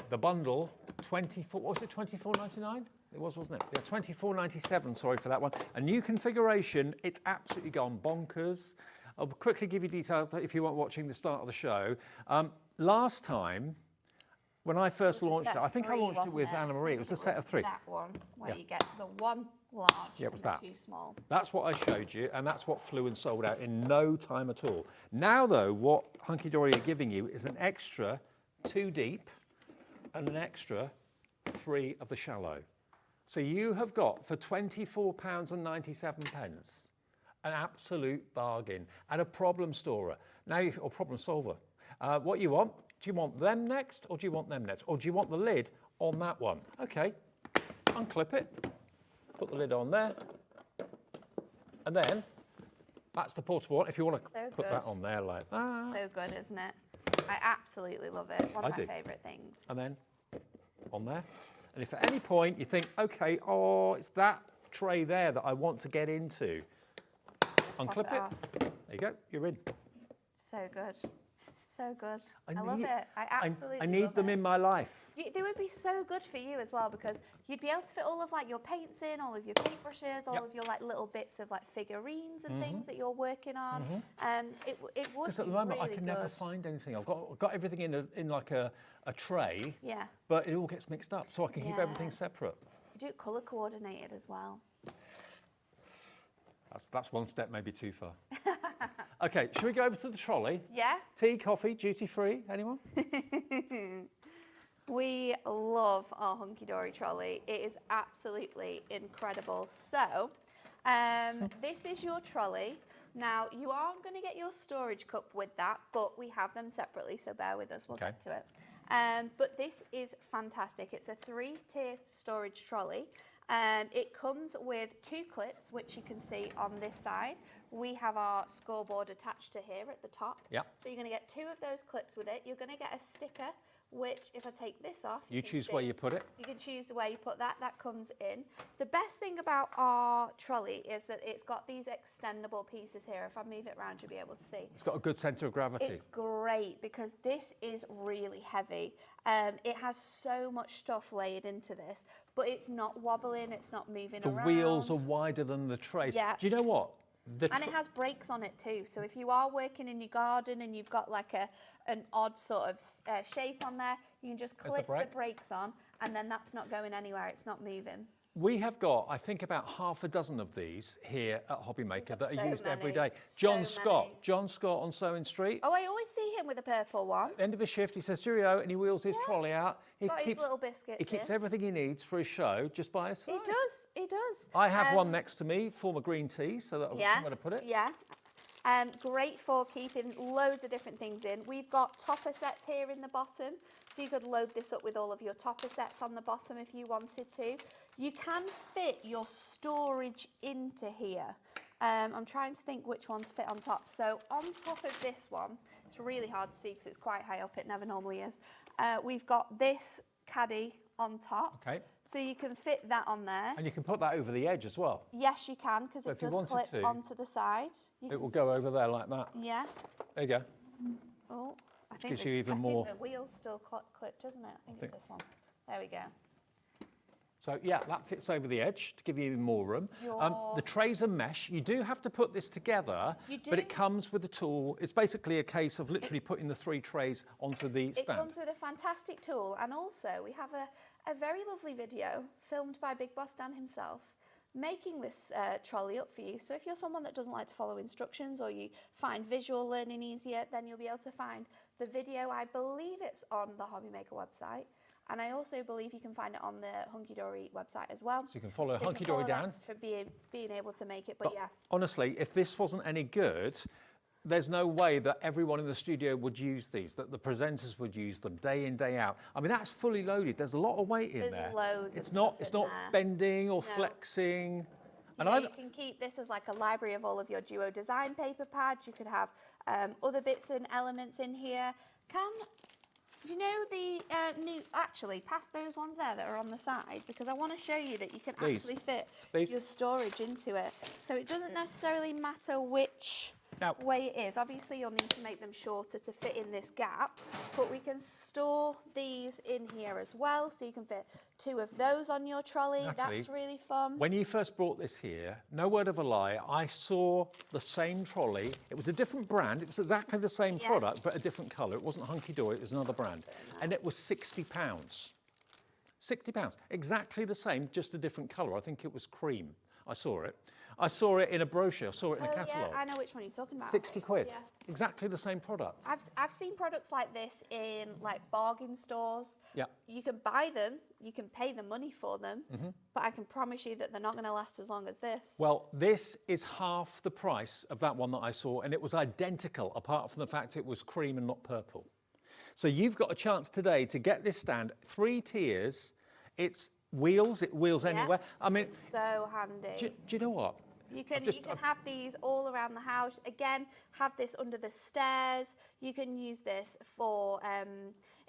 the bundle, what was it, $24.99? It was, wasn't it? Yeah, $24.97, sorry for that one. A new configuration, it's absolutely gone bonkers. I'll quickly give you details if you weren't watching the start of the show. Last time, when I first launched it, I think I launched it with Anna Marie. It was a set of 3. That one, where you get the one large Yeah, it was and that. the 2 small. That's what I showed you, and that's what flew and sold out in no time at all. Now, though, what Hunkydory are giving you is an extra 2 deep and an extra 3 of the shallow. So you have got, for £24.97, an absolute bargain and a problem storer. Now, or problem solver. What you want? Do you want them next, or do you want them next? Or do you want the lid on that one? Okay, unclip it, put the lid on there, and then that's the portable one. If you want to put that on there like that. So good, isn't it? I absolutely love it. One of my favourite things. And then on there. And if at any point you think, okay, it's that tray there that I want to get into, unclip it. There you go, you're in. So good. So good. I love it. I absolutely I need them in my life. They would be so good for you as well, because you'd be able to fit all of like your paints in, all of your paintbrushes, all of your like little bits of like figurines and things that you're working on. It would Because at the moment really I can never find anything. I've got everything in like a tray. Yeah. But it all gets mixed up, so I can keep everything separate. You do it colour coordinated as well. That's one step maybe too far. Okay, should we go over to the trolley? Yeah. Tea, coffee, duty free, anyone? We love our Hunkydory trolley. It is absolutely incredible. So, this is your trolley. Now, you aren't going to get your storage cup with that, but we have them separately, so bear with us, we'll get to it. But this is fantastic. It's a 3-tier storage trolley. It comes with 2 clips, which you can see on this side. We have our scoreboard attached to here at the top. Yeah. So you're going to get 2 of those clips with it. You're going to get a sticker, which if I take this off, you choose where you put it. You can choose where you put that. That comes in. The best thing about our trolley is that it's got these extendable pieces here. If I move it around, you'll be able to see. It's got a good centre of gravity. It's great because this is really heavy. It has so much stuff laid into this, but it's not wobbling, it's not moving around. The wheels are wider than the trays. Yeah. Do you know what? And it has brakes on it too. So if you are working in your garden and you've got like an odd sort of shape on there, you can just clip the brakes on, and then that's not going anywhere. It's not moving. We have got, I think, about half a dozen of these here at Hobbymaker that are used every day. John Scott on Sewing Street. Oh, I always see him with a purple one. At the end of his shift, he says, cheerio, and he wheels his trolley out. He Got keeps his little biscuits. He keeps everything he needs for his show just by his side. He does. I have one next to me, former green tea, so that I've got somewhere to put it. Yeah. Great for keeping loads of different things in. We've got topper sets here in the bottom, so you could load this up with all of your topper sets on the bottom if you wanted to. You can fit your storage into here. I'm trying to think which ones fit on top. So on top of this one, it's really hard to see because it's quite high up, it never normally is. We've got this caddy on top. Okay. So you can fit that on there. And you can put that over the edge as well. Yes, you can, because it does clip onto the side. It will go over there like that. Yeah. There you go. Oh, I think gives you even more. I think the wheel's still clipped, doesn't it? I think it's this one. There we go. So yeah, that fits over the edge to give you even more room. The trays are mesh. You do have to put this together, but it comes with a tool. It's basically a case of literally putting the 3 trays onto the stand. It comes with a fantastic tool, and also we have a very lovely video filmed by Big Boss Dan himself, making this trolley up for you. So if you're someone that doesn't like to follow instructions, or you find visual learning easier, then you'll be able to find the video. I believe it's on the Hobbymaker website. And I also believe you can find it on the Hunkydory website as well. So you can follow Hunkydory Dan. For being able to make it, but yeah. Honestly, if this wasn't any good, there's no way that everyone in the studio would use these, that the presenters would use them day in, day out. I mean, that's fully loaded. There's a lot of weight in there. There's loads it's of not, stuff It's in not there. bending or flexing. And you can keep this as like a library of all of your Duo design paper pads. You could have other bits and elements in here. You know the new, actually, past those ones there that are on the side, because I want to show you that you can actually fit your storage into it. So it doesn't necessarily matter which way it is. Obviously, you'll need to make them shorter to fit in this gap, but we can store these in here as well, so you can fit 2 of those on your trolley. Natalie, that's really fun. When you first brought this here, no word of a lie, I saw the same trolley. It was a different brand. It was exactly the same product, but a different colour. It wasn't Hunkydory, it was another brand. And it was £60. £60. Exactly the same, just a different colour. I think it was cream. I saw it. I saw it in a brochure. I saw it in a catalogue. Yeah, I know which one you're talking about. 60 quid. Yeah. Exactly the same product. I've seen products like this in like bargain stores. Yeah. You can buy them, you can pay the money for them, but I can promise you that they're not going to last as long as this. Well, this is half the price of that one that I saw, and it was identical, apart from the fact it was cream and not purple. So you've got a chance today to get this stand, 3 tiers. It wheels anywhere. I mean, it's so handy. Do you know what? You can have these all around the house. Again, have this under the stairs. You can use this for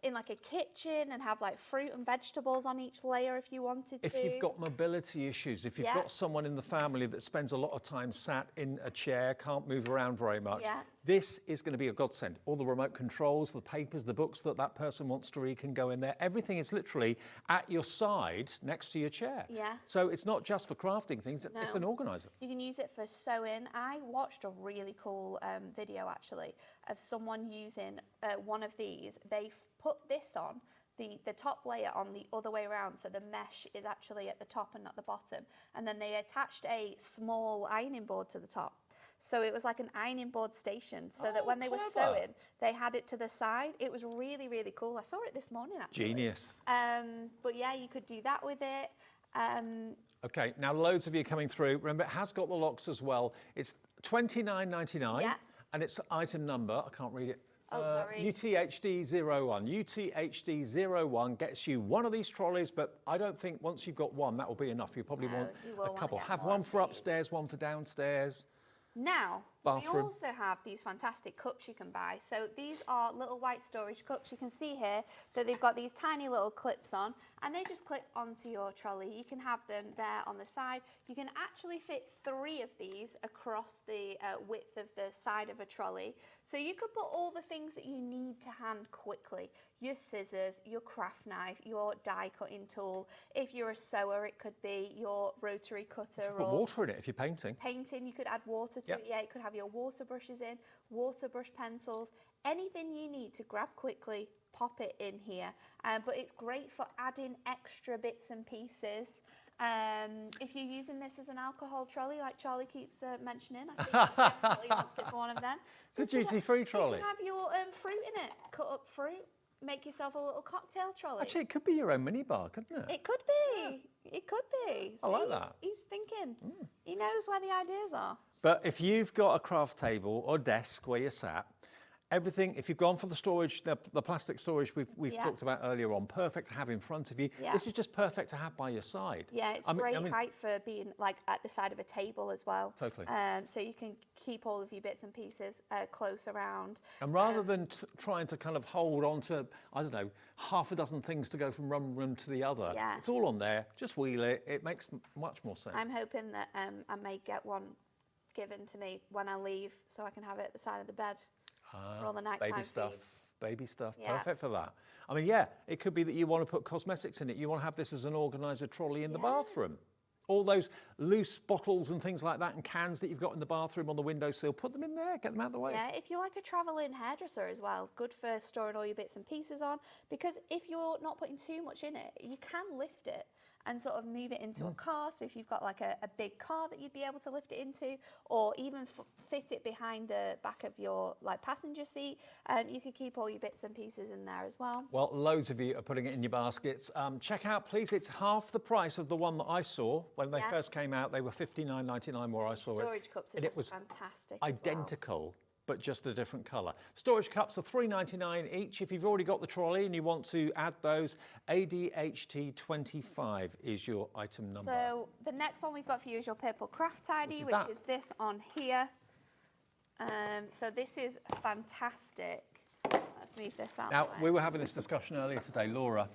in like a kitchen and have like fruit and vegetables on each layer if you wanted to. If you've got mobility issues, if you've got someone in the family that spends a lot of time sat in a chair, can't move around very much, this is going to be a godsend. All the remote controls, the papers, the books that person wants to read can go in there. Everything is literally at your side next to your chair. Yeah. So it's not just for crafting things, it's an organiser. You can use it for sewing. I watched a really cool video actually of someone using one of these. They put this on, the top layer on the other way around, so the mesh is actually at the top and not the bottom. And then they attached a small ironing board to the top. So it was like an ironing board station, so that when they were sewing, they had it to the side. It was really, really cool. I saw it this morning, actually. Genius. But yeah, you could do that with it. Okay, now loads of you coming through. Remember, it has got the locks as well. It's $29.99, and it's item number, I can't read it. Oh, sorry. UTHD01. UTHD01 gets you one of these trolleys, but I don't think once you've got one, that will be enough. You probably want a couple. Have one for upstairs, one for downstairs. Now, Bathroom. we also have these fantastic cups you can buy. So these are little white storage cups. You can see here that they've got these tiny little clips on, and they just clip onto your trolley. You can have them there on the side. You can actually fit 3 of these across the width of the side of a trolley. So you could put all the things that you need to hand quickly. Your scissors, your craft knife, your die cutting tool. If you're a sewer, it could be your rotary cutter. Put water in it if you're painting. Painting, you could add water to it. Yeah, it could have your water brushes in, water brush pencils, anything you need to grab quickly, pop it in here. But it's great for adding extra bits and pieces. If you're using this as an alcohol trolley, like Charlie keeps mentioning, I think he definitely wants it for one of them. It's a duty-free trolley. You can have your fruit in it, cut up fruit. Make yourself a little cocktail trolley. Actually, it could be your own minibar, couldn't it? It could be. It could be. I like that. He's thinking. He knows where the ideas are. But if you've got a craft table or desk where you're sat, everything, if you've gone for the storage, the plastic storage we've talked about earlier on, perfect to have in front of you. Yeah. This is just perfect to have by your side. Yeah, it's great height for being like at the side of a table as well. Totally. So you can keep all of your bits and pieces close around. And rather than trying to kind of hold on to, I don't know, half a dozen things to go from one room to the other, it's all on there. Just wheel it. It makes much more sense. I'm hoping that I may get one given to me when I leave, so I can have it at the side of the bed. For all the nighttime baby stuff, Yeah. perfect for that. I mean, yeah, it could be that you want to put cosmetics in it. You want to have this as an organiser trolley in the bathroom. All those loose bottles and things like that and cans that you've got in the bathroom on the windowsill, put them in there, get them out of the way. Yeah, if you're like a travelling hairdresser as well, good for storing all your bits and pieces on, because if you're not putting too much in it, you can lift it and sort of move it into a car. So if you've got like a big car that you'd be able to lift it into, or even fit it behind the back of your like passenger seat, you could keep all your bits and pieces in there as well. Well, loads of you are putting it in your baskets. Check out, please, it's half the price of the one that I saw when they first came out. They were $59.99 where I saw it. Storage cups are just fantastic. Identical. But just a different colour. Storage cups are $3.99 each. If you've already got the trolley and you want to add those, ADHT25 is your item number. So the next one we've got for you is your purple craft tidy, which is this on here. So this is fantastic. Let's move this out. Now, we were having this discussion earlier today. Laura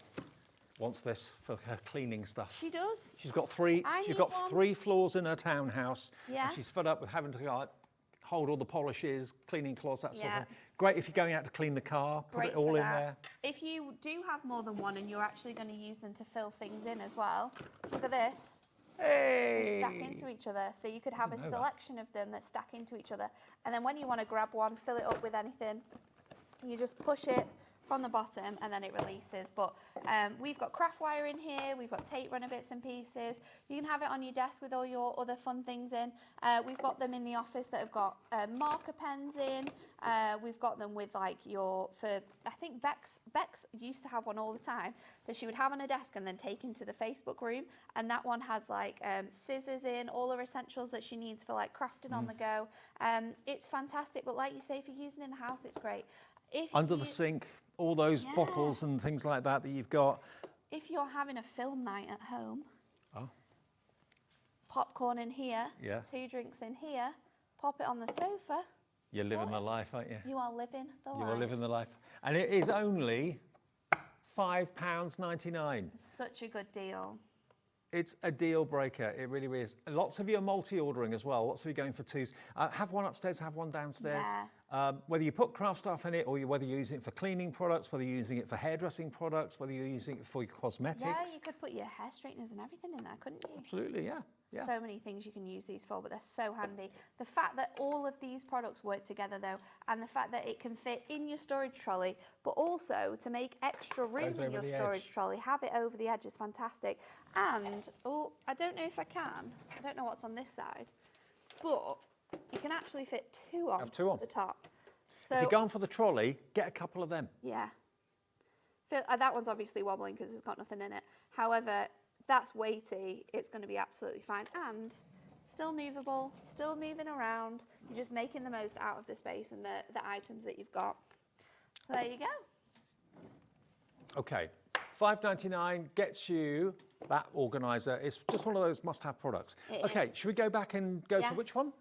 wants this for her cleaning stuff. She does. She's got three floors in her townhouse. Yeah. And she's fed up with having to hold all the polishes, cleaning cloths, that sort of Yeah. thing. Great if you're going out to clean the car, put Great it all for in that. there. If you do have more than one and you're actually going to use them to fill things in as well, look at this. They stack Hey! into each other. So you could have a Didn't know that. selection of them that stack into each other. And then when you want to grab one, fill it up with anything, you just push it from the bottom and then it releases. But we've got craft wire in here, we've got tape runner bits and pieces. You can have it on your desk with all your other fun things in. We've got them in the office that have got marker pens in. We've got them with like I think Bex used to have one all the time that she would have on her desk and then take into the Facebook room. And that one has like scissors in, all her essentials that she needs for like crafting on the go. It's fantastic, but like you say, if you're using it in the house, it's great. Under the sink, all those bottles and things like that you've got. If you're having a film night at home, Oh. popcorn in here, Yeah. 2 drinks in here, pop it on the sofa. You're living the life, aren't you? You are living the life. You are living the life. And it is only £5.99. Such a good deal. It's a deal breaker, it really is. Lots of you are multi-ordering as well, lots of you going for 2s. Have one upstairs, have one downstairs. Whether you put craft stuff in it or whether you're using it for cleaning products, whether you're using it for hairdressing products, whether you're using it for your cosmetics. Yeah, you could put your hair straighteners and everything in there, couldn't you? Absolutely, yeah. Yeah. So many things you can use these for, but they're so handy. The fact that all of these products work together though, and the fact that it can fit in your storage trolley, but also to make extra room Goes in over your the storage edge. trolley, have it over the edge is fantastic. And, oh, I don't know if I can. I don't know what's on this side, but you can actually fit 2 on, Have 2 on. the top. So, If you're going for the trolley, get a couple of them. yeah. That one's obviously wobbling because it's got nothing in it. However, that's weighty, it's going to be absolutely fine. And still movable, still moving around. You're just making the most out of the space and the items that you've got. So there you go. Okay, £5.99 gets you that organiser. It's just one of those must-have products. It Okay, is. should we go back and go to Yes. which one?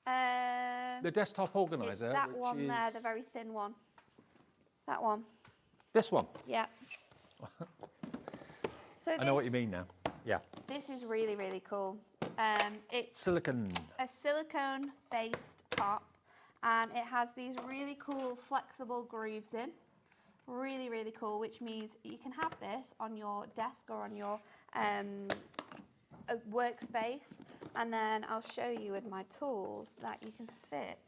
The desktop organiser. It's that which one there, is the very thin one. That one. This one. Yeah. So I know what you mean now. Yeah. This is really, really cool. It's Silicon. a silicone-based top, and it has these really cool flexible grooves in. Really, really cool, which means you can have this on your desk or on your workspace, and then I'll show you with my tools that you can fit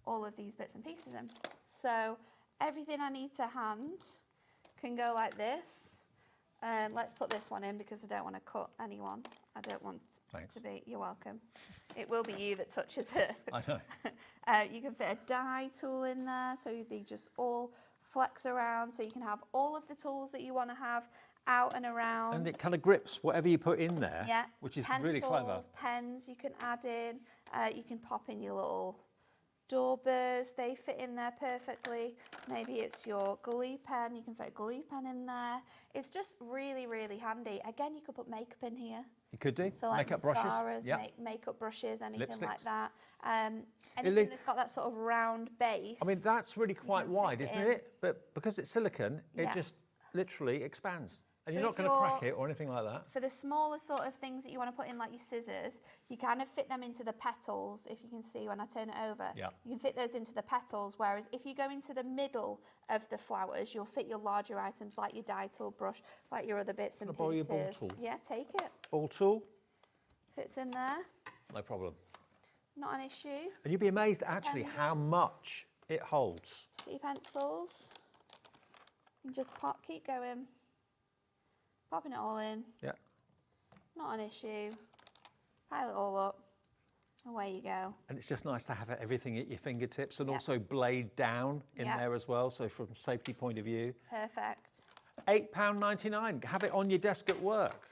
all of these bits and pieces in. So everything I need to hand can go like this. Let's put this one in because I don't want to cut anyone. I don't want Thanks. to be, you're welcome. It will be you that touches it. I know. You can fit a die tool in there, so they just all flex around, so you can have all of the tools that you want to have out and around. And it kind of grips whatever you put in there, Yeah, which is pencils, really clever. pens you can add in. You can pop in your little door burrs, they fit in there perfectly. Maybe it's your glue pen, you can fit a glue pen in there. It's just really, really handy. Again, you could put makeup in here. You could do. So like Makeup brushes. mascaras, Yeah. makeup brushes, anything like Lipsticks. that. Anything that's got that sort of round base. I mean, that's really quite wide, fit it isn't in. it? But because it's silicon, it Yeah. just literally expands. And So you're not if going to crack you're- it or anything like that. For the smaller sort of things that you want to put in, like your scissors, you kind of fit them into the petals, if you can see when I turn it over. Yeah. You can fit those into the petals, whereas if you go into the middle of the flowers, you'll fit your larger items like your die tool brush, like your other bits and Can I borrow your pieces. ball tool? Yeah, take it. Ball tool, Fits in there, no problem. not an issue. And you'd be amazed actually how much it holds. Get your pencils. You just keep going. Popping it all in. Yeah. Not an issue. Pile it all up. Away you go. And it's just nice to have everything at your fingertips and Yeah. also blade down in Yeah. there as well. So from a safety point of view. Perfect. £8.99. Have it on your desk at work.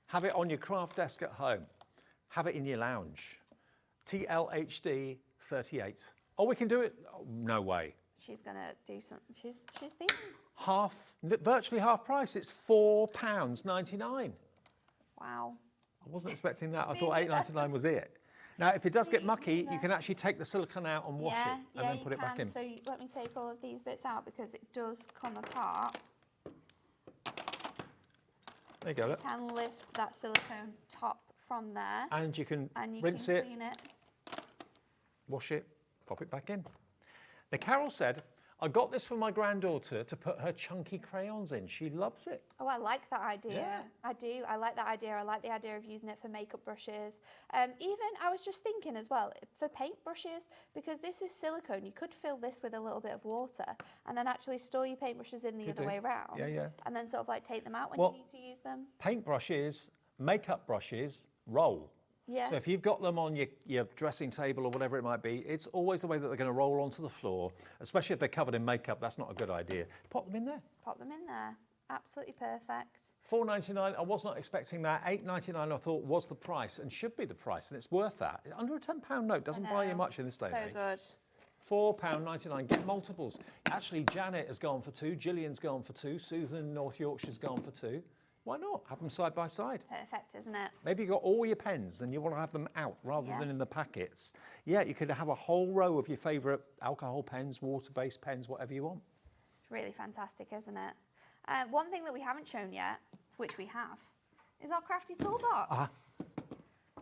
Have it on your craft desk at home. Have it in your lounge. TLHD 38. Oh, we can do it? Oh, no way. She's gonna do something. She's been. Virtually half price. It's £4.99. Wow. I wasn't expecting that. I thought £8.99 was it. Now, if it does get mucky, you can actually take the silicone out and wash it and then put it back in. So let me take all of these bits out because it does come apart. There you go. You Look. can lift that silicone top from there. And you can and you rinse can it. clean it. wash it, pop it back in. Now, Carol said, I got this for my granddaughter to put her chunky crayons in. She loves it. Oh, I like that idea. Yeah. I do. I like that idea. I like the idea of using it for makeup brushes. Even, I was just thinking as well, for paint brushes, because this is silicone, you could fill this with a little bit of water and then actually store your paintbrushes in the other way around. Yeah. And then sort of like take them out when you need to use them. Paint brushes, makeup brushes, roll. Yeah. So if you've got them on your dressing table or whatever it might be, it's always the way that they're going to roll onto the floor, especially if they're covered in makeup. That's not a good idea. Pop them in there. Pop them in there. Absolutely perfect. $4.99, I was not expecting that. $8.99 I thought was the price and should be the price, and it's worth that. Under a £10 note doesn't buy you much in this day and age. So good. £4.99, get multiples. Actually, Janet has gone for 2, Gillian's gone for 2, Susan in North Yorkshire's gone for 2. Why not? Have them side by side. Perfect, isn't it? Maybe you've got all your pens and you want to have them out rather than in the packets. Yeah, you could have a whole row of your favourite alcohol pens, water-based pens, whatever you want. It's really fantastic, isn't it? One thing that we haven't shown yet, which we have, is our crafty toolbox.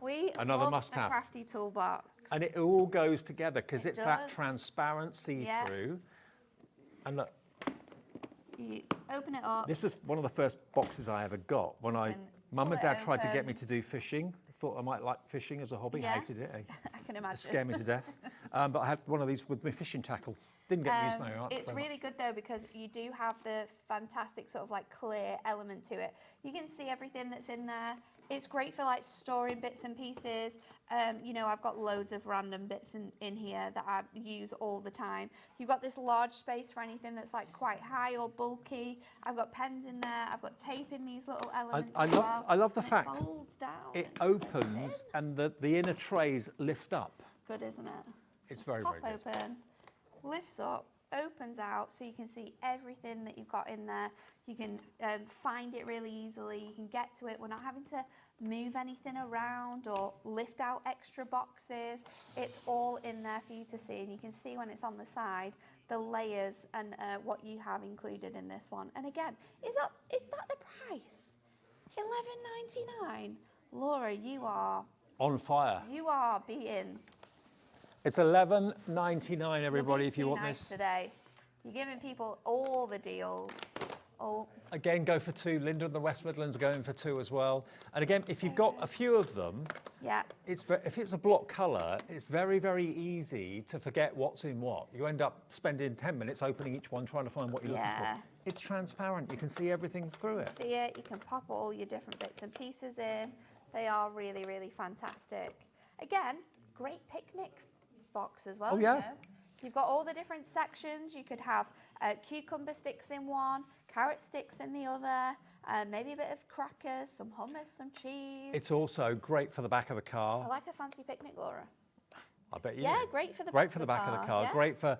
We Another love must-have. the crafty toolbox. And it all goes together because it's that does. transparent see-through. And look, you open it up. this is one of the first boxes I ever got when Mum and Dad tried to get me to do fishing. Thought I might like fishing as a hobby. Yeah. Hated it. I can imagine. It scared me to death. But I had one of these with my fishing tackle. Didn't get to use my art. It's really good though because you do have the fantastic sort of like clear element to it. You can see everything that's in there. It's great for like storing bits and pieces. You know, I've got loads of random bits in here that I use all the time. You've got this large space for anything that's like quite high or bulky. I've got pens in there. I've got tape in these little elements as well. I love the And fact it folds down. it opens and the inner trays lift up. It's good, isn't it? It's Just very, pop very good. open, lifts up, opens out, so you can see everything that you've got in there. You can find it really easily. You can get to it. We're not having to move anything around or lift out extra boxes. It's all in there for you to see, and you can see when it's on the side the layers and what you have included in this one. And again, is that the price? $11.99. Laura, you are On fire. You are being. It's $11.99, everybody, if you want nice this. today. You're giving people all the deals. Oh. Again, go for 2. Linda in the West Midlands are going for 2 as well. And again, if you've got a few of them, yeah, if it's a block colour, it's very, very easy to forget what's in what. You end up spending 10 minutes opening each one, trying to find what you're looking for. It's transparent. You can see everything through it. See it. You can pop all your different bits and pieces in. They are really, really fantastic. Again, great picnic box as well. Oh, yeah. You know? You've got all the different sections. You could have cucumber sticks in one, carrot sticks in the other, maybe a bit of crackers, some hummus, some cheese. It's also great for the back of the car. I like a fancy picnic, Laura. I bet you Yeah, do. great for the Great for the back of the car. yeah. Great for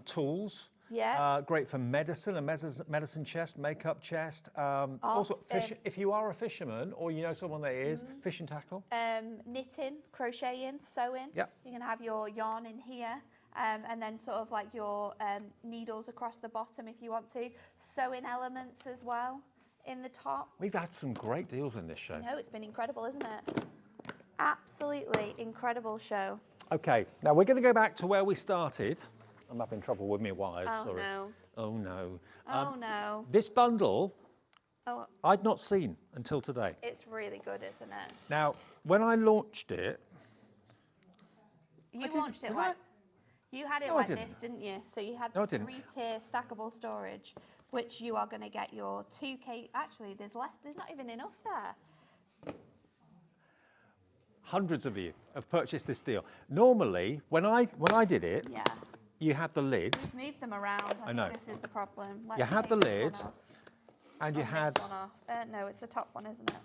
tools. Yeah. Great for medicine, a medicine chest, makeup chest. Also, if you are a fisherman or you know someone that is, fishing tackle. Knitting, crocheting, sewing. Yep. You can have your yarn in here. And then sort of like your needles across the bottom if you want to. Sewing elements as well in the top. We've had some great deals in this show. No, it's been incredible, isn't it? Absolutely incredible show. Okay, now we're going to go back to where we started. I'm having trouble with my wires, Oh, sorry. no. Oh, no. Oh, no. This bundle, Oh, I'd not seen until today. it's really good, isn't it? Now, when I launched it... You launched it like... You had it No, I like didn't. this, didn't you? So you had No, I the didn't. 3-tier stackable storage, which you are going to get your 2K... Actually, there's not even enough there. Hundreds of you have purchased this deal. Normally, when I did it, Yeah. you had the lid, Just move them around. I know. think this is the problem. you had take the this lid, one off. and you And had this one off. No, it's the top one, isn't it?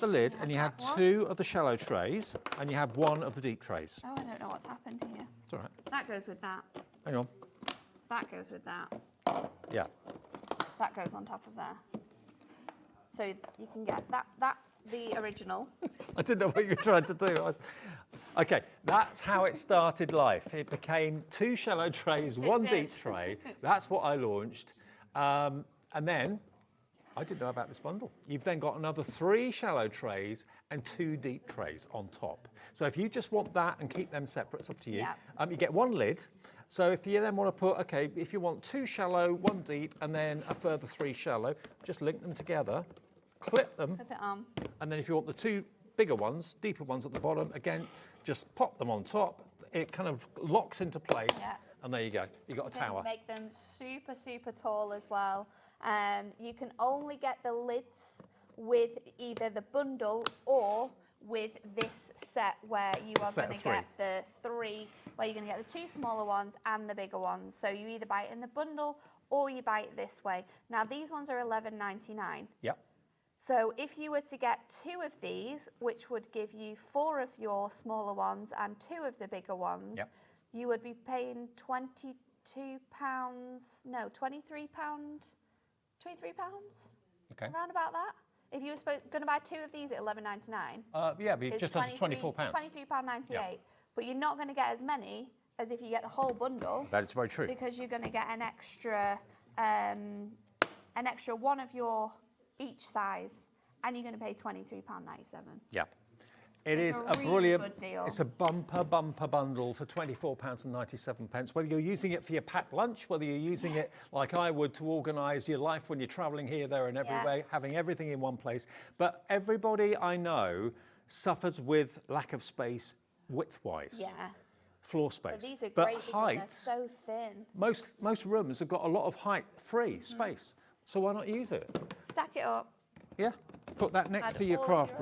the lid, and you had that one. 2 of the shallow trays, and you had 1 of the deep trays. Oh, I don't know what's happened here. It's all right. That goes with that. Hang on. That goes with that. Yeah. That goes on top of there. So you can get that. That's the original. I didn't know what you were trying to do. Okay, that's how it started life. It became 2 shallow trays, 1 did. deep tray. That's what I launched. And then I didn't know about this bundle. You've then got another 3 shallow trays and 2 deep trays on top. So if you just want that and keep them separate, it's up to you. Yeah. You get 1 lid. So if you then want to put, okay, if you want 2 shallow, 1 deep, and then a further 3 shallow, just link them together, clip them, Clip it on. and then if you want the 2 bigger ones, deeper ones at the bottom, again, just pop them on top. It kind of locks into place, and there you go. You've got a tower. Make them super, super tall as well. You can only get the lids with either the bundle or with this set where you are going to get the 3, where you're going to get the 2 smaller ones and the bigger ones. So you either buy it in the bundle or you buy it this way. Now these ones are $11.99. Yep. So if you were to get 2 of these, which would give you 4 of your smaller ones and 2 of the bigger ones, you would be paying £23, no, £23, okay, around about that. If you were going to buy 2 of these at $11.99, yeah, but just under £24. £23.98. Yep. But you're not going to get as many as if you get the whole bundle. That is very true. Because you're going to get an extra 1 of your each size, and you're going to pay £23.97. Yeah. It is a really brilliant, good deal. it's a bumper bundle for £24.97. Whether you're using it for your packed lunch, whether you're using it like I would to organise your life when you're travelling here, there and everywhere, having everything in one place. But everybody I know suffers with lack of space width-wise. Yeah. Floor space. But these are but great because they're so thin. Most rooms have got a lot of height-free space. So why not use it? Stack it up. Yeah, put that next to your craft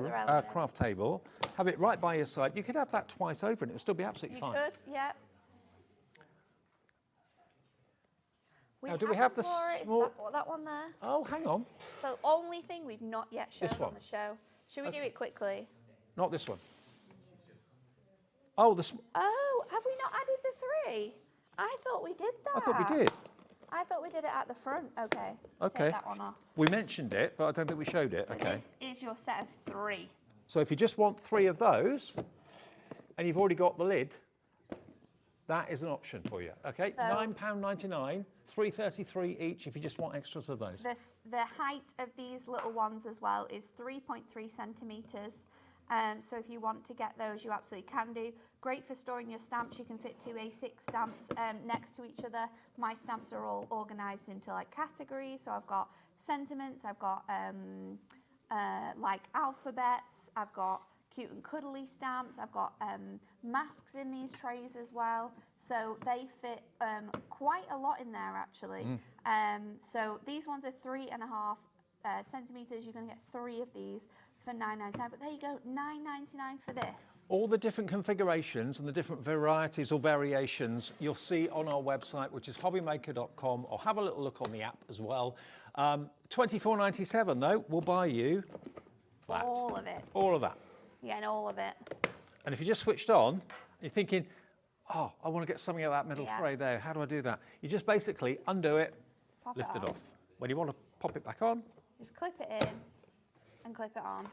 table. Have it right by your side. You could have that twice over and it would still be absolutely fine. You could, yeah. Now, do we have the small... that one there? Oh, hang on. So only thing we've not yet shown This one. on the show. Should we do it quickly? Not this one. Oh, Oh, have we not added the 3? I thought we did that. I thought we did. I thought we did it at the front. Okay. Okay. Take that one off. We mentioned it, but I don't think we showed it. So okay. This is your set of 3. So if you just want 3 of those, and you've already got the lid, that is an option for you. Okay. So £9.99, $3.33 each if you just want extras of those. The height of these little ones as well is 3.3 centimetres. So if you want to get those, you absolutely can do. Great for storing your stamps. You can fit 2 A6 stamps next to each other. My stamps are all organised into like categories. So I've got sentiments, I've got like alphabets, I've got cute and cuddly stamps, I've got masks in these trays as well. So they fit quite a lot in there actually. So these ones are 3.5 centimetres. You're going to get 3 of these for $9.99, but there you go, $9.99 for this. All the different configurations and the different varieties or variations you'll see on our website, which is hobbymaker.com, or have a little look on the app as well. $24.97 though will buy you that. All of it. All of that. You're getting all of it. And if you just switched on, you're thinking, oh, I want to get something out of that middle tray there. How do I do that? You just basically undo it, lift it off. When you want to pop it back on, just clip it in and clip it on.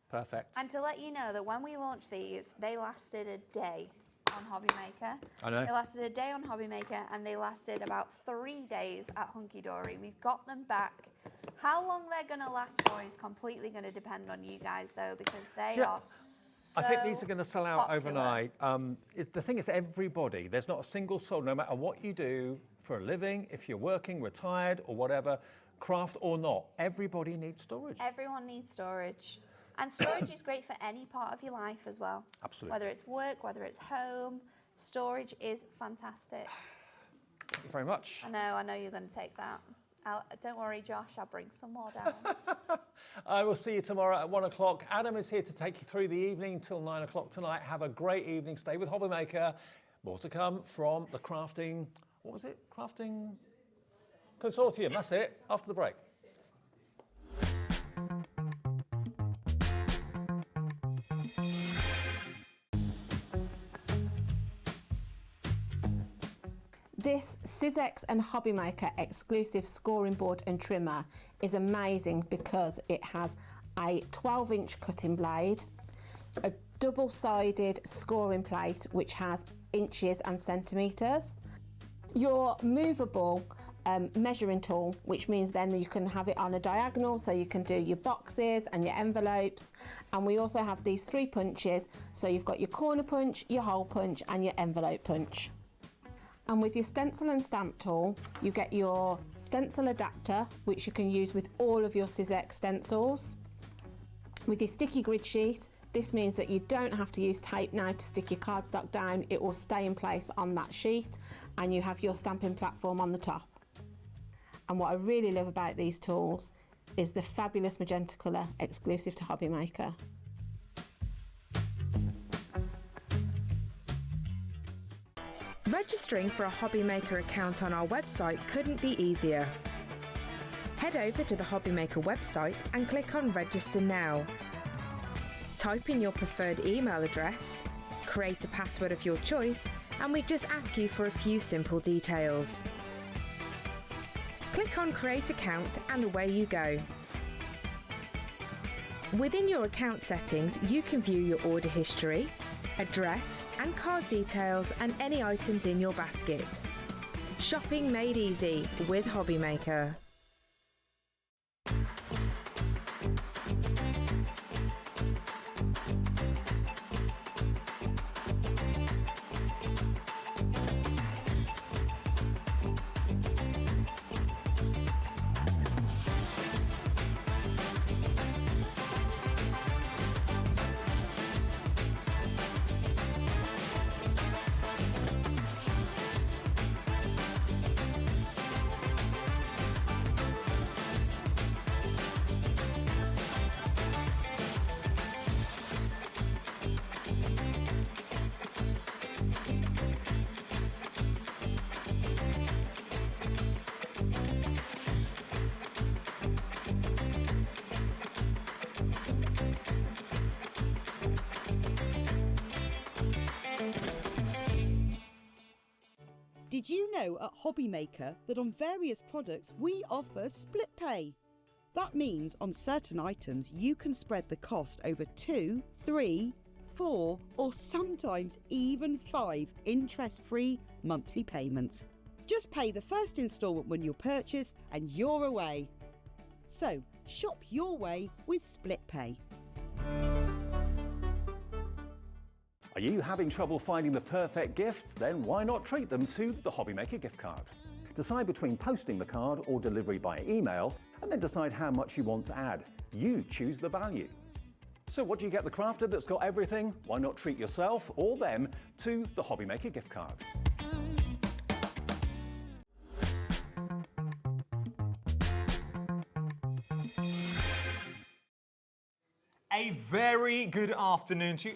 Perfect. And to let you know that when we launched these, they lasted a day on Hobby Maker. I know. They lasted a day on Hobby Maker and they lasted about 3 days at Hunkydory. We've got them back. How long they're going to last for is completely going to depend on you guys though, because they are so I think these are going to sell out popular. overnight. The thing is, everybody, there's not a single soul, no matter what you do for a living, if you're working, retired or whatever, craft or not, everybody needs storage. Everyone needs storage. And storage is great for any part of your life as well. Absolutely. Whether it's work, whether it's home, storage is fantastic. Thank you very much. I know you're going to take that. Don't worry, Josh, I'll bring some more down. I will see you tomorrow at 1 o'clock. Adam is here to take you through the evening till 9 o'clock tonight. Have a great evening. Stay with Hobby Maker. More to come from the crafting, what was it? Crafting Consortium. That's it. After the break. This Sizzix and Hobby Maker exclusive scoring board and trimmer is amazing because it has a 12-inch cutting blade, a double-sided scoring plate which has inches and centimetres. Your movable measuring tool, which means then you can have it on a diagonal, so you can do your boxes and your envelopes. And we also have these 3 punches, so you've got your corner punch, your hole punch and your envelope punch. And with your stencil and stamp tool, you get your stencil adapter, which you can use with all of your Sizzix stencils. With your sticky grid sheet, this means that you don't have to use tape now to stick your cardstock down. It will stay in place on that sheet, and you have your stamping platform on the top. And what I really love about these tools is the fabulous magenta colour exclusive to Hobby Maker. Registering for a Hobby Maker account on our website couldn't be easier. Head over to the Hobby Maker website and click on Register Now. Type in your preferred email address, create a password of your choice, and we just ask you for a few simple details. Click on Create Account and away you go. Within your account settings, you can view your order history, address and card details and any items in your basket. Shopping made easy with Hobby Maker. Did you know at Hobby Maker that on various products we offer split pay? That means on certain items you can spread the cost over 2, 3, 4 or sometimes even 5 interest-free monthly payments. Just pay the first instalment when you purchase and you're away. So shop your way with split pay. Are you having trouble finding the perfect gift? Then why not treat them to the Hobby Maker gift card? Decide between posting the card or delivery by email, and then decide how much you want to add. You choose the value. So what do you get the crafter that's got everything? Why not treat yourself or them to the Hobby Maker gift card? A very good afternoon to you.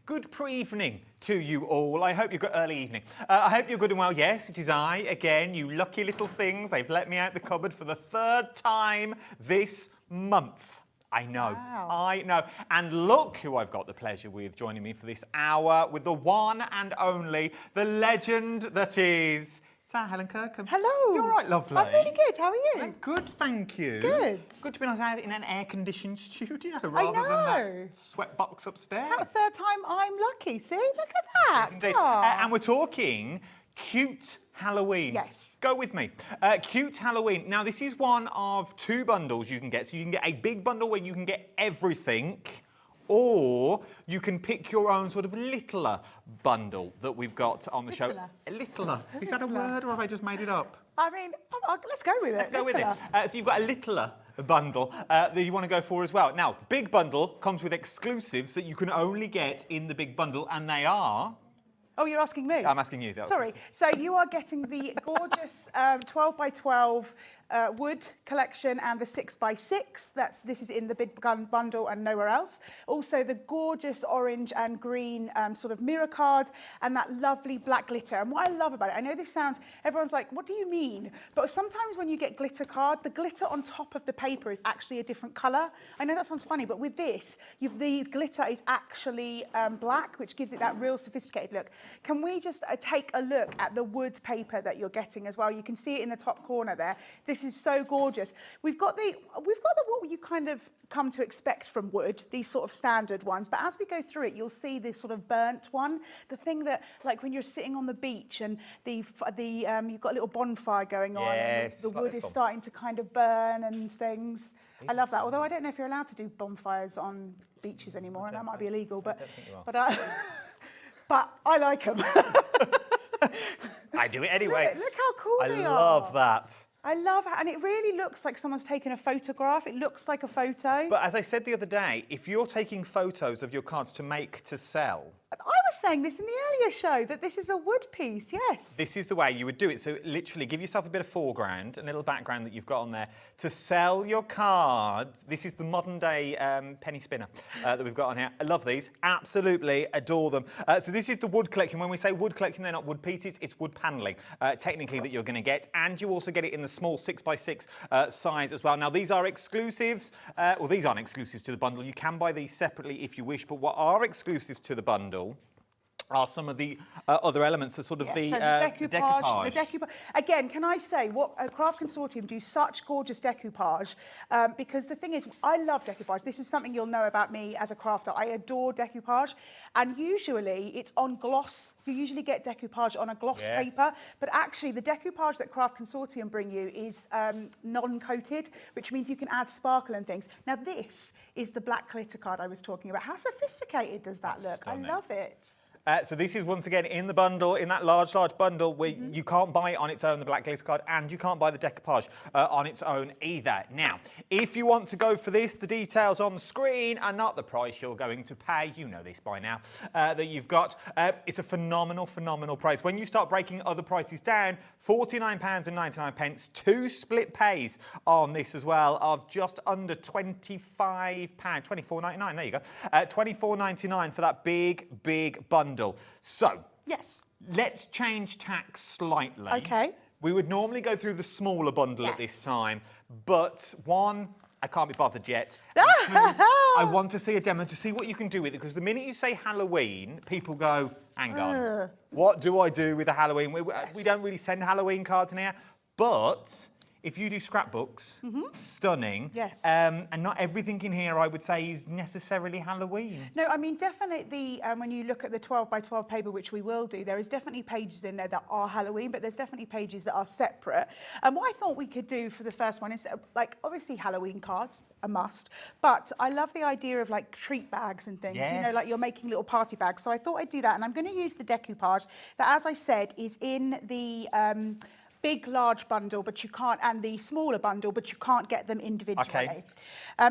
Good pre-evening to you all. I hope you've got early evening. I hope you're good and well. Yes, it is I, again, you lucky little things. They've let me out the cupboard for the 3rd time this month. I know, wow. I know. And look who I've got the pleasure with joining me for this hour with the one and only, the legend that is... Sarah Helen Kirkham. Hello. You're all right, lovely. I'm really good. How are you? I'm good, thank you. Good. Good to be nice out in an air-conditioned studio rather than that sweatbox upstairs. That's the 3rd time I'm lucky. See, look at that. Yes, indeed. And we're talking cute Halloween. Yes. Go with me. Cute Halloween. Now, this is one of 2 bundles you can get. So you can get a big bundle where you can get everything, or you can pick your own sort of littler bundle that we've got on the show. Littler. Is that a word, or have I just made it up? I mean, let's go with it. Let's go with it. So you've got a littler bundle that you want to go for as well. Now, the big bundle comes with exclusives that you can only get in the big bundle, and they are... Oh, you're asking me? I'm asking you. Sorry. So you are getting the gorgeous 12 by 12 wood collection and the 6 by 6. This is in the big bundle and nowhere else. Also the gorgeous orange and green sort of mirror card and that lovely black glitter. And what I love about it, I know this sounds, everyone's like, what do you mean? But sometimes when you get glitter card, the glitter on top of the paper is actually a different colour. I know that sounds funny, but with this, the glitter is actually black, which gives it that real sophisticated look. Can we just take a look at the wood paper that you're getting as well? You can see it in the top corner there. This This is so gorgeous. We've got the what you kind of come to expect from wood, these sort of standard ones. But as we go through it, you'll see this sort of burnt one, the thing that, like when you're sitting on the beach and you've got a little bonfire going on, and the wood is starting to kind of burn and things. I love that. Although I don't know if you're allowed to do bonfires on beaches anymore, and that might be illegal. But I like them. I do it anyway. Look how cool they are. I love that. I love it, and it really looks like someone's taken a photograph. It looks like a photo. But as I said the other day, if you're taking photos of your cards to make to sell... I was saying this in the earlier show, that this is a wood piece, yes. This is the way you would do it. So literally give yourself a bit of foreground, a little background that you've got on there. To sell your cards, this is the modern day penny spinner that we've got on here. I love these, absolutely adore them. So this is the wood collection. When we say wood collection, they're not wood pieces, it's wood panelling, technically, that you're going to get. And you also get it in the small 6x6 size as well. Now these are exclusives, well these aren't exclusives to the bundle. You can buy these separately if you wish, but what are exclusives to the bundle are some of the other elements, so sort of the decoupage. The decoupage. Again, can I say, what Craft Consortium do such gorgeous decoupage, because the thing is, I love decoupage. This is something you'll know about me as a crafter. I adore decoupage, and usually it's on gloss. You usually get decoupage on a gloss paper, but actually the decoupage that Craft Consortium bring you is non-coated, which means you can add sparkle and things. Now this is the black glitter card I was talking about. How sophisticated does that look? Stunning. I love it. So this is once again in the bundle, in that large bundle where you can't buy it on its own, the black glitter card, and you can't buy the decoupage on its own either. Now, if you want to go for this, the details on the screen are not the price you're going to pay. You know this by now, that you've got. It's a phenomenal, phenomenal price. When you start breaking other prices down, £49.99, 2 split pays on this as well of just under £25, £24.99, there you go. £24.99 for that big bundle. So, yes, let's change tack slightly. Okay. We would normally go through the smaller bundle at this time, but one, I can't be bothered yet. Two, I want to see a demo to see what you can do with it, because the minute you say Halloween, people go, hang on, what do I do with a Halloween? We don't really send Halloween cards in here, but if you do scrapbooks, stunning. Yes. And not everything in here, I would say, is necessarily Halloween. No, I mean, definitely when you look at the 12 by 12 paper, which we will do, there is definitely pages in there that are Halloween, but there's definitely pages that are separate. And what I thought we could do for the first one is, like, obviously Halloween cards, a must, but I love the idea of, like, treat bags and things, you know, like you're making little party bags. So I thought I'd do that, and I'm going to use the decoupage that, as I said, is in the big, large bundle, but you can't, and the smaller bundle, but you can't get them individually. Okay.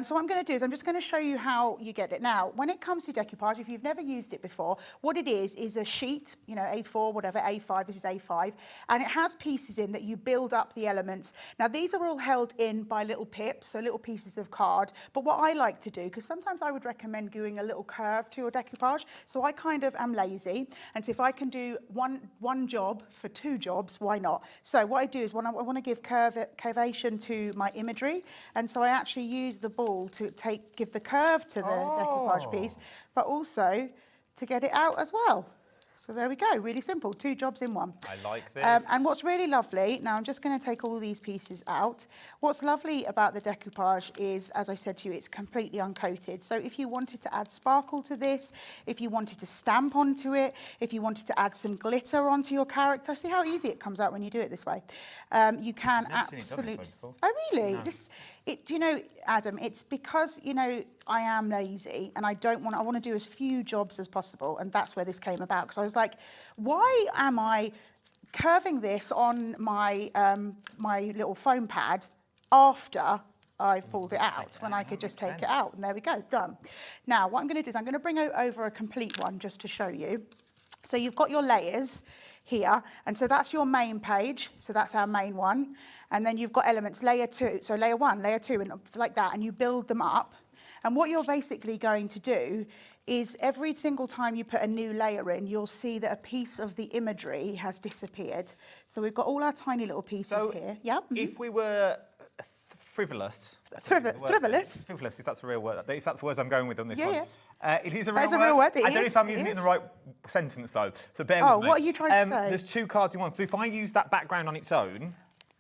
So what I'm going to do is I'm just going to show you how you get it. Now, when it comes to decoupage, if you've never used it before, what it is a sheet, you know, A4, whatever, A5, this is A5, and it has pieces in that you build up the elements. Now, these are all held in by little pips, so little pieces of card, but what I like to do, because sometimes I would recommend doing a little curve to your decoupage, so I kind of am lazy, and so if I can do one job for 2 jobs, why not? So what I do is I want to give curvation to my imagery, and so I actually use the ball to give the curve to the decoupage piece, but also to get it out as well. So there we go, really simple, 2 jobs in one. I like this. And what's really lovely, now I'm just going to take all these pieces out. What's lovely about the decoupage is, as I said to you, it's completely uncoated. So if you wanted to add sparkle to this, if you wanted to stamp onto it, if you wanted to add some glitter onto your character, see how easy it comes out when you do it this way. You can absolutely... Oh, really? No. Do you know, Adam, it's because, you know, I am lazy and I want to do as few jobs as possible, and that's where this came about, because I was like, why am I curving this on my my little foam pad after I've pulled it out, when I could just take it out? And there we go, done. Now, what I'm going to do is I'm going to bring over a complete one just to show you. So you've got your layers here, and so that's your main page, so that's our main one, and then you've got elements, layer 2, so layer 1, layer 2, and like that, and you build them up. And what you're basically going to do is every single time you put a new layer in, you'll see that a piece of the imagery has disappeared. So we've got all our tiny little pieces here. Yeah. If we were frivolous. Frivolous? Frivolous, if that's a real word. If that's the words I'm going with on this one. Yeah. It is a That's real a real word. I don't know if I'm using it in the right sentence, though. So bear with me. What are you trying to say? There's 2 cards you want. So if I use that background on its own,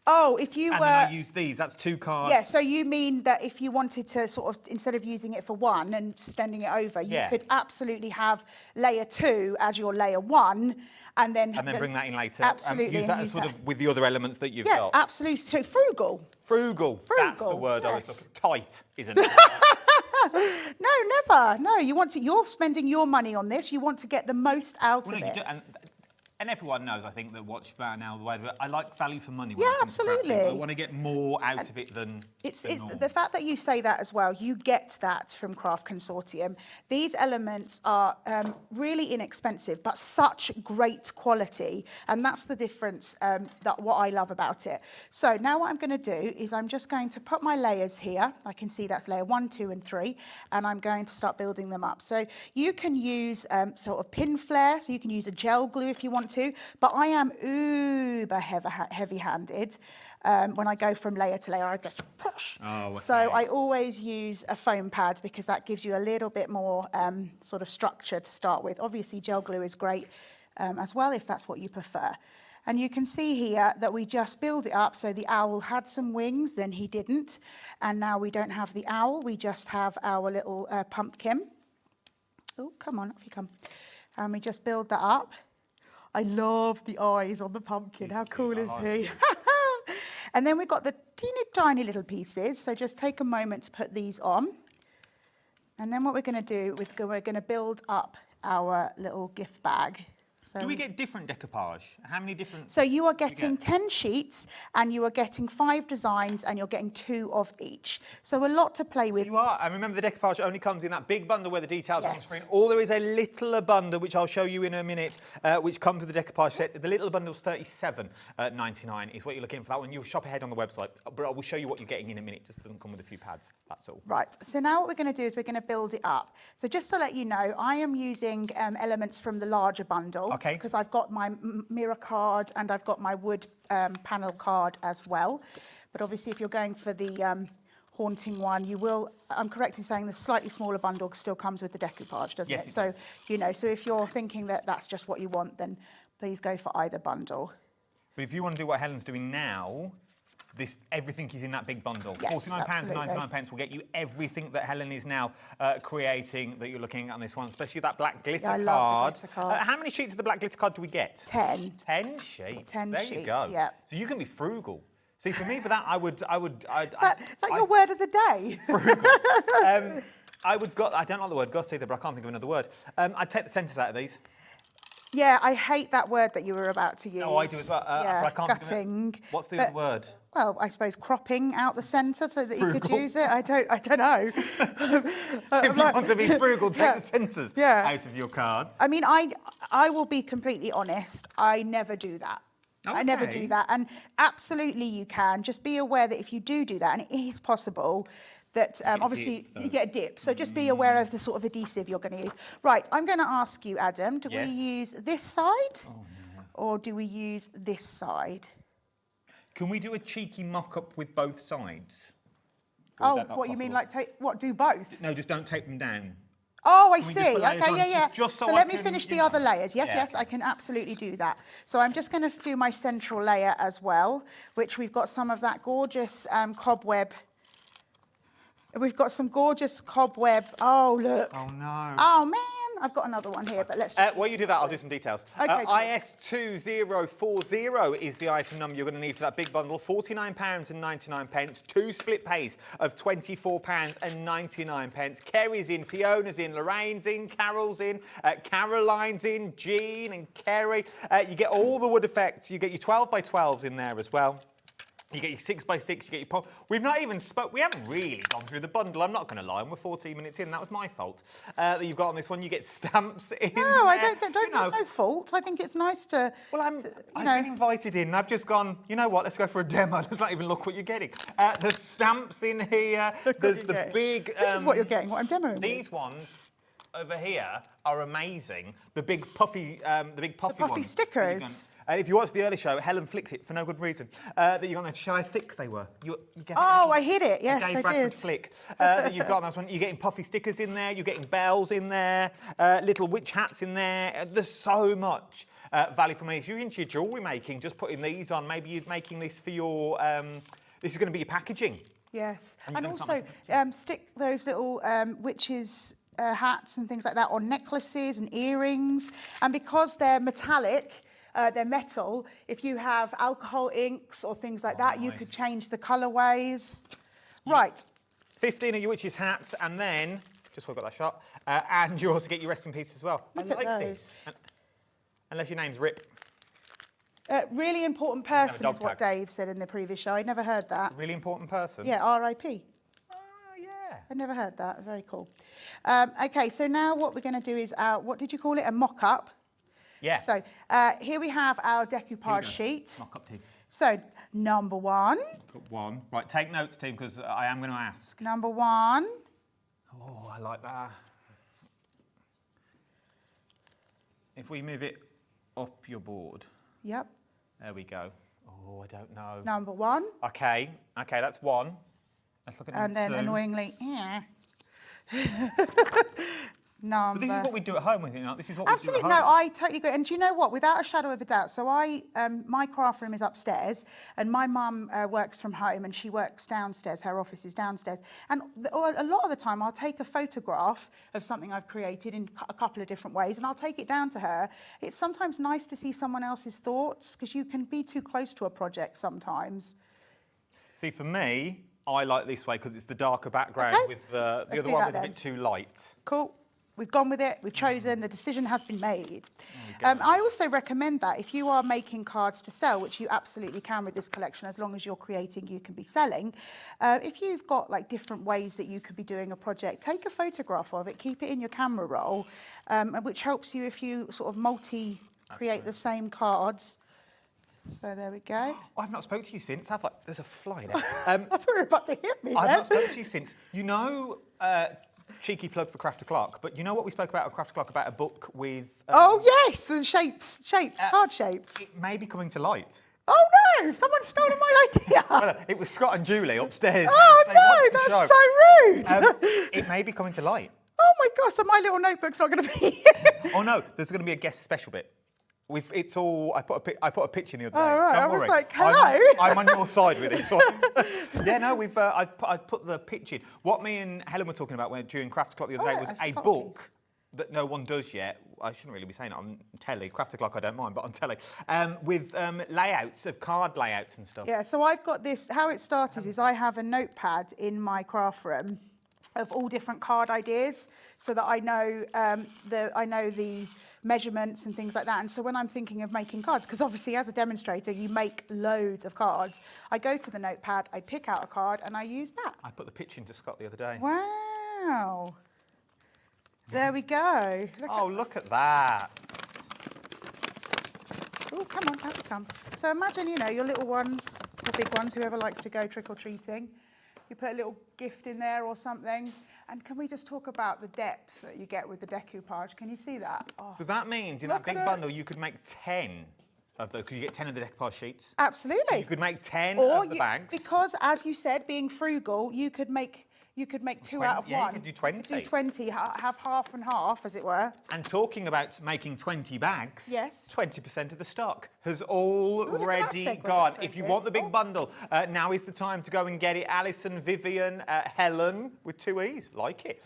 Oh, if you and were... then I use these, that's 2 cards. Yeah, so you mean that if you wanted to sort of, instead of using it for 1 and spending it over, you could absolutely have layer 2 as your layer 1, and then bring that in later. Absolutely. Use that as sort of with the other elements that you've got. Yeah, absolutely. So frugal. Frugal. That's the word I was looking for. Tight, isn't it? No, never. No, you're spending your money on this. You want to get the most out of it. And everyone knows, I think, that watch about now, the way that I like value for money. Yeah, absolutely. I want to get more out of it than It's normal. the fact that you say that as well. You get that from Craft Consortium. These elements are really inexpensive, but such great quality, and that's the difference. That what I love about it. So now what I'm going to do is I'm just going to put my layers here. I can see that's layer 1, 2, and 3, and I'm going to start building them up. So you can use sort of pin flare. So you can use a gel glue if you want to, but I am uber heavy-handed. When I go from layer to layer, I just push. Oh, okay. So I always use a foam pad because that gives you a little bit more sort of structure to start with. Obviously, gel glue is great as well if that's what you prefer. And you can see here that we just build it up. So the owl had some wings, then he didn't. And now we don't have the owl, we just have our little pumpkin. Oh, come on, off you come. And we just build that up. I love the eyes on the pumpkin. How cool is he? And then we've got the teeny tiny little pieces. So just take a moment to put these on. And then what we're going to do is we're going to build up our little gift bag. So do we get different decoupage? How many different? So you are getting 10 sheets and you are getting 5 designs and you're getting 2 of each. So a lot to play with. You are. And remember, the decoupage only comes in that big bundle where the details are on the screen. Or there is a littler bundle, which I'll show you in a minute, which comes with the decoupage set. The little bundle's $37.99 is what you're looking for that one. You'll shop ahead on the website. But I will show you what you're getting in a minute. It just doesn't come with a few pads. That's all. Right. So now what we're going to do is we're going to build it up. So just to let you know, I am using elements from the larger bundle. Okay. Because I've got my mirror card and I've got my wood panel card as well. But obviously if you're going for the haunting one, you will, I'm correct in saying the slightly smaller bundle still comes with the decoupage, doesn't it? So, you know, so if you're thinking that that's just what you want, then please go for either bundle. But if you want to do what Helen's doing now, everything is in that big bundle. Yes, £49.99 will get you everything that Helen is now creating that you're looking at on this one, especially that black glitter card. I love the glitter card. How many sheets of the black glitter card do we get? 10. 10 sheets. 10 there sheets, you go. yeah. So you can be frugal. See, for me, for that, is that your word of the day? Frugal. I don't like the word goss either, but I can't think of another word. I'd take the centres out of these. Yeah, I hate that word that you were about to use. No, I do as well. Yeah, but I can't gutting. Think of it. What's the other word? Well, I suppose cropping out the centre so that you could use it. I don't know. If you want to be frugal, take the centres out of your cards. I mean, I will be completely honest. I never do that. Okay. I never do that. And absolutely you can. Just be aware that if you do that, and it is possible, that obviously you get a dip. So just be aware of the sort of adhesive you're going to use. Right, I'm going to ask you, Adam, do we use this side or do we use this side? Can we do a cheeky mock-up with both sides? Oh, what you mean, like do both? No, just don't take them down. Oh, I see. Okay, yeah. Just so let me finish the other layers. Yes, I can absolutely do that. So I'm just going to do my central layer as well, which we've got some of that gorgeous cobweb. We've got some gorgeous cobweb. Oh, look. Oh, no. Oh, man. I've got another one here, but let's just... while you do that, I'll do some details. Okay, IS2040 is the item number you're going to need for that big bundle. £49.99. 2 split pays of £24.99. Kerry's in, Fiona's in, Lorraine's in, Carol's in, Caroline's in, Jean and Kerry. You get all the wood effects. You get your 12x12s in there as well. You get your 6x6, you get your pop. We haven't really gone through the bundle, I'm not going to lie, and we're 14 minutes in, that was my fault. That you've got on this one, you get stamps in. No, I don't think there's no fault. I think it's nice to. Well, I've been invited in, and I've just gone, you know what, let's go for a demo. Let's not even look what you're getting. There's stamps in here, there's the big. This is what you're getting, what I'm demoing. These ones over here are amazing. The big puffy ones. stickers. And if you watch the early show, Helen flicked it for no good reason. That you're going to show how thick they were. You gave I hit it. Yes, I Bradford did. flick. That you've got nice one. You're getting puffy stickers in there. You're getting bells in there. Little witch hats in there. There's so much value for money. If you're into your jewellery making, just putting these on. Maybe you're making this for your. This is going to be your packaging. Yes, and also stick those little witches' hats and things like that on necklaces and earrings. And because they're metallic, they're metal, if you have alcohol inks or things like that, you could change the colourways. Right. 15 of your witches' hats, and then, just so I got that shot, and you also get your rest in peace as well. Look I like at this. Unless your name's Rip. Really important person is what Dave said in the previous show. I'd never heard that. Really important person? Yeah, R.I.P. Yeah. I never heard that. Very cool. Okay, so now what we're going to do is what did you call it? A mock-up. Yeah. So here we have our decoupage sheet. Mock-up team. So number one. Got one. Right, take notes, team, because I am going to ask. Number one. Oh, I like that. If we move it up your board. Yep. There we go. Oh, I don't know. Number one. Okay, that's one. Let's look at number And then two. annoyingly, But this is what we do at home, isn't it? This is what we do Absolutely, at home. no, I totally agree. And do you know what? Without a shadow of a doubt, so my craft room is upstairs, and my mum works from home, and she works downstairs. Her office is downstairs, and a lot of the time, I'll take a photograph of something I've created in a couple of different ways, and I'll take it down to her. It's sometimes nice to see someone else's thoughts because you can be too close to a project sometimes. See, for me, I like this way because it's the darker background with the Let's other do one that was a then. bit too light. Cool. We've gone with it, we've chosen, the decision has been made. I also recommend that if you are making cards to sell, which you absolutely can with this collection, as long as you're creating, you can be selling. If you've got like different ways that you could be doing a project, take a photograph of it, keep it in your camera roll, which helps you if you sort of create the same cards. So there we go. I've not spoke to you since. I've like, there's a fly there. I thought you were about to hit me I've then. not spoken to you since. You know, cheeky plug for Craft O'Clock, but you know what we spoke about at Craft O'Clock about a book with... oh yes, the shapes, card shapes. It may be coming to light. Oh no, someone's stolen my idea. Well, it was Scott and Julie upstairs. Oh They no, watched the that's show. so rude. It may be coming to light. Oh my gosh, so my little notebook's not going to be Oh no, there's going to be a guest special bit. It's all. I put a picture in the other day. Oh, right. Don't I was worry. like, hello. I'm on your side with this one. Yeah, no, I've put the pitch in. What me and Helen were talking about during Craft O'Clock the other day was a book that no one does yet. I shouldn't really be saying it on telly. Craft O'Clock I don't mind, but on telly with layouts of card layouts and stuff. Yeah, so I've got this. How it started is I have a notepad in my craft room of all different card ideas, so that I know the measurements and things like that. And so when I'm thinking of making cards, because obviously as a demonstrator you make loads of cards, I go to the notepad, I pick out a card and I use that. I put the pitch into Scott the other day. Wow. There we go. Look at that. Oh, come on, out you come. So imagine, your little ones, the big ones, whoever likes to go trick-or-treating. You put a little gift in there or something. And can we just talk about the depth that you get with the decoupage? Can you see that? Oh, So that means in that big bundle you could make 10 of those, because you get 10 of the decoupage sheets. absolutely. So you could make 10 or of the bags. Because, as you said, being frugal, you could make 2 out of 1. Yeah, you could do 20. You could do 20, have half and half, as it were. And talking about making 20 bags, Yes. 20% of the stock has already segue. gone. That's very If you good. want the big bundle, now is the time to go and get it. Alison, Vivian, Helen, with 2 E's, like it.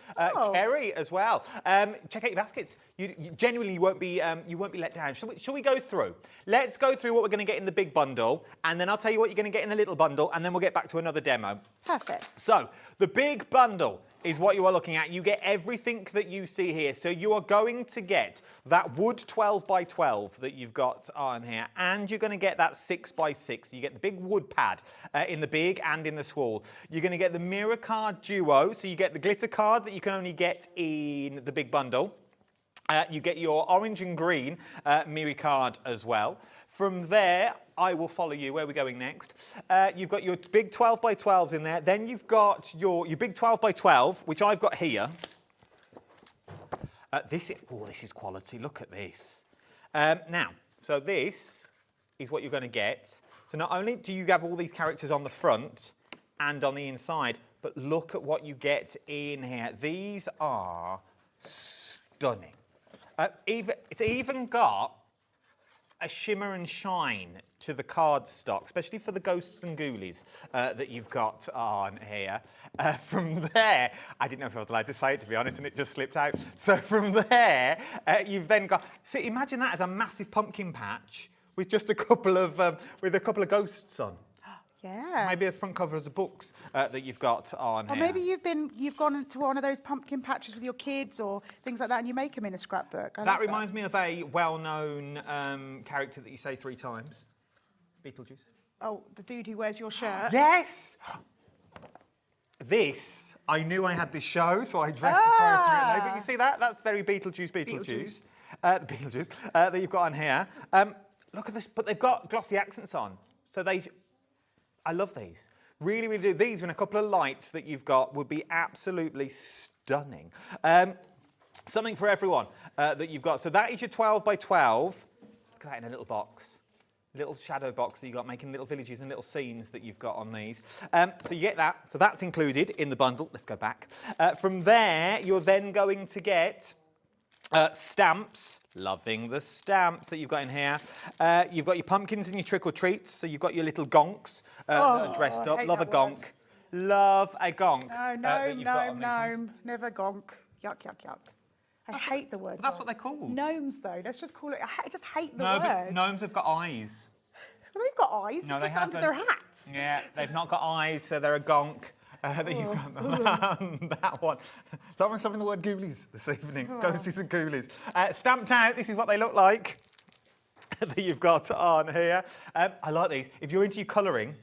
Kerry as well. Check out your baskets. You genuinely won't be let down. Shall we go through? Let's go through what we're going to get in the big bundle, and then I'll tell you what you're going to get in the little bundle, and then we'll get back to another demo. Perfect. So, the big bundle is what you are looking at. You get everything that you see here. So you are going to get that wood 12 by 12 that you've got on here, and you're going to get that 6 by 6. You get the big wood pad in the big and in the small. You're going to get the mirror card duo, so you get the glitter card that you can only get in the big bundle. You get your orange and green mirror card as well. From there, I will follow you. Where are we going next? You've got your big 12 by 12s in there. Then you've got your big 12 by 12, which I've got here. This is quality. Look at this. Now, so this is what you're going to get. So not only do you have all these characters on the front and on the inside, but look at what you get in here. These are stunning. It's even got a shimmer and shine to the card stock, especially for the ghosts and ghoulies that you've got on here. From there, I didn't know if I was allowed to say it, to be honest, and it just slipped out. So from there, you've then got, so imagine that as a massive pumpkin patch with just a couple of ghosts on. Yeah. Maybe the front cover of the books that you've got on Or here. maybe you've gone to one of those pumpkin patches with your kids or things like that, and you make them in a scrapbook. That reminds me of a well-known character that you say 3 times. Beetlejuice. Oh, the dude who wears your shirt. Yes! This, I knew I had this show, so I dressed appropriately. But you see that? That's very Beetlejuice. The Beetlejuice that you've got on here. Look at this, but they've got glossy accents on. So I love these. Really, really do. These and a couple of lights that you've got would be absolutely stunning. Something for everyone that you've got. So that is your 12 by 12. Look at that in a little box. Little shadow box that you've got, making little villages and little scenes that you've got on these. So you get that. So that's included in the bundle. Let's go back. From there, you're then going to get stamps. Loving the stamps that you've got in here. You've got your pumpkins and your trick-or-treats. So you've got your little gonks that are dressed up. Love a gonk. Love a gonk. No, never gonk. Yuck, yuck, yuck. I hate the word. That's what they're called. Gnomes, though. Let's just call it. I just hate the No, word. but gnomes have got eyes. Well, they've got eyes. No, they're they just under their hats. Yeah, they've not got eyes, so they're a gonk. That you've got that one. Someone's having the word ghoulies this evening. Ghosties and ghoulies. Stamped out, this is what they look like that you've got on here. I like these. If you're into your colouring.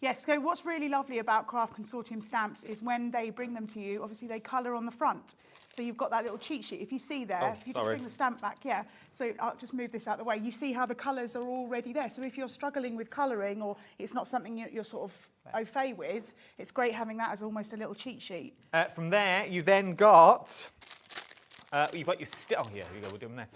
Yes, so what's really lovely about Craft Consortium stamps is when they bring them to you, obviously they colour on the front. So you've got that little cheat sheet. If you see there, if you just bring the stamp back, yeah. So I'll just move this out of the way. You see how the colours are already there. So if you're struggling with colouring or it's not something you're sort of au fait with, it's great having that as almost a little cheat sheet. From there, you then got... you've got your oh yeah, here we go, we'll do them there.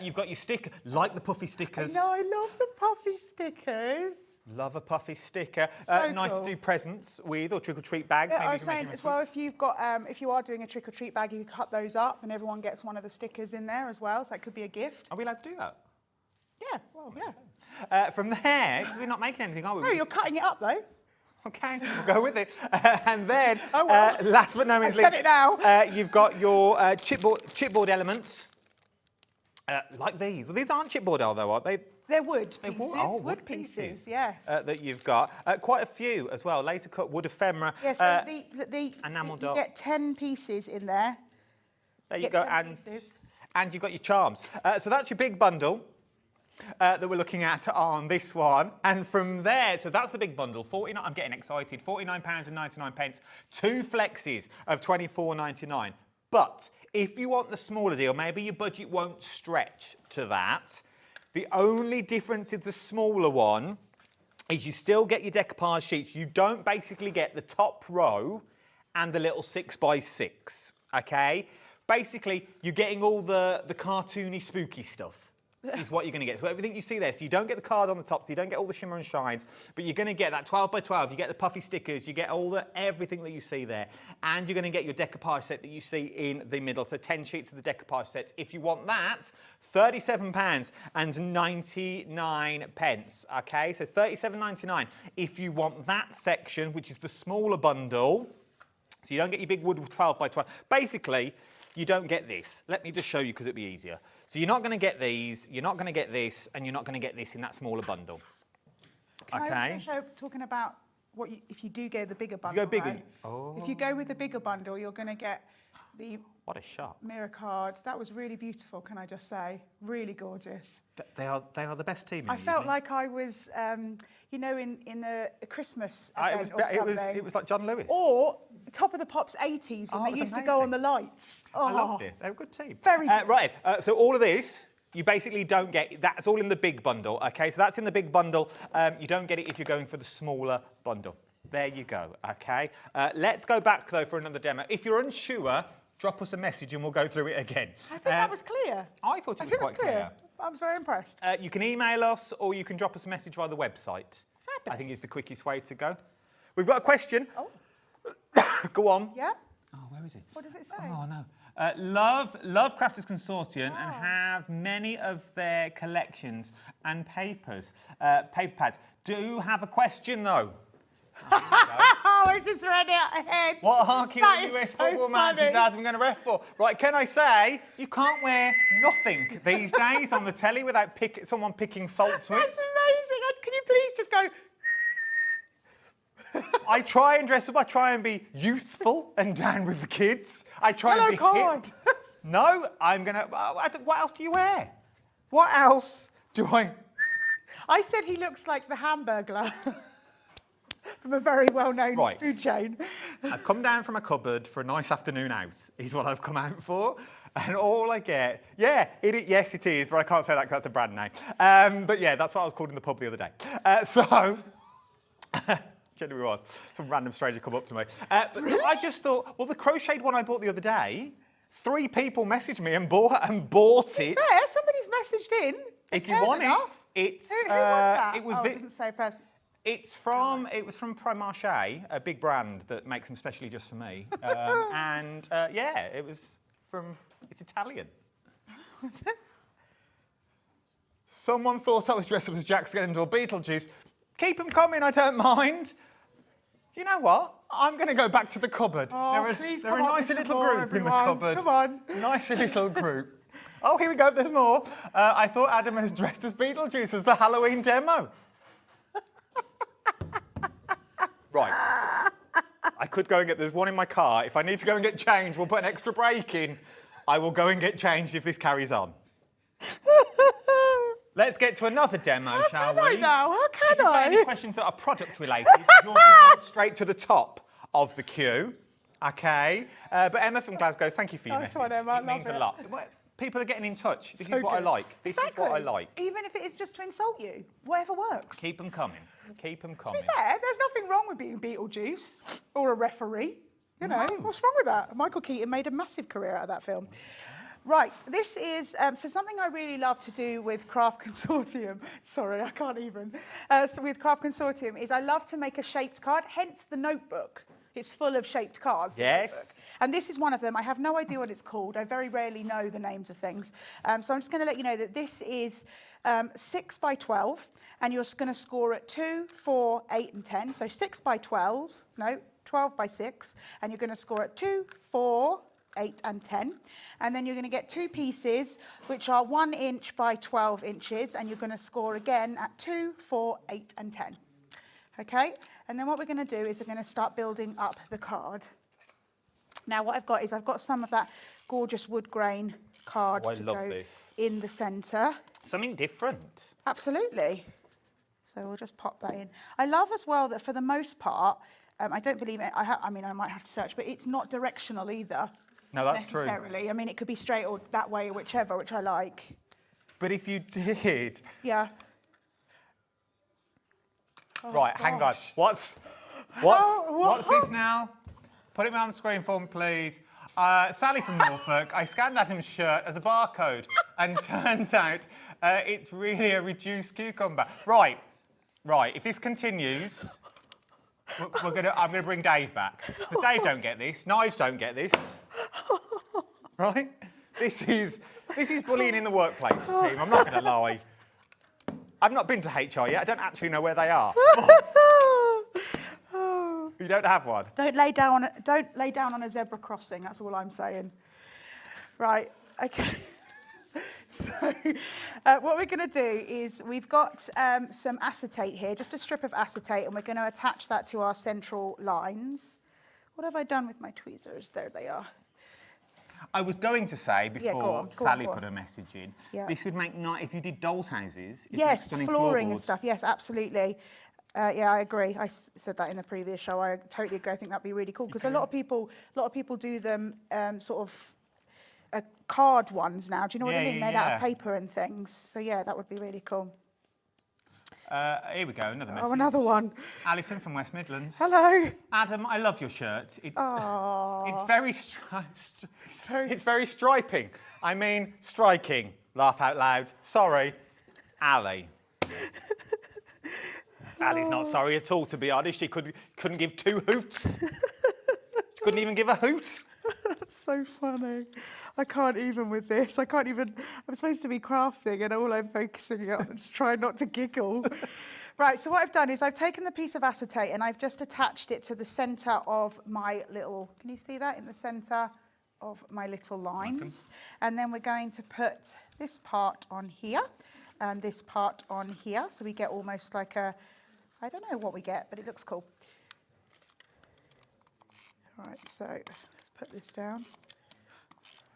You've got your sticker, like the puffy stickers. No, I love the puffy stickers. Love a puffy sticker. So nice cool. to do presents with or trick-or-treat bags. Yeah, Maybe I was saying as well, if you've got, if you are doing a trick-or-treat bag, you can cut those up and everyone gets one of the stickers in there as well, so it could be a gift. Are we allowed to do that? Yeah, well, yeah. From there, because we're not making anything, are we? No, you're cutting it up though. Okay, we'll go with it. And then, last but not least, I've said it now. You've got your chipboard elements, like these. Well, these aren't chipboard, though, are they? They're wood pieces. Oh, wood pieces, yes. That you've got. Quite a few as well. Laser cut wood ephemera. Yes, yeah, so the enamel you dot. get 10 pieces in there. There you go, and you've got your charms. So that's your big bundle that we're looking at on this one. And from there, so that's the big bundle. I'm getting excited. £49.99. 2 flexes of £24.99. But if you want the smaller deal, maybe your budget won't stretch to that. The only difference in the smaller one is you still get your decoupage sheets. You don't basically get the top row and the little 6x6, okay? Basically, you're getting all the cartoony, spooky stuff is what you're going to get. So everything you see there, so you don't get the card on the top, so you don't get all the shimmer and shines, but you're going to get that 12 by 12, you get the puffy stickers, you get everything that you see there, and you're going to get your decoupage set that you see in the middle, so 10 sheets of the decoupage sets. If you want that, £37.99, okay? So £37.99 if you want that section, which is the smaller bundle, so you don't get your big wood 12 by 12. Basically, you don't get this. Let me just show you because it'll be easier. So you're not going to get these, you're not going to get this, and you're not going to get this in that smaller bundle. Can I also show, talking about what if you do go the bigger bundle, you go bigger. right? If you go with the bigger bundle, you're going to get the what a shot mirror cards. That was really beautiful, can I just say? Really gorgeous. They are the best team in I felt like I was, you know, in a Christmas event or something. It was like John Lewis. Or Top of the Pops 80s when they used to go on the lights. I loved it. They're a good team. Very good. Right, so all of this, you basically don't get, that's all in the big bundle, okay? So that's in the big bundle. You don't get it if you're going for the smaller bundle. There you go, okay? Let's go back, though, for another demo. If you're unsure drop us a message and we'll go through it again. I think that was clear. I thought it was quite clear. I was very impressed. You can email us or you can drop us a message via the website. Fabulous. I think it's the quickest way to go. We've got a question. Oh. Go on. Yeah. Oh, where is it? What does it say? Oh, no. Love Crafters Consortium and have many of their collections and paper pads. Do have a question, though. Oh, I just read it ahead. What hockey That or is US so football match is funny. Adam going to ref for? Right, can I say, you can't wear nothing these days on the telly without someone picking fault to it. That's amazing. Can you please just go... I try and dress up. I try and be youthful and down with the kids. I try and be card. hip. No, I'm going to... What else do you wear? What else do I... I said he looks like the Hamburglar from a very well-known food chain. I've come down from a cupboard for a nice afternoon out, is what I've come out for. And all I get... Yeah, yes, it is, but I can't say that because that's a brand name. But yeah, that's what I was called in the pub the other day. Generally was. Some random stranger come up to me. But really? I just thought, well, the crocheted one I bought the other day, 3 people messaged me and bought it. Fair, somebody's messaged in. If you want it, it's... Who was that? It was it doesn't say person. It was from Primarché, a big brand that makes them specially just for me. Yeah, it's Italian. Was it? Someone thought I was dressed up as Jack Skellington or Beetlejuice. Keep them coming, I don't mind. You know what? I'm going to go back to the cupboard. Oh, They're a nice little group in the cupboard. Come on. Nice little group. Oh, here we go, there's more. I thought Adam was dressed as Beetlejuice as the Halloween demo. Right. I could go and there's one in my car. If I need to go and get changed, we'll put an extra break in. I will go and get changed if this carries on. Let's get to another demo, shall we? How can I now? How can if you've got I? any questions that are product related, you'll go straight to the top of the queue. Okay. But Emma from Glasgow, thank you for your message. Emma, it means a lot. People are getting in touch. This So is what I good. like. This is what I like. Even if it is just to insult you, whatever works. Keep them coming. Keep them To coming. be fair, there's nothing wrong with being Beetlejuice or a referee. You know, what's wrong with that? Michael Keaton made a massive career out of that film. Right, this is so something I really love to do with Craft Consortium. Sorry, I can't even. So with Craft Consortium is I love to make a shaped card, hence the notebook. It's full of shaped cards. Yes. And this is one of them. I have no idea what it's called. I very rarely know the names of things. So I'm just going to let you know that this is 6 by 12, and you're going to score at 2, 4, 8, and 10. So 6 by 12, no, 12 by 6, and you're going to score at 2, 4, 8 and 10. And then you're going to get 2 pieces, which are 1 inch by 12 inches, and you're going to score again at 2, 4, 8 and 10. Okay? And then what we're going to do is we're going to start building up the card. Now what I've got is I've got some of that gorgeous wood grain card to go in the centre. Something different. Absolutely. So we'll just pop that in. I love as well that for the most part, I don't believe it, I mean I might have to search, but it's not directional either. No, that's true. Necessarily. I mean it could be straight or that way or whichever, which I like. But if you did... Yeah. Right, hang on. What's this now? Put it on the screen for me, please. Sally from Norfolk. I scanned Adam's shirt as a barcode, and turns out it's really a reduced cucumber. Right. If this continues, I'm gonna bring Dave back. Because Dave don't get this. Nige don't get this. Right? This is bullying in the workplace, team. I'm not gonna lie. I've not been to HR yet. I don't actually know where they are. You don't have one? Don't lay down on a zebra crossing, that's all I'm saying. Right, okay. So what we're going to do is we've got some acetate here, just a strip of acetate, and we're going to attach that to our central lines. What have I done with my tweezers? There they are. I was going to say, before Sally put a message in, this would make nice, if you did dolls' houses. Yes, flooring and stuff, yes, absolutely. Yeah, I agree. I said that in the previous show. I totally agree. I think that'd be really cool because a lot of people do them sort of card ones now. Do you know what I mean? Made out of paper and things. So yeah, that would be really cool. Here we go, another message. Oh, another one. Alison from West Midlands. Hello. Adam, I love your shirt. It's Aww. it's very striping. I mean, striking. Laugh out loud. Sorry, Ali. Ali's not sorry at all, to be honest. She couldn't give 2 hoots. Couldn't even give a hoot. That's so funny. I can't even with this. I can't even. I'm supposed to be crafting, and all I'm focusing on is trying not to giggle. Right, so what I've done is I've taken the piece of acetate and I've just attached it to the centre of my little. Can you see that in the centre of my little lines? And then we're going to put this part on here and this part on here, so we get almost like a. I don't know what we get, but it looks cool. All right, so let's put this down.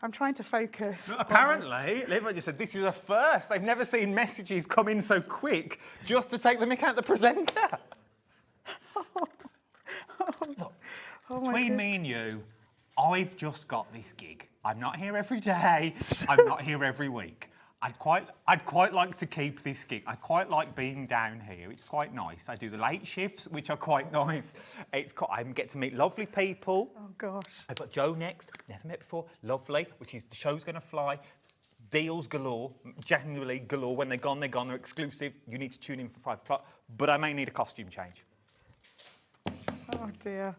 I'm trying to focus. Apparently, Liv just said this is a first. They've never seen messages come in so quick just to take the mick out the presenter. Look, between me and you, I've just got this gig. I'm not here every day. I'm not here every week. I'd quite like to keep this gig. I quite like being down here. It's quite nice. I do the late shifts, which are quite nice. I get to meet lovely people. Oh gosh. I've got Joe next. Never met before. Lovely. Which is the show's going to fly. Deals galore. Genuinely galore. When they're gone. They're exclusive. You need to tune in for 5 o'clock. But I may need a costume change. Oh dear.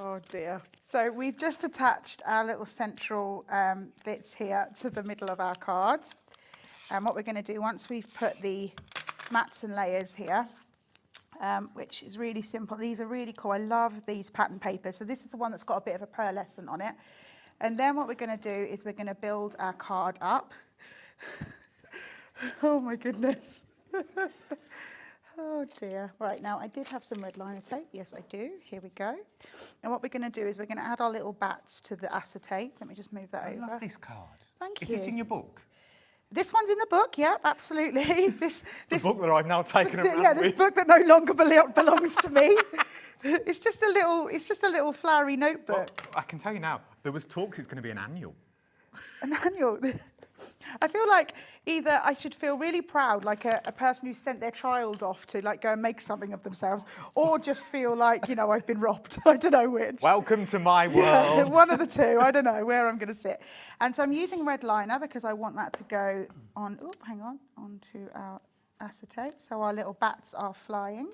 Oh dear. So we've just attached our little central bits here to the middle of our card. And what we're going to do once we've put the mats and layers here, which is really simple. These are really cool. I love these pattern papers. So this is the one that's got a bit of a pearlescent on it. And then what we're going to do is we're going to build our card up. Oh my goodness. Oh dear. Right, now I did have some red liner tape. Yes, I do. Here we go. And what we're going to do is we're going to add our little bats to the acetate. Let me just move that over. I love this card. Thank you. Is this in your book? This one's in the book, yeah, absolutely. This book that I've now taken around yeah, this book that no longer belongs to me. It's just a little flowery notebook. Well, I can tell you now, there was talks it's going to be an annual. An annual? I feel like either I should feel really proud, like a person who sent their child off to like go and make something of themselves, or just feel like, you know, I've been robbed. I don't know which. Welcome to my world. Yeah, one of the two. I don't know where I'm going to sit. And so I'm using red liner because I want that to go on, onto our acetate. So our little bats are flying.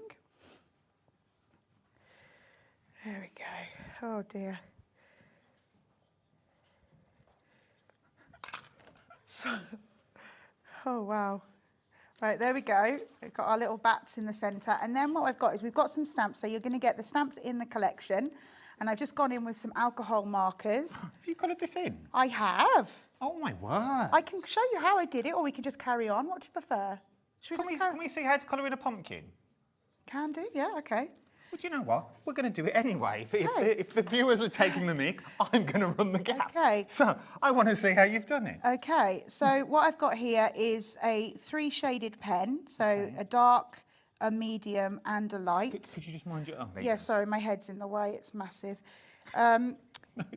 There we go. Oh dear. So, oh wow. Right, there we go. We've got our little bats in the centre. And then what I've got is we've got some stamps. So you're going to get the stamps in the collection. And I've just gone in with some alcohol markers. Have you coloured this in? I have. Oh my word. I can show you how I did it, or we can just carry on. What do you prefer? Can we see how to colour in a pumpkin? Can do, yeah, okay. Well, do you know what? We're going to do it anyway. If the viewers are taking the mic, I'm going to run the gap. Okay. So I want to see how you've done it. Okay, so what I've got here is a 3-shaded pen. So a dark, a medium and a light. Could you just mind your... Oh, yeah, sorry, my head's in the way. It's massive.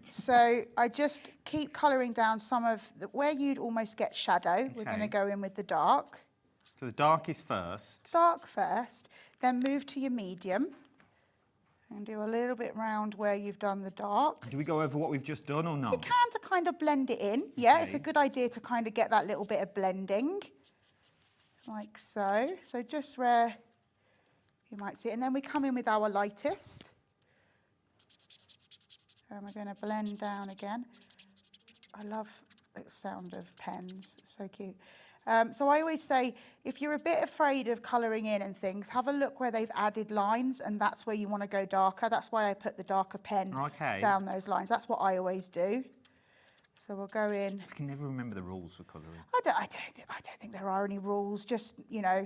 So I just keep colouring down some of where you'd almost get shadow. We're going to go in with the dark. So the dark is first. Dark first, then move to your medium. And do a little bit round where you've done the dark. Do we go over what we've just done or not? You can to kind of blend it in. Yeah, it's a good idea to kind of get that little bit of blending. Like so. So just where you might see it. And then we come in with our lightest. And we're going to blend down again. I love the sound of pens. It's so cute. So I always say, if you're a bit afraid of colouring in and things, have a look where they've added lines, and that's where you want to go darker. That's why I put the darker pen down those lines. That's what I always do. So we'll go in. I can never remember the rules for colouring. I don't think there are any rules. Just, you know,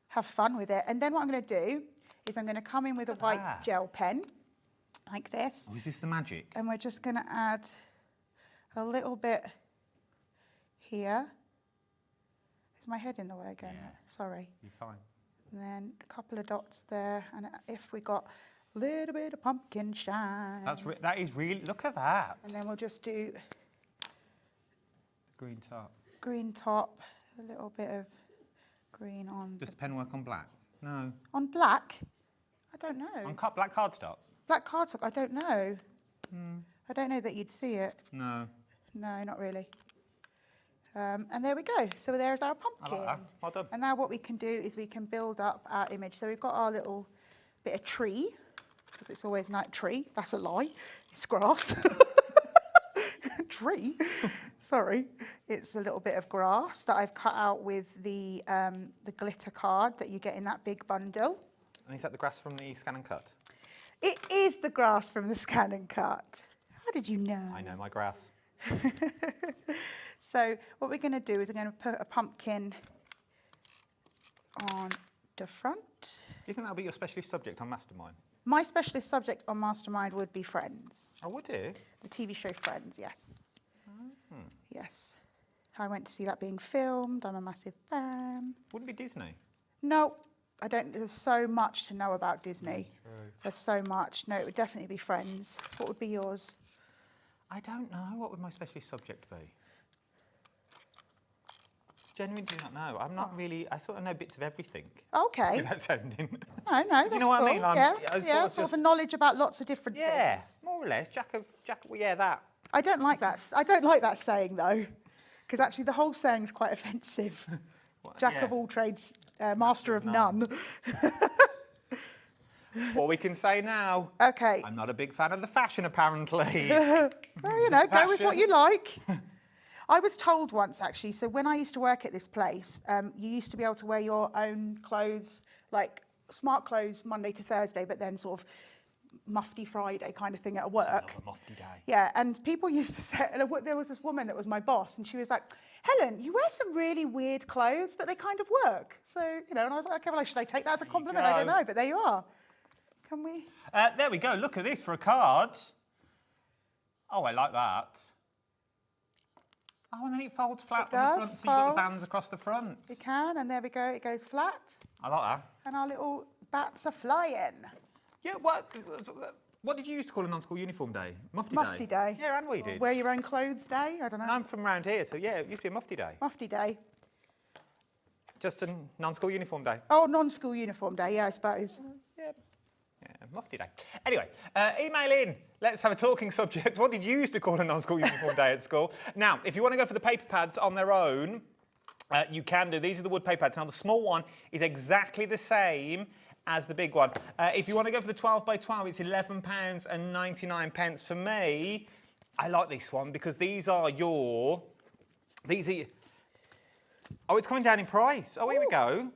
have fun with it. And then what I'm going to do is I'm going to come in with a white gel pen, like this. Oh, is this the magic? And we're just going to add a little bit here. Is my head in the way again? Yeah. Sorry. You're fine. And then a couple of dots there, and if we got a little bit of pumpkin shine. That is really, look at that. And then we'll just do green top. Green top, a little bit of Green on... Does the pen work on black? No. On black? I don't know. On black cardstock? Black cardstock, I don't know. I don't know that you'd see it. No. No, not really. And there we go. So there's our pumpkin. I like that. Well done. And now what we can do is we can build up our image. So we've got our little bit of tree, because it's always night tree. That's a lie. It's grass. Tree. Sorry. It's a little bit of grass that I've cut out with the glitter card that you get in that big bundle. And is that the grass from the Scan and Cut? It is the grass from the Scan and Cut. How did you know? I know my grass. So what we're going to do is we're going to put a pumpkin on the front. Do you think that'll be your specialist subject on Mastermind? My specialist subject on Mastermind would be Friends. Oh, would it? The TV show Friends, yes. Yes. I went to see that being filmed. I'm a massive fan. Wouldn't it be Disney? No, I don't. There's so much to know about Disney. True. There's so much. No, it would definitely be Friends. What would be yours? I don't know. What would my specialist subject be? Genuinely do not know. I'm not really. I sort of know bits of everything. Okay. Without sounding. No, that's Do you know what cool. I mean? Yeah, sort of a knowledge about lots of different things. More or less. Yeah, that. I don't like that. I don't like that saying though, because actually the whole saying is quite offensive. Jack of all trades, master of none. What we can say now. Okay. I'm not a big fan of the fashion, apparently. Well, you know, go with what you like. I was told once, actually, so when I used to work at this place, you used to be able to wear your own clothes, like smart clothes Monday to Thursday, but then sort of mufti Friday kind of thing at work. I love a mufti day. Yeah, and people used to say, and there was this woman that was my boss, and she was like, Helen, you wear some really weird clothes, but they kind of work. So, you know, and I was like, okay, well, should I take that as a compliment? I don't know, but there you are. Can we? There we go. Look at this for a card. Oh, I like that. Oh, and then it folds flat on the front, so you've got the bands across the front. You can, and there we go, it goes flat. I like that. And our little bats are flying. Yeah, what did you used to call a non-school uniform day? Mufti day. Yeah, and we did. Wear your own clothes day, I don't know. I'm from around here, so yeah, it used to be a mufti day. Mufti day. Just a non-school uniform day. Oh, non-school uniform day, yeah, I suppose. Yeah, mufti day. Anyway, email in. Let's have a talking subject. What did you used to call a non-school uniform day at school? Now, if you want to go for the paper pads on their own, you can do. These are the wood paper pads. Now, the small one is exactly the same as the big one. If you want to go for the 12 by 12, it's £11.99 for me. I like this one because these are. Oh, it's coming down in price. Oh, here we go.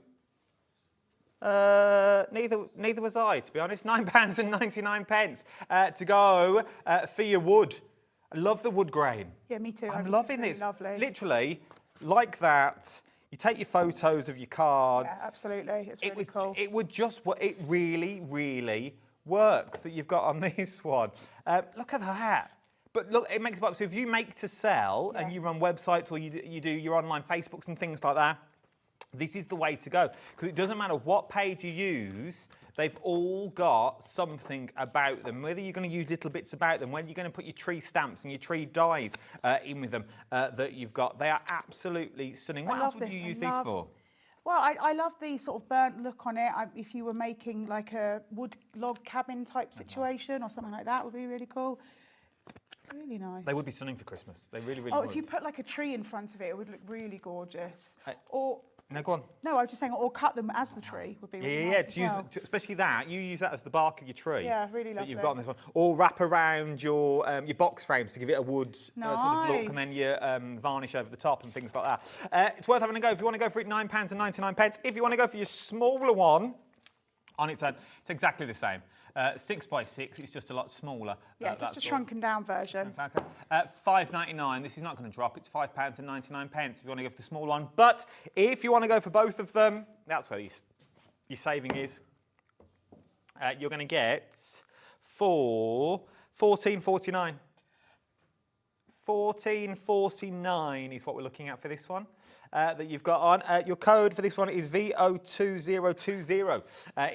Neither was I, to be honest. £9.99 to go for your wood. I love the wood grain. Yeah, me too. I'm loving really this. Lovely. Literally, like that. You take your photos of your cards. Yeah, absolutely. It's really cool. It would just. It really, really works that you've got on this one. Look at that. But look, it makes it up. So if you make to sell and you run websites or you do your online Facebooks and things like that, this is the way to go. Because it doesn't matter what page you use, they've all got something about them. Whether you're going to use little bits about them, whether you're going to put your tree stamps and your tree dies in with them that you've got, they are absolutely stunning. What else would you use these for? Well, I love the sort of burnt look on it. If you were making like a wood log cabin type situation or something like that, would be really cool. Really nice. They would be stunning for Christmas. They really, really would. Oh, if you put like a tree in front of it, it would look really gorgeous. No, go on. No, I was just saying, or cut them as the tree would be really nice as well. Especially that. You use that as the bark of your tree. Yeah, really lovely. That you've got on this one. Or wrap around your box frames to give it a wood sort of look, and then you varnish over the top and things like that. It's worth having a go. If you want to go for it, £9.99. If you want to go for your smaller one, on its own, it's exactly the same. 6 by 6, it's just a lot smaller. Yeah, just a shrunken down version. £5.99. This is not going to drop. It's £5.99 if you want to go for the small one. But if you want to go for both of them, that's where your saving is. You're going to get for £14.49. £14.49 is what we're looking at for this one. that you've got on. Your code for this one is VO2020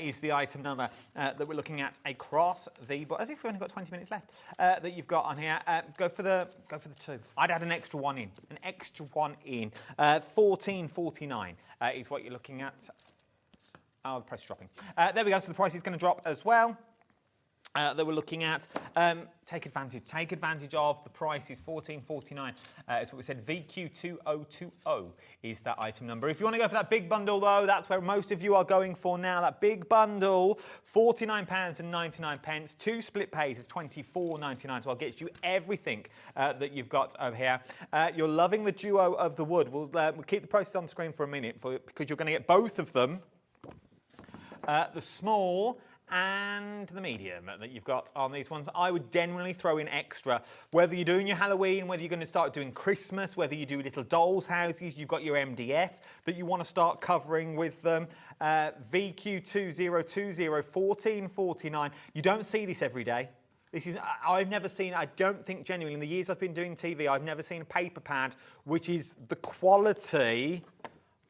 is the item number that we're looking at across the board. As if we've only got 20 minutes left that you've got on here. Go for the 2. I'd add an extra one in. An extra one in. 14.49 is what you're looking at. Oh, the price is dropping. There we go. So the price is going to drop as well. That we're looking at. Take advantage of the price is 14.49. Is what we said. VQ2020 is that item number. If you want to go for that big bundle though, that's where most of you are going for now. That big bundle, £49.99. 2 split pays of £24.99. So I'll get you everything that you've got over here. You're loving the duo of the wood. We'll keep the prices on screen for a minute because you're going to get both of them. The small and the medium that you've got on these ones. I would generally throw in extra. Whether you're doing your Halloween, whether you're going to start doing Christmas, whether you do little dolls' houses, you've got your MDF that you want to start covering with them. VQ2020, £14.49. You don't see this every day. I've never seen, I don't think genuinely, in the years I've been doing TV, I've never seen a paper pad which is the quality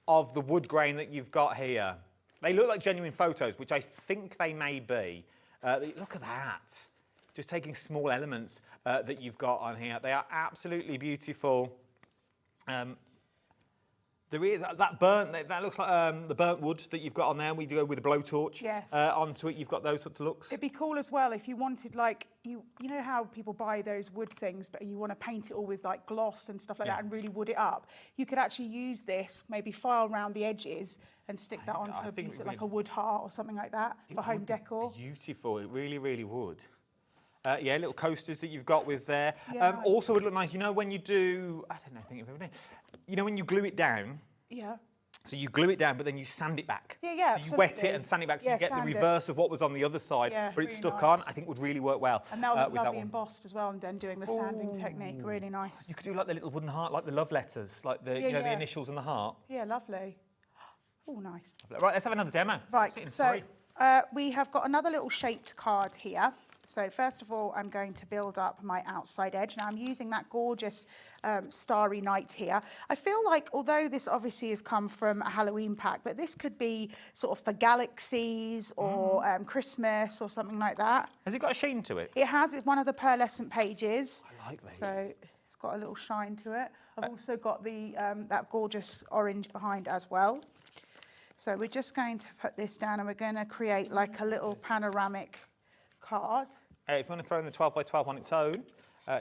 of the wood grain that you've got here. They look like genuine photos, which I think they may be. Look at that. Just taking small elements that you've got on here. They are absolutely beautiful. That looks like the burnt wood that you've got on there. We do go with a blowtorch onto it. You've got those sorts of looks. It'd be cool as well if you wanted, like, you know how people buy those wood things, but you want to paint it all with like gloss and stuff like that and really wood it up. You could actually use this, maybe file around the edges and stick that onto a piece of like a wood heart or something like that for home decor. Beautiful. It really, really would. Yeah, little coasters that you've got with there. Yeah, nice. Also would look nice, you know, when you do, I don't know, think of it. You know, when you glue it down. Yeah. So you glue it down, but then you sand it back. Yeah, so you wet it and sand it back, so you get the reverse of what was on the other side, but it's stuck on. I think would really work well. And that would look lovely embossed as well, and then doing the sanding technique, really nice. You could do like the little wooden heart, like the love letters, like the you know the initials and the heart. Yeah, lovely. Oh, nice. Right, let's have another demo. Right, so we have got another little shaped card here. So first of all, I'm going to build up my outside edge. Now I'm using that gorgeous Starry Night here. I feel like, although this obviously has come from a Halloween pack, but this could be sort of for galaxies or Christmas or something like that. Has it got a sheen to it? It has. It's one of the pearlescent pages. I like these. So it's got a little shine to it. I've also got the that gorgeous orange behind as well. So we're just going to put this down and we're going to create like a little panoramic card. If you want to throw in the 12 by 12 on its own,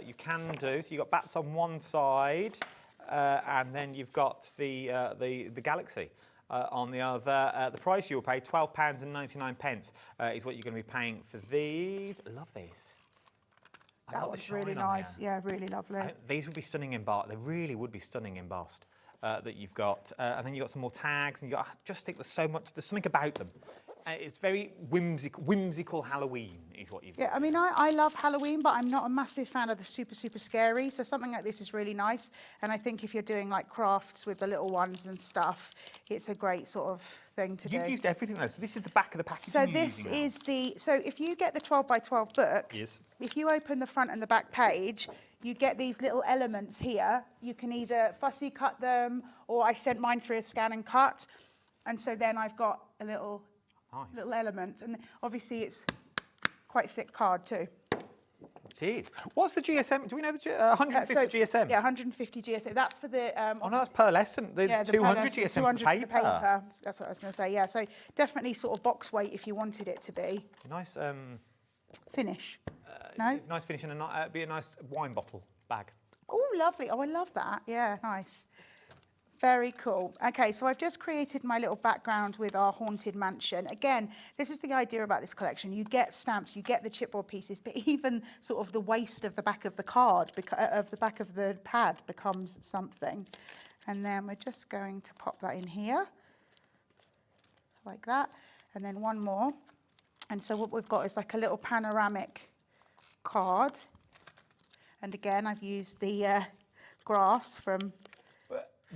you can do. So you've got bats on one side, and then you've got the galaxy on the other. The price you'll pay, £12.99 is what you're going to be paying for these. I love these. That was really nice. Yeah, really lovely. These would be stunning embossed. They really would be stunning embossed. That you've got, and then you've got some more tags, and you got. I just think there's so much. There's something about them. It's very whimsical Halloween is what you've got. Yeah, I mean, I love Halloween, but I'm not a massive fan of the super scary. So something like this is really nice. And I think if you're doing like crafts with the little ones and stuff, it's a great sort of thing to do. You've used everything though. So this is the back of the package. So this is so if you get the 12 by 12 book, if you open the front and the back page, you get these little elements here. You can either fussy cut them, or I sent mine through a scan and cut. And so then I've got a little element. And obviously it's quite a thick card too. It is. What's the GSM? Do we know the 150 GSM? Yeah, 150 GSM. That's for the... oh no, that's pearlescent. There's 200 GSM 200 for paper. That's what I was going to say, yeah. So definitely sort of box weight if you wanted it to be. Nice... finish. No? It's a nice finish and it'd be a nice wine bottle bag. Oh, lovely. Oh, I love that. Yeah, nice. Very cool. Okay, so I've just created my little background with our haunted mansion. Again, this is the idea about this collection. You get stamps, you get the chipboard pieces, but even sort of the waste of the back of the card, of the back of the pad becomes something. And then we're just going to pop that in here, like that. And then one more. And so what we've got is like a little panoramic card. And again, I've used the grass from...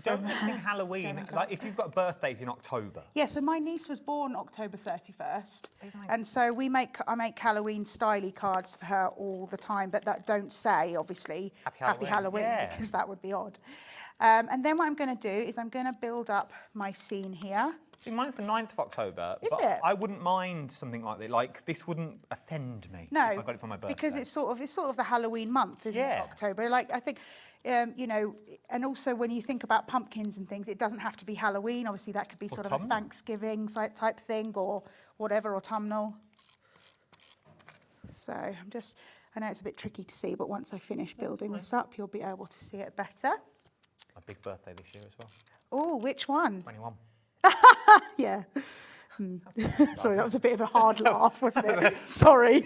Don't you think Halloween, like if you've got birthdays in October? Yeah, so my niece was born October 31st. And so I make Halloween styly cards for her all the time, but that don't say, obviously, Happy Halloween, because that would be odd. And then what I'm going to do is I'm going to build up my scene here. See, mine's the 9th of October. Is but it? I wouldn't mind something like this. Like, this wouldn't offend me No, if I got it for my birthday. because it's sort of the Halloween month, isn't it, October? Like, I think, you know, and also when you think about pumpkins and things, it doesn't have to be Halloween. Obviously, that could be sort of a Thanksgiving type thing or whatever, autumnal. So I'm just, I know it's a bit tricky to see, but once I finish building this up, you'll be able to see it better. My big birthday this year as well. Oh, which one? 21. Yeah. Sorry, that was a bit of a hard laugh, wasn't it? Sorry.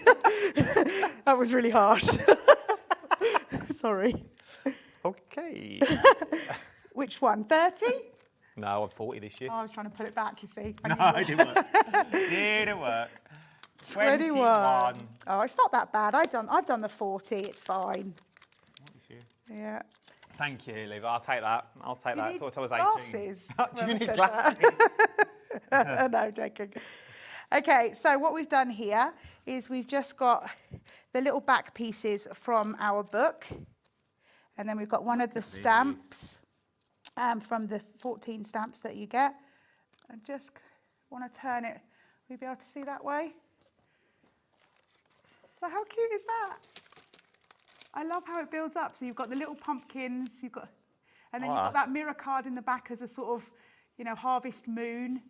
That was really harsh. Sorry. Okay. Which one? 30? No, I'm 40 this year. Oh, I was trying to put it back, you see. No, it didn't work. Didn't work. 21. Oh, it's not that bad. I've done the 40. It's fine. Yeah. Thank you, Liv. I'll take that. I'll take that. I thought I was 18. Glasses. Do you need glasses? No, joking. Okay, so what we've done here is we've just got the little back pieces from our book. And then we've got one of the stamps from the 14 stamps that you get. I just want to turn it. Will you be able to see that way? So how cute is that? I love how it builds up. So you've got the little pumpkins, and then you've got that mirror card in the back as a sort of, you know, harvest moon.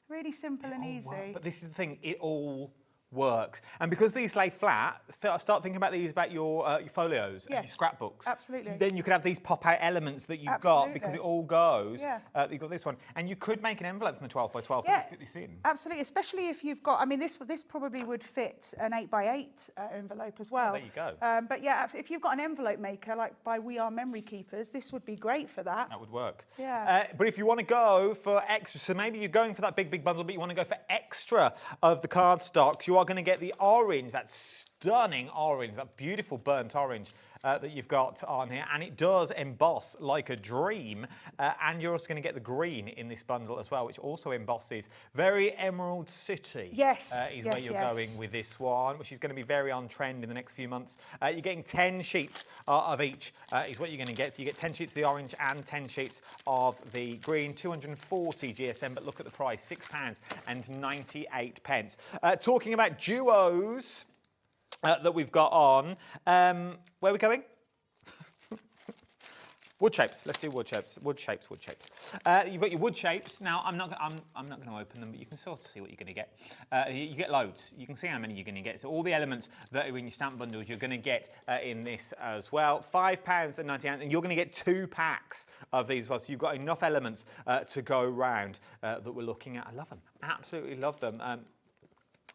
Really simple and easy. But this is the thing, it all works. And because these lay flat, start thinking about these, about your folios and your scrapbooks. Absolutely. Then you could have these pop-out elements that you've got because it all goes. Yeah. You've got this one. And you could make an envelope from the 12 by 12 Yeah, to fit this in. absolutely, especially if you've got, I mean, this probably would fit an 8 by 8 envelope as well. Oh, there you go. But yeah, if you've got an envelope maker, like by We Are Memory Keepers, this would be great for that. That would work. Yeah. But if you want to go for extra, so maybe you're going for that big bundle, but you want to go for extra of the cardstocks, you are going to get the orange, that stunning orange, that beautiful burnt orange that you've got on here, and it does emboss like a dream, and you're also going to get the green in this bundle as well, which also embosses. Very Emerald City is where you're going with this one, which is going to be very on trend in the next few months. You're getting 10 sheets of each is what you're going to get. So you get 10 sheets of the orange and 10 sheets of the green, 240 GSM, but look at the price, £6.98. Talking about duos that we've got on, where are we going? Wood shapes. Let's do wood shapes. Wood shapes. Wood shapes. You've got your wood shapes. Now I'm not going to open them, but you can sort of see what you're going to get. You get loads. You can see how many you're going to get. So all the elements that are in your stamp bundles, you're going to get in this as well. £5.98, and you're going to get 2 packs of these as well. So you've got enough elements to go round that we're looking at. I love them. Absolutely love them.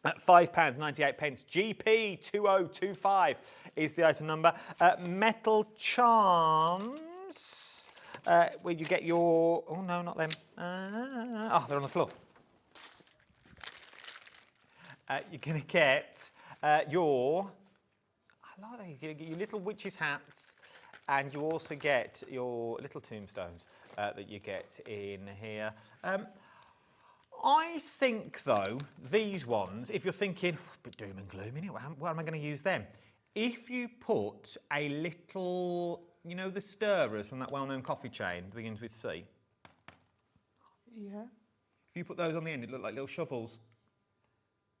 At £5.98, GP2025 is the item number. Metal Charms, where you get your, oh no, not them. Oh, they're on the floor. You're going to get your, I like these, you get your little witches' hats, and you also get your little tombstones that you get in here. I think, though, these ones, if you're thinking, but doom and gloom, innit? Where am I going to use them? If you put a little, you know, the stirrers from that well-known coffee chain that begins with C? Yeah. If you put those on the end, it look like little shovels.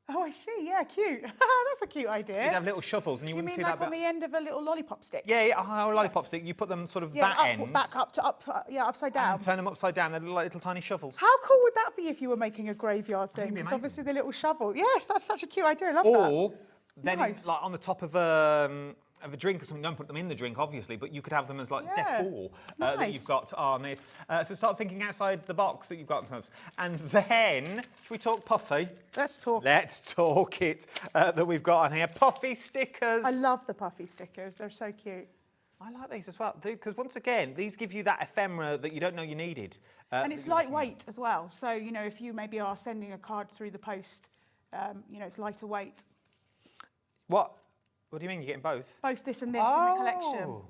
Oh, I see. Yeah, cute. That's a cute idea. You'd have little shovels, and you wouldn't see that. You mean like on the end of a little lollipop stick? Yeah, a lollipop stick. You put them sort of that end. Back up to upside down. And turn them upside down. They look like little tiny shovels. How cool would that be if you were making a graveyard thing? It's obviously the little shovel. Yes, that's such a cute idea. I love that. Or then it's like on the top of a drink or something. Don't put them in the drink, obviously, but you could have them as like decor that you've got on this. So start thinking outside the box that you've got. And then, should we talk puffy? Let's talk. Let's talk it that we've got on here. Puffy stickers. I love the puffy stickers. They're so cute. I like these as well, because once again, these give you that ephemera that you don't know you needed. And it's lightweight as well. So, you know, if you maybe are sending a card through the post, you know, it's lighter weight. What do you mean? You're getting both? Both this and this in the collection.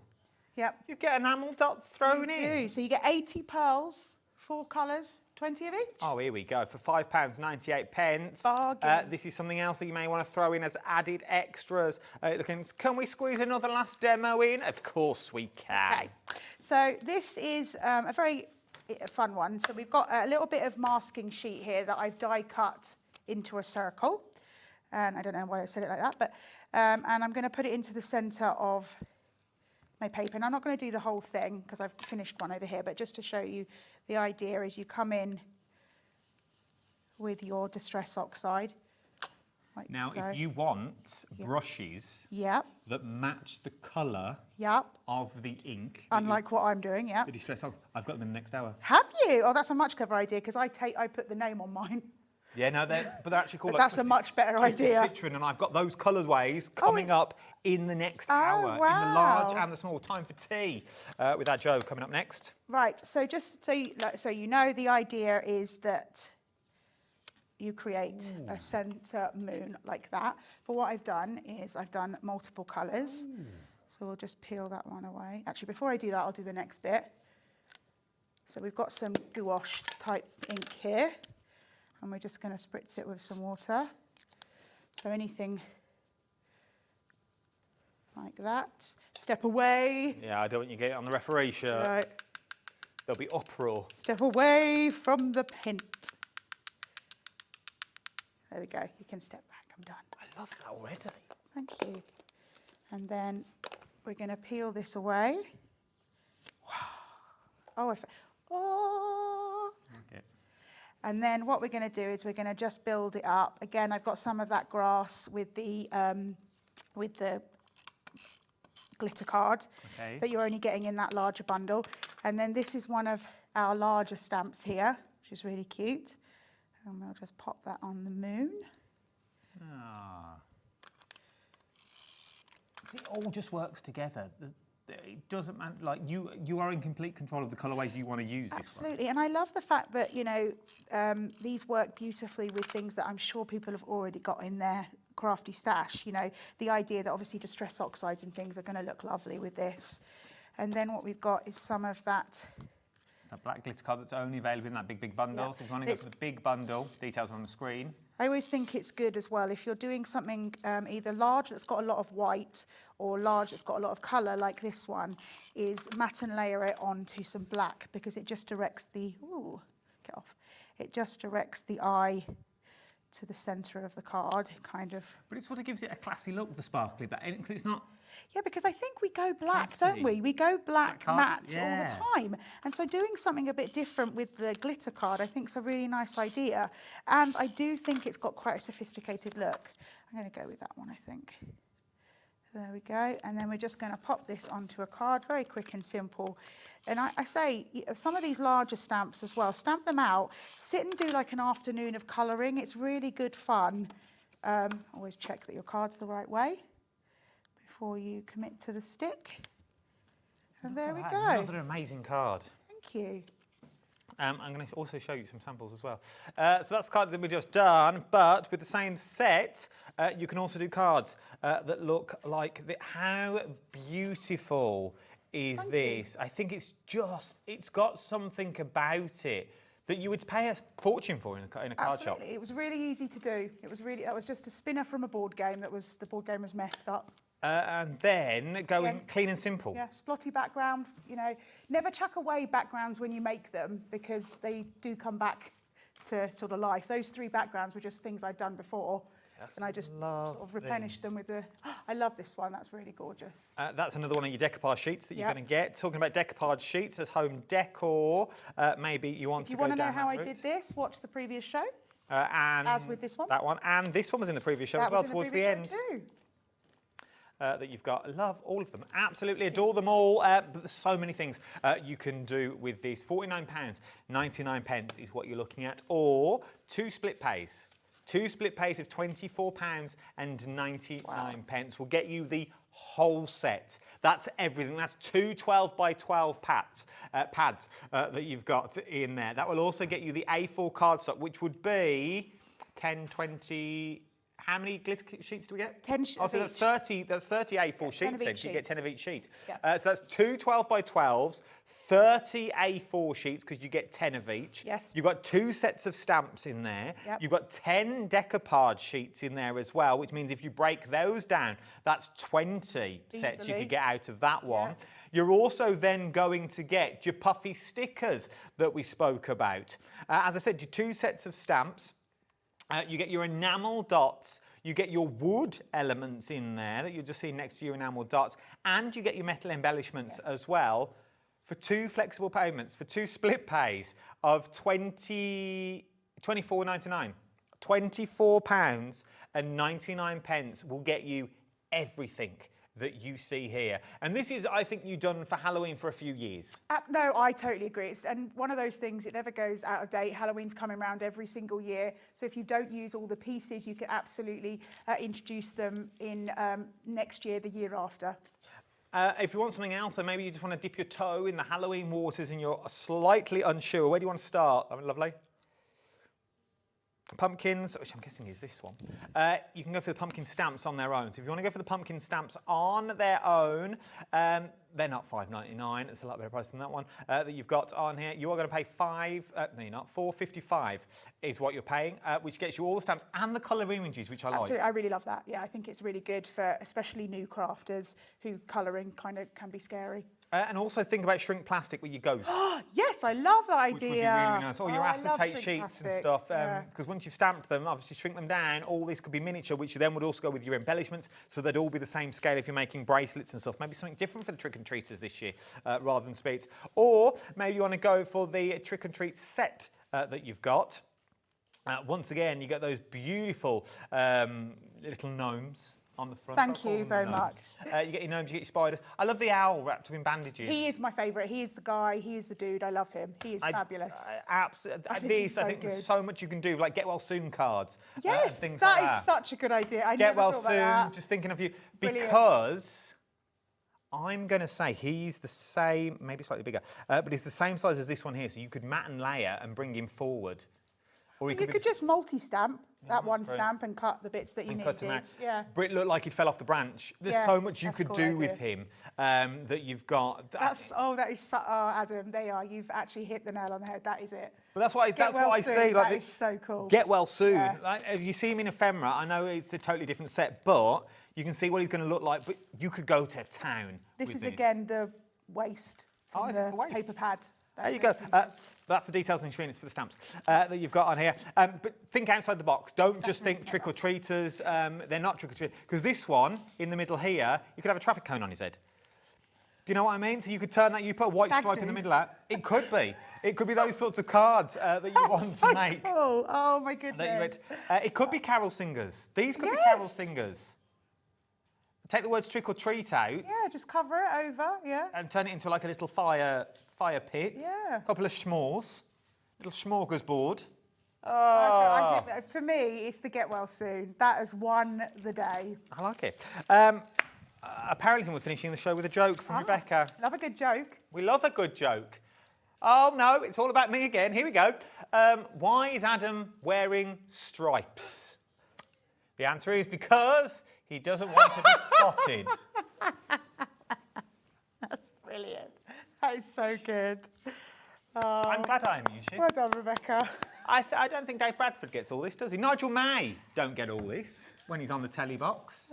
Yep. You get enamel dots thrown in. You do. So you get 80 pearls, 4 colours, 20 of each. Oh, here we go. For £5.98. Bargain. This is something else that you may want to throw in as added extras. Can we squeeze another last demo in? Of course we can. Okay. So this is a very fun one. So we've got a little bit of masking sheet here that I've die cut into a circle. And I don't know why I said it like that, but and I'm going to put it into the centre of my paper. And I'm not going to do the whole thing because I've finished one over here, but just to show you the idea is you come in with your Distress Oxide. Like now, so. if you want brushes that match the colour of the ink. Unlike what I'm doing, The Distress Oxide, I've got them in the next hour. Have you? Oh, that's a much clever idea because I put the name on mine. Yeah, no, they're actually called. But that's a much better idea. Citron, and I've got those colourways coming up in the next hour, in the large and the small. Time for tea with our Joe coming up next. Right. So just so you know, the idea is that you create a centre moon like that. But what I've done is I've done multiple colours. So we'll just peel that one away. Actually, before I do that, I'll do the next bit. So we've got some gouache type ink here. And we're just going to spritz it with some water. So anything like that. Step away. Yeah, I don't want you to get it on the referee shirt. Right. There'll be uproar. Step away from the paint. There we go. You can step back. I'm done. I love that already. Thank you. And then we're going to peel this away. Wow. Oh. Okay. And then what we're going to do is we're going to just build it up. Again, I've got some of that grass with the glitter card that you're only getting in that larger bundle. And then this is one of our larger stamps here, which is really cute. And we'll just pop that on the moon. It all just works together. It doesn't matter, like you are in complete control of the colourways you want to use. Absolutely, and I love the fact that these work beautifully with things that I'm sure people have already got in their crafty stash. You know, the idea that obviously Distress Oxides and things are going to look lovely with this. And then what we've got is some of that. That black glitter card that's only available in that big bundle. So if you want to go for the big bundle, details are on the screen. I always think it's good as well if you're doing something either large that's got a lot of white or large that's got a lot of colour like this one, is matte and layer it onto some black because it just directs the, it just directs the eye to the centre of the card, kind of. But it sort of gives it a classy look, the sparkly black, because it's not... Yeah, because I think we go black, don't we? We go black matte all the time. And so doing something a bit different with the glitter card, I think is a really nice idea. And I do think it's got quite a sophisticated look. I'm going to go with that one, I think. There we go. And then we're just going to pop this onto a card, very quick and simple. And I say, some of these larger stamps as well, stamp them out, sit and do like an afternoon of colouring. It's really good fun. Always check that your card's the right way before you commit to the stick. And there we go. Another amazing card. Thank you. I'm going to also show you some samples as well. So that's the card that we've just done, but with the same set, you can also do cards that look like this. How beautiful is this? I think it's got something about it that you would pay a fortune for in a card shop. Absolutely. It was really easy to do. That was just a spinner from a board game the board game was messed up. And then going clean and simple. Yeah, splotty background, never chuck away backgrounds when you make them because they do come back to sort of life. Those 3 backgrounds were just things I'd done before. And I just sort of replenished them with I love this one, that's really gorgeous. That's another one of your decoupage sheets that you're going to get. Talking about decoupage sheets as home decor, maybe you want to go down that route. If you want to know how I did this, watch the previous show. And as with this one. That one. And this one was in the previous show as well, towards the end. Too. That you've got. I love all of them. Absolutely adore them all. But there's so many things you can do with this. £49.99 is what you're looking at. Or 2 split pays. 2 split pays of £24.99 will get you the whole set. That's everything. That's 2 12 by 12 pads that you've got in there. That will also get you the A4 cardstock, which would be 10, 20... How many glitter sheets do we get? 10 sheets. Oh, so that's 30 A4 sheets then. So you get 10 of each sheet. Yeah. So that's 2 12 by 12s, 30 A4 sheets because you get 10 of each. Yes. You've got 2 sets of stamps in there. Yep. You've got 10 decoupage sheets in there as well, which means if you break those down, that's 20 sets you could get out of that one. You're also then going to get your puffy stickers that we spoke about. As I said, your 2 sets of stamps. You get your enamel dots. You get your wood elements in there that you'll just see next to your enamel dots. And you get your metal embellishments as well for 2 flexible payments, for 2 split pays of £24.99. £24.99 will get you everything that you see here. And this is, I think, you've done for Halloween for a few years. No, I totally agree. And one of those things, it never goes out of date. Halloween's coming around every single year. So if you don't use all the pieces, you can absolutely introduce them in next year, the year after. If you want something else, or maybe you just want to dip your toe in the Halloween waters and you're slightly unsure, where do you want to start? Lovely. Pumpkins, which I'm guessing is this one. You can go for the pumpkin stamps on their own. So if you want to go for the pumpkin stamps on their own, they're not $5.99. It's a lot better price than that one that you've got on here. You are going to pay $4.55 is what you're paying, which gets you all the stamps and the colour images, which I like. Absolutely, I really love that. Yeah, I think it's really good for especially new crafters who colouring kind of can be scary. And also think about shrink plastic with your ghosts. Yes, I love that idea. Which would be really nice. Or your acetate sheets and stuff. Because once you've stamped them, obviously shrink them down, all this could be miniature, which then would also go with your embellishments, so they'd all be the same scale if you're making bracelets and stuff. Maybe something different for the trick-and-treaters this year, rather than speeds. Or maybe you want to go for the trick-and-treat set that you've got. Once again, you get those beautiful little gnomes on the front. Thank you very much. You get your gnomes, you get your spiders. I love the owl wrapped up in bandages. He is my favourite. He is the guy. He is the dude. I love him. He is fabulous. Absolutely. I think there's so much you can do, like get well soon cards. Yes, things that like is such a good idea. I get never well thought soon. about that. Just thinking of you. Brilliant. Because I'm going to say he's the same, maybe slightly bigger, but he's the same size as this one here. So you could mat and layer and bring him forward. Or you could just multi-stamp that one stamp and cut the bits that you needed. Yeah. But it looked like he fell off the branch. There's so much you could do with him that you've got. That is Adam, you've actually hit the nail on the head. That is it. But that's what I see. That is so cool. Get well soon. Yeah. Like, if you see him in ephemera, I know it's a totally different set, but you can see what he's going to look like. But you could go to town. This is again the waste from the paper pad. There you go. That's the details and insurance for the stamps that you've got on here. But think outside the box. Don't just think trick-or-treaters. They're not trick-or-treaters. Because this one, in the middle here, you could have a traffic cone on his head. Do you know what I mean? So you could turn that, you put a white stripe in the middle of that. It could be. It could be those sorts of cards that you want to make. Cool. Oh, my goodness. It could be carol singers. These could be carol singers. Take the words trick-or-treat out. Yeah, just cover it over, and turn it into like a little fire pit. Yeah. A couple of schmores. Little smorgasbord. I think that for me, it's the get well soon. That has won the day. I like it. Apparently we're finishing the show with a joke from Rebecca. Love a good joke. We love a good joke. Oh, no, it's all about me again. Here we go. Why is Adam wearing stripes? The answer is because he doesn't want to be spotted. That's brilliant. That is so good. I'm glad I amused you. Well done, Rebecca. I don't think Dave Bradford gets all this, does he? Nigel May don't get all this when he's on the telly box.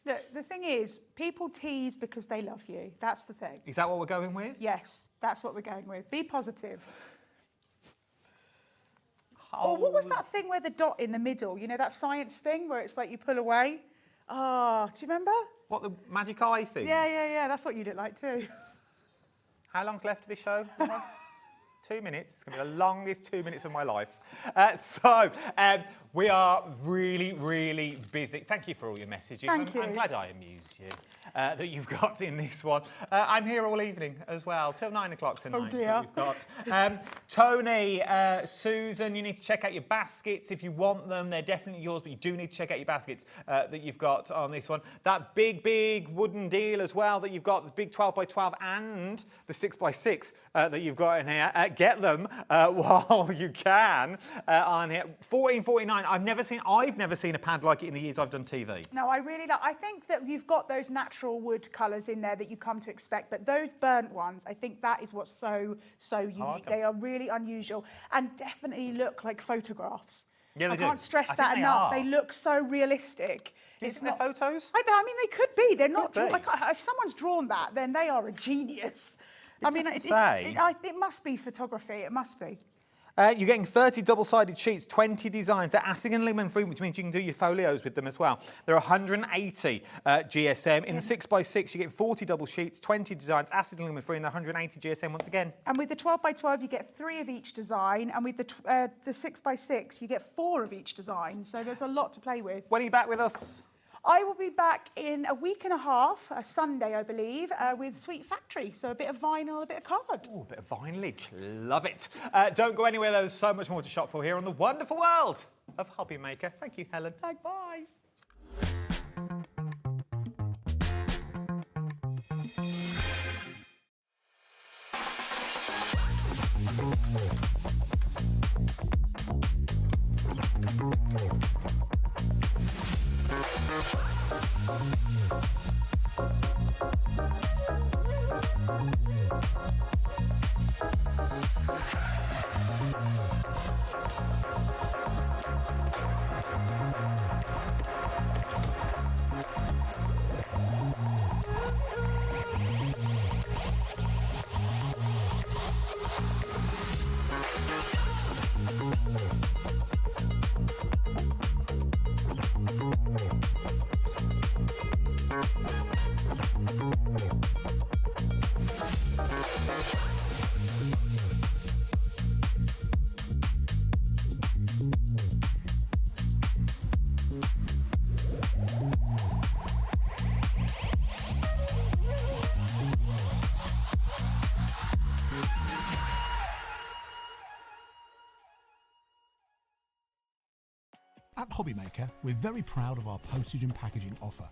Look, the thing is, people tease because they love you. That's the thing. Is that what we're going with? Yes, that's what we're going with. Be positive. Oh, what was that thing where the dot in the middle? You know, that science thing where it's like you pull away? Oh, do you remember? What, the magic eye thing? Yeah. That's what you look like too. How long's left of this show? 2 minutes. It's going to be the longest 2 minutes of my life. We are really, really busy. Thank you for all your messages. Thank you. I'm glad I amused you that you've got in this one. I'm here all evening as well, till 9 o'clock tonight. Oh dear. We've got Tony, Susan, you need to check out your baskets if you want them. They're definitely yours, but you do need to check out your baskets that you've got on this one. That big wooden deal as well that you've got, the big 12x12 and the 6x6 that you've got in here. Get them while you can on here. $14.49. I've never seen a pad like it in the years I've done TV. No, I really like. I think that you've got those natural wood colours in there that you come to expect, but those burnt ones, I think that is what's so unique. They are really unusual and definitely look like photographs. Yeah, they I do. can't stress I think that they enough. are. They look so realistic. Do you think they're photos? I mean, they could be. They're not. Could be. Like, if someone's drawn that, then they are a genius. It must be photography. It must be. You're getting 30 double-sided sheets, 20 designs. They're acid and ligament-free, which means you can do your folios with them as well. They're 180 GSM. In the 6x6, you get 40 double sheets, 20 designs, acid and ligament-free, and they're 180 GSM once again. And with the 12x12, you get 3 of each design. And with the 6x6, you get 4 of each design. So there's a lot to play with. When are you back with us? I will be back in a week and a half, a Sunday, I believe, with Sweet Factory. So a bit of vinyl, a bit of card. Oh, a bit of vinylage. Love it. Don't go anywhere. There's so much more to shop for here on the wonderful world of Hobby Maker. Thank you, Helen. Bye. At Hobby Maker, we're very proud of our postage and packaging offer,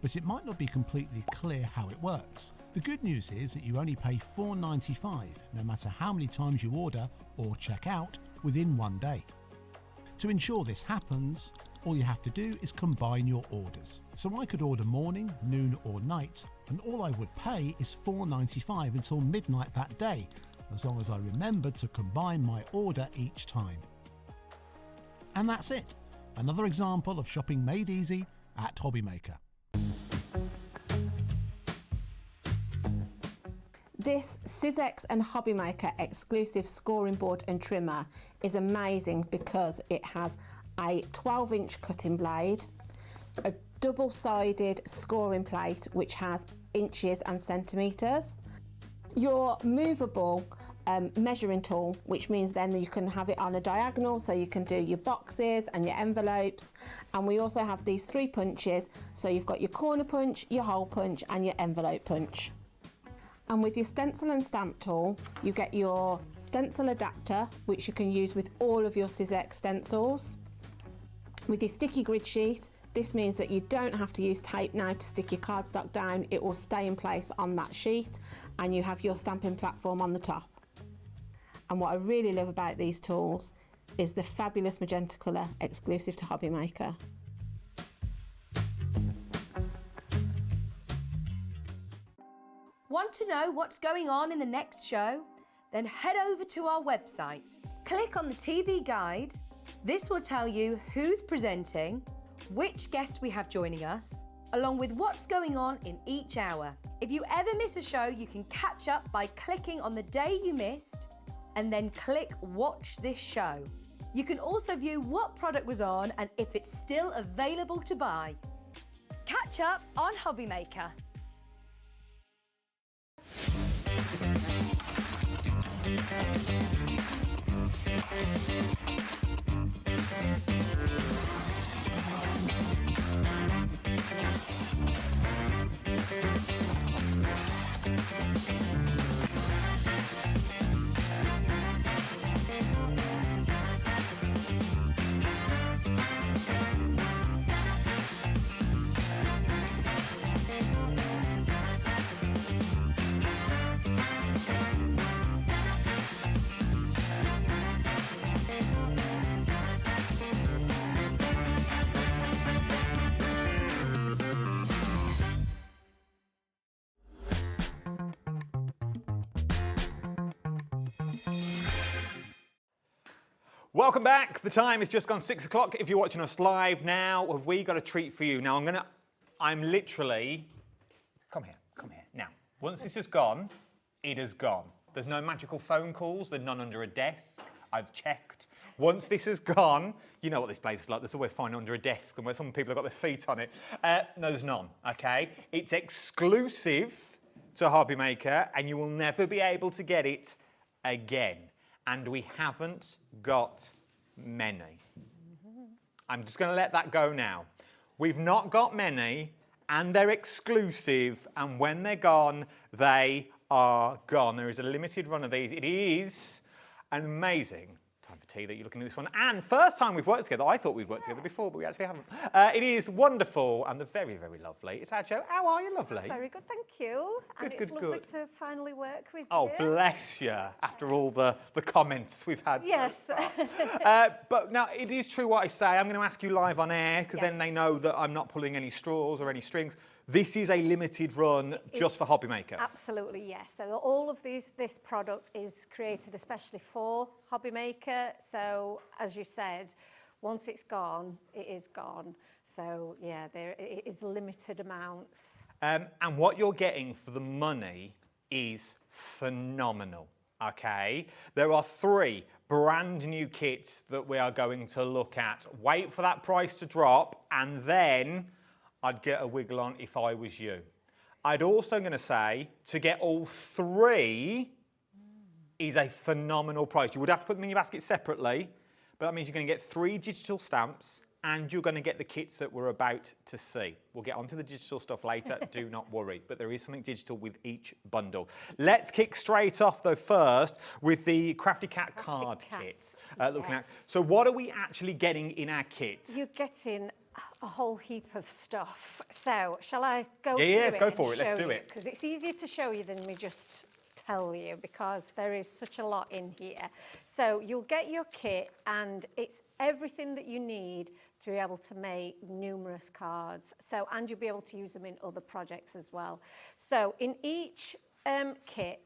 but it might not be completely clear how it works. The good news is that you only pay $4.95 no matter how many times you order or check out within 1 day. To ensure this happens, all you have to do is combine your orders. So I could order morning, noon or night, and all I would pay is $4.95 until midnight that day, as long as I remembered to combine my order each time. And that's it. Another example of shopping made easy at Hobby Maker. This Sizzix and Hobby Maker exclusive scoring board and trimmer is amazing because it has a 12-inch cutting blade, a double-sided scoring plate which has inches and centimetres, your movable measuring tool, which means then you can have it on a diagonal so you can do your boxes and your envelopes, and we also have these 3 punches, so you've got your corner punch, your hole punch and your envelope punch. And with your stencil and stamp tool, you get your stencil adapter, which you can use with all of your Sizzix stencils. With your sticky grid sheet, this means that you don't have to use tape now to stick your cardstock down. It will stay in place on that sheet, and you have your stamping platform on the top. And what I really love about these tools is the fabulous magenta colour exclusive to Hobby Maker. Want to know what's going on in the next show? Then head over to our website. Click on the TV guide. This will tell you who's presenting, which guest we have joining us, along with what's going on in each hour. If you ever miss a show, you can catch up by clicking on the day you missed and then click Watch This Show. You can also view what product was on and if it's still available to buy. Catch up on Hobby Maker. Welcome back. The time has just gone 6 o'clock. If you're watching us live now, have we got a treat for you? Now, I'm literally, come here. Now, once this is gone, it has gone. There's no magical phone calls. There's none under a desk. I've checked. Once this is gone, you know what this place is like. There's always fine under a desk and where some people have got their feet on it. No, there's none, okay? It's exclusive to Hobby Maker and you will never be able to get it again. And we haven't got many. I'm just going to let that go now. We've not got many and they're exclusive, and when they're gone, they are gone. There is a limited run of these. It is an amazing time for tea that you're looking at this one. And first time we've worked together. I thought we'd worked together before, but we actually haven't. It is wonderful and they're very, very lovely. It's our Jo. How are you, lovely? Very good, thank you. Good, and it's good, lovely good. to finally work with Oh, you. bless you, after all the comments we've had Yes. so far. But now, it is true what I say. I'm going to ask you live on air, because then they know that I'm not pulling any straws or any strings. This is a limited run just for Hobby Maker. Absolutely, yes. So all of this product is created especially for Hobby Maker. So as you said, once it's gone, it is gone. So yeah, it is limited amounts. And what you're getting for the money is phenomenal, okay? There are 3 brand new kits that we are going to look at. Wait for that price to drop and then I'd get a wiggle on if I was you. I'd also going to say to get all 3 is a phenomenal price. You would have to put them in your basket separately, but that means you're going to get 3 digital stamps and you're going to get the kits that we're about to see. We'll get onto the digital stuff later, do not worry, but there is something digital with each bundle. Let's kick straight off though first with the Crafty Cat card kit. Looking at. So what are we actually getting in our kit? You're getting a whole heap of stuff. So shall I go through let's it go and for it. Let's show do you? it. Because it's easier to show you than me just tell you, because there is such a lot in here. So you'll get your kit and it's everything that you need to be able to make numerous cards. So, and you'll be able to use them in other projects as well. So in each kit,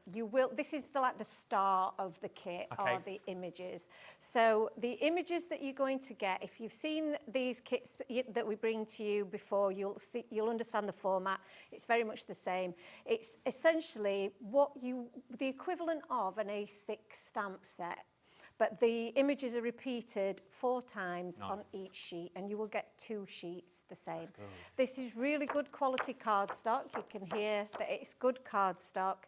this is like the star of the kit, are the images. So the images that you're going to get, if you've seen these kits that we bring to you before, you'll understand the format. It's very much the same. It's essentially the equivalent of an A6 stamp set. But the images are repeated 4 times on each sheet, and you will get 2 sheets the same. This is really good quality cardstock. You can hear that it's good cardstock.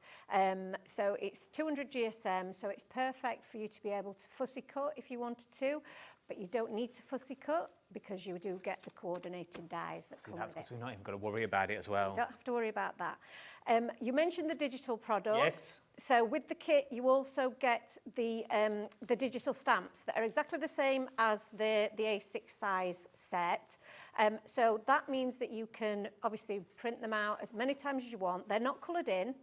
So it's 200 GSM, so it's perfect for you to be able to fussy cut if you wanted to, but you don't need to fussy cut because you do get the coordinating dies that come with it. That's because we've not even got to worry about it as well. So you don't have to worry about that. You mentioned the digital product. Yes. So with the kit, you also get the digital stamps that are exactly the same as the A6 size set. So that means that you can obviously print them out as many times as you want. They're not coloured in.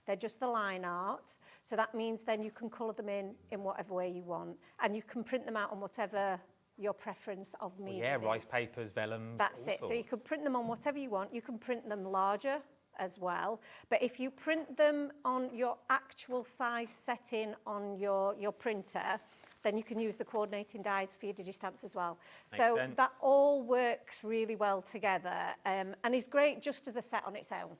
They're just the line art. So that means then you can colour them in whatever way you want. And you can print them out on whatever your preference of medium is. Rice papers, vellums. That's it. So you can print them on whatever you want. You can print them larger as well. But if you print them on your actual size setting on your printer, then you can use the coordinating dies for your digistamps as well. So that all works really well together and is great just as a set on its own.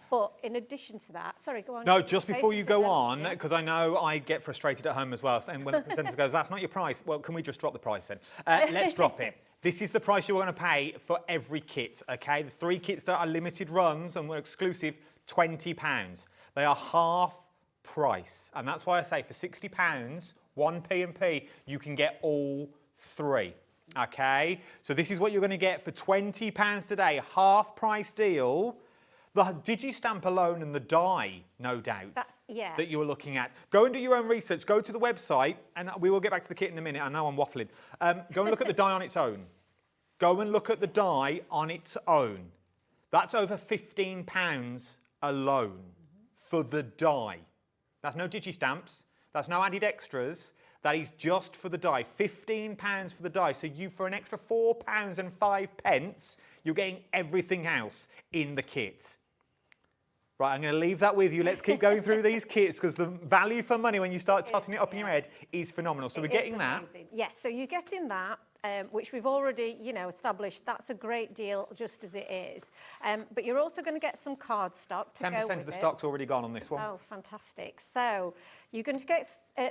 But in addition to that, sorry, go on. No, just before you go on, because I know I get frustrated at home as well, and when the presenter goes, that's not your price, well, can we just drop the price then? Let's drop it. This is the price you're going to pay for every kit, okay? The 3 kits that are limited runs and were exclusive, £20. They are half price. And that's why I say for £60, 1 P&P, you can get all 3, okay? So this is what you're going to get for £20 today, half price deal. The digistamp alone and the die, no doubt, that you were looking at. Go and do your own research. Go to the website, and we will get back to the kit in a minute. I know I'm waffling. Go and look at the die on its own. Go and look at the die on its own. That's over £15 alone for the die. That's no digistamps. That's no added extras. That is just for the die. £15 for the die. So you, for an extra £4.05, you're getting everything else in the kit. Right, I'm going to leave that with you. Let's keep going through these kits because the value for money when you start totting it up in your head is phenomenal. So we're getting that. Yes, so you're getting that, which we've already, established. That's a great deal just as it is. But you're also going to get some cardstock to go with it. 10% of the stock's already gone on this one. Oh, fantastic. So you're going to get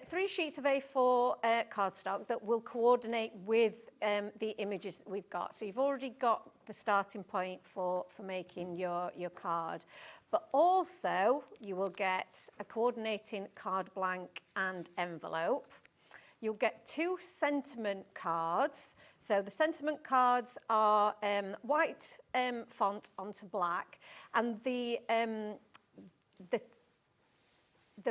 3 sheets of A4 cardstock that will coordinate with the images that we've got. So you've already got the starting point for making your card. But also, you will get a coordinating card blank and envelope. You'll get 2 sentiment cards. So the sentiment cards are white font onto black, and the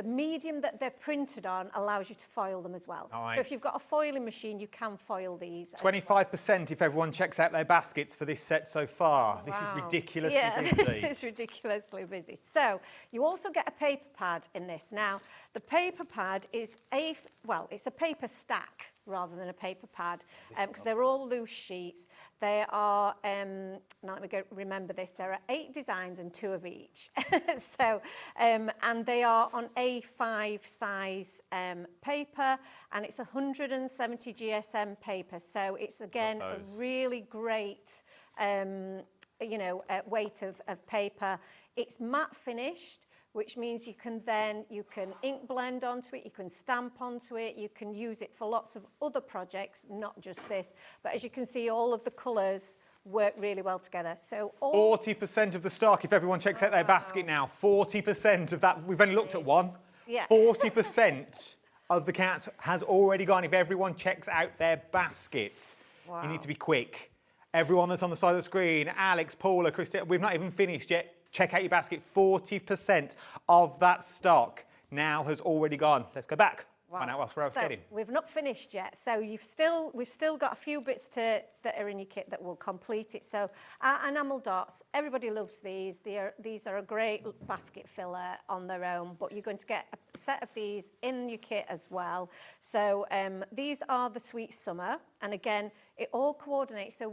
medium that they're printed on allows you to foil them as well. Nice. So if you've got a foiling machine, you can foil these. 25% if everyone checks out their baskets for this set so far. This is ridiculously busy. This is ridiculously busy. So you also get a paper pad in this. Now, the paper pad is it's a paper stack rather than a paper pad because they're all loose sheets. They are, now let me remember this, there are 8 designs and 2 of each. So, and they are on A5 size paper, and it's 170 GSM paper. So it's, again, a really great, weight of paper. It's matte finished, which means you can ink blend onto it, you can stamp onto it, you can use it for lots of other projects, not just this. But as you can see, all of the colours work really well together. So 40% of the stock, if everyone checks out their basket now, 40% of that, we've only looked at one. Yeah. 40% of the cat has already gone if everyone checks out their basket. Wow. You need to be quick. Everyone that's on the side of the screen, Alex, Paula, Christina, we've not even finished yet. Check out your basket. 40% of that stock now has already gone. Let's go back. Wow. Find out what else we're getting. We've not finished yet. So we've still got a few bits that are in your kit that will complete it. So our enamel dots, everybody loves these. These are a great basket filler on their own, but you're going to get a set of these in your kit as well. So these are the Sweet Summer, and again, it all coordinates. So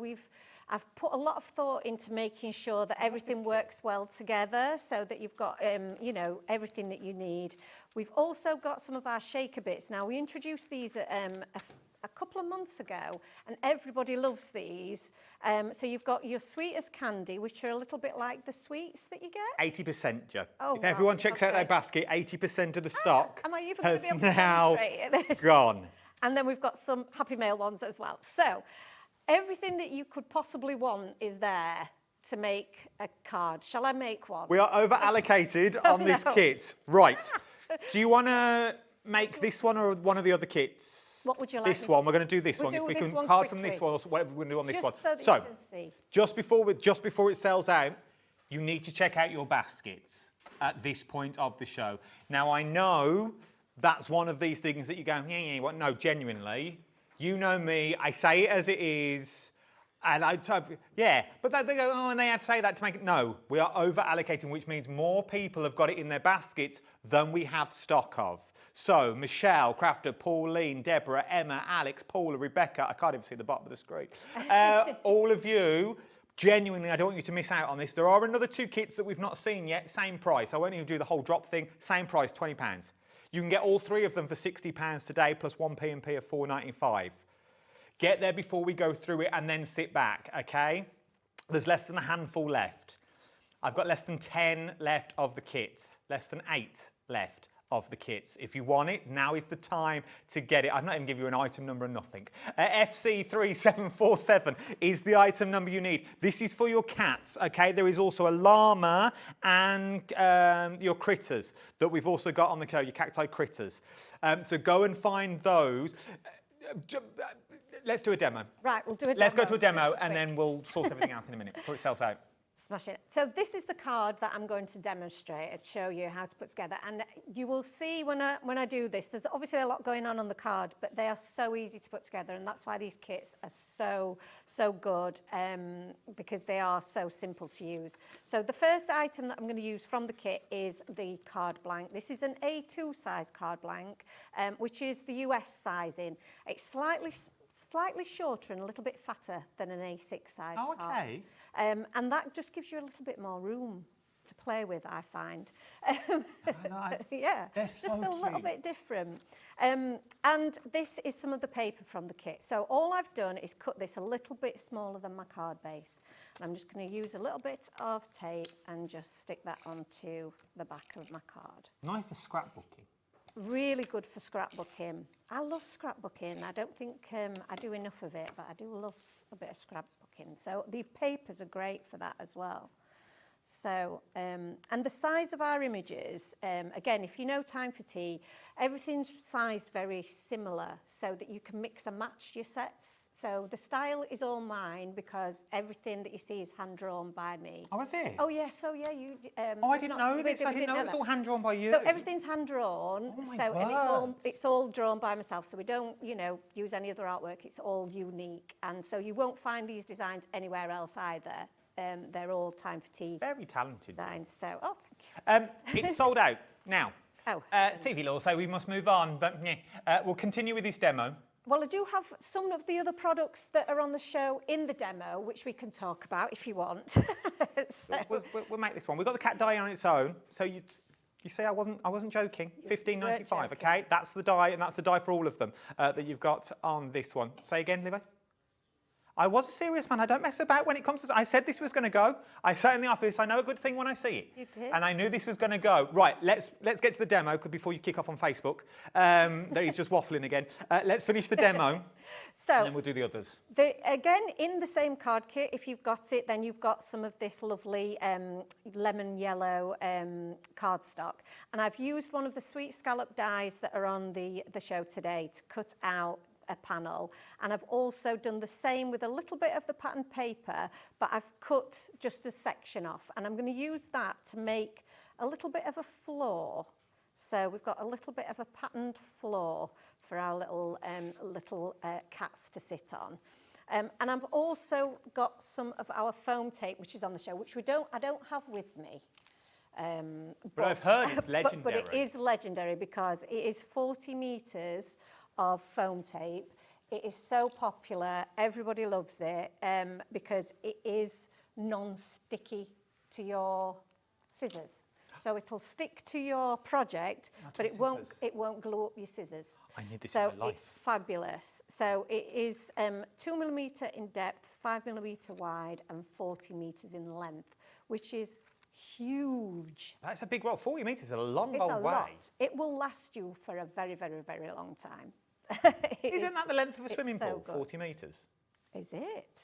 I've put a lot of thought into making sure that everything works well together so that you've got, everything that you need. We've also got some of our shaker bits. Now, we introduced these a couple of months ago, and everybody loves these. So you've got your sweet as candy, which are a little bit like the sweets that you get. 80%, Jo. Oh, if everyone checks out their basket, 80% of the stock am I even has going to be able to now demonstrate this? gone. And then we've got some Happy Mail ones as well. So everything that you could possibly want is there to make a card. Shall I make one? We are over allocated on this kit. Right. Do you want to make this one or one of the other kits? What would you like? This one. We're going to do this one. Do if we this can one card quickly. from this one or whatever we're going to do on this Just one. so that you can see. Just before it sells out, you need to check out your baskets at this point of the show. Now, I know that's one of these things that you go, what? No, genuinely. You know me, I say it as it is, and but they go, and they have to say that to make it. No, we are over allocating, which means more people have got it in their baskets than we have stock of. So, Michelle, Crafter, Pauline, Deborah, Emma, Alex, Paula, Rebecca, I can't even see the bottom of the screen. All of you, genuinely, I don't want you to miss out on this. There are another 2 kits that we've not seen yet, same price. I won't even do the whole drop thing, same price, £20. You can get all 3 of them for £60 today, plus 1 P&P of £4.95. Get there before we go through it and then sit back, okay? There's less than a handful left. I've got less than 10 left of the kits, less than 8 left of the kits. If you want it, now is the time to get it. I've not even given you an item number or nothing. FC3747 is the item number you need. This is for your cats, okay? There is also a llama and your critters that we've also got on the code, your cacti critters. So go and find those. Let's do a demo. Right, we'll do a demo. Let's go to a demo and then we'll sort everything out in a minute before it sells out. Smash it. So this is the card that I'm going to demonstrate and show you how to put together. And you will see when I do this, there's obviously a lot going on the card, but they are so easy to put together. And that's why these kits are so good, because they are so simple to use. So the first item that I'm going to use from the kit is the card blank. This is an A2 size card blank, which is the US sizing. It's slightly shorter and a little bit fatter than an A6 size card. And that just gives you a little bit more room to play with, I find. Yeah, They're just so a little cute. bit different. And this is some of the paper from the kit. So all I've done is cut this a little bit smaller than my card base. And I'm just going to use a little bit of tape and just stick that onto the back of my card. Nice for scrapbooking. Really good for scrapbooking. I love scrapbooking. I don't think I do enough of it, but I do love a bit of scrapbooking. So the papers are great for that as well. So, and the size of our images, again, if you know Time for Tea, everything's sized very similar so that you can mix and match your sets. So the style is all mine because everything that you see is hand-drawn by me. Oh, is it? Oh, yeah, so yeah, you... I didn't know this. I didn't know it was all hand-drawn by you. So everything's hand-drawn, Oh my so, and word. it's all drawn by myself, so we don't, you know, use any other artwork. It's all unique, and so you won't find these designs anywhere else either. They're all Time for Tea. Very talented. Designs. So, oh, thank you. It's sold out now. Oh, TV law, so we must move on, but we'll continue with this demo. Well, I do have some of the other products that are on the show in the demo, which we can talk about if you want. So, We'll make this one. We've got the cat die on its own, so you see, I wasn't joking. $15.95. Okay, that's the die, and that's the die for all of them that you've got on this one. Say again, Livo. I was a serious man. I don't mess about when it comes to... I said this was going to go. I sat in the office. I know a good thing when I see it. You did. And I knew this was going to go. Right, let's get to the demo before you kick off on Facebook. There he's just waffling again. Let's finish the demo, so and then we'll do the others. Again, in the same card kit, if you've got it, then you've got some of this lovely lemon yellow cardstock. And I've used one of the sweet scallop dies that are on the show today to cut out a panel, and I've also done the same with a little bit of the patterned paper, but I've cut just a section off, and I'm going to use that to make a little bit of a floor. So we've got a little bit of a patterned floor for our little cats to sit on. And I've also got some of our foam tape, which is on the show, which I don't have with me. But I've heard it's legendary. But it is legendary because it is 40 metres of foam tape. It is so popular, everybody loves it because it is non-sticky to your scissors. So it'll stick to your project, but it won't glue up your scissors. I need this so in my life. It's fabulous. So it is 2mm in depth, 5mm wide, and 40 metres in length, which is huge. That's a big roll. 40 metres is a long It's old a way. lot. It will last you for a very, very, very long time. Isn't that the length of a swimming pool? Good. 40 metres. Is it?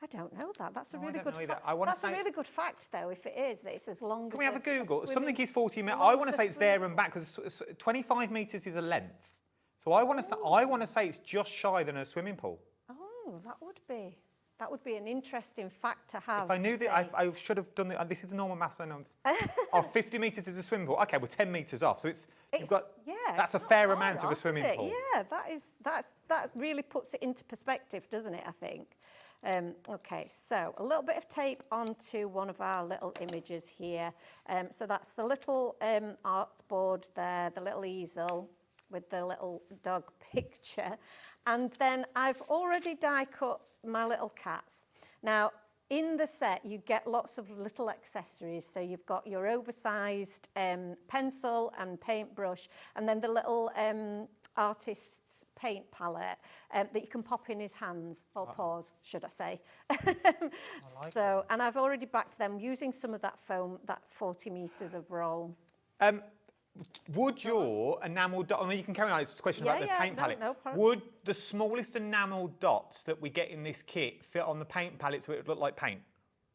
I don't know that. That's a No, I really don't good know either. fact. I wanna That's say- a really good fact, though, if it is, that it's as long Can as we have a Google? swimming- Something is 40 metres. long I want as to a say it's there and back because 25 metres is a length. So I want to say it's just shy than a swimming pool. Oh, that would be an interesting fact to have. If I knew to that, say. I should have done it. This is the normal maths I know. 50 metres is a swimming pool. Okay, we're 10 metres off. So you've got. Yeah, that's a it's not fair far amount of a off, is swimming it? pool. Yeah, that really puts it into perspective, doesn't it? I think. Okay, so a little bit of tape onto one of our little images here. So that's the little art board there, the little easel with the little dog picture. And then I've already die cut my little cats. Now, in the set, you get lots of little accessories. So you've got your oversized pencil and paintbrush, and then the little artist's paint palette that you can pop in his hands, or paws, should I say. And I've already backed them using some of that foam, that 40 metres of roll. Would your enamel dot, I mean, you can carry on, it's a question about the paint palette. No problem. Would the smallest enamel dots that we get in this kit fit on the paint palette so it would look like paint?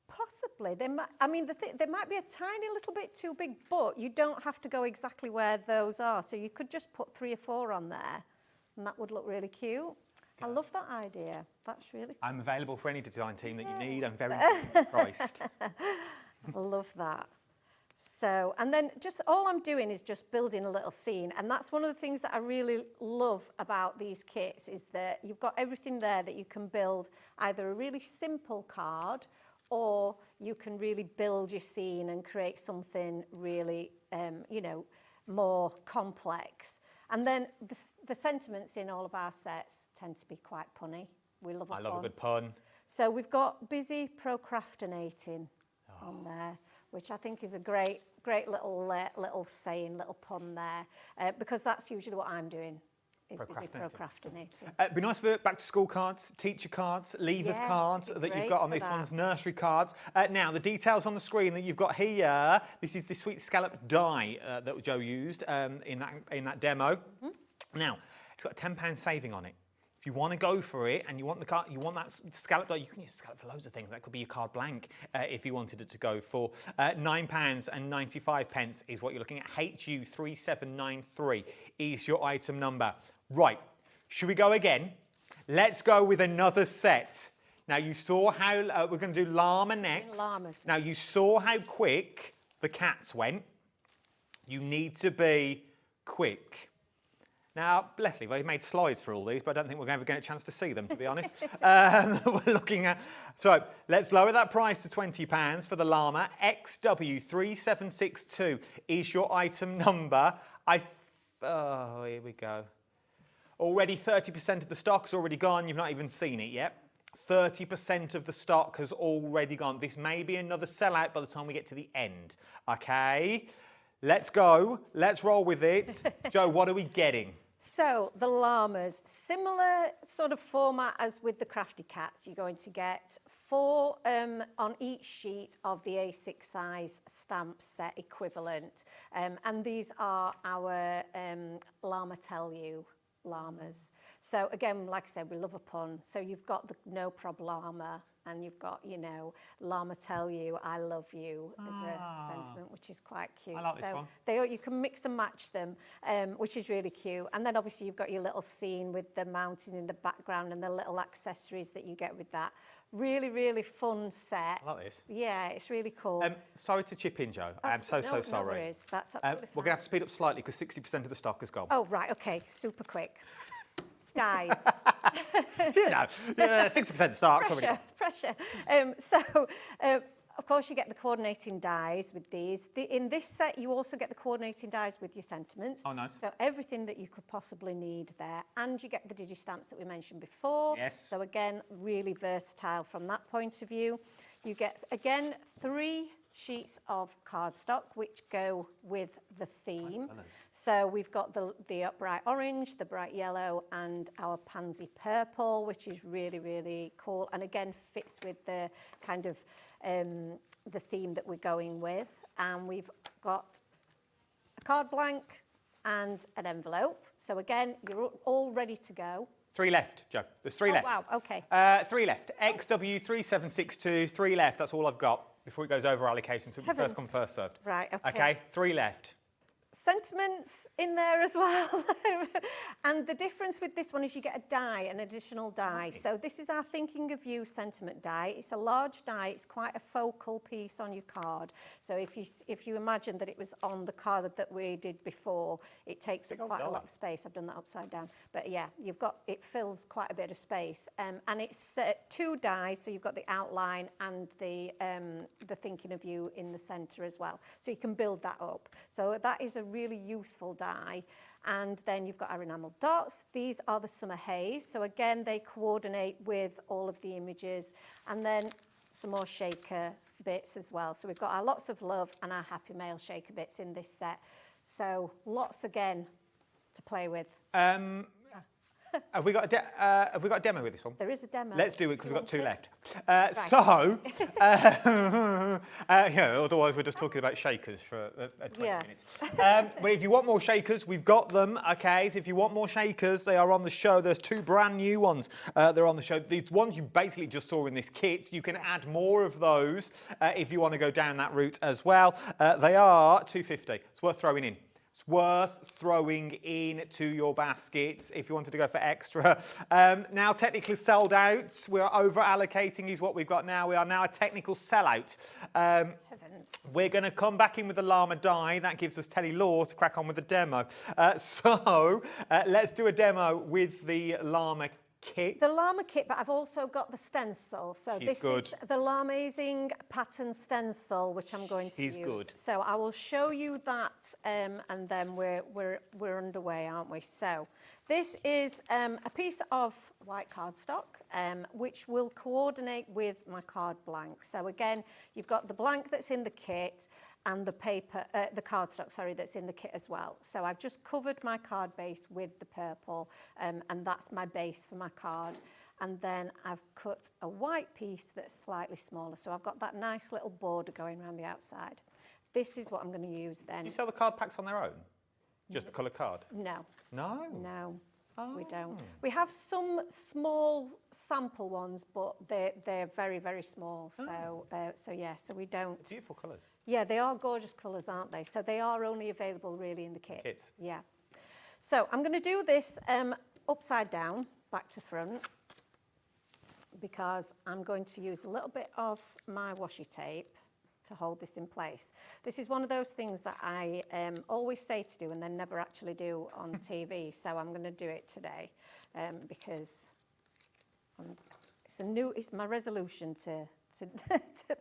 Possibly. They might, I mean, they might be a tiny little bit too big, but you don't have to go exactly where those are. So you could just put 3 or 4 on there, and that would look really cute. I love that idea. That's really I'm available for any design team that you need. I'm very priced. I love that. So, and then just all I'm doing is just building a little scene. And that's one of the things that I really love about these kits is that you've got everything there that you can build either a really simple card or you can really build your scene and create something really, you know, more complex. And then the sentiments in all of our sets tend to be quite punny. We love a pun. I love a good pun. So we've got busy procrastinating on there. which I think is a great little saying, little pun there, because that's usually what I'm doing. Is busy procrastinating. It'd be nice for back to school cards, teacher cards, leavers cards that you've got on this one's nursery cards. Now, the details on the screen that you've got here, this is the sweet scallop die that Joe used in that demo. Now, it's got a £10 saving on it. If you want to go for it and you want the card, you want that scallop die, you can use scallop for loads of things. That could be your card blank if you wanted it to go for. £9.95 is what you're looking at. HU3793 is your item number. Right, should we go again? Let's go with another set. Now you saw how, we're going to do llama next. Llamas. Now you saw how quick the cats went. You need to be quick. Now, Leslie, they've made slides for all these, but I don't think we're ever going to get a chance to see them, to be honest. We're looking at, so let's lower that price to £20 for the llama. XW3762 is your item number. Oh, here we go. Already 30% of the stock's already gone. You've not even seen it yet. 30% of the stock has already gone. This may be another sellout by the time we get to the end. Okay, let's go. Let's roll with it. Joe, what are we getting? So the llamas, similar sort of format as with the Crafty Cats. You're going to get 4 on each sheet of the A6 size stamp set equivalent. And these are our Llama Tell You llamas. So again, like I said, we love a pun. So you've got the No Prob Llama, and you've got, you know, Llama Tell You, I Love You as a sentiment, which is quite cute. I like this one. You can mix and match them, which is really cute. And then obviously you've got your little scene with the mountain in the background and the little accessories that you get with that. Really, really fun set. I like this. Yeah, it's really cool. Sorry to chip in, Joe. I'm so sorry. No worries. That's absolutely we're going to have to speed up slightly because 60% of the stock has gone. Oh, right, okay, super quick. Guys. You know, 60% of stock. Pressure. Of course, you get the coordinating dies with these. In this set, you also get the coordinating dies with your sentiments. Oh, nice. So everything that you could possibly need there. And you get the digi-stamps that we mentioned before. Yes. So again, really versatile from that point of view. You get, again, 3 sheets of cardstock which go with the theme. So we've got the upright orange, the bright yellow, and our pansy purple, which is really, really cool, and again fits with the kind of the theme that we're going with. And we've got a card blank and an envelope. So again, you're all ready to go. 3 left, Joe. There's 3 left. Wow, okay. 3 left. XW3762, 3 left. That's all I've got before it goes over allocation. So first come, first served. Right, okay. Okay, 3 left. Sentiments in there as well. And the difference with this one is you get a die, an additional die. So this is our Thinking of You sentiment die. It's a large die. It's quite a focal piece on your card. So if you imagine that it was on the card that we did before, it takes up quite a lot of space. I've done that upside down. But yeah, it fills quite a bit of space. And it's 2 dies, so you've got the outline and the Thinking of You in the centre as well. So you can build that up. So that is a really useful die. And then you've got our enamel dots. These are the summer haze. So again, they coordinate with all of the images. And then some more shaker bits as well. So we've got our lots of love and our happy mail shaker bits in this set. So lots again to play with. Have we got a demo with this one? There is a demo. Let's do it because we've got 2 left. Otherwise we're just talking about shakers for 20 minutes. But if you want more shakers, we've got them. Okay, so if you want more shakers, they are on the show. There's 2 brand new ones. They're on the show. These ones you basically just saw in this kit. You can add more of those if you want to go down that route as well. They are $2.50. It's worth throwing in. It's worth throwing into your baskets if you wanted to go for extra. Now technically sold out. We are over allocating is what we've got now. We are now a technical sellout. Heavens. We're going to come back in with the llama die. That gives us Telly Law to crack on with the demo. Let's do a demo with the llama kit. The llama kit, but I've also got the stencil. So She's this good. is the Llama-Amazing pattern stencil, which I'm going to She's use. good. So I will show you that, and then we're underway, aren't we? So this is a piece of white cardstock, which will coordinate with my card blank. So again, you've got the blank that's in the kit and the paper, the cardstock, sorry, that's in the kit as well. So I've just covered my card base with the purple, and that's my base for my card. And then I've cut a white piece that's slightly smaller. So I've got that nice little border going around the outside. This is what I'm going to use then. Do you sell the card packs on their own? Just the coloured card? No. No? No. We don't. We have some small sample ones, but they're very, very small. So so we don't. Beautiful colours. Yeah, they are gorgeous colours, aren't they? So they are only available really in the kits. Kits. Yeah. So I'm going to do this upside down, back to front, because I'm going to use a little bit of my washi tape to hold this in place. This is one of those things that I always say to do and then never actually do on TV. So I'm going to do it today because it's my resolution to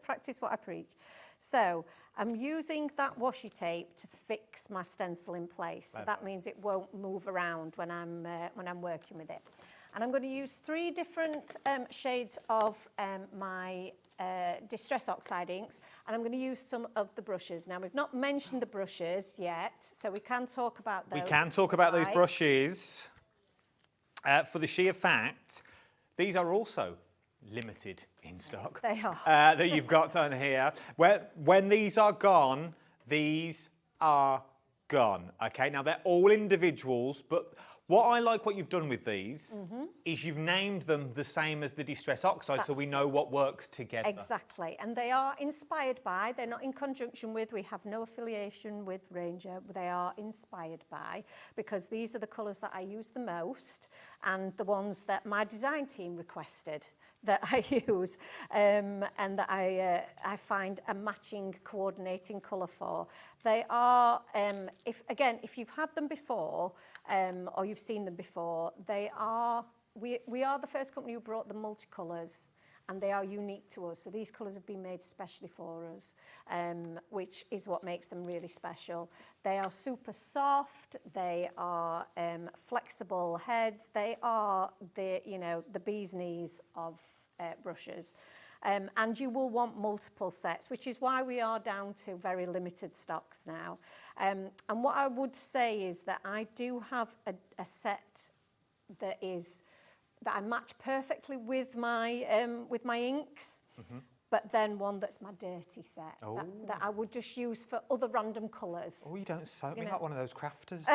practice what I preach. So I'm using that washi tape to fix my stencil in place. So that means it won't move around when I'm working with it. And I'm going to use 3 different shades of my Distress Oxide inks, and I'm going to use some of the brushes. Now, we've not mentioned the brushes yet, so we can talk about those. We can talk about those brushes. For the sheer fact, these are also limited in stock. They are. That you've got on here. When these are gone, these are gone. Okay, now they're all individuals, but what you've done with these is you've named them the same as the Distress Oxide, so we know what works together. Exactly, and they are inspired by, they're not in conjunction with, we have no affiliation with Ranger, they are inspired by, because these are the colours that I use the most and the ones that my design team requested that I use and that I find a matching coordinating colour for. They are, if you've had them before or you've seen them before, we are the first company who brought the multicolours, and they are unique to us. So these colours have been made especially for us, which is what makes them really special. They are super soft, they are flexible heads, they are the bee's knees of brushes. And you will want multiple sets, which is why we are down to very limited stocks now. And what I would say is that I do have a set that I match perfectly with my inks, but then one that's my dirty set that I would just use for other random colours. Oh, you don't sew me like one of those crafters.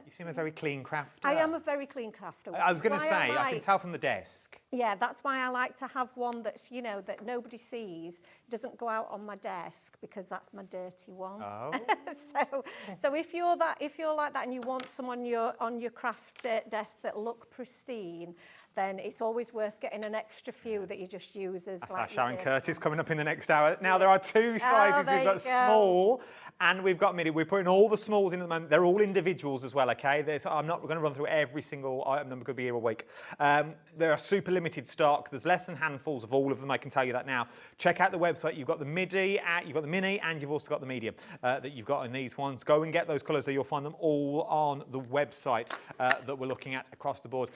You seem a very clean crafter. I am a very clean crafter. I was going to say, I can tell from the desk. Yeah, that's why I like to have one that's, that nobody sees, doesn't go out on my desk, because that's my dirty one. Oh. So if you're like that and you want some on your craft desk that look pristine, then it's always worth getting an extra few that you just use as That's like our Sharon your Curtis coming up in the next hour. Now, there are 2 sizes. We've got small and we've got midi. We're putting all the smalls in at the moment. They're all individuals as well, okay? I'm not going to run through every single item number, could be here all week. There are super limited stock. There's less than handfuls of all of them, I can tell you that now. Check out the website. You've got the midi, you've got the mini, and you've also got the medium that you've got in these ones. Go and get those colours, so you'll find them all on the website that we're looking at across the board.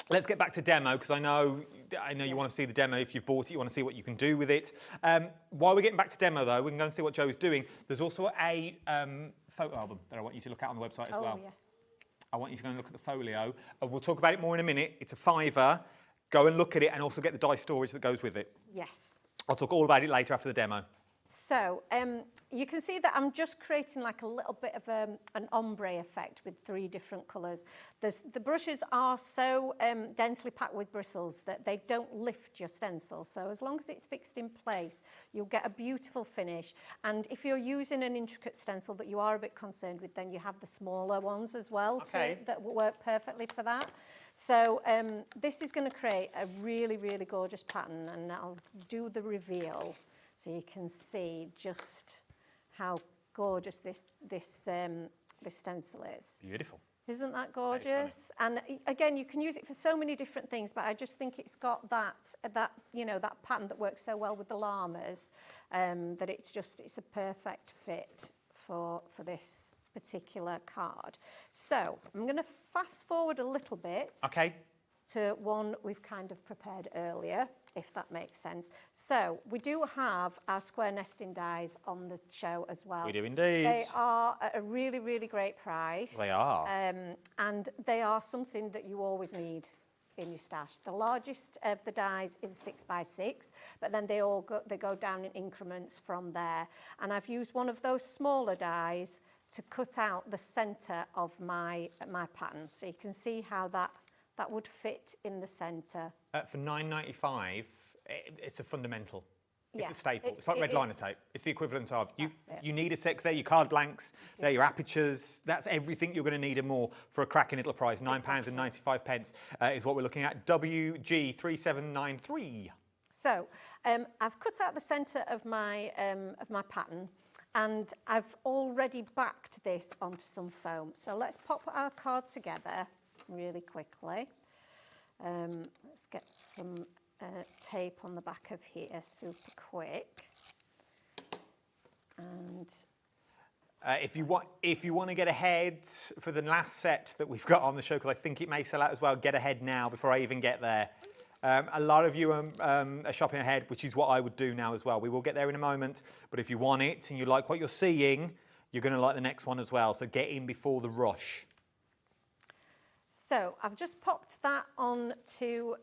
Let's get back to demo, because I know you want to see the demo. If you've bought it, you want to see what you can do with it. While we're getting back to demo, though, we can go and see what Joe's doing. There's also a photo album that I want you to look at on the website as well. Yes. I want you to go and look at the folio. We'll talk about it more in a minute. It's a £5. Go and look at it, and also get the die storage that goes with it. Yes. I'll talk all about it later after the demo. So you can see that I'm just creating like a little bit of an ombre effect with 3 different colours. The brushes are so densely packed with bristles that they don't lift your stencil. So as long as it's fixed in place, you'll get a beautiful finish. And if you're using an intricate stencil that you are a bit concerned with, then you have the smaller ones as well that will work perfectly for that. So this is going to create a really, really gorgeous pattern, and I'll do the reveal so you can see just how gorgeous this stencil is. Beautiful. Isn't that gorgeous? And again, you can use it for so many different things, but I just think it's got that you know, that pattern that works so well with the llamas, that it's a perfect fit for this particular card. So I'm going to fast forward a little bit. Okay. To one we've kind of prepared earlier, if that makes sense. So we do have our square nesting dies on the show as well. We do indeed. They are at a really, really great price. They are. And they are something that you always need in your stash. The largest of the dies is 6x6, but then they go down in increments from there. And I've used one of those smaller dies to cut out the centre of my pattern. So you can see how that would fit in the centre. For $9.95, it's a fundamental. It's Yeah, a staple. it's- It's like it red is. liner tape. It's the equivalent of, That's it. you need a set, they're your card blanks, they're your apertures, that's everything you're going to need and more for a cracking little price. £9.95 is what we're looking at. WG3793. So I've cut out the centre of my pattern, and I've already backed this onto some foam. So let's pop our card together really quickly. Let's get some tape on the back of here, super quick. And If you want to get ahead for the last set that we've got on the show, because I think it may sell out as well, get ahead now before I even get there. A lot of you are shopping ahead, which is what I would do now as well. We will get there in a moment, but if you want it and you like what you're seeing, you're going to like the next one as well. So get in before the rush. so I've just popped that onto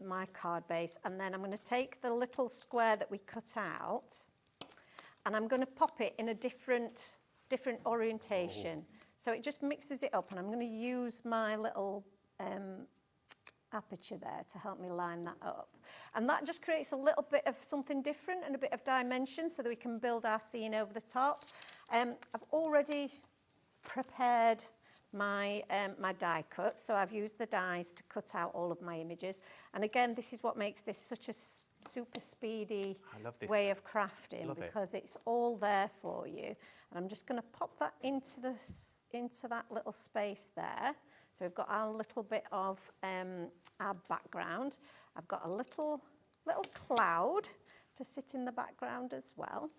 my card base, and then I'm going to take the little square that we cut out, and I'm going to pop it in a different orientation. So it just mixes it up, and I'm going to use my little aperture there to help me line that up. And that just creates a little bit of something different and a bit of dimension so that we can build our scene over the top. I've already prepared my die cut, so I've used the dies to cut out all of my images. And again, this is what makes this such a super speedy way of crafting, because it's all there for you. And I'm just going to pop that into that little space there. So we've got our little bit of our background. I've got a little cloud to sit in the background as well.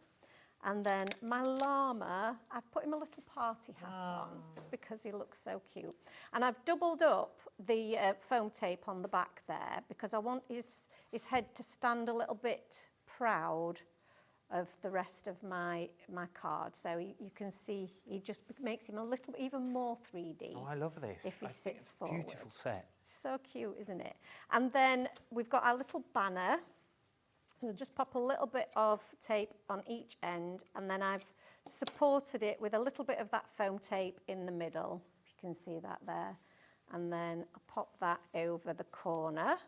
And then my llama, I've put him a little party hat on because he looks so cute. And I've doubled up the foam tape on the back there because I want his head to stand a little bit proud of the rest of my card. So you can see he just makes him a little even more 3D. Oh, I love this. If he sits forward. Beautiful set. So cute, isn't it? And then we've got our little banner. We'll just pop a little bit of tape on each end, and then I've supported it with a little bit of that foam tape in the middle, if you can see that there. And then I'll pop that over the corner.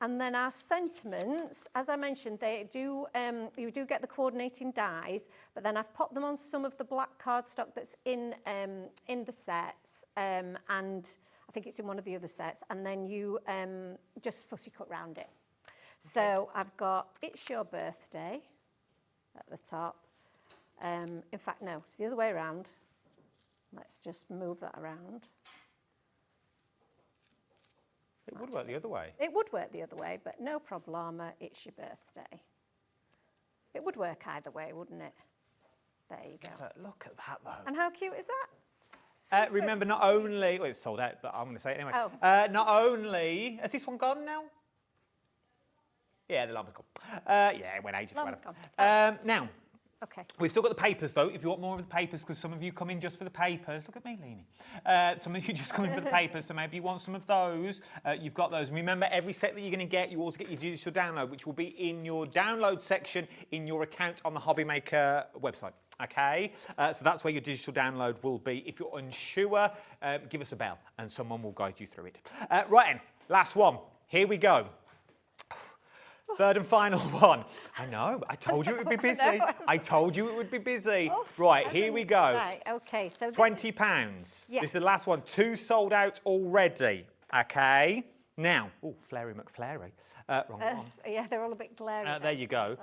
And then our sentiments, as I mentioned, they do you do get the coordinating dies, but then I've popped them on some of the black cardstock that's in the sets, and I think it's in one of the other sets, and then you just fussy cut round it. So I've got It's Your Birthday at the top. In fact, no, it's the other way around. Let's just move that around. It would work the other way. It would work the other way, but no problema, it's your birthday. It would work either way, wouldn't it? There you go. Look at that, though. And how cute is that? Remember, not only... Well, it's sold out, but I'm going to say it anyway. Oh. Not only... Has this one gone now? Yeah, the llama's gone. Yeah, it went ages ago. Llama's gone. Now... Okay. We've still got the papers, though, if you want more of the papers, because some of you come in just for the papers. Look at me leaning. Some of you just come in for the papers, so maybe you want some of those. You've got those. Remember, every set that you're going to get, you also get your digital download, which will be in your download section in your account on the Hobby Maker website. Okay? So that's where your digital download will be. If you're unsure, give us a bell, and someone will guide you through it. Right then, last one. Here we go. Third and final one. I know, I told you it would be busy. I told you it would be busy. Oh, right, here we go. Right, okay. So £20. Yes. This is the last one. 2 sold out already. Okay. Now, oh, Flary McFlary. Wrong one. Yeah, they're all a bit glary. There you go.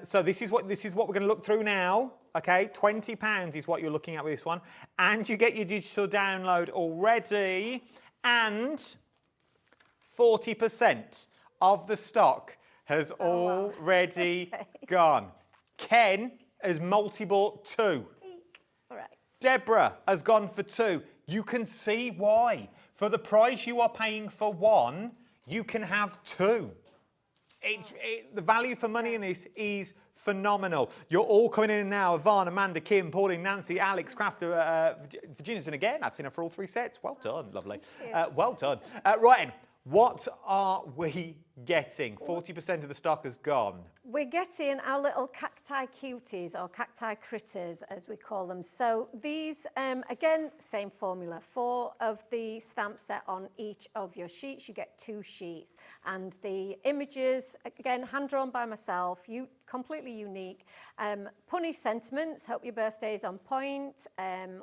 So this is what we're going to look through now. Okay, £20 is what you're looking at with this one, and you get your digital download already, and 40% of the stock has already gone. Ken has multi-bought 2. All right. Deborah has gone for 2. You can see why. For the price you are paying for 1, you can have 2. The value for money in this is phenomenal. You're all coming in now. Yvonne, Amanda, Kim, Pauline, Nancy, Alex, Crafter, Virginia's in again. I've seen her for all 3 sets. Well done, lovely. Well done. Right then, what are we getting? 40% of the stock has gone. We're getting our little cacti cuties, or cacti critters as we call them. So these, again, same formula, 4 of the stamp set on each of your sheets. You get 2 sheets, and the images, again, hand drawn by myself, completely unique. Punny sentiments, hope your birthday is on point.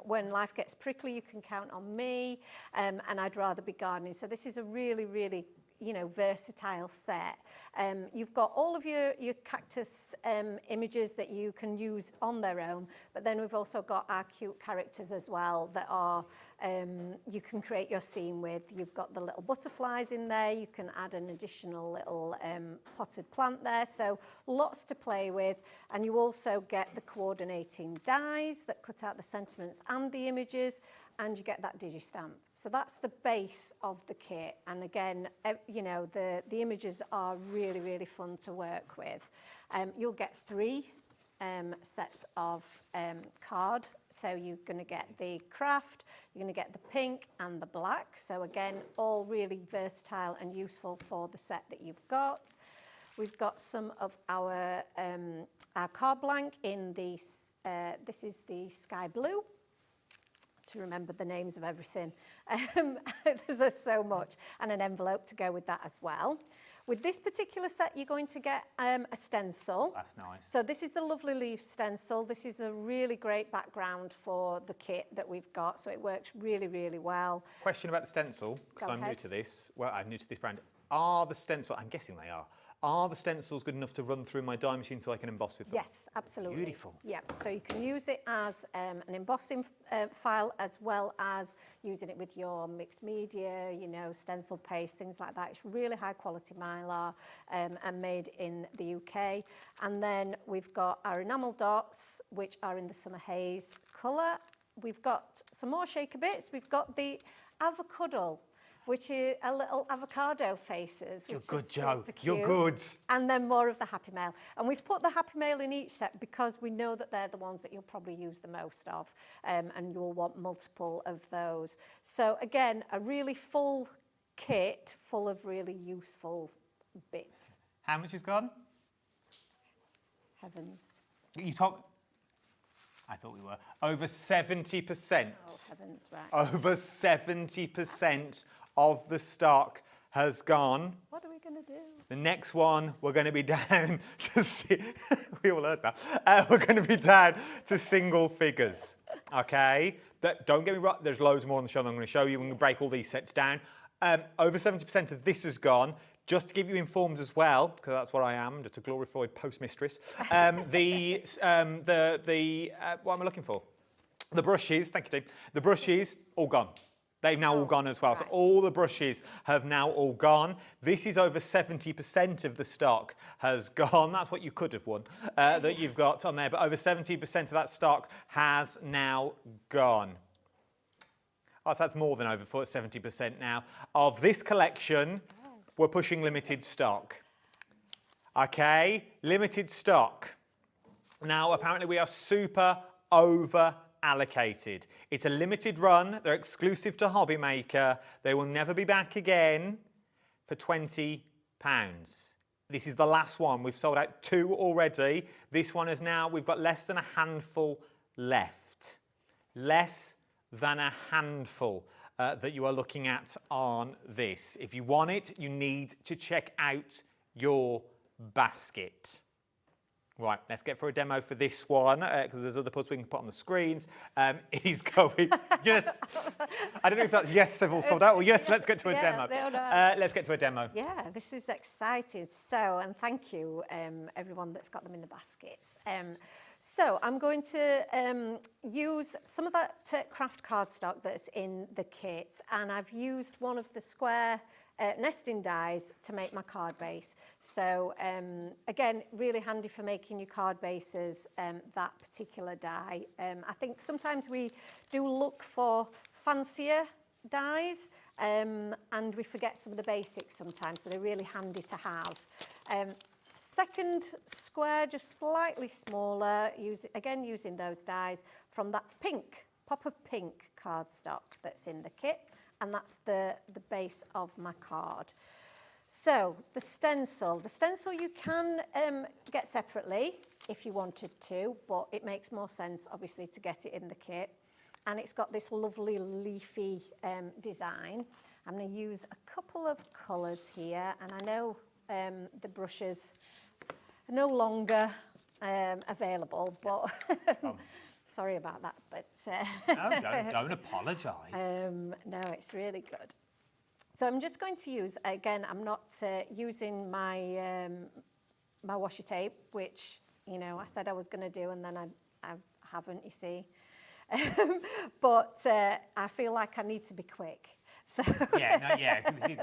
When life gets prickly, you can count on me, and I'd rather be gardening. So this is a really, really versatile set. You've got all of your cactus images that you can use on their own, but then we've also got our cute characters as well that are you can create your scene with. You've got the little butterflies in there. You can add an additional little potted plant there. So lots to play with. And you also get the coordinating dies that cut out the sentiments and the images, and you get that digi-stamp. So that's the base of the kit. And again, the images are really, really fun to work with. You'll get 3 sets of card. So you're going to get the craft, you're going to get the pink and the black. So again, all really versatile and useful for the set that you've got. We've got some of our card blank in this is the sky blue, to remember the names of everything. There's so much, and an envelope to go with that as well. With this particular set, you're going to get a stencil. That's nice. So this is the Lovely Leaves stencil. This is a really great background for the kit that we've got, so it works really, really well. Question about the stencil, because I'm new to this. Well, I'm new to this brand. Are the stencil, I'm guessing they are the stencils good enough to run through my die machine so I can emboss with them? Yes, absolutely. Beautiful. Yeah, so you can use it as an embossing file, as well as using it with your mixed media, stencil paste, things like that. It's really high quality mylar and made in the UK. And then we've got our enamel dots, which are in the Summer Haze colour. We've got some more shaker bits. We've got the avocado, which is a little avocado faces. You're good, Jo. You're good. And then more of the Happy Mail. And we've put the Happy Mail in each set because we know that they're the ones that you'll probably use the most of, and you'll want multiple of those. So again, a really full kit full of really useful bits. How much is gone? Heavens. You talk... I thought we were. Over 70%. Oh, heavens, right. Over 70% of the stock has gone. What are we going to do? The next one, we're going to be down to... we all heard that. We're going to be down to single figures, okay? But don't get me wrong, there's loads more on the show that I'm going to show you. We're going to break all these sets down. Over 70% of this has gone. Just to give you informed as well, because that's what I am, just a glorified postmistress. What am I looking for? The brushes, thank you, Dave. The brushes, all gone. They've now all gone as well. Right. So all the brushes have now all gone. This is over 70% of the stock has gone. That's what you could have won that you've got on there. But over 70% of that stock has now gone. Oh, that's more than over 70% now. Of this collection, we're pushing limited stock. Okay, limited stock. Now, apparently we are super over allocated. It's a limited run. They're exclusive to Hobby Maker. They will never be back again for £20. This is the last one. We've sold out 2 already. This one is now, we've got less than a handful left. Less than a handful. That you are looking at on this. If you want it, you need to check out your basket. Right, let's get for a demo for this one, because there's other puzzles we can put on the screens. It is going, yes. I don't know if that's yes, they've all sold out, or yes, let's get to a demo. Let's get to a demo. Yeah, this is exciting. So, and thank you, everyone that's got them in the baskets. So I'm going to use some of that craft cardstock that's in the kit, and I've used one of the square nesting dies to make my card base. So again, really handy for making your card bases, that particular die. I think sometimes we do look for fancier dies and we forget some of the basics sometimes, so they're really handy to have. Second square, just slightly smaller, using those dies from that pop of pink cardstock that's in the kit. And that's the base of my card. So the stencil you can get separately if you wanted to, but it makes more sense obviously to get it in the kit. And it's got this lovely leafy design. I'm going to use a couple of colours here, and I know the brushes are no longer available, but sorry about that, but... No, don't apologise. No, it's really good. So I'm just going to use, again, I'm not using my my washi tape, which, you know, I said I was going to do, and then I haven't, you see. But I feel like I need to be quick. So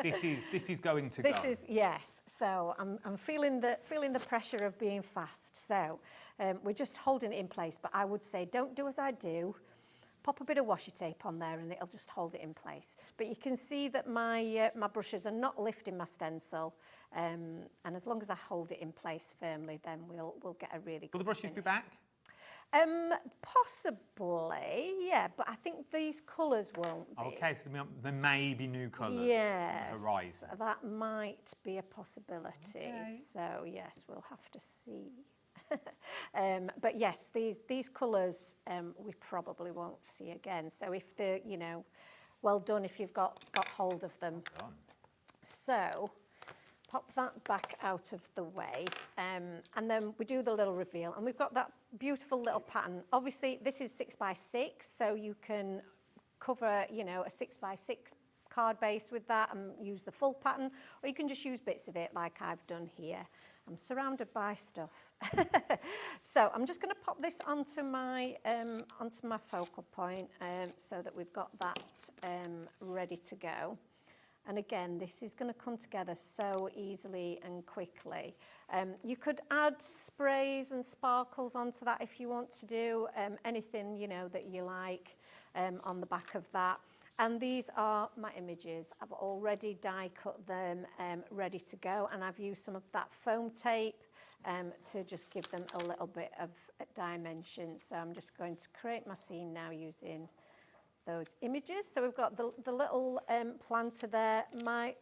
this is going to go. Yes. So I'm feeling the pressure of being fast. So we're just holding it in place. But I would say don't do as I do. Pop a bit of washi tape on there, and it'll just hold it in place. But you can see that my brushes are not lifting my stencil, and as long as I hold it in place firmly, then we'll get a really good Will the brushes finish. be back? Possibly, yeah, but I think these colours won't be. Okay, so there may be new colours on the horizon. That might be a possibility. Okay. So yes, we'll have to see. But yes, these colours we probably won't see again. So if they're, you know, well done if you've got hold of them. Well done. So pop that back out of the way, and then we do the little reveal, and we've got that beautiful little pattern. Obviously this is 6x6, so you can cover, you know, a 6x6 card base with that and use the full pattern, or you can just use bits of it like I've done here. I'm surrounded by stuff. So I'm just going to pop this onto my focal point, so that we've got that ready to go. And again, this is going to come together so easily and quickly. You could add sprays and sparkles onto that if you want to do anything, you know, that you like on the back of that. And these are my images. I've already die cut them ready to go, and I've used some of that foam tape to just give them a little bit of dimension. So I'm just going to create my scene now using those images. So we've got the little planter there, my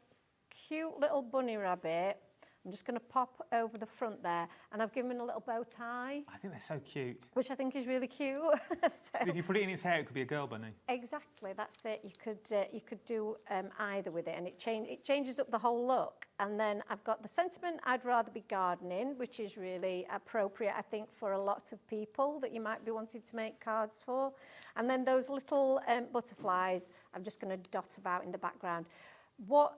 cute little bunny rabbit. I'm just going to pop over the front there, and I've given him a little bow tie. I think they're so cute. Which I think is really cute. So, if you put it in its hair, it could be a girl bunny. Exactly, that's it. You could do either with it, and it changes up the whole look. And then I've got the sentiment, I'd rather be gardening, which is really appropriate, I think, for a lot of people that you might be wanting to make cards for. And then those little butterflies, I'm just going to dot about in the background. What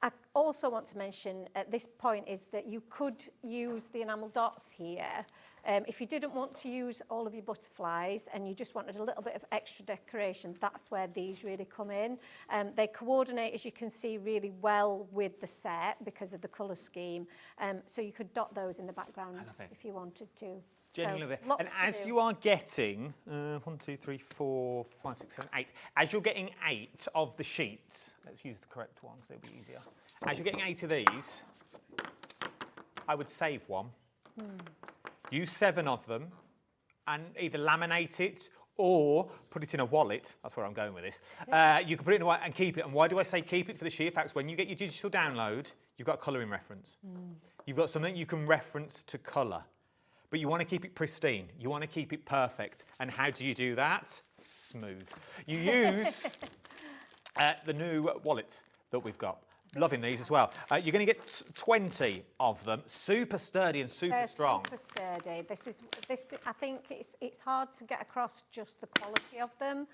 I also want to mention at this point is that you could use the enamel dots here. If you didn't want to use all of your butterflies and you just wanted a little bit of extra decoration, that's where these really come in. They coordinate, as you can see, really well with the set because of the colour scheme. So you could dot those in the background if you wanted to. Genuinely love it. And as you are getting 1, 2, 3, 4, 5, 6, 7, 8, as you're getting 8 of the sheets, let's use the correct one because it'll be easier. As you're getting 8 of these, I would save one. Use 7 of them and either laminate it or put it in a wallet. That's where I'm going with this. You can put it in a wallet and keep it. And why do I say keep it? For the sheer fact, when you get your digital download, you've got colouring reference. You've got something you can reference to colour. But you want to keep it pristine. You want to keep it perfect. And how do you do that? Smooth. You use the new wallets that we've got. Loving these as well. You're going to get 20 of them. Super sturdy and super strong. Super sturdy. This. I think it's hard to get across just the quality of them.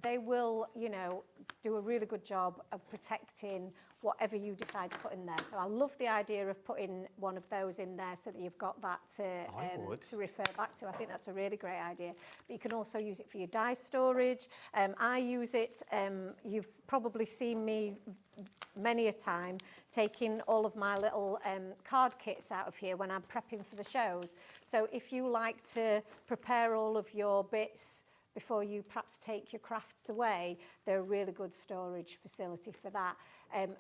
They will, you know, do a really good job of protecting whatever you decide to put in there. So I love the idea of putting one of those in there so that you've got that to refer back to. I think that's a really great idea. But you can also use it for your die storage. I use it, you've probably seen me many a time taking all of my little card kits out of here when I'm prepping for the shows. So if you like to prepare all of your bits before you perhaps take your crafts away, they're a really good storage facility for that.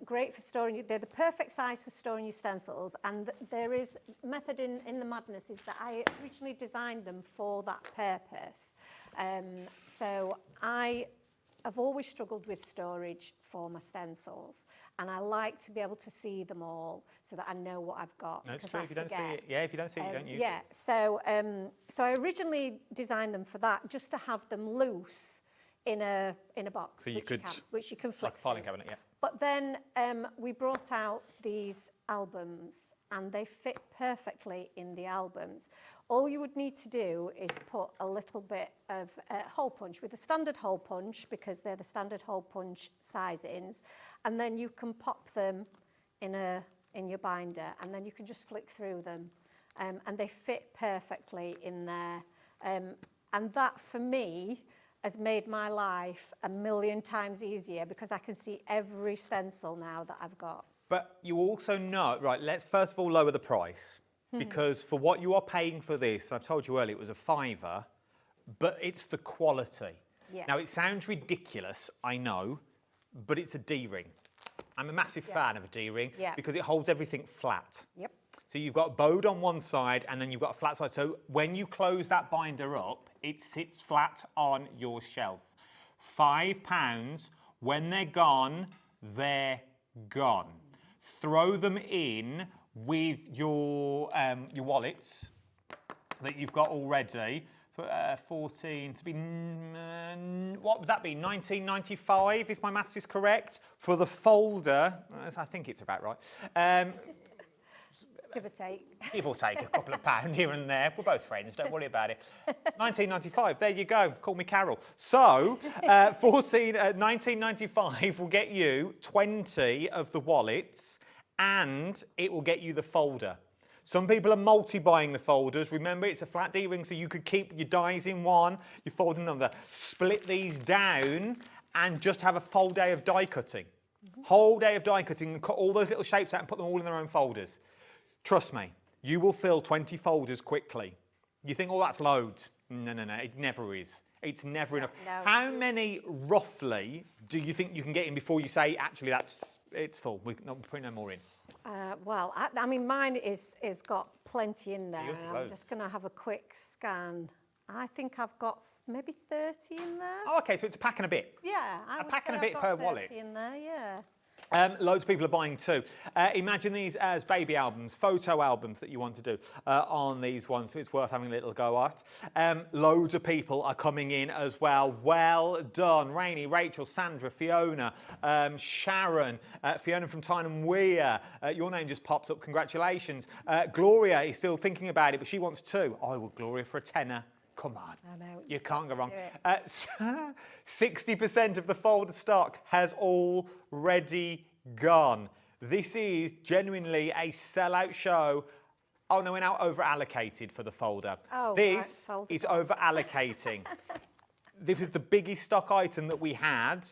Great for storing, they're the perfect size for storing your stencils, and there is method in the madness is that I originally designed them for that purpose. So I have always struggled with storage for my stencils, and I like to be able to see them all so that I know what I've got. No, it's true. If you don't see it, if you don't see it, you don't use it. Yeah, so I originally designed them for that, just to have them loose in a box, So which you can flick like a filing through. cabinet, yeah. But then we brought out these albums, and they fit perfectly in the albums. All you would need to do is put a little bit of hole punch with a standard hole punch, because they're the standard hole punch sizings, and then you can pop them in your binder, and then you can just flick through them, and they fit perfectly in there. And that, for me, has made my life a million times easier, because I can see every stencil now that I've got. But you also know, right, let's first of all lower the price, because for what you are paying for this, I've told you earlier, it was a £5, but it's the quality. Yeah. Now, it sounds ridiculous, I know, but it's a D-ring. I'm a massive fan of a D-ring because it holds everything flat. Yep. So you've got bowed on one side, and then you've got a flat side. So when you close that binder up, it sits flat on your shelf. £5, when they're gone, they're gone. Throw them in with your wallets that you've got already. So 14 to be, what would that be? 19.95, if my maths is correct, for the folder. I think it's about right. Give or take. Give or take a couple of pounds here and there. We're both friends, don't worry about it. 19.95, there you go. Call me Carol. So, 19.95 will get you 20 of the wallets, and it will get you the folder. Some people are multi-buying the folders. Remember, it's a flat D-ring, so you could keep your dies in one, your folder in another. Split these down and just have a full day of die cutting. Whole day of die cutting, and cut all those little shapes out and put them all in their own folders. Trust me, you will fill 20 folders quickly. You think, oh, that's loads. No, it never is. It's never enough. No. How many, roughly, do you think you can get in before you say, actually, it's full, we're not putting no more in? Well, I mean, mine is got plenty in there. Yours is I'm loads. just going to have a quick scan. I think I've got maybe 30 in there. Oh, OK, so it's a pack and a bit. Yeah, I A would pack say and a I've bit got per 30 wallet. in there, yeah. Loads of people are buying too. Imagine these as baby albums, photo albums that you want to do on these ones, so it's worth having a little go at. Loads of people are coming in as well. Well done. Rainey, Rachel, Sandra, Fiona, Sharon, Fiona from Tyne Weir. Your name just pops up. Congratulations. Gloria is still thinking about it, but she wants two. I will, Gloria, for a tenner. Come on, I know, you can't go wrong. do 60% of the folder stock has already gone. This is genuinely a sellout show. Oh no, we're now over allocated for the folder. Oh, this right, is over allocating. This is the biggest stock item that we had.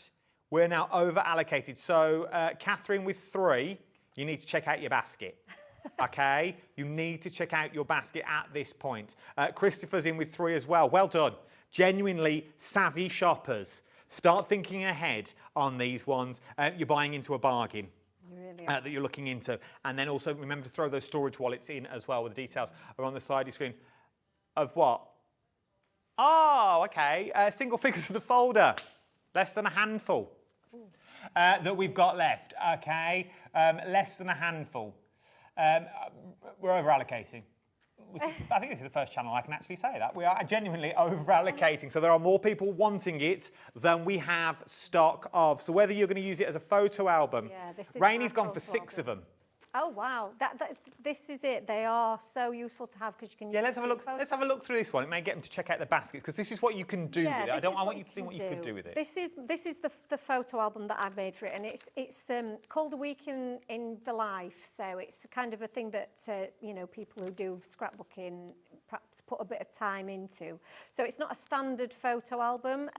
We're now over allocated. So Catherine with 3, you need to check out your basket. OK, you need to check out your basket at this point. Christopher's in with 3 as well. Well done. Genuinely savvy shoppers. Start thinking ahead on these ones. You're buying into a bargain. You really That you're looking into. And then also remember to throw those storage wallets in as well, with the details are on the side of your screen. Of what? Oh, OK. Single figures of the folder. Less than a handful that we've got left. OK, less than a handful. We're over allocating. I think this is the first channel I can actually say that. We are genuinely over-allocating, so there are more people wanting it than we have stock of. So whether you're going to use it as a photo album, Rainie's gone for 6 of them. Oh wow, this is it. They are so useful to have because you can. Yeah, let's have a look. Let's have a look through this one. It may get them to check out the basket because this is what you can do with it. I want you to see what you could do with it. This is the photo album that I made for it, and it's called A Week in the Life. So it's kind of a thing that you know, people who do scrapbooking perhaps put a bit of time into. So it's not a standard photo album,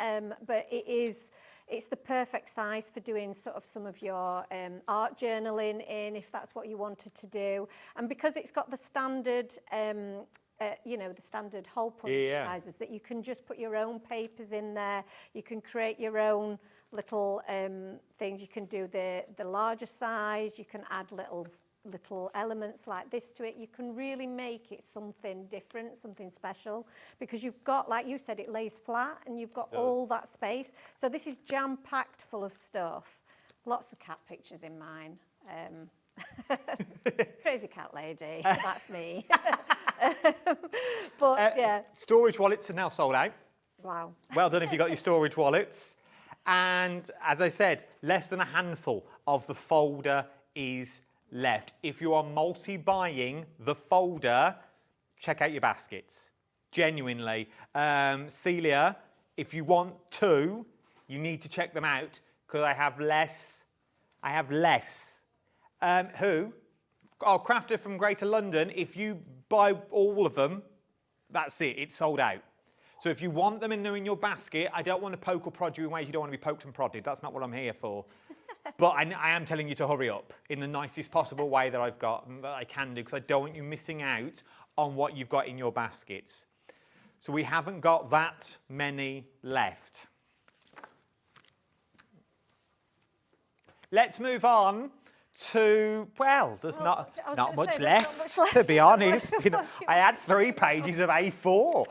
but it's the perfect size for doing sort of some of your art journaling in, if that's what you wanted to do. And because it's got the standard, you know, the standard hole punch sizes, that you can just put your own papers in there. You can create your own little things. You can do the larger size. You can add little elements like this to it. You can really make it something different, something special, because you've got, like you said, it lays flat and you've got all that space. So this is jam-packed full of stuff. Lots of cat pictures in mine. Crazy cat lady, that's me. But yeah. Storage wallets are now sold out. Wow. Well done if you got your storage wallets. And as I said, less than a handful of the folder is left. If you are multi-buying the folder, check out your baskets. Genuinely. Celia, if you want to, you need to check them out because I have less. Who? Oh, Crafter from Greater London. If you buy all of them, that's it. It's sold out. So if you want them and they're in your basket, I don't want to poke or prod you in ways you don't want to be poked and prodded. That's not what I'm here for. But I am telling you to hurry up in the nicest possible way that I've got, that I can do, because I don't want you missing out on what you've got in your baskets. So we haven't got that many left. Let's move on to, well, there's not much left, to be honest. You know, I had 3 pages of A4.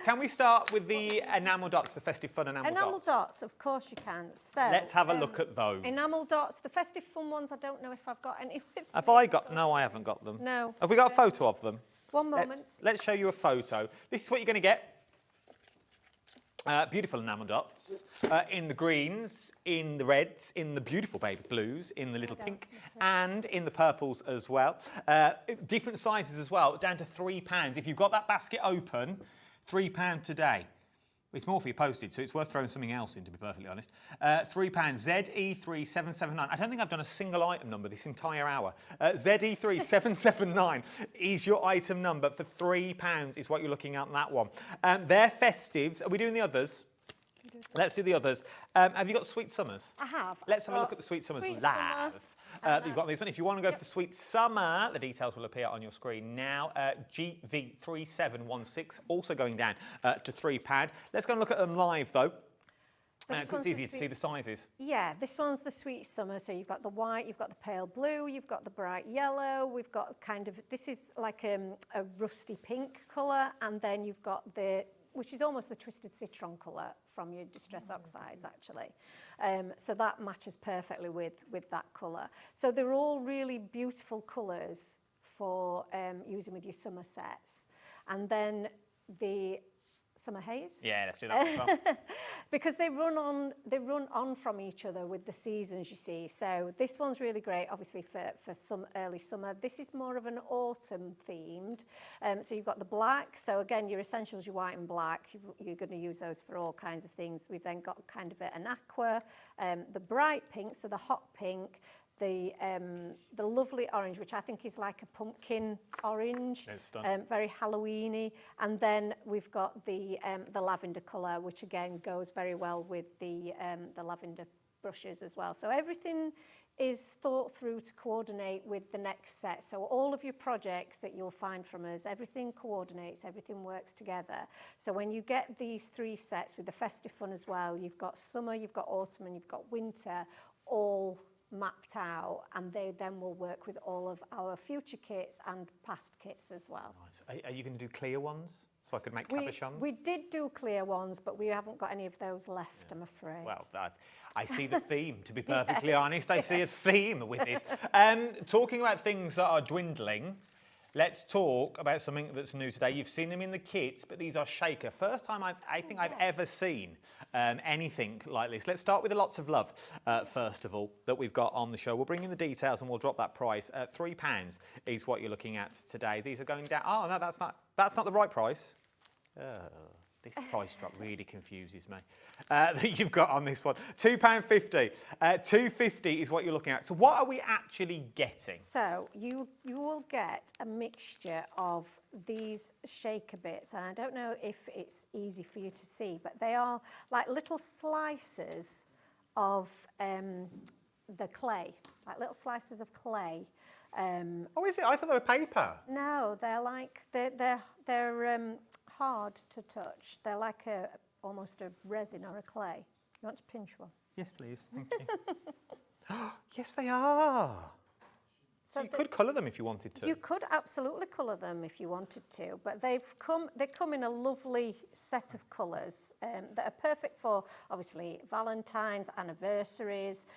Can we start with the enamel dots, the festive fun enamel dots? Enamel dots, of course you can. So let's have a look at those. Enamel dots, the festive fun ones, I don't know if I've got any with Have me. I got? No, I haven't got them. No. Have we got a photo of them? One moment. Let's show you a photo. This is what you're going to get. Beautiful enamel dots in the greens, in the reds, in the beautiful baby blues, in the little pink, and in the purples as well. Different sizes as well, down to £3. If you've got that basket open, £3 today. It's more for your postage, so it's worth throwing something else in, to be perfectly honest. £3, ZE3779. I don't think I've done a single item number this entire hour. ZE3779 is your item number for £3 is what you're looking at on that one. They're festives. Are we doing the others? Let's do the others. Have you got Sweet Summers? I have. Let's have a look at the Sweet Summers live. You've got this one. If you want to go for Sweet Summer, the details will appear on your screen now. GV3716, also going down to £3. Let's go and look at them live, though. It's easier to see the sizes. Yeah, this one's the Sweet Summer. So you've got the white, you've got the pale blue, you've got the bright yellow. We've got kind of, this is like a rusty pink colour. And then you've got the, which is almost the Twisted Citron colour from your Distress Oxides, actually. So that matches perfectly with that colour. So they're all really beautiful colours for using with your summer sets. And then the Summer Haze. Yeah, let's do that as well. Because they run on from each other with the seasons, you see. So this one's really great, obviously, for some early summer. This is more of an autumn themed. So you've got the black. So again, your essentials, your white and black, you're going to use those for all kinds of things. We've then got kind of an aqua, the bright pink, so the hot pink, the lovely orange, which I think is like a pumpkin orange, very Halloween-y, and then we've got the lavender colour, which again goes very well with the lavender brushes as well. So everything is thought through to coordinate with the next set. So all of your projects that you'll find from us, everything coordinates, everything works together. So when you get these 3 sets with the festive fun as well, you've got summer, you've got autumn, and you've got winter, all mapped out, and they then will work with all of our future kits and past kits as well. Nice. Are you going to do clear ones so I could make cabochons? We did do clear ones, but we haven't got any of those left, I'm afraid. Well, I see the theme, to be perfectly honest. I see a theme with this. Talking about things that are dwindling, let's talk about something that's new today. You've seen them in the kits, but these are shaker. First time I think I've ever seen anything like this. Let's start with the lots of love, first of all, that we've got on the show. We'll bring in the details and we'll drop that price. £3 is what you're looking at today. These are going down. Oh, no, that's not the right price. This price drop really confuses me. That you've got on this one. £2.50. £2.50 is what you're looking at. So what are we actually getting? So you will get a mixture of these shaker bits, and I don't know if it's easy for you to see, but they are like little slices of the clay, like little slices of clay. Oh, is it? I thought they were paper. No, they're like they're hard to touch. They're like almost a resin or a clay. You want to pinch one? Yes, please. Thank you. Yes, they are. So you could colour them if you wanted to. You could absolutely colour them if you wanted to, but they come in a lovely set of colours that are perfect for, obviously, Valentine's, anniversaries,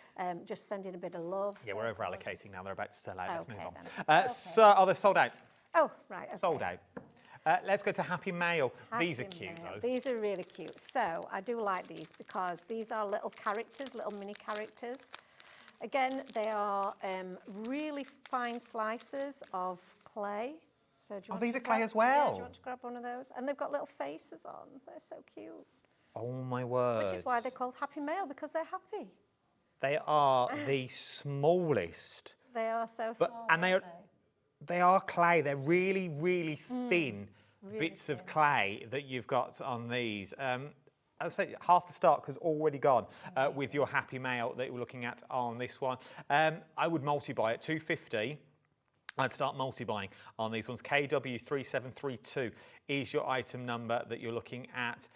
just sending a bit of love. Yeah, we're over allocating now. They're about to sell out. Let's move on. Okay. So, they're sold out. Oh, right. Okay. Sold out. Let's go to Happy Mail. These are cute, though. These are really cute. So I do like these because these are little characters, little mini characters. Again, they are really fine slices of clay. So do you want these to are clay grab, as well. Yeah, do you want to grab one of those? And they've got little faces on. They're so cute. Oh, my word. Which is why they're called Happy Mail, because they're happy. They are the smallest. They are so small, and they are clay. They're really, really thin bits of clay that you've got on these. I'd say half the stock has already gone with your Happy Mail that we're looking at on this one. I would multi-buy it, £2.50. I'd start multi-buying on these ones. KW3732 is your item number that you're looking at.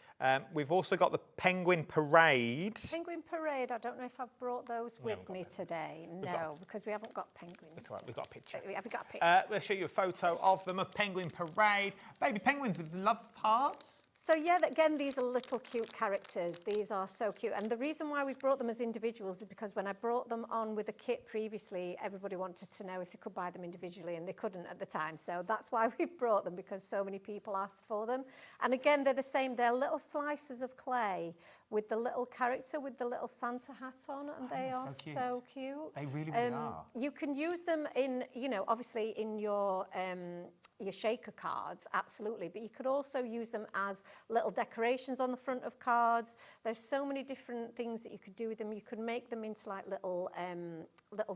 We've also got the Penguin Parade. Penguin Parade, I don't know if I've brought those with me today. No, because we haven't got penguins. That's all right, we've got a picture. We've got a picture. Let's show you a photo of them, a Penguin Parade. Baby penguins with love hearts. So yeah, again, these are little cute characters. These are so cute. And the reason why we brought them as individuals is because when I brought them on with a kit previously, everybody wanted to know if they could buy them individually, and they couldn't at the time. So that's why we brought them, because so many people asked for them. And again, they're the same. They're little slices of clay with the little character with the little Santa hat on, and they are so cute. They really, really are. You can use them in, obviously in your shaker cards, absolutely, but you could also use them as little decorations on the front of cards. There's so many different things that you could do with them. You could make them into like little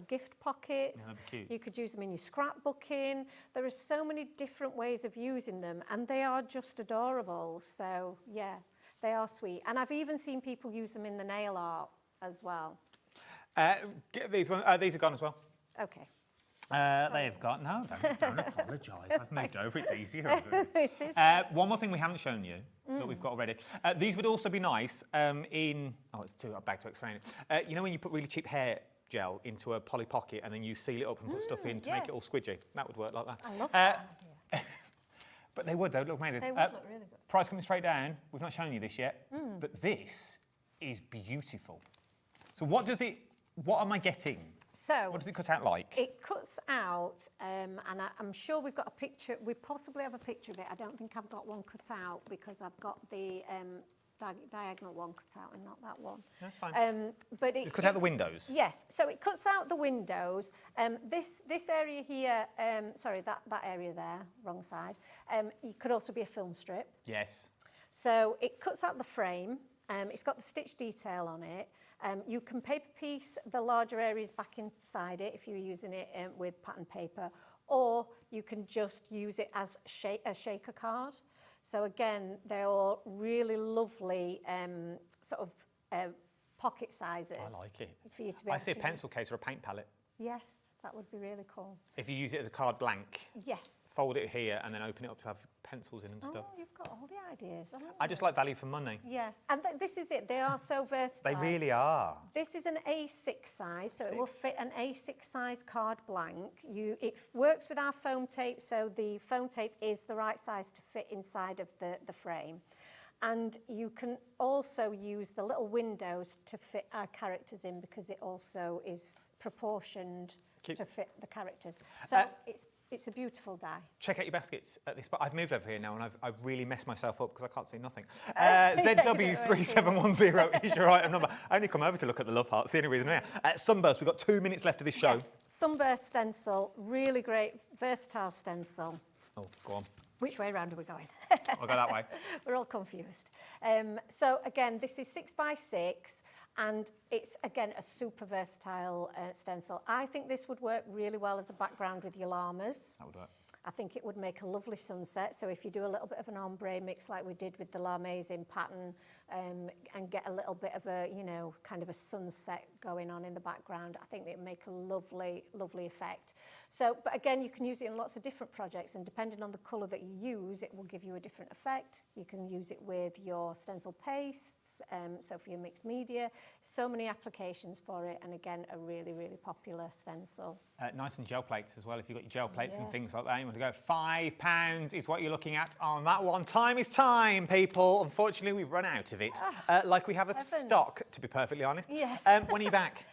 gift pockets. Yeah, that'd be cute. You could use them in your scrapbooking. There are so many different ways of using them, and they are just adorable. So yeah, they are sweet. And I've even seen people use them in the nail art as well. These are gone as well. Okay. They've got, no, don't apologise. I've moved over, it's easier. It is. One more thing we haven't shown you that we've got already. These would also be nice it's too bad to explain it. You know when you put really cheap hair gel into a Polly Pocket and then you seal it up and put stuff in to make it all squidgy? That would work like that. I love that. But they would, though, look amazing. They would look really good. Price coming straight down. We've not shown you this yet, but this is beautiful. So what am I getting? So what does it cut out like? It cuts out, and I'm sure we've got a picture. We possibly have a picture of it. I don't think I've got one cut out because I've got the diagonal one cut out and not that one. That's fine. But it cut out the windows. Yes, so it cuts out the windows. This area here, sorry, that area there, wrong side. It could also be a film strip. Yes. So it cuts out the frame. It's got the stitch detail on it. You can paper piece the larger areas back inside it if you're using it with pattern paper, or you can just use it as a shaker card. So again, they're all really lovely sort of pocket sizes. I like it. For you to be I able see a to pencil case or a paint palette. Yes, that would be really cool. If you use it as a card blank. Yes. Fold it here and then open it up to have pencils in and stuff. Oh, you've got all the ideas. I just like value for money. Yeah, and this is it. They are so versatile. They really are. This is an A6 size, so it will fit an A6 size card blank. It works with our foam tape, so the foam tape is the right size to fit inside of the frame. And you can also use the little windows to fit our characters in because it also is proportioned to fit the characters. So it's it's a beautiful die. Check out your baskets at this spot. I've moved over here now and I've really messed myself up because I can't see nothing. ZW3710 is your item number. I only come over to look at the love hearts, the only reason I'm here. Sunburst, we've got 2 minutes left of this show. Yes, Sunburst stencil, really great, versatile stencil. Oh, go on. Which way around are we going? I'll go that way. We're all confused. So again, this is 6x6 and it's again a super versatile stencil. I think this would work really well as a background with your llamas. That would work. I think it would make a lovely sunset. So if you do a little bit of an ombre mix like we did with the lamazing pattern and get a little bit of a, you know, kind of a sunset going on in the background, I think it would make a lovely, lovely effect. So, but again, you can use it in lots of different projects and depending on the colour that you use, it will give you a different effect. You can use it with your stencil pastes, so for your mixed media, so many applications for it, and again, a really, really popular stencil. Nice and gel plates as well, if you've got your gel plates and things like that. You want to go £5 is what you're looking at on that one. Time is time, people. Unfortunately, we've run out of it, like we have of stock, to be perfectly honest. Yes. When are you back?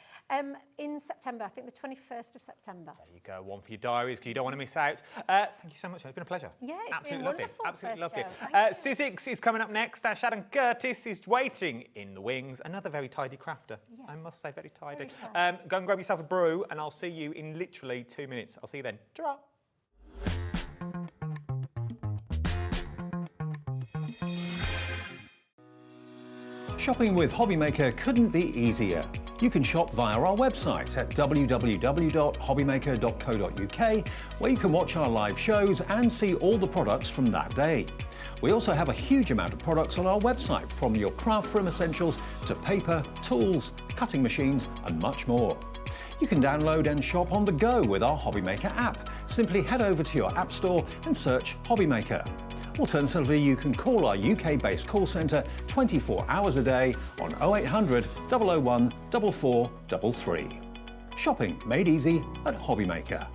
In September, I think the 21st of September. There you go, one for your diaries, because you don't want to miss out. Thank you so much, it's been a pleasure. Yeah, it's absolutely been lovely. wonderful. Absolutely lovely. Sizzix is coming up next. Sharon Curtis is waiting in the wings. Another very tidy crafter. Yes. I must say, very tidy. Go and grab yourself a brew, and I'll see you in literally 2 minutes. I'll see you then. Ta-ra. Shopping with Hobbymaker couldn't be easier. You can shop via our website at www.hobbymaker.co.uk, where you can watch our live shows and see all the products from that day. We also have a huge amount of products on our website, from your craft room essentials to paper, tools, cutting machines and much more. You can download and shop on the go with our Hobbymaker app. Simply head over to your app store and search Hobbymaker. Alternatively, you can call our UK-based call centre 24 hours a day on 0800 001 4433. Shopping made easy at Hobbymaker.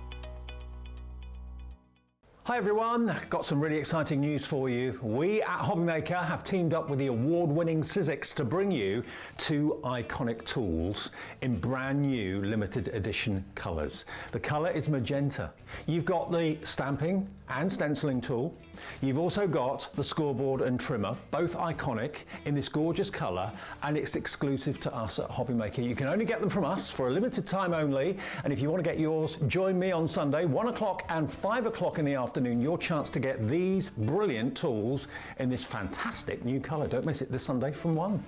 Hi everyone, got some really exciting news for you. We at Hobbymaker have teamed up with the award-winning Sizzix to bring you 2 iconic tools in brand new limited edition colours. The colour is magenta. You've got the stamping and stenciling tool. You've also got the scoreboard and trimmer, both iconic in this gorgeous colour, and it's exclusive to us at Hobbymaker. You can only get them from us for a limited time only, and if you want to get yours, join me on Sunday, 1 o'clock and 5 o'clock in the afternoon, your chance to get these brilliant tools in this fantastic new colour. Don't miss it this Sunday from 1.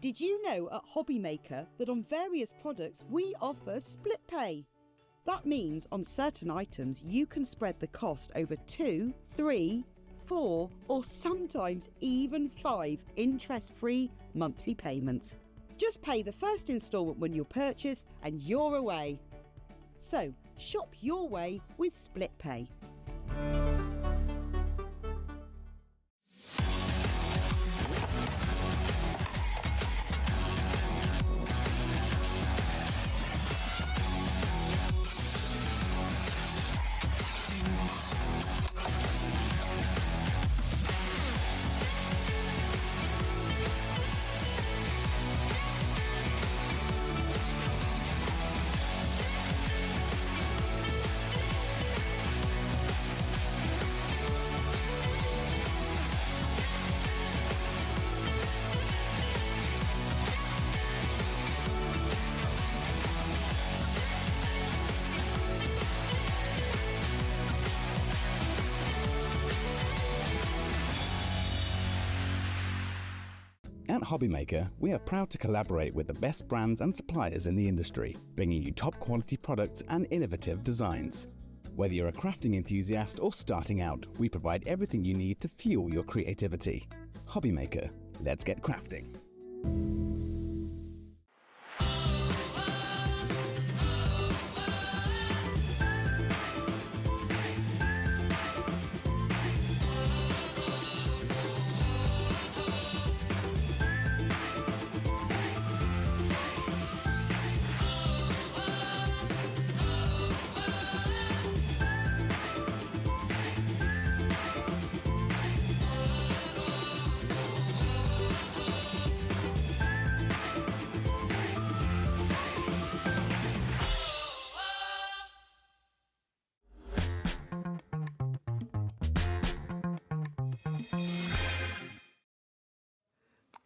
Did you know at Hobbymaker that on various products we offer split pay? That means on certain items you can spread the cost over 2, 3, 4 or sometimes even 5 interest-free monthly payments. Just pay the first instalment when you purchase and you're away. So shop your way with split pay. At Hobbymaker, we are proud to collaborate with the best brands and suppliers in the industry, bringing you top quality products and innovative designs. Whether you're a crafting enthusiast or starting out, we provide everything you need to fuel your creativity. Hobbymaker, let's get crafting.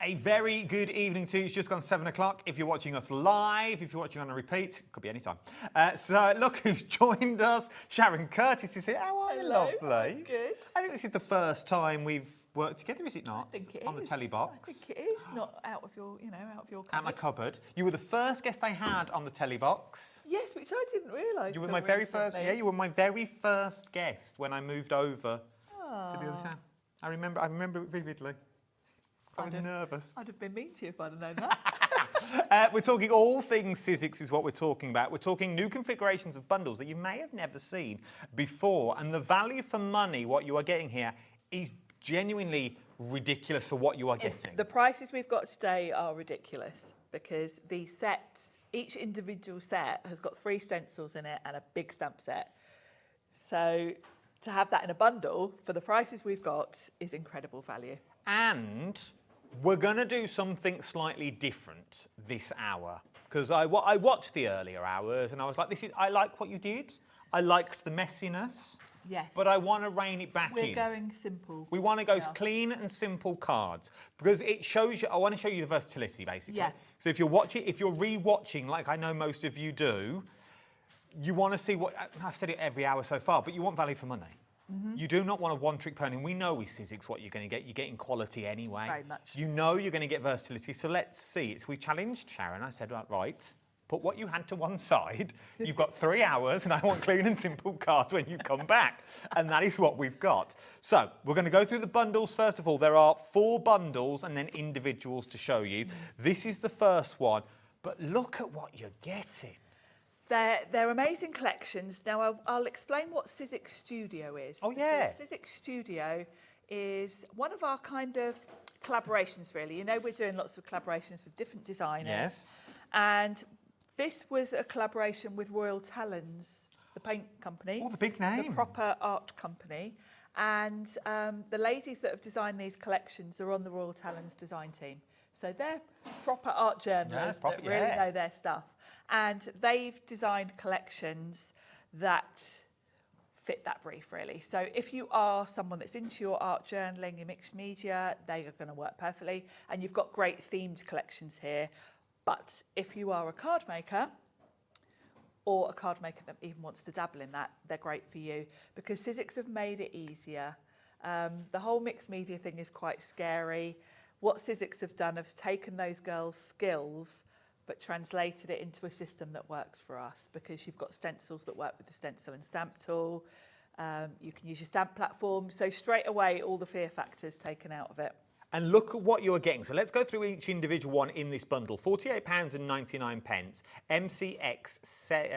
A very good evening to you. It's just gone 7 o'clock. If you're watching us live, if you're watching on a repeat, could be any time. So look who's joined us. Sharon Curtis is here. How are you, Hello, lovely? I'm good. I think this is the first time we've worked together, is it not? I think it on is. the telly box. I think it is. Not out of your, out of your cupboard. At my cupboard. You were the first guest I had on the telly box. Yes, which I didn't realise. You were till my very first. recently. Yeah, you were my very first guest when I moved over to the other town. I remember it vividly. I was nervous. I'd have been mean to you if I'd have known that. We're talking all things Sizzix is what we're talking about. We're talking new configurations of bundles that you may have never seen before. And the value for money, what you are getting here, is genuinely ridiculous for what you are getting. The prices we've got today are ridiculous because these sets, each individual set has got 3 stencils in it and a big stamp set. So to have that in a bundle for the prices we've got is incredible value. And we're going to do something slightly different this hour because I watched the earlier hours and I was like, I like what you did. I liked the messiness. Yes. But I want to rein it back in. We're going simple. We want to go clean and simple cards because it shows you. I want to show you the versatility, basically. Yeah. So if you're re-watching, like I know most of you do, you want to see what I've said it every hour so far, but you want value for money. Mm-hmm. You do not want a one-trick pony. We know with Sizzix what you're going to get. You're getting quality anyway. Very much. You know you're going to get versatility. So let's see. So we challenged Sharon. I said, right, put what you had to one side. You've got 3 hours, and I want clean and simple cards when you come back. And that is what we've got. So we're going to go through the bundles first of all. There are 4 bundles and then individuals to show you. This is the first one. But look at what you're getting. They're amazing collections. Now, I'll explain what Sizzix Studio is. Oh, yeah. Sizzix Studio is one of our kind of collaborations, really. You know, we're doing lots of collaborations with different designers. Yes. And this was a collaboration with Royal Talons, the paint company. Oh, the big name. The proper art company. And the ladies that have designed these collections are on the Royal Talons design team. So they're proper art journalists that really know their stuff. And they've designed collections that fit that brief, really. So if you are someone that's into your art journaling, your mixed media, they are going to work perfectly. And you've got great themed collections here. But if you are a card maker, or a card maker that even wants to dabble in that, they're great for you. Because Sizzix have made it easier. The whole mixed media thing is quite scary. What Sizzix have done is taken those girls' skills but translated it into a system that works for us because you've got stencils that work with the stencil and stamp tool. You can use your stamp platform. So straight away, all the fear factors taken out of it. And look at what you're getting. So let's go through each individual one in this bundle. £48.99. MCX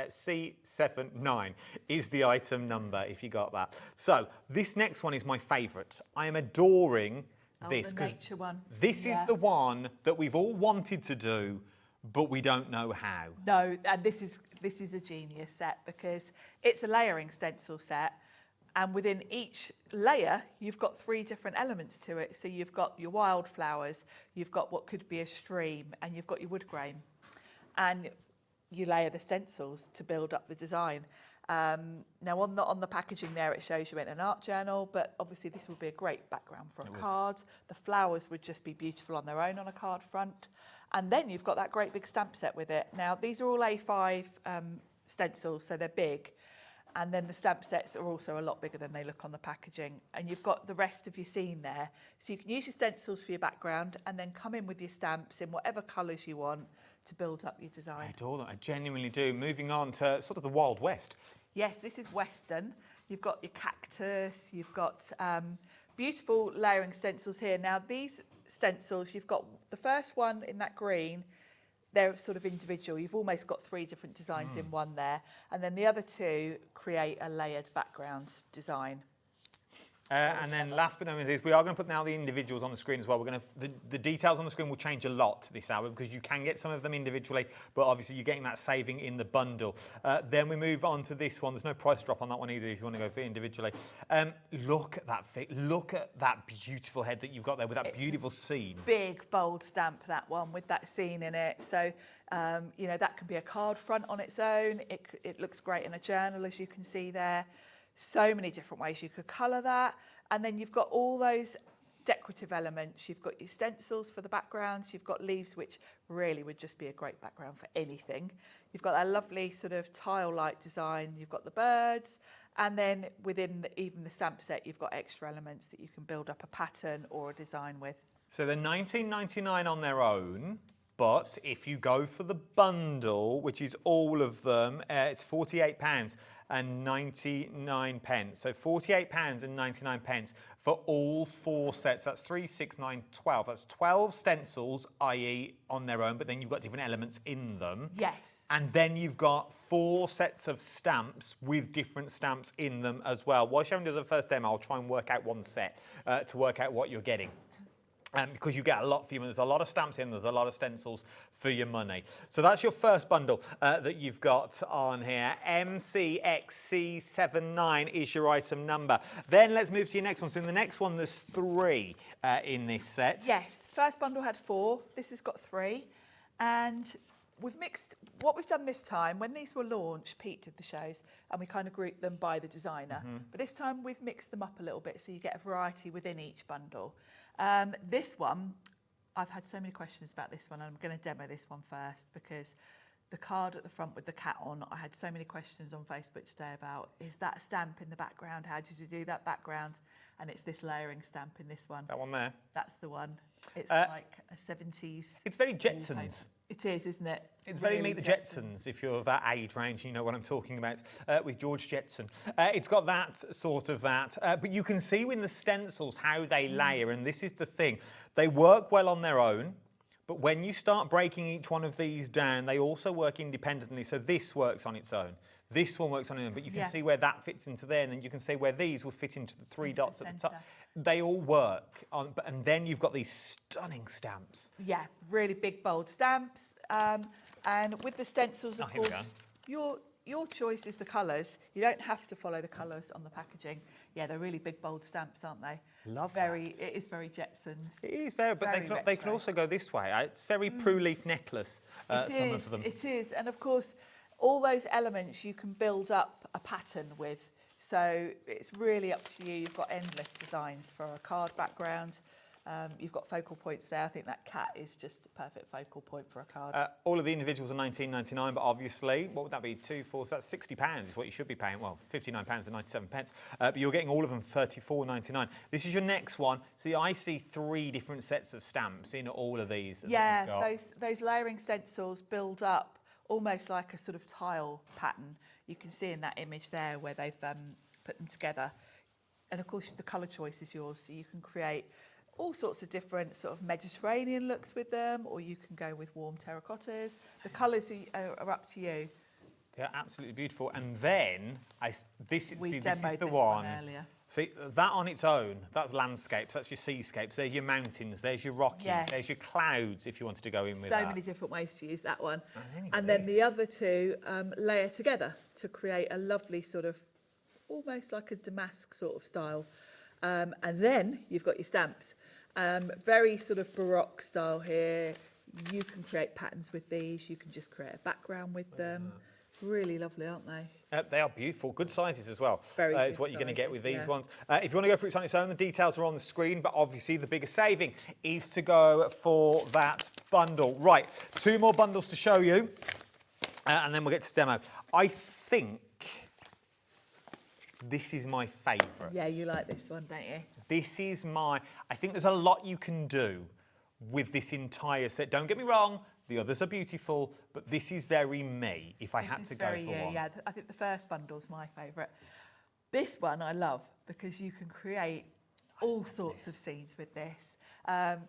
C79 is the item number, if you got that. So this next one is my favourite. I am adoring this. The nature one. This is the one that we've all wanted to do, but we don't know how. No, and this is a genius set because it's a layering stencil set, and within each layer you've got 3 different elements to it. So you've got your wildflowers, you've got what could be a stream, and you've got your wood grain, and you layer the stencils to build up the design. Now on the packaging there it shows you in an art journal, but obviously this would be a great background for a card. The flowers would just be beautiful on their own on a card front. And then you've got that great big stamp set with it. Now, these are all A5 stencils, so they're big. And then the stamp sets are also a lot bigger than they look on the packaging. And you've got the rest of your scene there. So you can use your stencils for your background and then come in with your stamps in whatever colours you want to build up your design. I adore that, I genuinely do. Moving on to sort of the Wild West. Yes, this is Western. You've got your cactus, you've got beautiful layering stencils here. Now these stencils, you've got the first one in that green, they're sort of individual. You've almost got 3 different designs in one there. And then the other 2 create a layered background design. And then last but not least, we are going to put now the individuals on the screen as well. We're going to the details on the screen will change a lot this hour because you can get some of them individually, but obviously you're getting that saving in the bundle. Then we move on to this one. There's no price drop on that one either if you want to go for it individually. Look at that fit. Look at that beautiful head that you've got there with that beautiful scene. Big, bold stamp, that one, with that scene in it. So, you know, that can be a card front on its own. It looks great in a journal, as you can see there. So many different ways you could colour that. And then you've got all those decorative elements. You've got your stencils for the backgrounds. You've got leaves, which really would just be a great background for anything. You've got that lovely sort of tile-like design. You've got the birds. And then within even the stamp set, you've got extra elements that you can build up a pattern or a design with. So they're $19.99 on their own. But if you go for the bundle, which is all of them, it's £48.99. So £48.99 for all 4 sets. That's 3, 6, 9, 12. That's 12 stencils, i.e. on their own, but then you've got different elements in them. Yes. And then you've got 4 sets of stamps with different stamps in them as well. While Sharon does her first demo, I'll try and work out one set to work out what you're getting. Because you get a lot for your money. There's a lot of stamps in, there's a lot of stencils for your money. So that's your first bundle that you've got on here. MCXC79 is your item number. Then let's move to your next one. So in the next one, there's 3 in this set. Yes, first bundle had 4. This has got 3. And we've mixed, what we've done this time, when these were launched, Pete did the shows, and we kind of grouped them by the designer. But this time we've mixed them up a little bit so you get a variety within each bundle. This one, I've had so many questions about this one, and I'm going to demo this one first because the card at the front with the cat on, I had so many questions on Facebook today about, is that a stamp in the background? How did you do that background? And it's this layering stamp in this one. That one there? That's the one. It's like a 70s. It's very Jetsons. It is, isn't it? It's very Meet the Jetsons, if you're that age range, you know what I'm talking about, with George Jetson. It's got that sort of that, but you can see in the stencils how they layer, and this is the thing. They work well on their own, but when you start breaking each one of these down, they also work independently. So this works on its own. This one works on its own, but you can see where that fits into there, and then you can see where these will fit into the 3 dots at the top. They all work, and then you've got these stunning stamps. Yeah, really big, bold stamps. And with the stencils, of course, your choice is the colours. You don't have to follow the colours on the packaging. Yeah, they're really big, bold stamps, aren't they? Love that. It is very Jetsons. It is very, but they can also go this way. It's very Prue leaf necklace, some of them. It is, and of course, all those elements you can build up a pattern with. So it's really up to you. You've got endless designs for a card background. You've got focal points there. I think that cat is just a perfect focal point for a card. All of the individuals are $19.99, but obviously, what would that be? 2, 4, so that's £60 is what you should be paying. Well, £59.97. But you're getting all of them $34.99. This is your next one. See, I see 3 different sets of stamps in all of these. Yeah, those layering stencils build up almost like a sort of tile pattern. You can see in that image there where they've put them together. And of course, the colour choice is yours, so you can create all sorts of different sort of Mediterranean looks with them, or you can go with warm terracottas. The colours are up to you. They're absolutely beautiful. And then, this is the one earlier. See, that on its own, that's landscapes, that's your seascapes, there's your mountains, there's your Rockies, there's your clouds, if you wanted to go in with that. So many different ways to use that one. And then the other 2 layer together to create a lovely sort of, almost like a damask sort of style. And then you've got your stamps. Very sort of Baroque style here. You can create patterns with these. You can just create a background with them. Really lovely, aren't they? They are beautiful. Good sizes as well. Very good is what you're going to get with these yeah. ones. If you want to go for it on its own, the details are on the screen, but obviously the biggest saving is to go for that bundle. Right, 2 more bundles to show you, and then we'll get to demo. I think This is my favourite. Yeah, you like this one, don't you? This is I think there's a lot you can do with this entire set. Don't get me wrong, the others are beautiful, but this is very me, if I had to go for one. Yeah, I think the first bundle's my favourite. This one I love because you can create all sorts of scenes with this.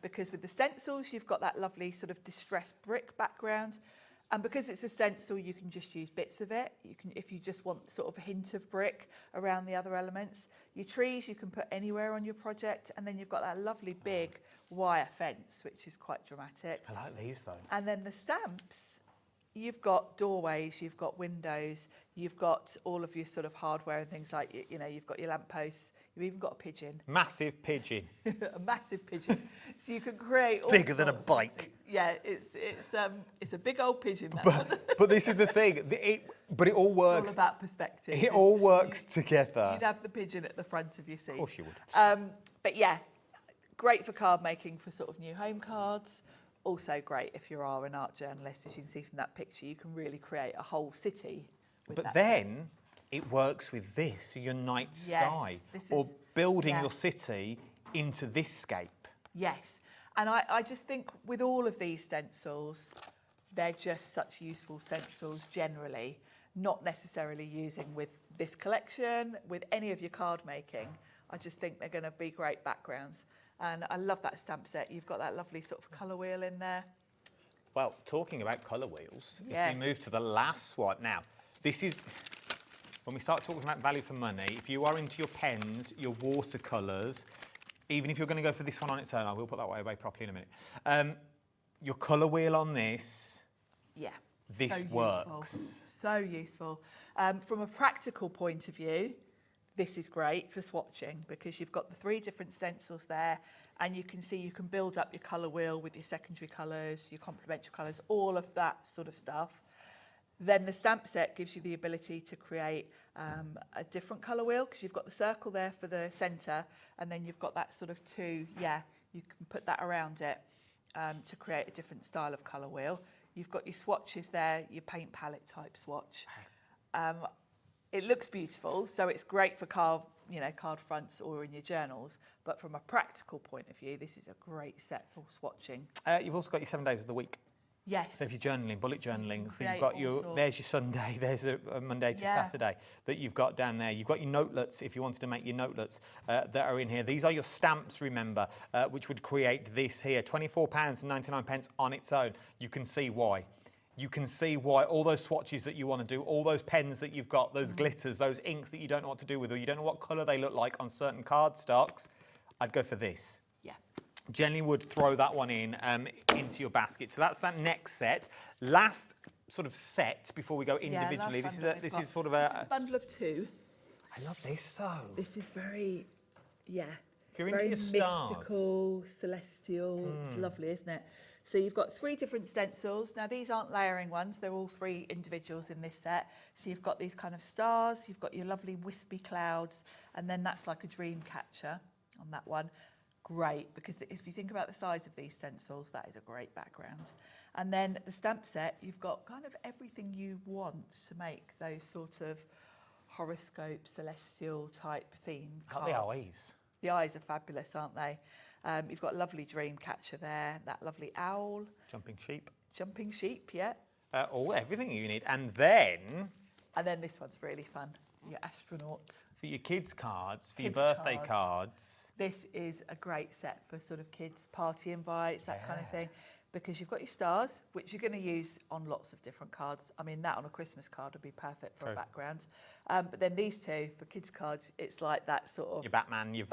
Because with the stencils, you've got that lovely sort of distressed brick background. And because it's a stencil, you can just use bits of it. You can, if you just want sort of a hint of brick around the other elements. Your trees, you can put anywhere on your project. And then you've got that lovely big wire fence, which is quite dramatic. I like these though. And then the stamps, you've got doorways, you've got windows, you've got all of your sort of hardware and things like, you know, you've got your lampposts, you've even got a pigeon. Massive pigeon. A massive pigeon. So you can create all bigger than a bike. Yeah, it's a big old pigeon. But this is the thing. But it all works. It's all about perspective. It all works together. You'd have the pigeon at the front of your scene. Of course you would. But yeah, great for card making for sort of new home cards. Also great if you are an art journalist, as you can see from that picture, you can really create a whole city with But that. then it works with this, your night sky, or building your city into this scape. Yes, and I just think with all of these stencils, they're just such useful stencils generally, not necessarily using with this collection, with any of your card making. I just think they're going to be great backgrounds. And I love that stamp set. You've got that lovely sort of colour wheel in there. Well, talking about colour wheels, Yes. if we move to the last one. Now, this is, when we start talking about value for money, if you are into your pens, your watercolours, even if you're going to go for this one on its own, I will put that away properly in a minute. Your colour wheel on this, this so works. Useful. So useful. From a practical point of view, this is great for swatching because you've got the 3 different stencils there and you can see you can build up your colour wheel with your secondary colours, your complementary colours, all of that sort of stuff. Then the stamp set gives you the ability to create a different colour wheel because you've got the circle there for the centre and then you've got that sort of 2, you can put that around it to create a different style of colour wheel. You've got your swatches there, your paint palette type swatch. It looks beautiful, so it's great for card fronts or in your journals. But from a practical point of view, this is a great set for swatching. You've also got your 7 days of the week. Yes. So if you're journaling, bullet journaling, so you've create got all there's your Sunday, there's a Monday to Saturday that you've got down there. You've got your notelets, if you wanted to make your notelets that are in here. These are your stamps, remember, which would create this here, £24.99 on its own. You can see why. You can see why all those swatches that you want to do, all those pens that you've got, those glitters, those inks that you don't know what to do with, or you don't know what colour they look like on certain card stocks, I'd go for this. Yeah. Generally would throw that one in into your basket. So that's that next set. Last sort of set before we go individually. This is sort of a bundle of 2. I love this though. This is very, If you're into very your stars. mystical, celestial. It's lovely, isn't it? So you've got 3 different stencils. Now these aren't layering ones, they're all 3 individuals in this set. So you've got these kind of stars, you've got your lovely wispy clouds, and then that's like a dream catcher on that one. Great, because if you think about the size of these stencils, that is a great background. And then the stamp set, you've got kind of everything you want to make those sort of horoscope, celestial type themed cards. The eyes. The eyes are fabulous, aren't they? You've got a lovely dream catcher there, that lovely owl. Jumping sheep. Jumping sheep, yeah. Everything you need. And then this one's really fun, your astronaut. For your kids' cards, for your birthday cards. This is a great set for sort of kids' party invites, that kind of thing. Because you've got your stars, which you're going to use on lots of different cards. I mean, that on a Christmas card would be perfect for a background. But then these 2, for kids' cards, it's like that sort of... Your Batman, your...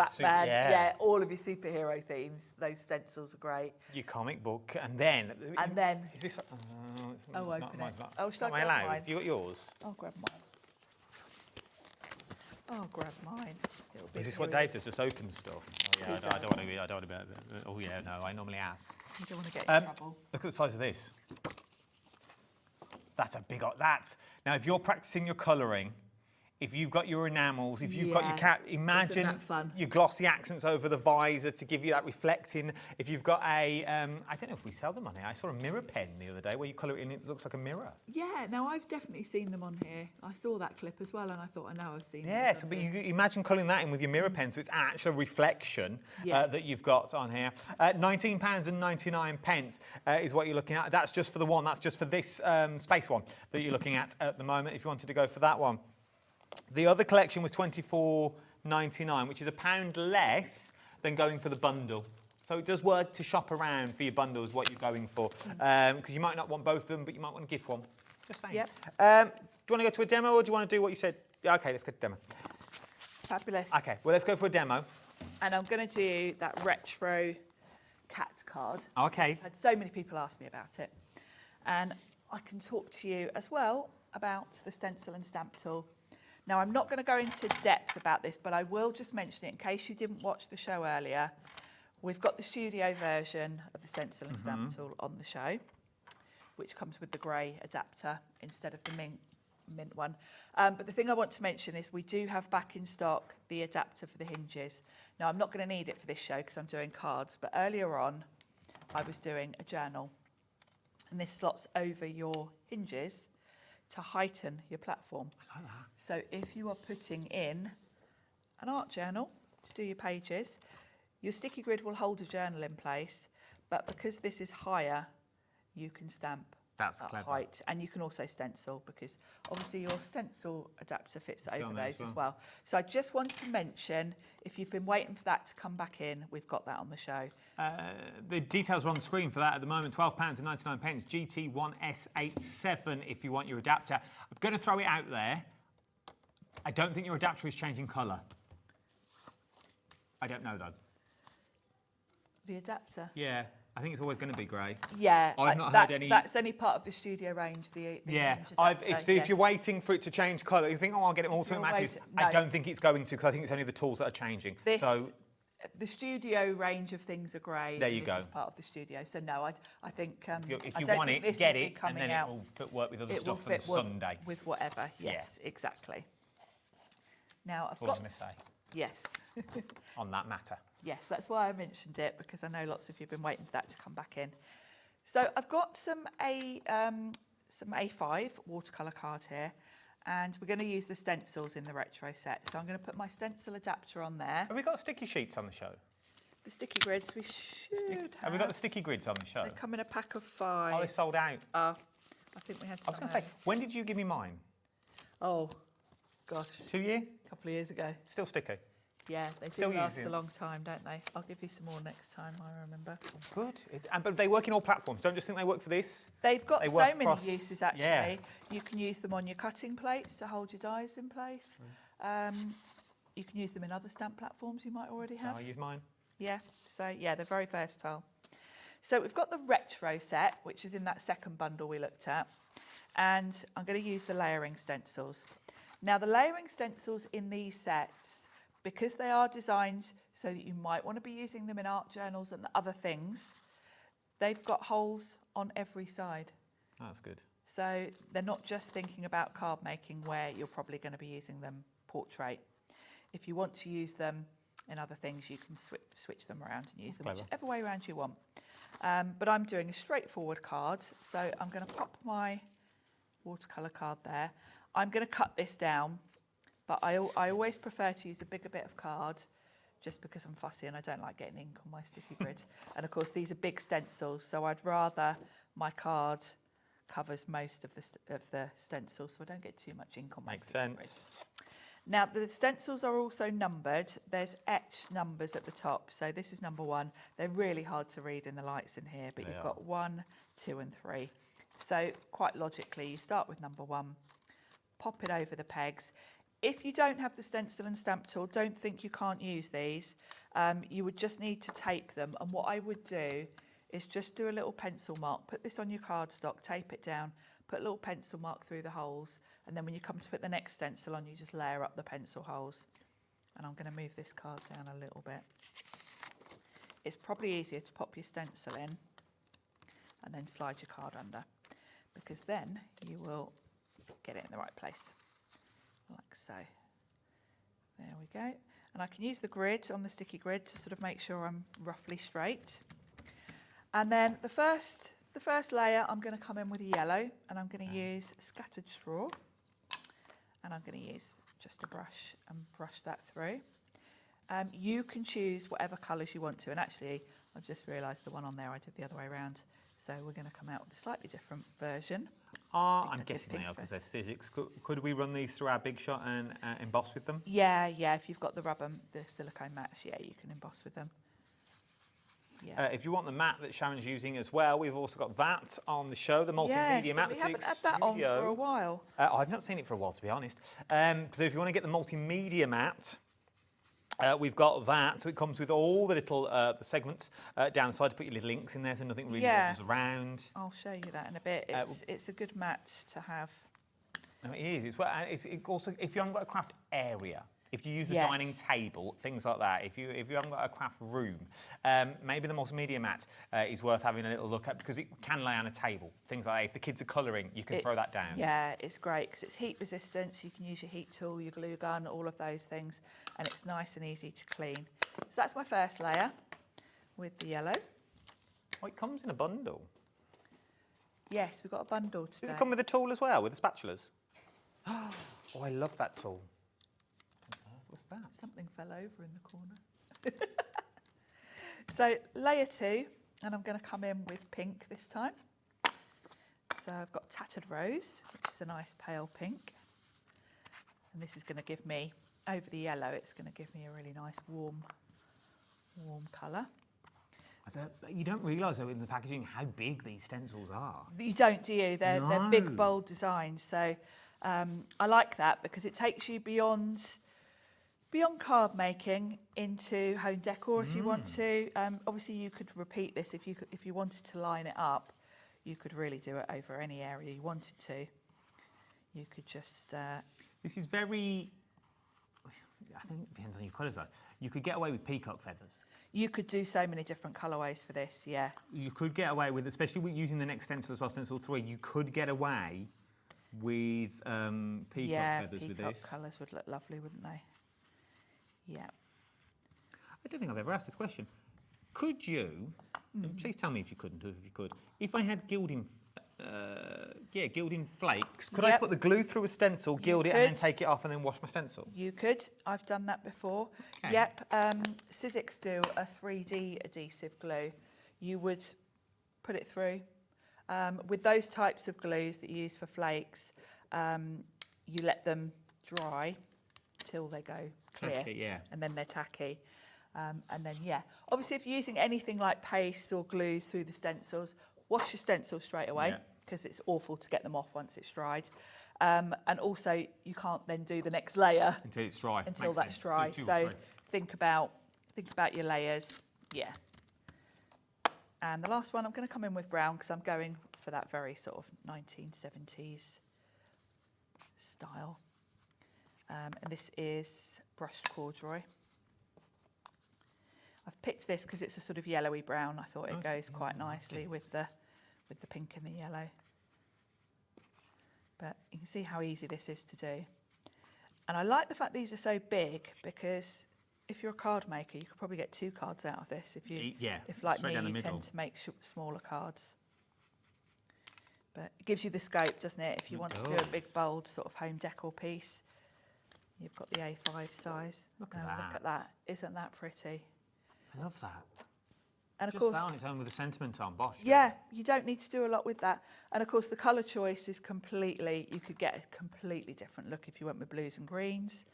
all of your superhero themes. Those stencils are great. Your comic book, and then... Is this... open it. Shall I grab mine? You got yours? I'll grab mine. I'll grab mine. Is this what Dave does, just open stuff? Oh, yeah, I don't want to be... Oh, yeah, no, I normally ask. You don't want to get in trouble. Look at the size of this. That's a big... Now, if you're practicing your colouring if you've got your enamels, if you've got your Yeah. cap, Isn't imagine that fun? your glossy accents over the visor to give you that reflecting. If you've got a, I don't know if we sell them on here. I saw a mirror pen the other day where you colour it in, it looks like a mirror. Yeah, no, I've definitely seen them on here. I saw that clip as well, and I thought, I know I've seen Yeah, these so on but here. you imagine colouring that in with your mirror pen, so it's actual reflection Yes. that you've got on here. £19.99 is what you're looking at. That's just for the one. That's just for this space one that you're looking at the moment. If you wanted to go for that one, the other collection was £24.99, which is £1 less than going for the bundle. So it does work to shop around for your bundles what you're going for, because you might not want both of them, but you might want to gift one. Just saying. Yep. Do you want to go to a demo, or do you want to do what you said? Yeah, okay, let's go to demo. Fabulous. Okay, well, let's go for a demo. And I'm going to do that retro cat card. Okay. I've had so many people ask me about it. And I can talk to you as well about the stencil and stamp tool. Now, I'm not going to go into depth about this, but I will just mention it in case you didn't watch the show earlier. We've got the studio version of the stencil and stamp tool on the show, which comes with the grey adapter instead of the mint one. But the thing I want to mention is we do have back in stock the adapter for the hinges. Now, I'm not going to need it for this show because I'm doing cards, but earlier on I was doing a journal, and this slots over your hinges to heighten your platform. I like that. So if you are putting in an art journal to do your pages, your sticky grid will hold a journal in place, but because this is higher, you can stamp That's at clever. height, and you can also stencil because obviously your stencil adapter fits over on there those as as well. So I just wanted to mention, if you've been waiting for that to come back in, we've got that on the show. The details are on the screen for that at the moment. £12.99, GT1S87 if you want your adapter. I'm going to throw it out there. I don't think your adapter is changing colour. I don't know though. The adapter? Yeah, I think it's always going to be grey. Yeah, I've not heard any. That's only part of the studio range. The Yeah, hinge adapter, if you're waiting for it to change colour, you think, oh, I'll get it all so it You're matches. waiting- I no. don't think it's going to, because I think it's only the tools that are changing. The studio range of things are grey. There you this go. is part of the studio. So no, I think If I you don't want think it, this get will be it, and coming then out. it will fit work with other It will stuff on fit Sunday. with whatever. Yes, exactly. Now I've What was got I going to say yes. on that matter? Yes, that's why I mentioned it, because I know lots of you have been waiting for that to come back in. So I've got some A5 watercolour card here, and we're going to use the stencils in the retro set. So I'm going to put my stencil adapter on there. Have we got sticky sheets on the show? The sticky grids we should Have we got the sticky grids on the show? They come in a pack of 5. Oh, they sold out. I think we had I was going to say, when did you give me mine? Oh, gosh. 2 years? A couple of years ago. Still sticky? Yeah, they Still do last using. a long time, don't they? I'll give you some more next time, I remember. Good. But they work in all platforms. Don't just think they work for this. They've got They so work many across- uses, actually. Yeah. You can use them on your cutting plates to hold your dies in place. You can use them in other stamp platforms you might already have. I use mine. Yeah, so yeah, they're very versatile. So we've got the retro set, which is in that second bundle we looked at, and I'm going to use the layering stencils. Now, the layering stencils in these sets, because they are designed so that you might want to be using them in art journals and other things, they've got holes on every side. Oh, that's good. So they're not just thinking about card making where you're probably going to be using them portrait. If you want to use them in other things, you can switch them around and use them Clever. whichever way around you want. But I'm doing a straightforward card, so I'm going to pop my watercolour card there. I'm going to cut this down, but I always prefer to use a bigger bit of card just because I'm fussy and I don't like getting ink on my sticky grid. And of course, these are big stencils, so I'd rather my card covers most of the stencils so I don't get too much ink on my Makes sticky grid. sense. Now, the stencils are also numbered. There's etched numbers at the top. So this is number 1. They're really hard to read in the lights in here, but They you've are. got 1, 2 and 3. So quite logically, you start with number 1, pop it over the pegs. If you don't have the stencil and stamp tool, don't think you can't use these. You would just need to tape them. And what I would do is just do a little pencil mark. Put this on your cardstock, tape it down, put a little pencil mark through the holes, and then when you come to put the next stencil on, you just layer up the pencil holes. And I'm going to move this card down a little bit. It's probably easier to pop your stencil in and then slide your card under, because then you will get it in the right place, like So there we go. And I can use the grid on the sticky grid to sort of make sure I'm roughly straight. And then the first layer, I'm going to come in with a yellow, and I'm going to use scattered straw. And I'm going to use just a brush and brush that through. You can choose whatever colours you want to. And actually, I've just realised the one on there I did the other way around. So we're going to come out with a slightly different version. I'm guessing they are because they're Sizzix. Could we run these through our Big Shot and emboss with them? Yeah. If you've got the rubber, the silicone mats, yeah, you can emboss with them. Yeah. If you want the mat that Sharon's using as well, we've also got that on the show, the multimedia mat. We haven't had that on for a while. I've not seen it for a while, to be honest. So if you want to get the multimedia mat, we've got that. So it comes with all the little the segments down the side to put your little links in there so nothing really wobbles around. I'll show you that in a bit. It's a good mat to have. No, it is. It's also, if you haven't got a craft area, if you use a dining table, things like that, if you haven't got a craft room, maybe the multimedia mat is worth having a little look at because it can lay on a table. Things like that. If the kids are colouring, you can throw that down. Yeah, it's great because it's heat resistant, so you can use your heat tool, your glue gun, all of those things, and it's nice and easy to clean. So that's my first layer with the yellow. Oh, it comes in a bundle. Yes, we've got a bundle today. Does it come with a tool as well, with the spatulas? Oh, I love that tool. What's that? Something fell over in the corner. So layer 2, and I'm going to come in with pink this time. So I've got Tattered Rose, which is a nice pale pink. And this is going to give me, over the yellow, it's going to give me a really nice warm colour. You don't realise, though, in the packaging how big these stencils are. You don't, do you? They're big, bold designs. So I like that because it takes you beyond card making into home decor if you want to. Obviously, you could repeat this if you wanted to line it up. You could really do it over any area you wanted to. You could just. This is very. I think it depends on your colours, though. You could get away with peacock feathers. You could do so many different colourways for this, yeah. You could get away with, especially with using the next stencil as well, stencil 3. You could get away with peacock feathers with this. Yeah, peacock colours would look lovely, wouldn't they? Yeah. I don't think I've ever asked this question. Could you, and please tell me if you couldn't, if you could, if I had gilding flakes, could I put the glue through a stencil, gild it, and then take it off and then wash my stencil? You could. I've done that before. Okay. Yep. Sizzix do a 3D adhesive glue. You would put it through. With those types of glues that you use for flakes, you let them dry till they go clear, tacky, and then they're tacky. And then, obviously if you're using anything like paste or glues through the stencils, wash your stencil straight away because it's awful to get them off once it's dried. And also you can't then do the next layer until it's dry. Until that's dry. So think about your layers. Yeah. And the last one, I'm going to come in with brown because I'm going for that very sort of 1970s style. And this is brushed corduroy. I've picked this because it's a sort of yellowy brown. I thought it goes quite nicely with the pink and the yellow. But you can see how easy this is to do. And I like the fact these are so big because if you're a card maker, you could probably get 2 cards out of this. If like me, you tend to make smaller cards. But it gives you the scope, doesn't it? If you want to do a big, bold sort of home decor piece, you've got the A5 size. Look at that. Isn't that pretty? I love that. And just of course, that on its own with a sentiment on, bosh. Yeah, you don't need to do a lot with that. And of course, the colour choice is you could get a completely different look if you went with blues and greens.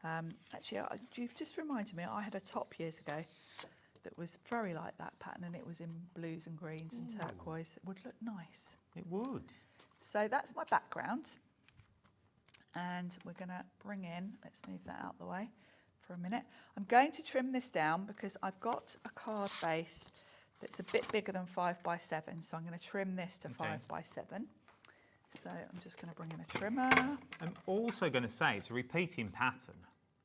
Actually, you've just reminded me, I had a top years ago that was very like that pattern, and it was in blues and greens and turquoise. It would look nice. It would. So that's my background. And we're going to bring in, let's move that out the way for a minute. I'm going to trim this down because I've got a card base that's a bit bigger than 5x7. So I'm going to trim this to 5x7. So I'm just going to bring in a trimmer. I'm also going to say it's a repeating pattern.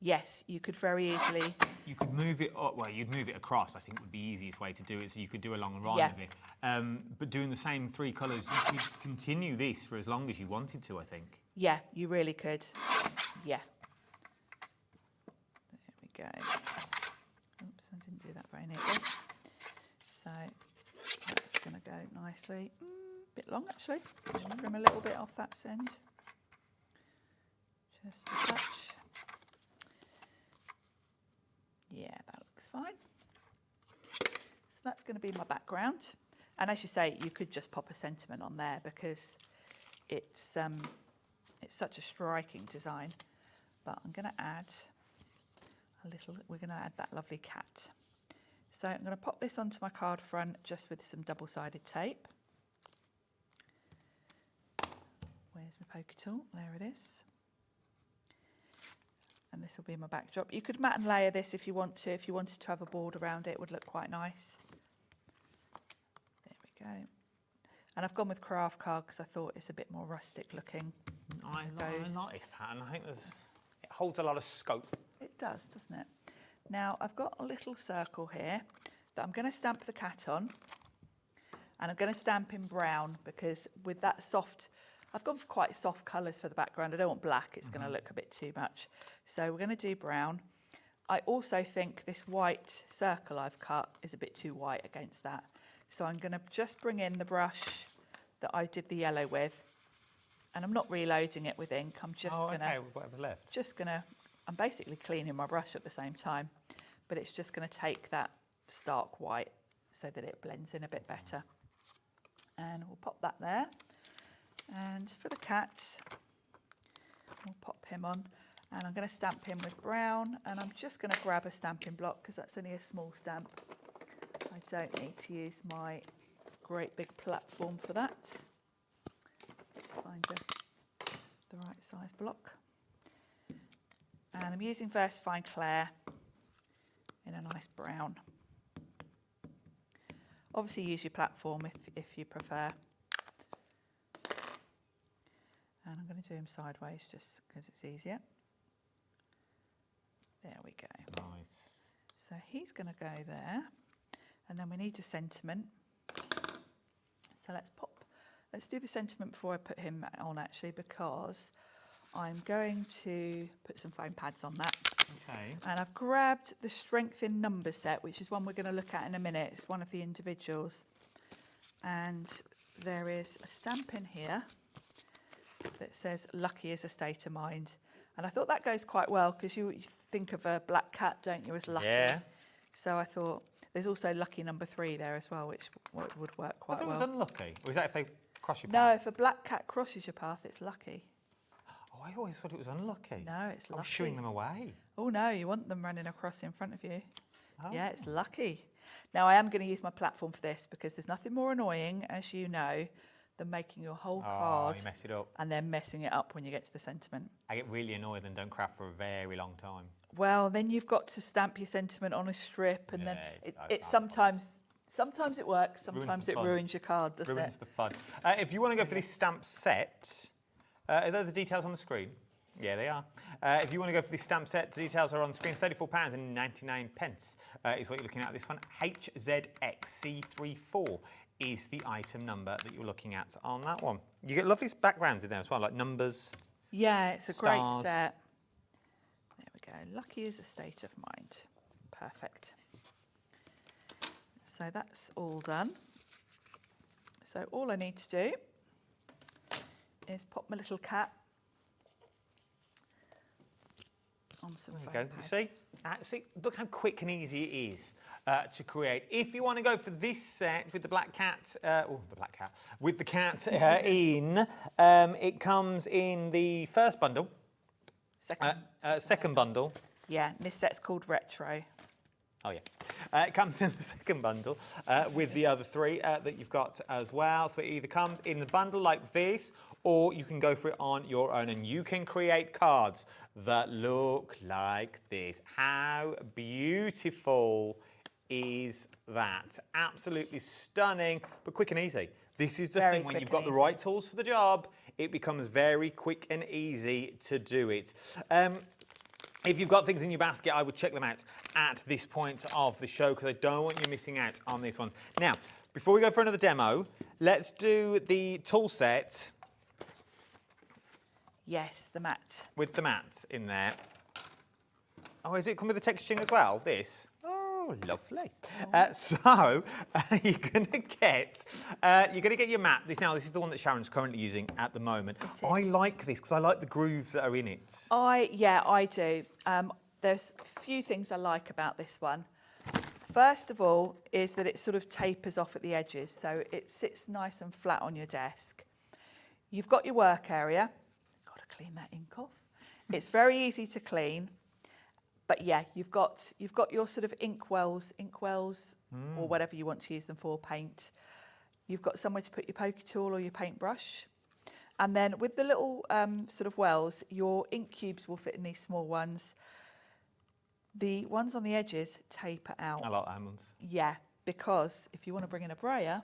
Yes, you could very easily. You could move it up, well, you'd move it across, I think would be the easiest way to do it, so you could do a long run Yeah. of it. But doing the same 3 colours, you could continue this for as long as you wanted to, I think. Yeah, you really could. Yeah. There we go. Oops, I didn't do that very neatly. So that's going to go nicely. Bit long, actually. Just trim a little bit off that end. Just a touch. Yeah, that looks fine. So that's going to be my background. And as you say, you could just pop a sentiment on there because it's such a striking design. But I'm going to add a little, we're going to add that lovely cat. So I'm going to pop this onto my card front just with some double-sided tape. Where's my poker tool? There it is. And this will be my backdrop. You could mat and layer this if you want to. If you wanted to have a board around it, it would look quite nice. There we go. And I've gone with craft card because I thought it's a bit more rustic looking. I like this pattern. I think it holds a lot of scope. It does, doesn't it? Now, I've got a little circle here that I'm going to stamp the cat on. And I'm going to stamp in brown because with that soft, I've gone for quite soft colours for the background. I don't want black, it's going to look a bit too much. So we're going to do brown. I also think this white circle I've cut is a bit too white against that. So I'm going to just bring in the brush that I did the yellow with. And I'm not reloading it with ink. I'm just going to... with whatever left. Just going to... I'm basically cleaning my brush at the same time. But it's just going to take that stark white so that it blends in a bit better. And we'll pop that there. And for the cat, we'll pop him on. And I'm going to stamp him with brown. And I'm just going to grab a stamping block because that's only a small stamp. I don't need to use my great big platform for that. Let's find the right size block. And I'm using VersaFine Clair in a nice brown. Obviously use your platform if you prefer. And I'm going to do him sideways just because it's easier. There we go. Nice. So he's going to go there. And then we need a sentiment. So let's do the sentiment before I put him on actually, because I'm going to put some foam pads on that. Okay. And I've grabbed the Strength in Numbers set, which is one we're going to look at in a minute. It's one of the individuals. And there is a stamp in here that says lucky is a state of mind. And I thought that goes quite well because you think of a black cat, don't you, as lucky? Yeah. So I thought there's also lucky number 3 there as well, which would work quite well. I thought it was unlucky. Or is that if they cross your path? No, if a black cat crosses your path, it's lucky. Oh, I always thought it was unlucky. No, it's lucky. I was shooing them away. Oh, no, you want them running across in front of you. Oh. Yeah, it's lucky. Now, I am going to use my platform for this because there's nothing more annoying, as you know, than making your whole card you mess it up. and then messing it up when you get to the sentiment. I get really annoyed and don't craft for a very long time. Well, then you've got to stamp your sentiment on a strip, and Yeah, then it's sometimes it works, sometimes it fun. ruins your card, doesn't Ruins it? the fun. If you want to go for this stamp set, are there the details on the screen? Yeah, they are. If you want to go for this stamp set, the details are on the screen. £34.99 is what you're looking at. This one, HZXC34 is the item number that you're looking at on that one. You get lovely backgrounds in there as well, like numbers. Yeah, it's a stars. great set. There we go. Lucky is a state of mind. Perfect. So that's all done. So all I need to do is pop my little cat on some foam There you go. pads. You see, look how quick and easy it is to create. If you want to go for this set with the black cat, with the cat in, it comes in the first bundle. Second bundle. Yeah, this set's called Retro. Oh yeah, it comes in the second bundle with the other 3 that you've got as well. So it either comes in the bundle like this, or you can go for it on your own, and you can create cards that look like this. How beautiful is that? Absolutely stunning, but quick and easy. This is the thing, when you've got the right tools for the job, it becomes very quick and easy to do it. If you've got things in your basket, I would check them out at this point of the show because I don't want you missing out on this one. Now, before we go for another demo, let's do the tool set. Yes, the mat. With the mat in there. Oh, is it come with the texturing as well, this? Oh, lovely. So you're gonna get your mat. This is the one that Sharon's currently using at the moment. I like this because I like the grooves that are in it. I do. There's a few things I like about this one. First of all is that it sort of tapers off at the edges, so it sits nice and flat on your desk. You've got your work area. Got to clean that ink off. It's very easy to clean. But yeah, you've got your sort of ink wells, or whatever you want to use them for, paint. You've got somewhere to put your poker tool or your paintbrush. And then with the little sort of wells, your ink cubes will fit in these small ones. The ones on the edges taper out. I like that ones. Yeah, because if you want to bring in a brayer,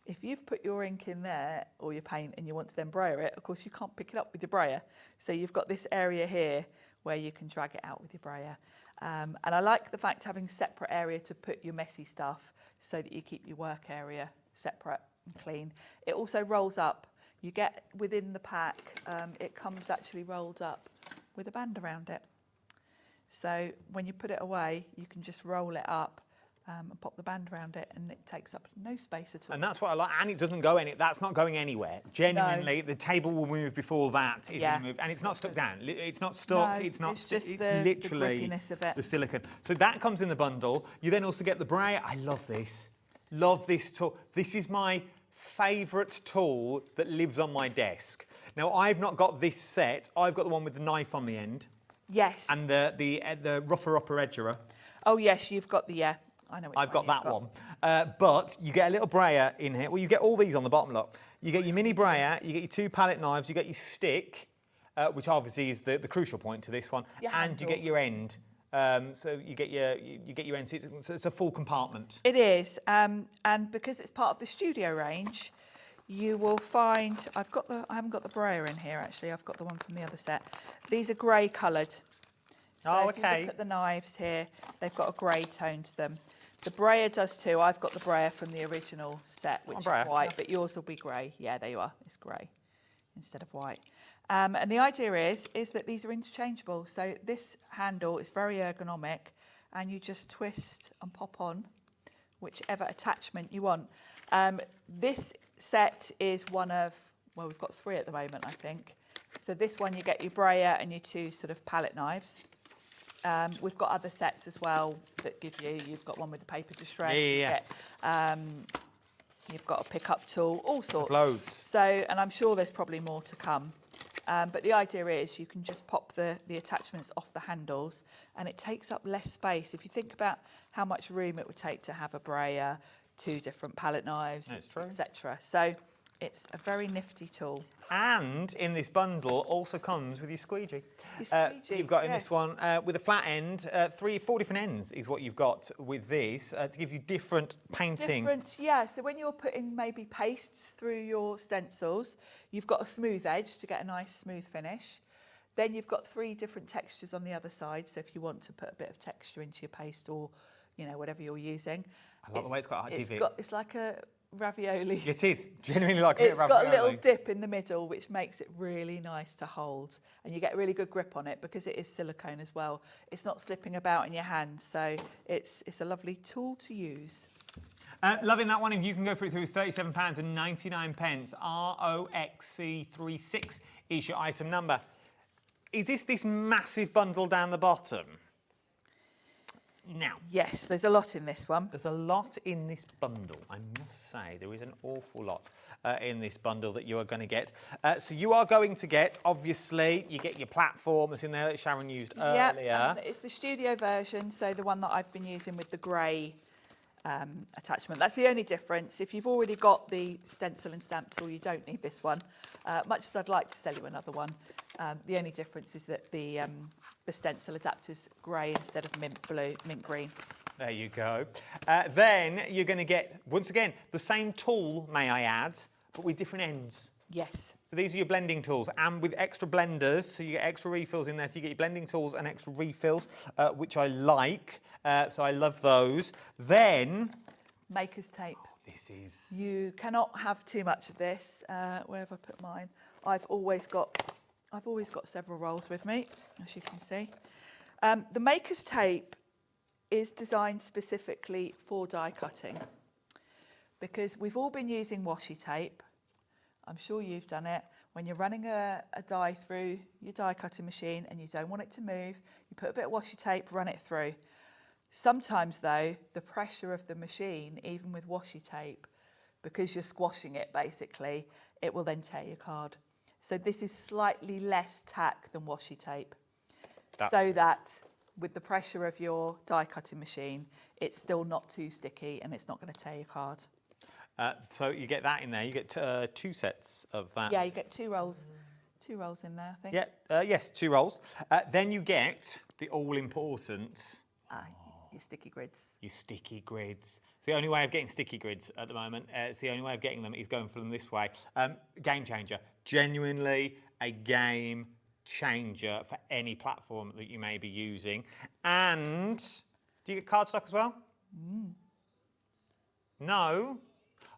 if you've put your ink in there or your paint and you want to then brayer it, of course you can't pick it up with your brayer. So you've got this area here where you can drag it out with your brayer. And I like the fact having a separate area to put your messy stuff so that you keep your work area separate and clean. It also rolls up. You get within the pack, it comes actually rolled up with a band around it. So when you put it away, you can just roll it up and pop the band around it, and it takes up no space at all. And that's what I like. And it doesn't go that's not going anywhere. Genuinely, the table will move before that is removed, and it's not stuck down. It's not stuck. No, it's not. it's just literally the grippiness of it. The silicone. So that comes in the bundle. You then also get the brayer. I love this. Love this tool. This is my favourite tool that lives on my desk. Now I've not got this set. I've got the one with the knife on the end. Yes. And the rougher upper edger. Oh yes, you've got the I know. I've got that one. But you get a little brayer in here. Well, you get all these on the bottom, look. You get your mini brayer, you get your 2 palette knives, you get your stick, which obviously is the crucial point to this one, and you get your end. So you get your end. So it's a full compartment. It is, and because it's part of the studio range, you will find I haven't got the brayer in here actually. I've got the one from the other set. These are grey coloured. So if you look at the knives here, they've got a grey tone to them. The brayer does too. I've got the brayer from the original set, which is white, but yours will be grey. Yeah, there you are. It's grey instead of white. And the idea is that these are interchangeable. So this handle is very ergonomic, and you just twist and pop on whichever attachment you want. This set is one of, well, we've got 3 at the moment, I think. So this one, you get your brayer and your 2 sort of palette knives. We've got other sets as well that give you've got one with the paper distress. You've got a pick-up tool, all sorts. There's loads. So, and I'm sure there's probably more to come. But the idea is you can just pop the attachments off the handles, and it takes up less space. If you think about how much room it would take to have a brayer, 2 different palette knives, etc. So it's a very nifty tool. And in this bundle also comes with your squeegee. You've got in this one with a flat end, 4 different ends is what you've got with this to give you different painting. So when you're putting maybe pastes through your stencils, you've got a smooth edge to get a nice smooth finish. Then you've got 3 different textures on the other side. So if you want to put a bit of texture into your paste or, whatever you're using. I like the way it's got a divot. It's like a ravioli. It is, genuinely like a ravioli. It's got a little dip in the middle, which makes it really nice to hold. And you get a really good grip on it because it is silicone as well. It's not slipping about in your hand, so it's a lovely tool to use. Loving that one. If you can go through £37.99, ROXC36 is your item number. Is this massive bundle down the bottom? Now, yes, there's a lot in this one. There's a lot in this bundle, I must say. There is an awful lot in this bundle that you are going to get. So you are going to get, obviously, you get your platform that's in there that Sharon used earlier. Yeah, it's the studio version, so the one that I've been using with the grey attachment. That's the only difference. If you've already got the stencil and stamp tool, you don't need this one. Much as I'd like to sell you another one, the only difference is that the stencil adapter's grey instead of mint green. There you go. Then you're going to get, once again, the same tool, may I add, but with different ends. Yes. So these are your blending tools, and with extra blenders, so you get extra refills in there. So you get your blending tools and extra refills, which I like. So I love those. Then Maker's tape. This is... You cannot have too much of this. Where have I put mine? I've always got several rolls with me, as you can see. The Maker's tape is designed specifically for die cutting because we've all been using washi tape. I'm sure you've done it. When you're running a die through your die cutting machine and you don't want it to move, you put a bit of washi tape, run it through. Sometimes though, the pressure of the machine, even with washi tape, because you're squashing it basically, it will then tear your card. So this is slightly less tack than washi tape. So that with the pressure of your die cutting machine, it's still not too sticky and it's not going to tear your card. So you get that in there. You get 2 sets of that. Yeah, you get 2 rolls. 2 rolls in there, I think. Yeah, yes, 2 rolls. Then you get the all-important... your sticky grids. Your sticky grids. It's the only way of getting sticky grids at the moment. It's the only way of getting them is going for them this way. Game changer. Genuinely a game changer for any platform that you may be using. And do you get cardstock as well? No?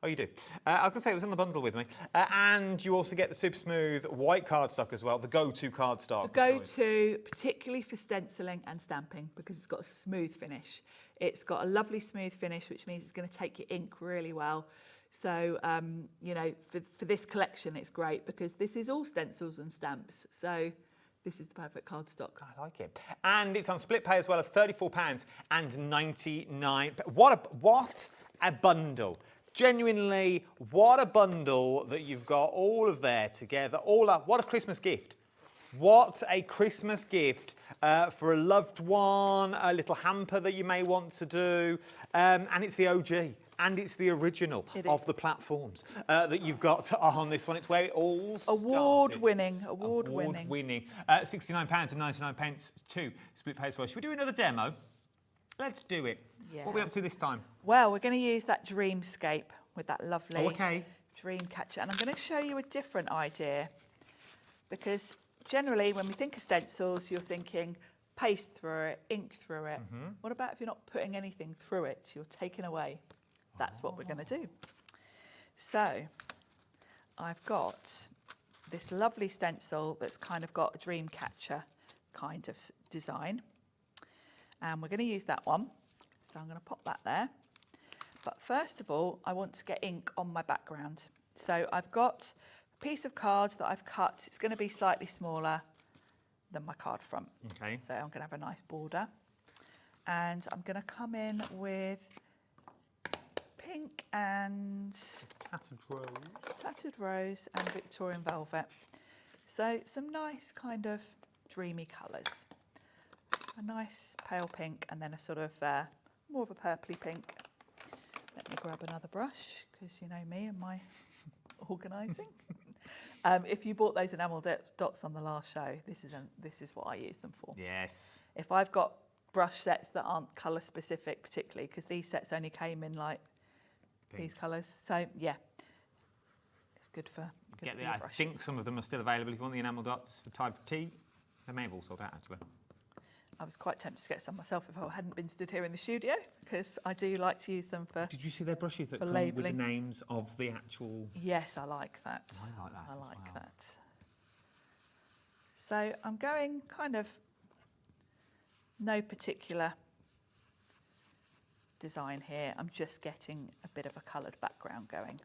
Oh, you do. I was going to say it was in the bundle with me. And you also get the super smooth white cardstock as well, the go-to cardstock. The go-to, particularly for stenciling and stamping, because it's got a smooth finish. It's got a lovely smooth finish, which means it's going to take your ink really well. So, you know, for this collection, it's great because this is all stencils and stamps. So this is the perfect cardstock. I like it. And it's on split pay as well of £34.99. What a bundle. Genuinely, what a bundle that you've got all of there together. What a Christmas gift. What a Christmas gift for a loved one, a little hamper that you may want to do. And it's the OG. And it's the original of the platforms that you've got on this one. It's where it all started. Award-winning. Award-winning. £69.99 2 split pay as well. Should we do another demo? Let's do it. Yeah. What are we up to this time? Well, we're going to use that Dreamscape with that lovely okay. dream catcher. And I'm going to show you a different idea because generally when we think of stencils, you're thinking paste through it, ink through it. What about if you're not putting anything through it? You're taking away. That's what we're going to do. So I've got this lovely stencil that's kind of got a dream catcher kind of design. And we're going to use that one. So I'm going to pop that there. But first of all, I want to get ink on my background. So I've got a piece of card that I've cut. It's going to be slightly smaller than my card front. Okay. So I'm going to have a nice border. And I'm going to come in with pink and tattered rose and Victorian velvet. So some nice kind of dreamy colours. A nice pale pink and then a sort of more of a purpley pink. Let me grab another brush because you know me and my organising. If you bought those enamel dots on the last show, this is what I use them for. Yes. If I've got brush sets that aren't colour specific particularly, because these sets only came in like these colours. So yeah, it's good for Get for the, your I brushes. think some of them are still available. If you want the enamel dots for type T, they may have all sold out actually. I was quite tempted to get some myself if I hadn't been stood here in the studio, because I do like to use them for Did you see their brushes that come labelling. with the names of the actual... Yes, I like that. I like that I as like well. that. So I'm going kind of no particular design here. I'm just getting a bit of a coloured background going.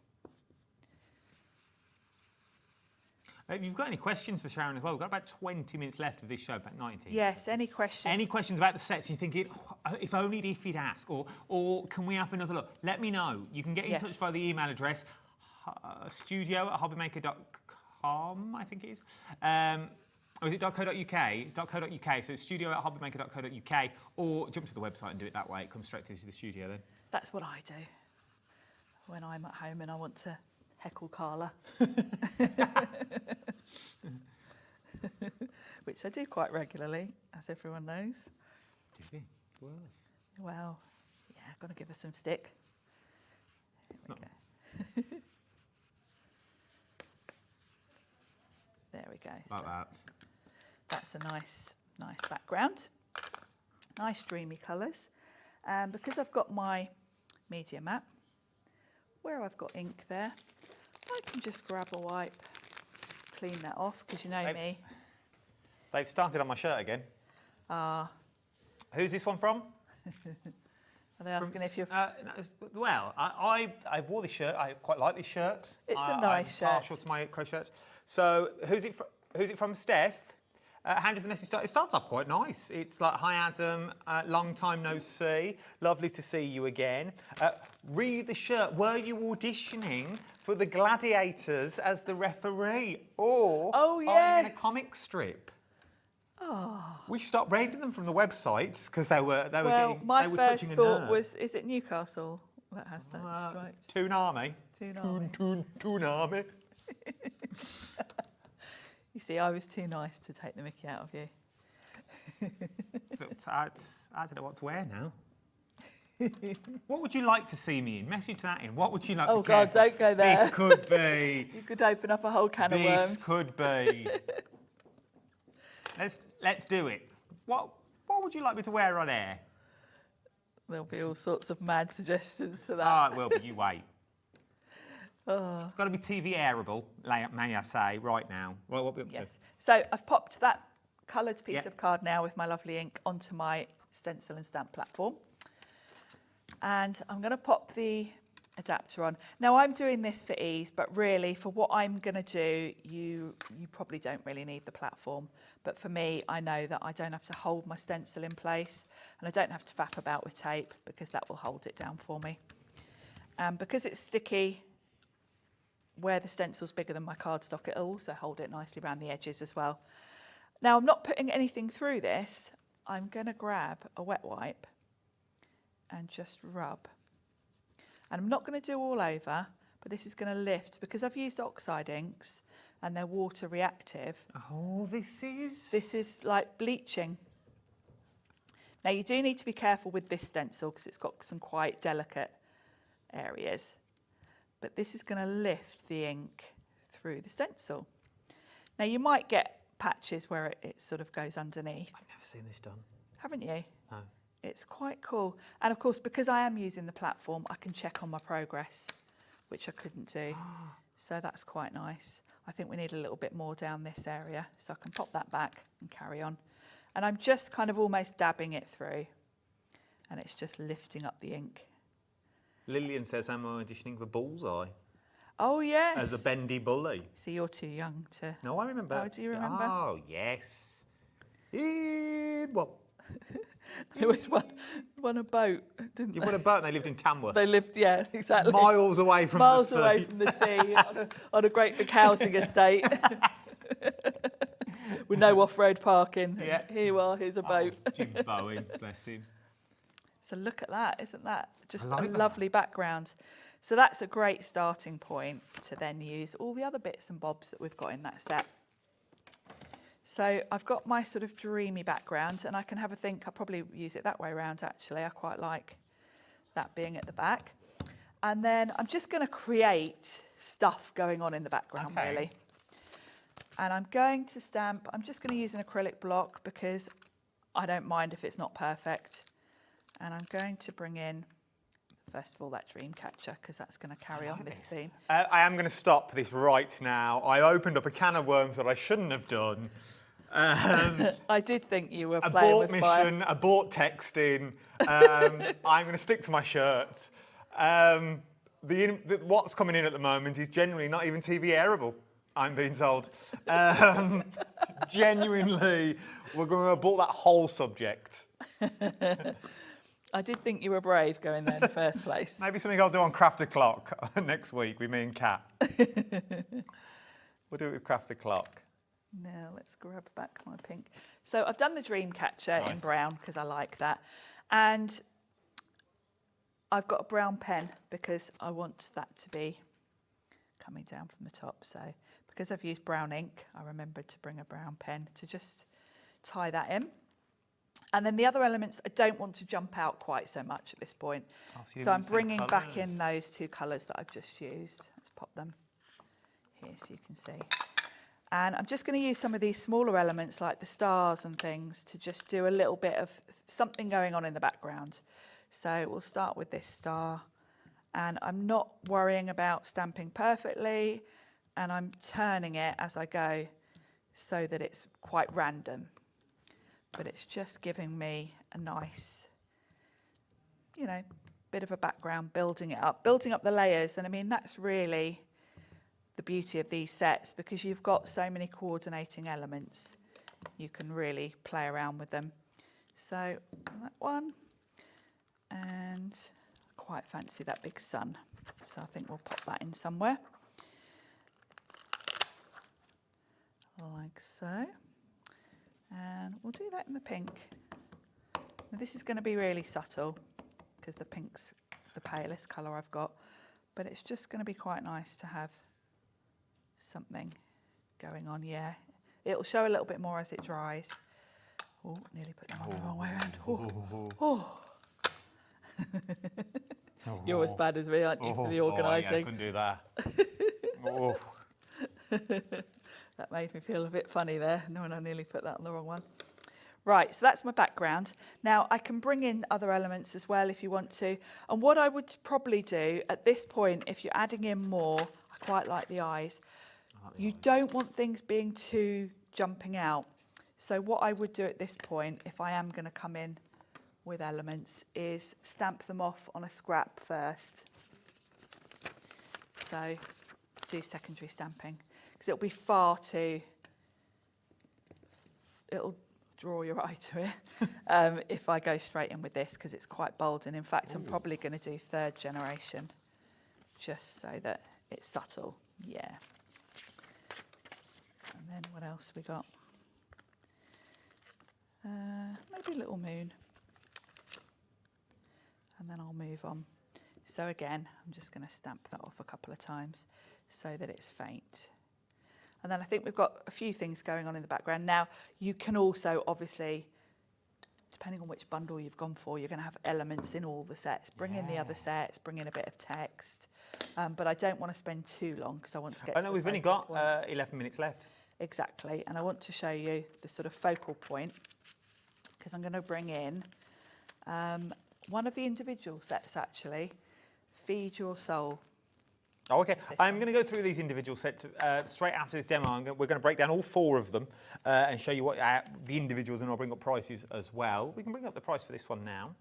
If you've got any questions for Sharon as well, we've got about 20 minutes left of this show, about 19. Yes, any questions? Any questions about the sets you're thinking, oh, if only Diffie'd ask, or can we have another look? Let me know. You can get in touch via the email address, studio@hobbymaker.com, I think it is. Or is it .co.uk? .co.uk, so it's studio@hobbymaker.co.uk, or jump to the website and do it that way. It comes straight through to the studio then. That's what I do when I'm at home and I want to heckle Carla. Which I do quite regularly, as everyone knows. Do you? Well, yeah, I've got to give her some stick. Here we go. There we go. Like So that. that's a nice background. Nice dreamy colours. And because I've got my media mat, where I've got ink there, I can just grab a wipe, clean that off, because you know me. They've started on my shirt again. Who's this one from? Are they asking if you're... well, I wore this shirt. I quite like this shirt. It's a nice shirt. I'm partial to my crochet shirts. So who's it from, Steph? How does the message start? It starts off quite nice. It's like, hi Adam, long time no see. Lovely to see you again. Read the shirt. Were you auditioning for the Gladiators as the referee? Or are you in a comic strip? Oh. We stopped reading them from the websites because they were my touching first a thought nerve. was, is it Newcastle that has that stripes? Toonami. Toonami. You see, I was too nice to take the mickey out of you. So I don't know what to wear now. What would you like to see me in? Message that in. What would you like? Oh God, don't go there. This could be. You could open up a whole can of worms. This could be. Let's do it. What would you like me to wear on air? There'll be all sorts of mad suggestions to that. Oh, it will be. You wait. It's got to be TV airable, may I say, right now. What are we up to? So I've popped that coloured piece of card now with my lovely ink onto my stencil and stamp platform. And I'm going to pop the adapter on. Now I'm doing this for ease, but really for what I'm going to do, you probably don't really need the platform. But for me, I know that I don't have to hold my stencil in place and I don't have to faff about with tape because that will hold it down for me. And because it's sticky, where the stencil's bigger than my cardstock, it'll also hold it nicely around the edges as well. Now I'm not putting anything through this. I'm going to grab a wet wipe and just rub. And I'm not going to do all over, but this is going to lift because I've used oxide inks and they're water reactive. Oh, this is like bleaching. Now you do need to be careful with this stencil because it's got some quite delicate areas. But this is going to lift the ink through the stencil. Now you might get patches where it sort of goes underneath. I've never seen this done. Haven't you? No. It's quite cool. And of course, because I am using the platform, I can check on my progress, which I couldn't do. So that's quite nice. I think we need a little bit more down this area. So I can pop that back and carry on. And I'm just kind of almost dabbing it through. And it's just lifting up the ink. Lillian says I'm auditioning for Bullseye. Oh, yes. As a bendy bully. So you're too young to... No, I remember. Oh, do you remember? Oh, yes. Well, there was one a boat, didn't you they? won a boat and they lived in Tamworth. They lived, yeah, exactly. Miles away from the sea. Miles away from the sea on a great big housing estate. With no off-road parking. Yeah. Here you are, here's a boat. Jim Bowen, bless him. So look at that, isn't that just like a lovely background? So that's a great starting point to then use all the other bits and bobs that we've got in that set. So I've got my sort of dreamy background and I can have a think, I'll probably use it that way around actually. I quite like that being at the back. And then I'm just going to create stuff going on in the background really. And I'm going to stamp, I'm just going to use an acrylic block because I don't mind if it's not perfect. And I'm going to bring in, first of all, that dream catcher because that's going to carry on this theme. I am going to stop this right now. I opened up a can of worms that I shouldn't have done. I did think you were playing with fire. Abort mission, abort texting. I'm going to stick to my shirts. What's coming in at the moment is genuinely not even TV airable, I'm being told. Genuinely, we're going to abort that whole subject. I did think you were brave going there in the first place. Maybe something I'll do on Craft O'Clock next week with me and Kat. We'll do it with Craft O'Clock. Now let's grab back my pink. So I've done the dream catcher in brown because I like that. And I've got a brown pen because I want that to be coming down from the top. So because I've used brown ink, I remembered to bring a brown pen to just tie that in. And then the other elements, I don't want to jump out quite so much at this point. So I'm bringing back in those two colours that I've just used. Let's pop them here so you can see. And I'm just going to use some of these smaller elements like the stars and things to just do a little bit of something going on in the background. So we'll start with this star, and I'm not worrying about stamping perfectly, and I'm turning it as I go so that it's quite random, but it's just giving me a nice, you know, bit of a background, building up the layers. And I mean, that's really the beauty of these sets, because you've got so many coordinating elements, you can really play around with them. So that one, and I quite fancy that big sun, so I think we'll pop that in somewhere, like so. And we'll do that in the pink. Now this is going to be really subtle because the pink's the palest colour I've got, but it's just going to be quite nice to have something going on. Yeah, it'll show a little bit more as it dries. Oh, nearly put them on the wrong way around. You're as bad as me, aren't you, for the organising? Yeah, I couldn't do that. That made me feel a bit funny there. No, I nearly put that on the wrong one. Right, so that's my background. Now I can bring in other elements as well if you want to. And what I would probably do at this point, if you're adding in more, I quite like the eyes. You don't want things being too jumping out. So what I would do at this point, if I am going to come in with elements, is stamp them off on a scrap first. So do secondary stamping, because it'll be far too, it'll draw your eye to it if I go straight in with this, because it's quite bold. And in fact, I'm probably going to do third generation, just so that it's subtle. Yeah. And then what else we got? Maybe a little moon. And then I'll move on. So again, I'm just going to stamp that off a couple of times so that it's faint. And then I think we've got a few things going on in the background. Now, you can also, obviously, depending on which bundle you've gone for, you're going to have elements in all the sets. Bring in the other sets, bring in a bit of text. But I don't want to spend too long because I want to get to the we've only focal got point. 11 minutes left. Exactly. And I want to show you the sort of focal point, because I'm going to bring in one of the individual sets, actually, Feed Your Soul. Oh, okay. I'm going to go through these individual sets straight after this demo. We're going to break down all 4 of them and show you what the individuals, and I'll bring up prices as well. We can bring up the price for this one now.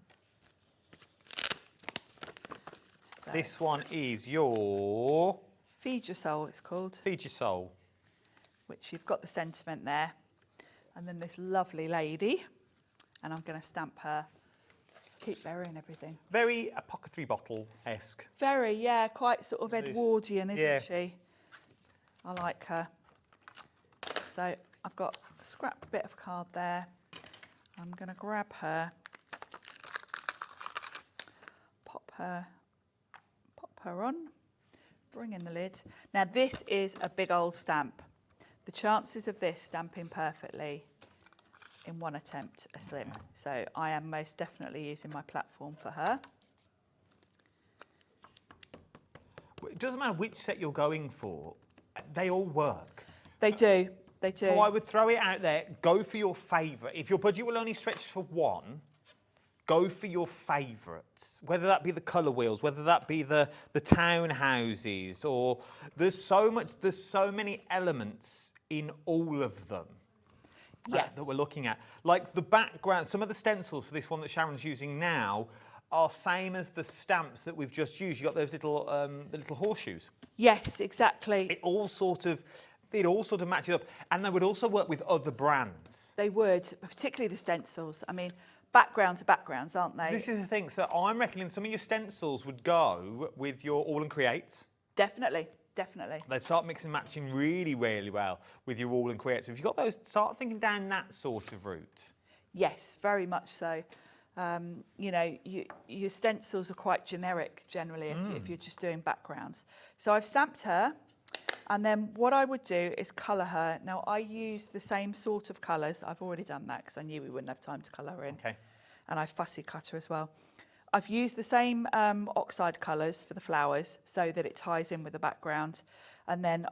So this one is your... Feed Your Soul, it's called. Feed Your Soul. Which you've got the sentiment there. And then this lovely lady, and I'm going to stamp her. Keep burying everything. Very apothecary bottle-esque. Very, yeah, quite sort of Edwardian, isn't she? I like her. So I've got a scrap bit of card there. I'm going to grab her, pop her on, bring in the lid. Now this is a big old stamp. The chances of this stamping perfectly in one attempt are slim. So I am most definitely using my platform for her. It doesn't matter which set you're going for, they all work. They do, they do. So I would throw it out there, go for your favourite. If your budget will only stretch for one, go for your favourites, whether that be the colour wheels, whether that be the townhouses, or there's so many elements in all of them. That we're looking at. Like the background, some of the stencils for this one that Sharon's using now are same as the stamps that we've just used. You've got those little the little horseshoes. Yes, exactly. It all sort of matches up. And they would also work with other brands. They would, particularly the stencils. I mean, backgrounds are backgrounds, aren't they? This is the thing. So I'm reckoning some of your stencils would go with your All and Creates. Definitely. Definitely. They start mixing and matching really, really well with your All and Create. So if you've got those, start thinking down that sort of route. Yes, very much so. You know, your stencils are quite generic generally if you're just doing backgrounds. So I've stamped her, and then what I would do is colour her. Now I use the same sort of colours. I've already done that because I knew we wouldn't have time to colour her in. Okay. And I fussy cut her as well. I've used the same oxide colours for the flowers so that it ties in with the background. And then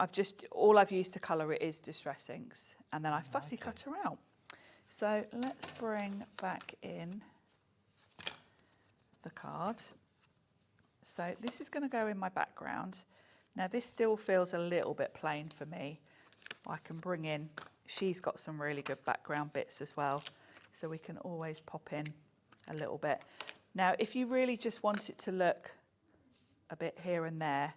all I've used to colour it is Distress Inks. And then I fussy cut her out. So let's bring back in the card. So this is going to go in my background. Now this still feels a little bit plain for me. I can bring in, she's got some really good background bits as well. So we can always pop in a little bit. Now, if you really just want it to look a bit here and there,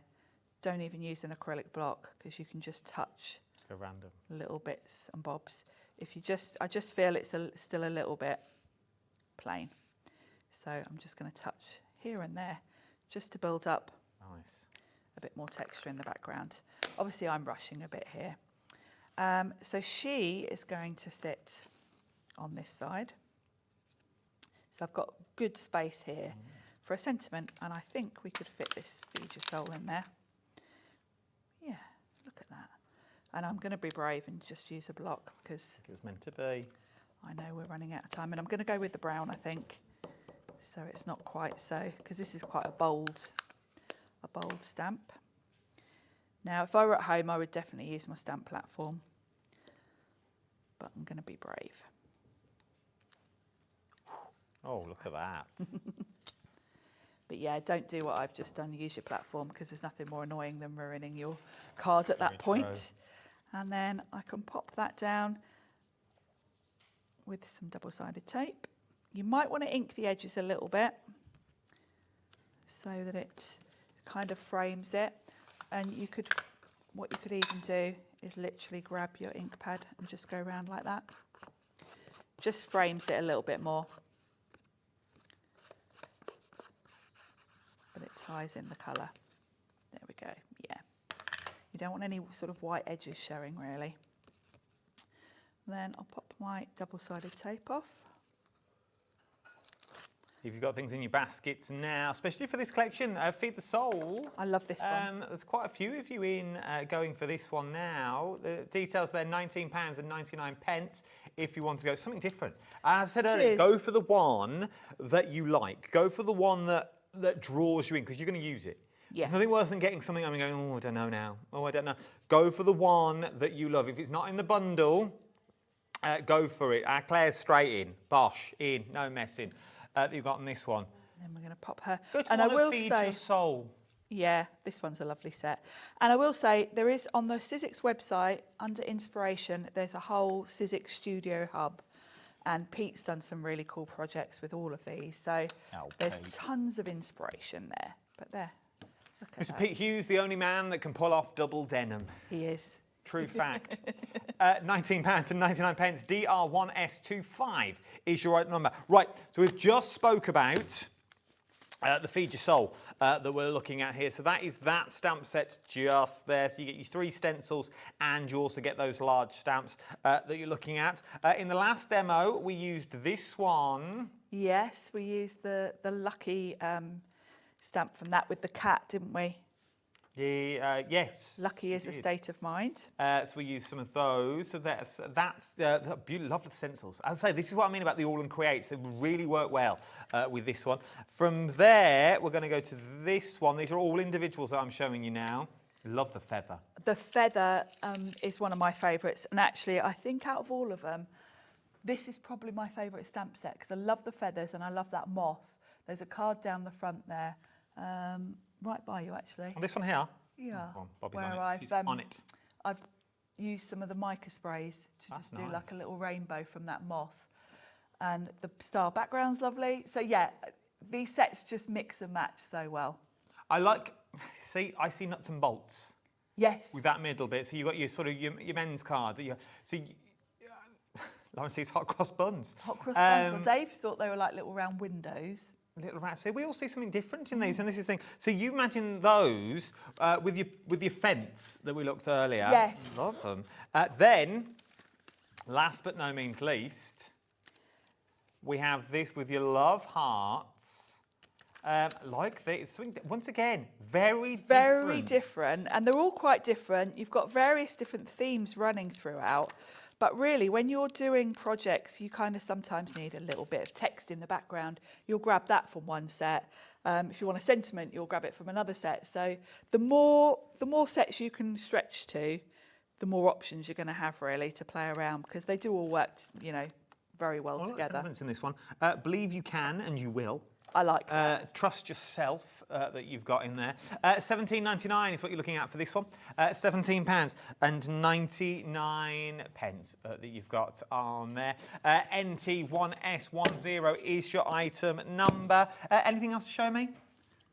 don't even use an acrylic block because you can just touch random little bits and bobs. I just feel it's still a little bit plain. So I'm just going to touch here and there just to build up a bit more texture in the background. Obviously, I'm rushing a bit here. So she is going to sit on this side. So I've got good space here for a sentiment, and I think we could fit this Feed Your Soul in there. Yeah, look at that. And I'm going to be brave and just use a block because it was meant to be. I know we're running out of time, and I'm going to go with the brown, I think. So it's not quite so, because this is quite a bold stamp. Now, if I were at home, I would definitely use my stamp platform, but I'm going to be brave. Oh, look at that. But yeah, don't do what I've just done. Use your platform because there's nothing more annoying than ruining your card at that point. True. And then I can pop that down with some double-sided tape. You might want to ink the edges a little bit so that it kind of frames it. And what you could even do is literally grab your ink pad and just go around like that. Just frames it a little bit more. But it ties in the colour. There we go, yeah. You don't want any sort of white edges showing really. Then I'll pop my double-sided tape off. If you've got things in your baskets now, especially for this collection, Feed the Soul. I love this one. There's quite a few of you in going for this one now. The details there, £19.99 if you want to go something different. As I said earlier, go for the one that you like. Go for the one that draws you in because you're going to use it. Yeah. There's nothing worse than getting something and going, oh, I don't know now. Oh, I don't know. Go for the one that you love. If it's not in the bundle, go for it. Claire's straight in. Bosh, in, no messing. That you've got on this one. And then we're going to pop her. Go to and I will Feed Your Soul. Yeah, this one's a lovely set. And I will say, there is on the Sizzix website, under Inspiration, there's a whole Sizzix Studio hub. And Pete's done some really cool projects with all of these. So there's tons of inspiration there. But there, look at Mr. Pete Hughes, the only man that can pull off double denim. He is. True fact. £19.99. DR1S25 is your right number. Right, so we've just spoke about the Feed Your Soul that we're looking at here. So that is that stamp set just there. So you get your 3 stencils and you also get those large stamps that you're looking at. In the last demo, we used this one. Yes, we used the Lucky stamp from that with the cat, didn't we? Yes. Lucky is a state of mind. So we use some of those. So that's beautiful. Love the stencils. As I say, this is what I mean about the All and Creates. They really work well with this one. From there, we're going to go to this one. These are all individuals that I'm showing you now. Love the feather. The feather is one of my favourites. And actually, I think out of all of them, this is probably my favourite stamp set because I love the feathers and I love that moth. There's a card down the front there. Right by you, actually. On this one here? Yeah. Bobby's where on it. On it. I've used some of the mica sprays to just do like a little rainbow from that moth. And the star background's lovely. So yeah, these sets just mix and match so well. I see nuts and bolts. Yes. With that middle bit. So you've got your sort of your men's card. Lauren sees hot cross buns. Hot cross buns. Well, Dave thought they were like little round windows. Little rats. So we all see something different in these, and this is the thing. So you imagine those with your fence that we looked earlier. Yes. Love them. Then, last but no means least, we have this with your love hearts. Like this. Once again, very different. Very different, and they're all quite different. You've got various different themes running throughout. But really, when you're doing projects, you kind of sometimes need a little bit of text in the background. You'll grab that from one set. If you want a sentiment, you'll grab it from another set. So the more sets you can stretch to, the more options you're going to have really to play around, because they do all work, you know, very well together. Lots of elements in this one. Believe you can and you will. I like that. Trust yourself that you've got in there. £17.99 is what you're looking at for this one. £17.99 that you've got on there. NT1S10 is your item number. Anything else to show me?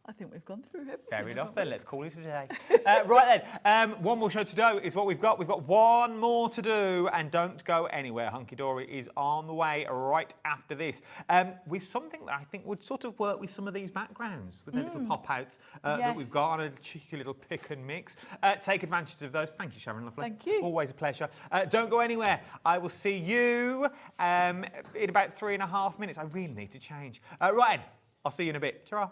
I think we've gone through everything. Fair enough then, let's call it a day. Right then, one more show to do is what we've got. We've got one more to do, and don't go anywhere. Hunkydory is on the way right after this. With something that I think would sort of work with some of these backgrounds, with the little pop-outs that we've got on a cheeky little pick and mix. Take advantage of those. Thank you, Sharon, lovely. Thank you. Always a pleasure. Don't go anywhere. I will see you in about 3.5 minutes. I really need to change. Right then, I'll see you in a bit. Ta-ra.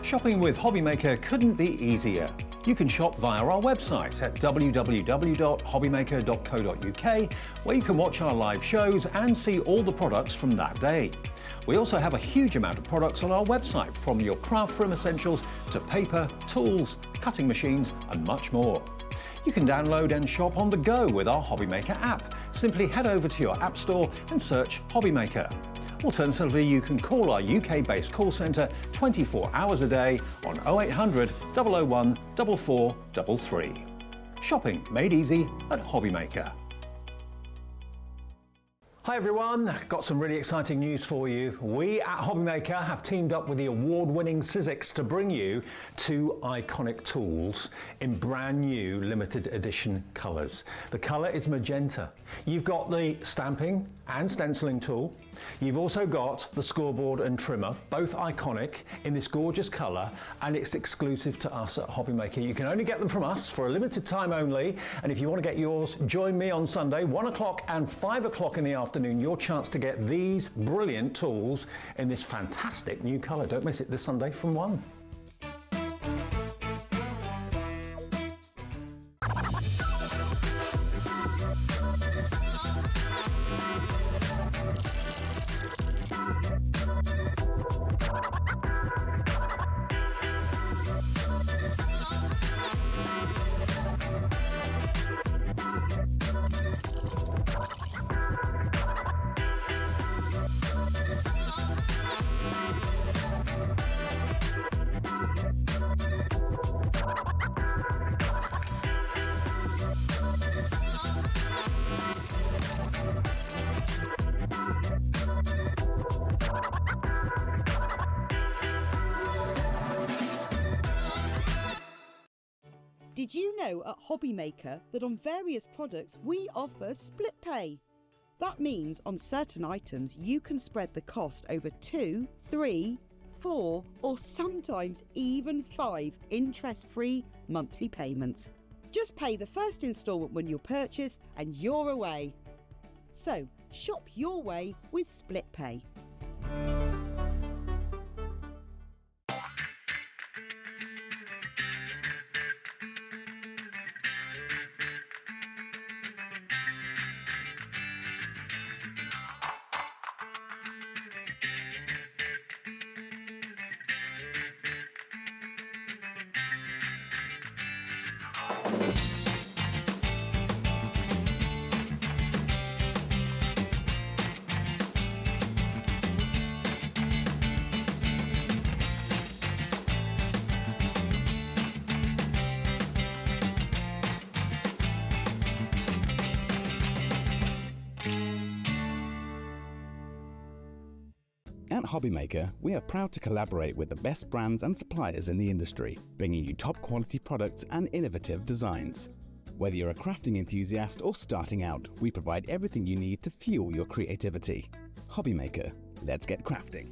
Shopping with Hobbymaker couldn't be easier. You can shop via our website at www.hobbymaker.co.uk, where you can watch our live shows and see all the products from that day. We also have a huge amount of products on our website, from your craft room essentials to paper, tools, cutting machines and much more. You can download and shop on the go with our Hobbymaker app. Simply head over to your app store and search Hobbymaker. Alternatively, you can call our UK-based call centre 24 hours a day on 0800 001 4433. Shopping made easy at Hobbymaker. Hi everyone, got some really exciting news for you. We at Hobbymaker have teamed up with the award-winning Sizzix to bring you 2 iconic tools in brand new limited edition colours. The colour is magenta. You've got the stamping and stenciling tool. You've also got the scoreboard and trimmer, both iconic in this gorgeous colour, and it's exclusive to us at Hobbymaker. You can only get them from us for a limited time only, and if you want to get yours, join me on Sunday, 1 o'clock and 5 o'clock in the afternoon, your chance to get these brilliant tools in this fantastic new colour. Don't miss it this Sunday from 1. Did you know at Hobbymaker that on various products we offer split pay? That means on certain items you can spread the cost over 2, 3, 4 or sometimes even 5 interest-free monthly payments. Just pay the first instalment when you purchase and you're away. So shop your way with split pay. At Hobbymaker, we are proud to collaborate with the best brands and suppliers in the industry, bringing you top quality products and innovative designs. Whether you're a crafting enthusiast or starting out, we provide everything you need to fuel your creativity. Hobbymaker, let's get crafting.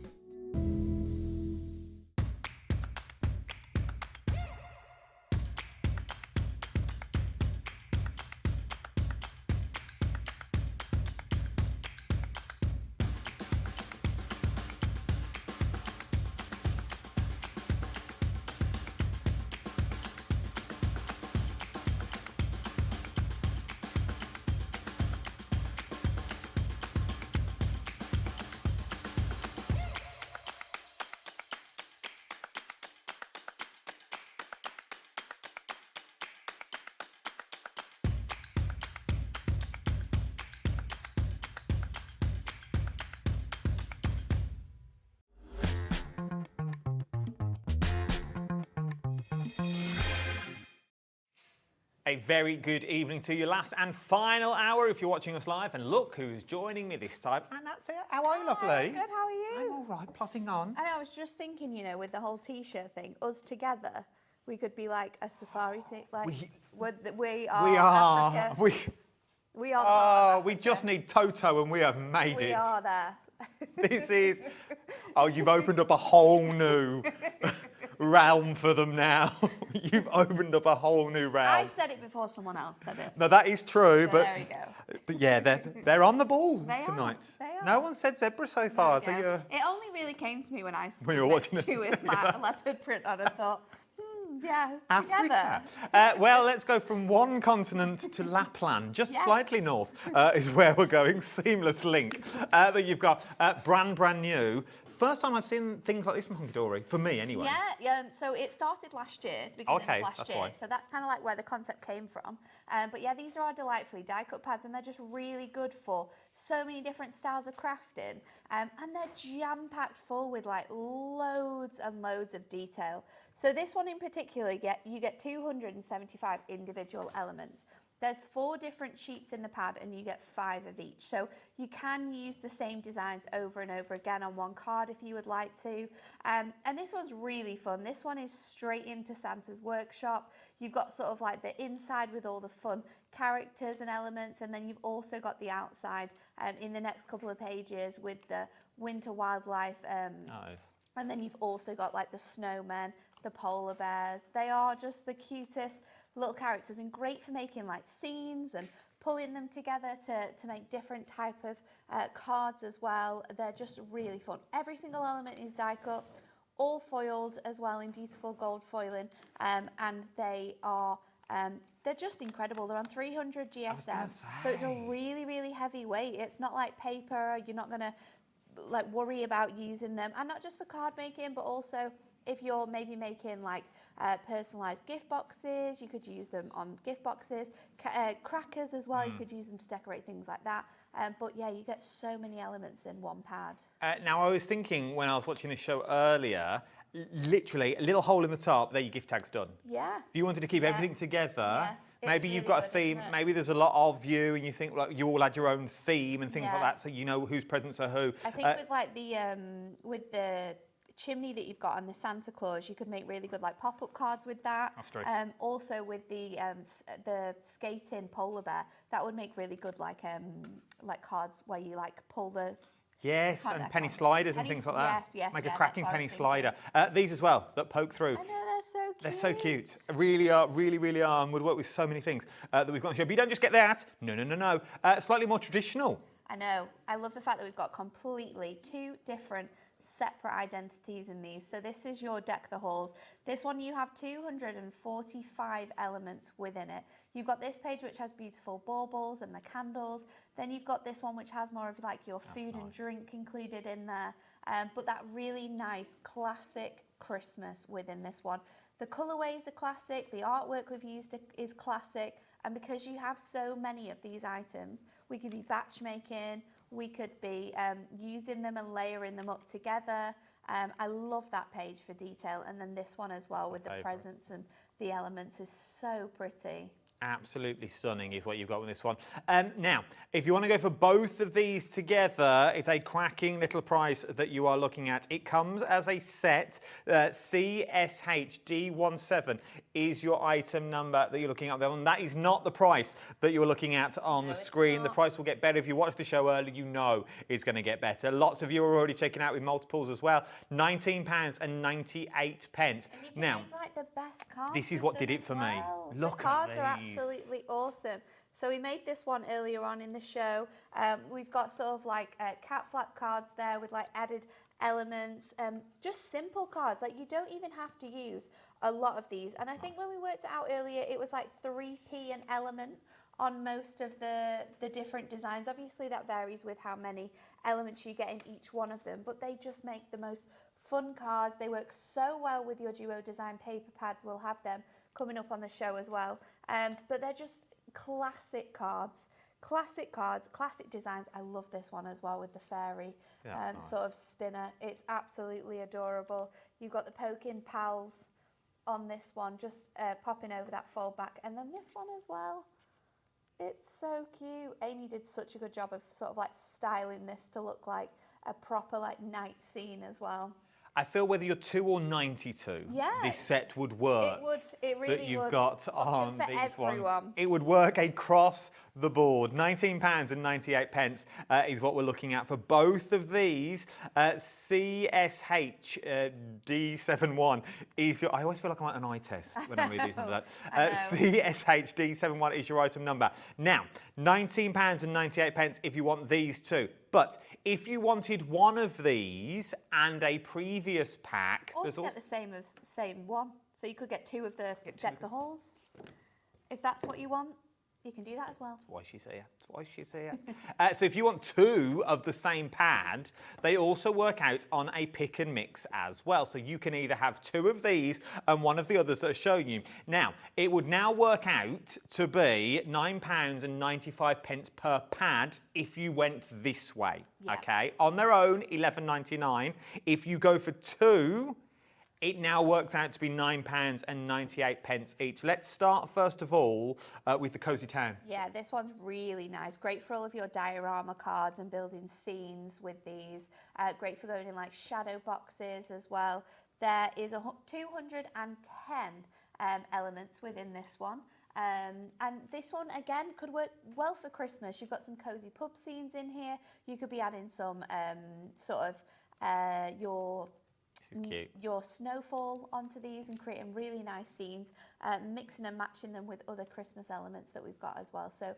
A very good evening to you. Last and final hour if you're watching us live. And look who's joining me this time. And that's it. How are you, lovely? Good, how are you? I'm all right, plodding on. And I was just thinking, you know, with the whole T-shirt thing, us together, we could be like a safari team. Like, we are Africa. We are the part of we just need Toto and we have made it. We are there. This is... Oh, you've opened up a whole new realm for them now. You've opened up a whole new realm. I said it before someone else said it. No, that is true, So but... there you go. Yeah, they're on the ball They tonight. They are. No one said zebra so far. There you go. It only really came to me when I When you were watching stood next to you with my leopard print on and thought, yeah, Africa. together. Well, let's go from one continent to Lapland, just Yes. slightly north is where we're going. Seamless link that you've got. Brand new. First time I've seen things like this from Hunkydory, for me anyway. Yeah, so it started last year, beginning Okay, of last that's year. why. So that's kind of like where the concept came from. But yeah, these are our delightfully die-cut pads, and they're just really good for so many different styles of crafting. And they're jam-packed full with like loads and loads of detail. So this one in particular, you get 275 individual elements. There's 4 different sheets in the pad and you get 5 of each. So you can use the same designs over and over again on one card if you would like to. And this one's really fun. This one is straight into Santa's workshop. You've got sort of like the inside with all the fun characters and elements, and then you've also got the outside in the next couple of pages with the winter wildlife. Nice. And then you've also got like the snowmen, the polar bears. They are just the cutest little characters and great for making like scenes and pulling them together to make different type of cards as well. They're just really fun. Every single element is die cut, all foiled as well in beautiful gold foiling, and they are they're just incredible. They're on 300 GSM, so it's a really, really heavy weight. It's not like paper. You're not gonna like worry about using them, and not just for card making, but also if you're maybe making like personalised gift boxes, you could use them on gift boxes. Crackers as well, you could use them to decorate things like that. But yeah, you get so many elements in one pad. Now, I was thinking when I was watching this show earlier, literally a little hole in the top, there your gift tag's done. Yeah. If you wanted to keep everything together, maybe you've really got a good, theme, isn't it? maybe there's a lot of you and you think like you all had your own theme and things like that, so you know whose presents are who. I think with like with the chimney that you've got on the Santa Claus, you could make really good like pop-up cards with that. That's true. Also with the skating polar bear, that would make really good like cards where you like pull the Yes, and penny sliders and things like that. Yes, Make yeah, a cracking that's what I penny was thinking. slider. These as well, that poke through. I know, they're so cute. They're so cute. Really are, really are, and would work with so many things that we've got on the show. But you don't just get that. No. Slightly more traditional. I know. I love the fact that we've got completely 2 different separate identities in these. So this is your Deck the Halls. This one you have 245 elements within it. You've got this page which has beautiful baubles and the candles. Then you've got this one which has more of like your food and drink included in there. But that really nice classic Christmas within this one. The colourways are classic, the artwork we've used is classic, and because you have so many of these items, we could be batch making, we could be using them and layering them up together. I love that page for detail, and then this one as well with the presents and the elements is so pretty. Absolutely stunning is what you've got with this one. Now, if you want to go for both of these together, it's a cracking little price that you are looking at. It comes as a set. CSHD17 is your item number that you're looking at there, and that is not the price that you were looking at on the screen. The price will get better. If you watched the show earlier, you know it's going to get better. Lots of you are already checking out with multiples as well. £19.98. Now, make, like, the best cards this is what did it for me. Look at these. The cards are absolutely awesome. So we made this one earlier on in the show. We've got sort of like cat flap cards there with like added elements, just simple cards. Like you don't even have to use a lot of these. And I think when we worked it out earlier, it was like 3p an element on most of the different designs. Obviously that varies with how many elements you get in each one of them, but they just make the most fun cards. They work so well with your duo design paper pads. We'll have them coming up on the show as well. But they're just classic cards, classic designs. I love this one as well with the fairy nice. sort of spinner. It's absolutely adorable. You've got the poking pals on this one, just popping over that fold back. And then this one as well. It's so cute. Amy did such a good job of sort of like styling this to look like a proper like night scene as well. I feel whether you're 2 or 92, this set would work. It would. It really would. That you've got Something on for these everyone. ones. It would work across the board. £19.98 is what we're looking at for both of these. CSH D71 is your. I always feel like I'm at an eye test when I read these numbers. CSH D71 is your item number. Now, £19.98 if you want these two. But if you wanted one of these and a previous pack, or you get the same one. So you could get two of the Deck the Halls. If that's what you want, you can do that as well. That's why she's here. That's why she's here. So if you want two of the same pad, they also work out on a pick and mix as well. So you can either have two of these and one of the others that are showing you. Now, it would now work out to be £9.95 per pad if you went this way. Okay, on their own, £11.99. If you go for two, it now works out to be £9.98 each. Let's start first of all with the Cozy Town. Yeah, this one's really nice. Great for all of your diorama cards and building scenes with these. Great for going in like shadow boxes as well. There is 210 elements within this one. And this one, again, could work well for Christmas. You've got some cozy pub scenes in here. You could be adding some your snowfall onto these and creating really nice scenes, mixing and matching them with other Christmas elements that we've got as well. So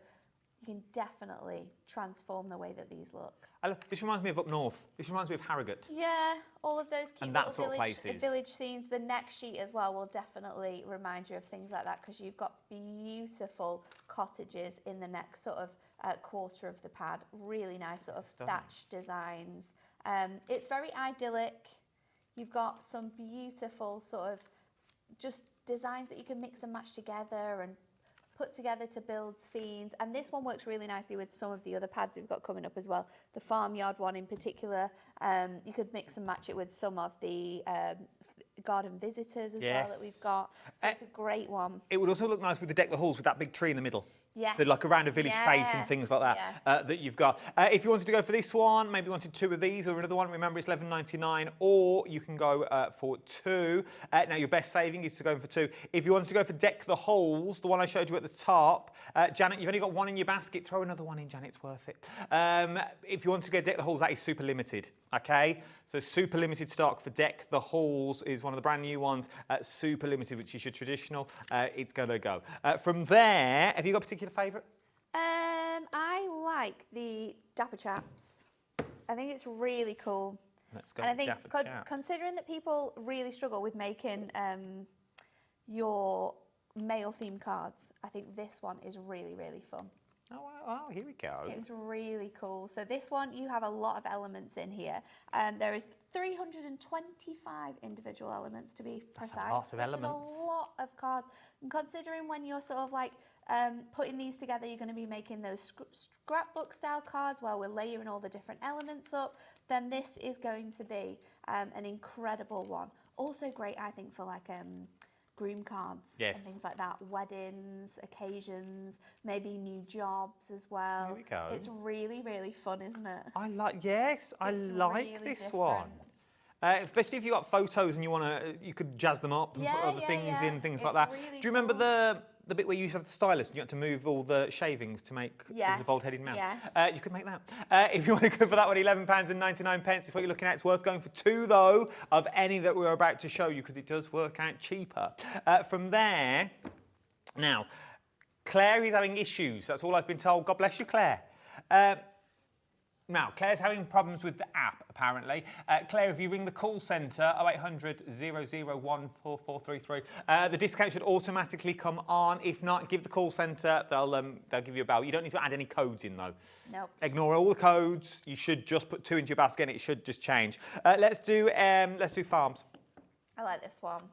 you can definitely transform the way that these look. This reminds me of up north. This reminds me of Harrogate. Yeah, all of those cute and that little sort of places. Village scenes. The next sheet as well will definitely remind you of things like that, because you've got beautiful cottages in the next sort of quarter of the pad. Really nice sort of thatch designs. It's very idyllic. You've got some beautiful sort of just designs that you can mix and match together and put together to build scenes. And this one works really nicely with some of the other pads we've got coming up as well. The farmyard one in particular, you could mix and match it with some of the garden visitors as well that we've got. So it's a great one. It would also look nice with the Deck the Halls with that big tree in the middle. Yes. So like around a village fete and things like that that you've got. If you wanted to go for this one, maybe you wanted two of these or another one, remember it's $11.99, or you can go for two. Now your best saving is to go for two. If you wanted to go for Deck the Halls, the one I showed you at the top, Janet, you've only got one in your basket, throw another one in, Janet, it's worth it. If you want to go Deck the Halls, that is super limited, okay? So super limited stock for Deck the Halls is one of the brand new ones. Super limited, which is your traditional. It's going to go. From there, have you got a particular favourite? I like the Dapper Chaps. I think it's really cool. Let's go. And I think considering that people really struggle with making your male themed cards, I think this one is really, really fun. Oh, here we go. It's really cool. So this one, you have a lot of elements in here. There is 325 individual elements to be precise. That's a lot of elements. Is a lot of cards. And considering when you're sort of like putting these together, you're going to be making those scrapbook style cards while we're layering all the different elements up, then this is going to be an incredible one. Also great, I think, for like groom cards and things like that, weddings, occasions, maybe new jobs as well. There we go. It's really, really fun, isn't it? I like this really this different. one. Especially if you've got photos and you could jazz them up and put other things in, things like that. Really Do you remember the bit where you used to have the stylus and you had to move all the shavings to make the bald-headed man? Yes. You could make that. If you want to go for that one, £11.99 is what you're looking at. It's worth going for two, though, of any that we're about to show you, because it does work out cheaper. From there, now, Claire is having issues. That's all I've been told. God bless you, Claire. Now, Claire's having problems with the app, apparently. Claire, if you ring the call centre, 0800 001 4433, the discount should automatically come on. If not, give the call centre, they'll give you a bell. You don't need to add any codes in, though. Nope. Ignore all the codes. You should just put two into your basket and it should just change. Let's do farms. I like this one.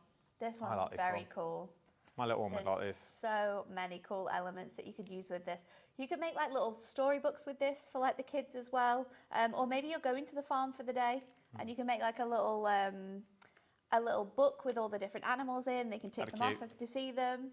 This one's very cool. My little one would like this. So many cool elements that you could use with this. You could make like little storybooks with this for like the kids as well. Or maybe you're going to the farm for the day and you can make like a little a little book with all the different animals in. They can tick them off if they see them.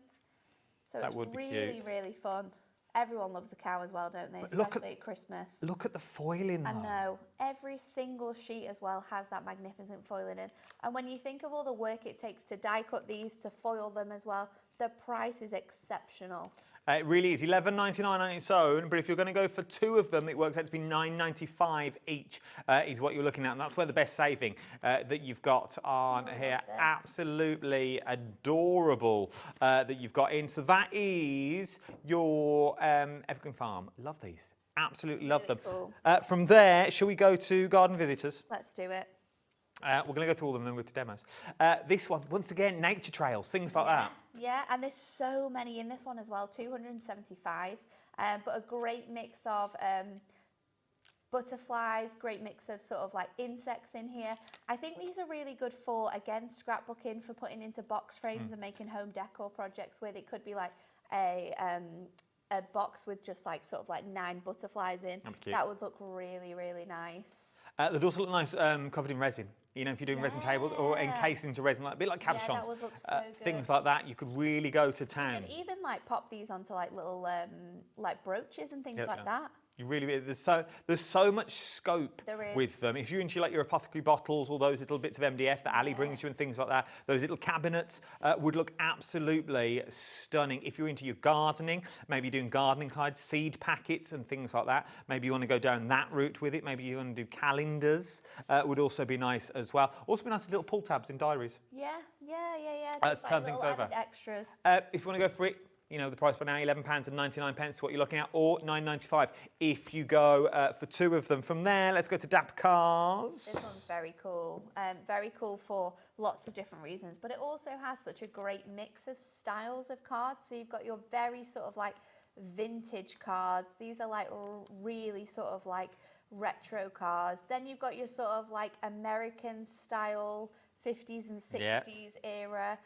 So That it's would be really, cute. really fun. Everyone loves a cow as well, don't they? Especially at Christmas. Look at the foiling. I know. Every single sheet as well has that magnificent foiling in. And when you think of all the work it takes to die cut these, to foil them as well, the price is exceptional. It really is $11.99 on its own, but if you're going to go for 2 of them, it works out to be $9.95 each is what you're looking at, and that's where the best saving that you've got on here. Absolutely adorable that you've got in. So that is your Evergreen Farm. Love these. Absolutely love them. Cool. From there, shall we go to garden visitors? Let's do it. We're going to go through all of them and then we'll go to demos. This one, once again, nature trails, things like that. Yeah, and there's so many in this one as well, 275, but a great mix of butterflies, great mix of sort of like insects in here. I think these are really good for, again, scrapbooking, for putting into box frames and making home decor projects where it could be like a box with just like sort of like 9 butterflies in. That would look really, really nice. They'd also look nice covered in resin. You know, if you're doing resin tables or encased into resin, like, a bit like cabochons. Yeah, that would look so good. Things like that, you could really go to town. You can even like pop these onto like little like brooches and things like that. You really, there's so much scope with them. If you're into like your apothecary bottles, all those little bits of MDF that Ali brings you and things like that, those little cabinets would look absolutely stunning. If you're into your gardening, maybe doing gardening cards, seed packets and things like that, maybe you want to go down that route with it. Maybe you want to do calendars, would also be nice as well. Also be nice little pull tabs in diaries. Yeah. Let's Just turn like things little over. added extras. If you want to go for it, you know, the price for now, £11.99, what you're looking at, or £9.95 if you go for 2 of them. From there, let's go to Dapper Cars. This one's very cool. Very cool for lots of different reasons, but it also has such a great mix of styles of cards. So you've got your very sort of like vintage cards. These are like really sort of like retro cards. Then you've got your sort of like American style 50s and 60s era.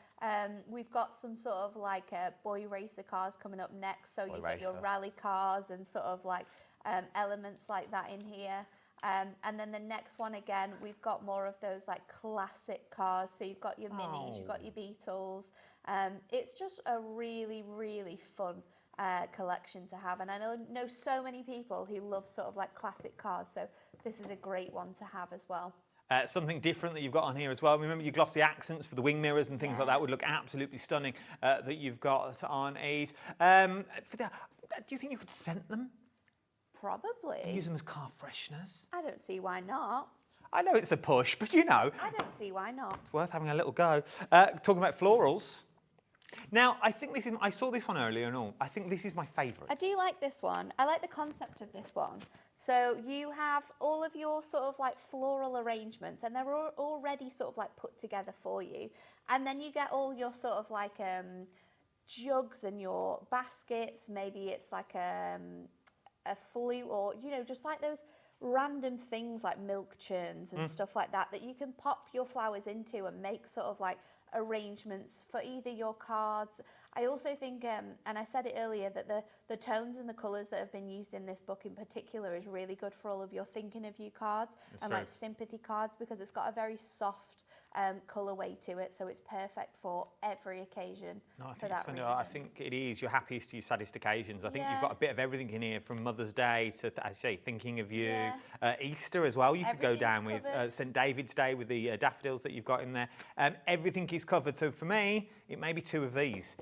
We've got some sort of like boy racer cars coming up next. So you've got your rally cars and sort of like elements like that in here. And then the next one again, we've got more of those like classic cars. So you've got your Minis, you've got your Beetles. It's just a really, really fun collection to have. And I know so many people who love sort of like classic cars. So this is a great one to have as well. Something different that you've got on here as well. Remember your glossy accents for the wing mirrors and things like that would look absolutely stunning that you've got on these. Do you think you could scent them? Probably. Use them as car fresheners? I don't see why not. I know it's a push, but you know. I don't see why not. It's worth having a little go. Talking about florals. Now, I think I saw this one earlier and all. I think this is my favourite. I do like this one. I like the concept of this one. So you have all of your sort of like floral arrangements and they're already sort of like put together for you. And then you get all your sort of like jugs and your baskets. Maybe it's like a flute or, you know, just like those random things like milk churns and stuff like that that you can pop your flowers into and make sort of like arrangements for either your cards. I also think, and I said it earlier, that the tones and the colours that have been used in this book in particular is really good for all of your thinking of you cards and like sympathy cards, because it's got a very soft colourway to it, so it's perfect for every occasion. I think it is your happiest to your saddest occasions. I think you've got a bit of everything in here, from Mother's Day to, as I say, thinking of you. Easter as well. You could go down with St David's Day with the daffodils that you've got in there. Everything is covered. So for me, it may be 2 of these.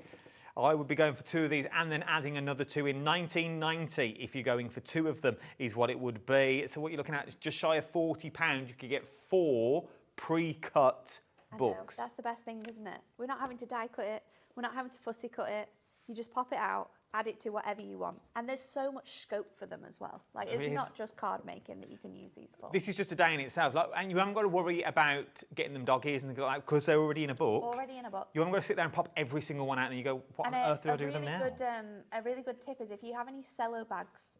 I would be going for 2 of these and then adding another 2 in. $19.90 if you're going for 2 of them is what it would be. So what you're looking at is just shy of £40. You could get 4 pre-cut books. That's the best thing, isn't it? We're not having to die cut it. We're not having to fussy cut it. You just pop it out, add it to whatever you want. And there's so much scope for them as well. Like, it's not just card making that you can use these for. This is just a day in itself. Like, and you haven't got to worry about getting them dog ears and things like that, because they're already in a book. Already in a book. You haven't got to sit there and pop every single one out and you go, what on earth do I do with them now? A really good tip is if you have any cello bags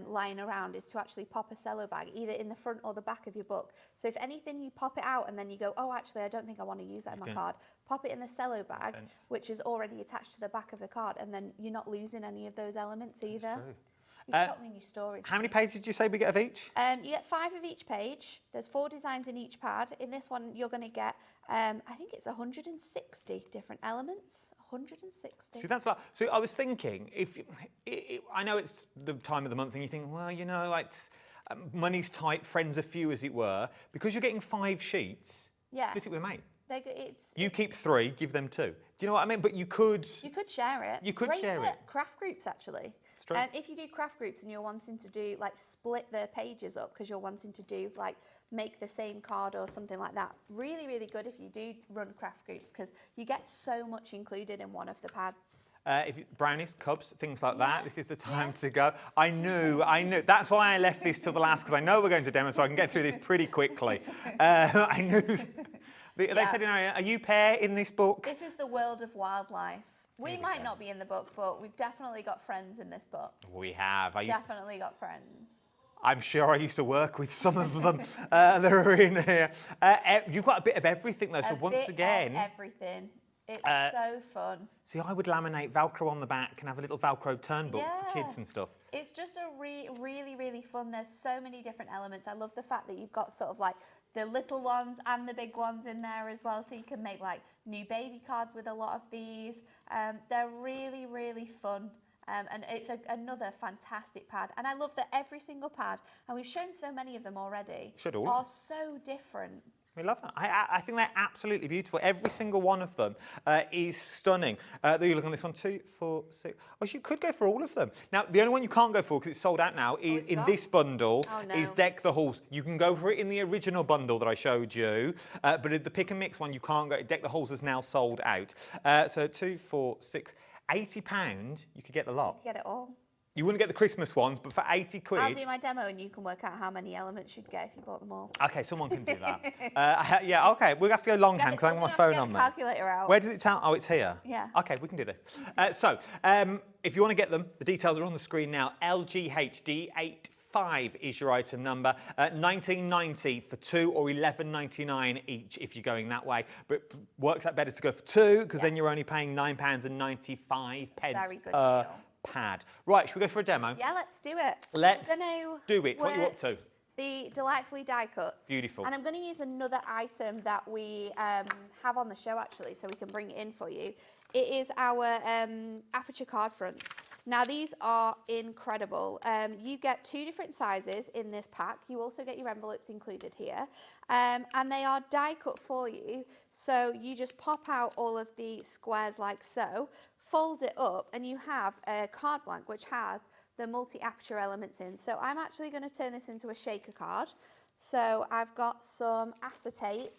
lying around, is to actually pop a cello bag either in the front or the back of your book. So if anything, you pop it out and then you go, oh, actually, I don't think I want to use that in my card. Pop it in the cello bag, which is already attached to the back of the card, and then you're not losing any of those elements either. You can put them in your storage. How many pages did you say we get of each? You get 5 of each page. There's 4 designs in each pad. In this one, you're going to get, I think it's 160 different elements. 160. See, that's like. So I was thinking, I know it's the time of the month, and you think, well, you know, like money's tight, friends are few, as it were. Because you're getting 5 sheets. Yeah. Split it with a mate. You keep 3, give them 2. Do you know what I mean? But you could. You could share it. You could share Great it. for craft groups, actually. It's true. If you do craft groups and you're wanting to do like split the pages up because you're wanting to do like make the same card or something like that, really, really good if you do run craft groups because you get so much included in one of the pads. Brownies, cups, things like that. This is the time to go. I knew. That's why I left this till the last, because I know we're going to demo, so I can get through this pretty quickly. I knew. They said, you know, are you pair in this book? This is the world of wildlife. We might not be in the book, but we've definitely got friends in this book. We have. Definitely got friends. I'm sure I used to work with some of them that are in here. You've got a bit of everything, though, so once again... everything. It's so fun. See, I would laminate Velcro on the back and have a little Velcro turn book for kids and stuff. It's just a really, really fun. There's so many different elements. I love the fact that you've got sort of like the little ones and the big ones in there as well, so you can make like new baby cards with a lot of these. They're really, really fun. And it's another fantastic pad. And I love that every single pad, and we've shown so many of them already, are so different. We love that. I think they're absolutely beautiful. Every single one of them is stunning. You look on this one, 2, 4, 6. Oh, you could go for all of them. Now, the only one you can't go for, because it's sold out now, is in this bundle, is Deck the Halls. You can go for it in the original bundle that I showed you, but in the Pick and Mix one, you can't go. Deck the Halls is now sold out. So 2, 4, 6, £80, you could get the lot. You could get it all. You wouldn't get the Christmas ones, but for 80 quid... I'll do my demo and you can work out how many elements you'd get if you bought them all. OK, someone can do that. Yeah, OK, we'll have to go longhand because I have my phone on me. Calculator out. Where does it tell? Oh, it's here. Yeah. OK, we can do this. If you want to get them, the details are on the screen now. LGHD85 is your item number. $19.90 for 2 or $11.99 each if you're going that way. But works out better to go for 2 because then you're only paying £9.95 Very good per deal. pad. Right, should we go for a demo? Yeah, let's do it. Let's do it. What are you up to? The Delightfully Die Cuts. Beautiful. And I'm going to use another item that we have on the show, actually, so we can bring it in for you. It is our aperture card fronts. Now, these are incredible. You get 2 different sizes in this pack. You also get your envelopes included here. And they are die cut for you. So you just pop out all of the squares like so, fold it up, and you have a card blank which has the multi-aperture elements in. So I'm actually going to turn this into a shaker card. So I've got some acetate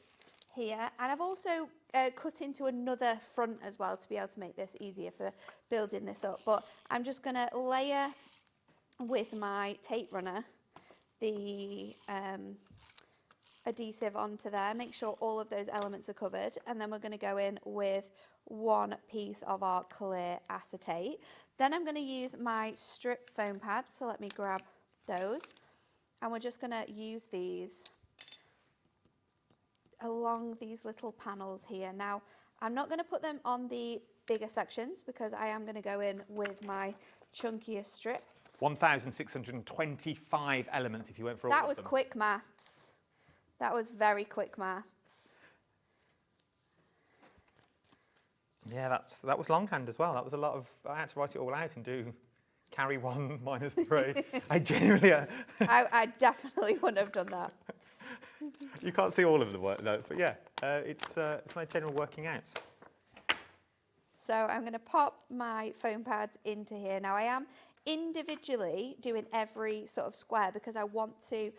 here, and I've also cut into another front as well to be able to make this easier for building this up. But I'm just going to layer with my tape runner the adhesive onto there, make sure all of those elements are covered, and then we're going to go in with 1 piece of our clear acetate. Then I'm going to use my strip foam pads, so let me grab those, and we're just going to use these along these little panels here. Now, I'm not going to put them on the bigger sections because I am going to go in with my chunkier strips. 1,625 elements if you went for all of them. That was quick maths. That was very quick maths. Yeah, that was longhand as well. That was a lot of... I had to write it all out and do carry 1 minus 3. I genuinely... I definitely wouldn't have done that. You can't see all of the work though, but yeah, it's my general working out. So I'm going to pop my foam pads into here. Now I am individually doing every sort of square because I want to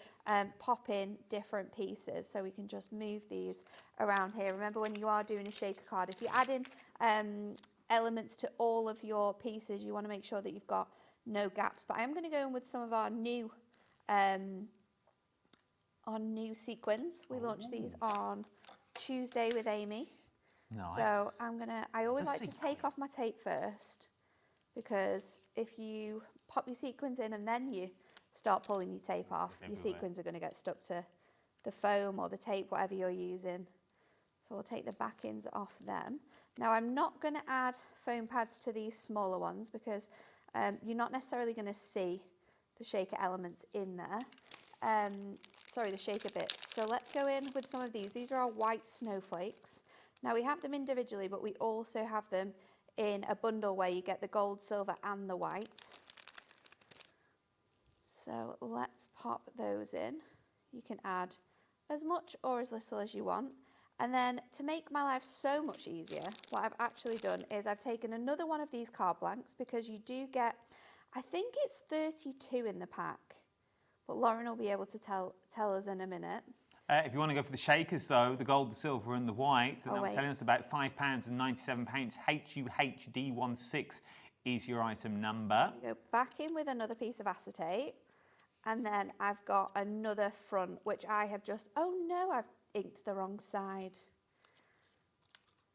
pop in different pieces, so we can just move these around here. Remember, when you are doing a shaker card, if you add in elements to all of your pieces, you want to make sure that you've got no gaps. But I am going to go in with some of our new sequins. We launched these on Tuesday with Amy. Nice. So I always like to take off my tape first, because if you pop your sequins in and then you start pulling your tape off, your sequins are going to get stuck to the foam or the tape, whatever you're using. So we'll take the backings off them. Now I'm not going to add foam pads to these smaller ones because you're not necessarily going to see the shaker elements in there. Sorry, the shaker bits. So let's go in with some of these. These are our white snowflakes. Now we have them individually, but we also have them in a bundle where you get the gold, silver and the white. So let's pop those in. You can add as much or as little as you want. And then to make my life so much easier, what I've actually done is I've taken another one of these card blanks, because you do get, I think it's 32 in the pack, but Lauren will be able to tell us in a minute. If you want to go for the shakers, though, the gold, the silver and the white, that was telling us about £5.97. HUHD16 is your item number. You go back in with another piece of acetate, and then I've got another front, which I have just, oh no, I've inked the wrong side.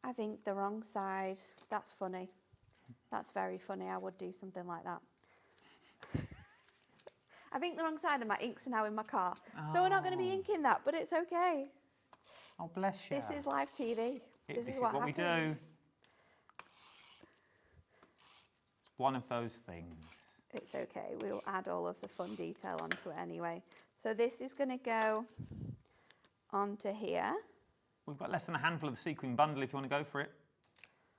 I've inked the wrong side. That's funny. That's very funny. I would do something like that. I've inked the wrong side and my inks are now in my car. So we're not going to be inking that, but it's okay. Oh, bless you. This is live TV. This is what what we do. happens. It's one of those things. It's okay. We'll add all of the fun detail onto it anyway. So this is going to go onto here. We've got less than a handful of the sequin bundle if you want to go for it.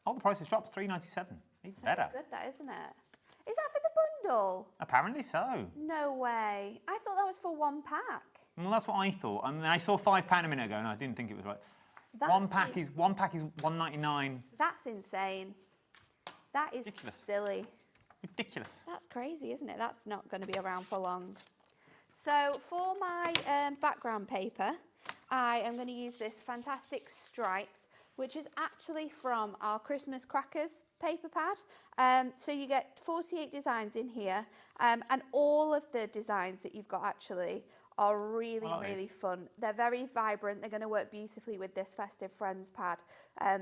Oh, the price has dropped, $3.97. Even better. Good, that, isn't it? Is that for the bundle? Apparently so. No way. I thought that was for one pack. Well, that's what I thought. I mean, I saw £5 a minute ago and I didn't think it was right. One pack is $1.99. That's insane. That is Ridiculous. silly. Ridiculous. That's crazy, isn't it? That's not going to be around for long. So for my background paper, I am going to use this fantastic Stripes, which is actually from our Christmas Crackers paper pad. So you get 48 designs in here, and all of the designs that you've got actually are really, really fun. They're very vibrant. They're going to work beautifully with this Festive Friends pad.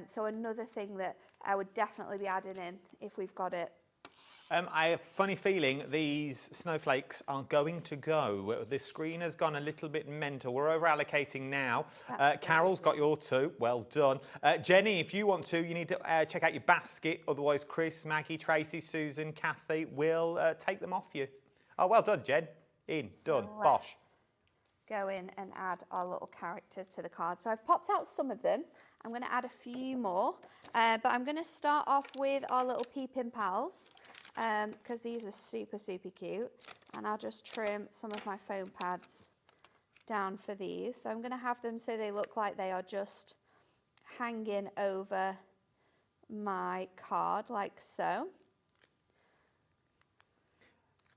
So another thing that I would definitely be adding in if we've got it. I have a funny feeling these snowflakes are going to go. The screen has gone a little bit mental. We're over allocating now. Carol's got your two. Well done. Jenny, if you want to, you need to check out your basket. Otherwise, Chris, Maggie, Tracy, Susan, Kathy will take them off you. Oh, well done, Jen. Done. Bosh. Go in and add our little characters to the card. So I've popped out some of them. I'm going to add a few more, but I'm going to start off with our little Peepin' Pals, because these are super, super cute. And I'll just trim some of my foam pads down for these. So I'm going to have them so they look like they are just hanging over my card, like so.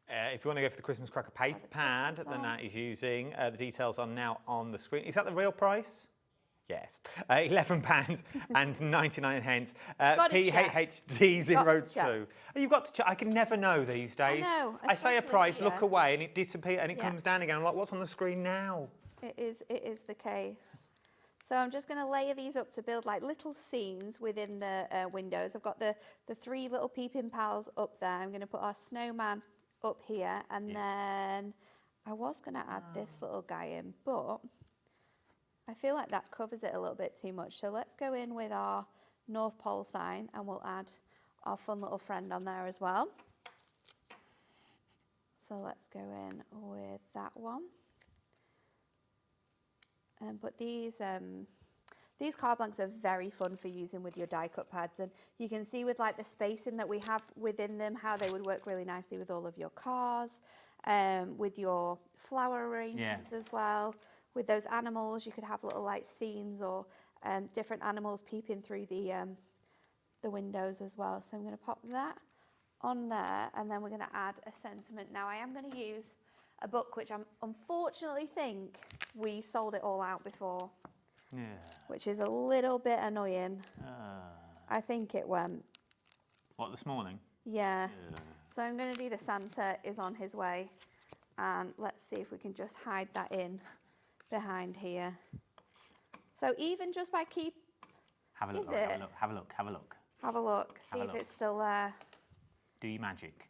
If you want to go for the Christmas Cracker paper pad, then that is using, the details are now on the screen. Is that the real price? Yes. £11.99. PHHD02. You've got to check. I can never know these days. I know. I say a price, look away, and it disappears, and it comes down again. I'm like, what's on the screen now? It is the case. So I'm just going to layer these up to build like little scenes within the windows. I've got the three little Peepin' Pals up there. I'm going to put our snowman up here, and then I was going to add this little guy in, but I feel like that covers it a little bit too much. So let's go in with our North Pole sign, and we'll add our fun little friend on there as well. So let's go in with that one. But these card blanks are very fun for using with your die cut pads, and you can see with like the spacing that we have within them how they would work really nicely with all of your cars, with your flower arrangements as well. With those animals, you could have little like scenes or different animals peeping through the windows as well. So I'm going to pop that on there, and then we're going to add a sentiment. Now I am going to use a book which I unfortunately think we sold it all out before, which is a little bit annoying. I think it went. What, this morning? Yeah. So I'm going to do the Santa is on his way, and let's see if we can just hide that in behind here. So even just by have a look, Lauren, have a look. Have a look, see if it's still there. Do your magic.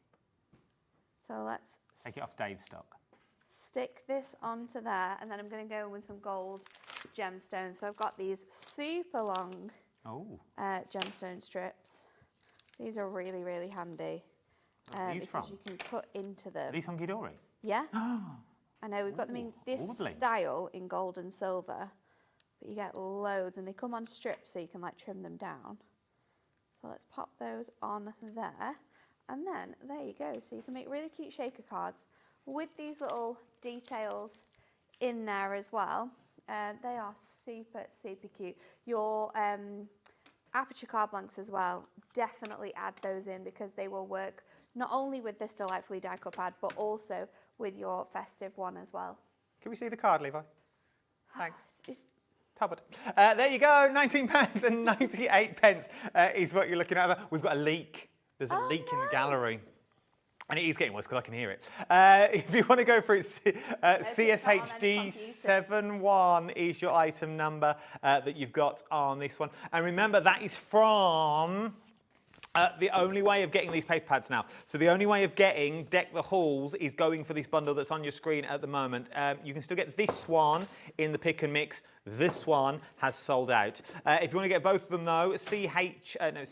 So let's take it off Dave's stock. Stick this onto there, and then I'm going to go with some gold gemstones. So I've got these super long gemstone strips. These are really, really handy. these because from? you can cut into them. Are these Hunkydory? Yeah. I know, we've got them in this style in gold and silver, but you get loads and they come on strips so you can like trim them down. So let's pop those on there. And then there you go. So you can make really cute shaker cards with these little details in there as well. They are super, super cute. Your aperture card blanks as well, definitely add those in because they will work not only with this delightfully die cut pad, but also with your festive one as well. Can we see the card, Levi? Thanks. Talbot. There you go, £19.98 is what you're looking at. We've got a leak. There's a leak in the gallery. And it is getting worse because I can hear it. If you want to go for it, CSHD71 is your item number that you've got on this one. And remember, that is from the only way of getting these paper pads now. So the only way of getting Deck the Halls is going for this bundle that's on your screen at the moment. You can still get this one in the pick and mix. This one has sold out. If you want to get both of them though, no, it's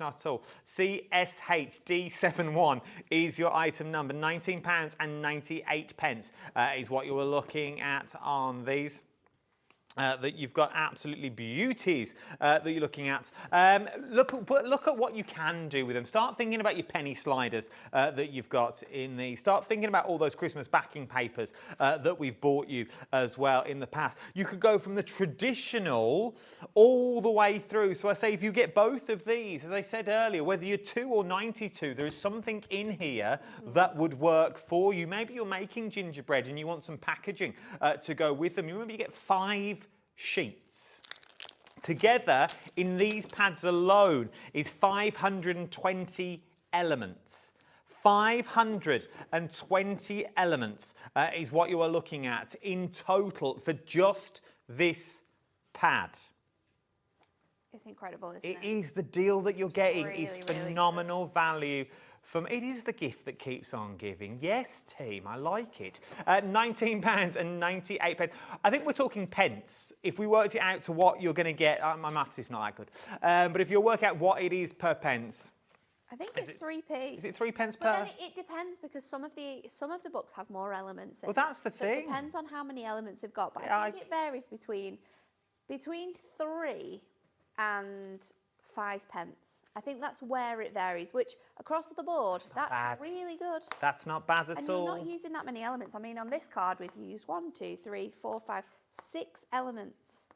not at all. CSHD71 is your item number. £19.98 is what you were looking at on these. That you've got absolutely beauties that you're looking at. Look at what you can do with them. Start thinking about your penny sliders that you've got in these. Start thinking about all those Christmas backing papers that we've bought you as well in the past. You could go from the traditional all the way through. So I say if you get both of these, as I said earlier, whether you're 2 or 92, there is something in here that would work for you. Maybe you're making gingerbread and you want some packaging to go with them. You remember you get 5 sheets. Together, in these pads alone, is 520 elements. 520 elements is what you are looking at in total for just this pad. It's incredible, isn't it? It is. The deal that you're getting really, is phenomenal value. It is the gift that keeps on giving. Yes, team, I like it. £19.98. I think we're talking pence. If we worked it out to what you're going to get, my maths is not that good. But if you work out what it is per pence, I think it's 3p. Is it 3 pence per? But then it depends because some of the books have more elements in. Well, that's the thing. It depends on how many elements they've got. But I think it varies between 3 and 5 pence. I think that's where it varies, which across the board, that's really good. That's not bad at all. And you're not using that many elements. I mean, on this card, we've used 1, 2, 3, 4, 5, 6 elements.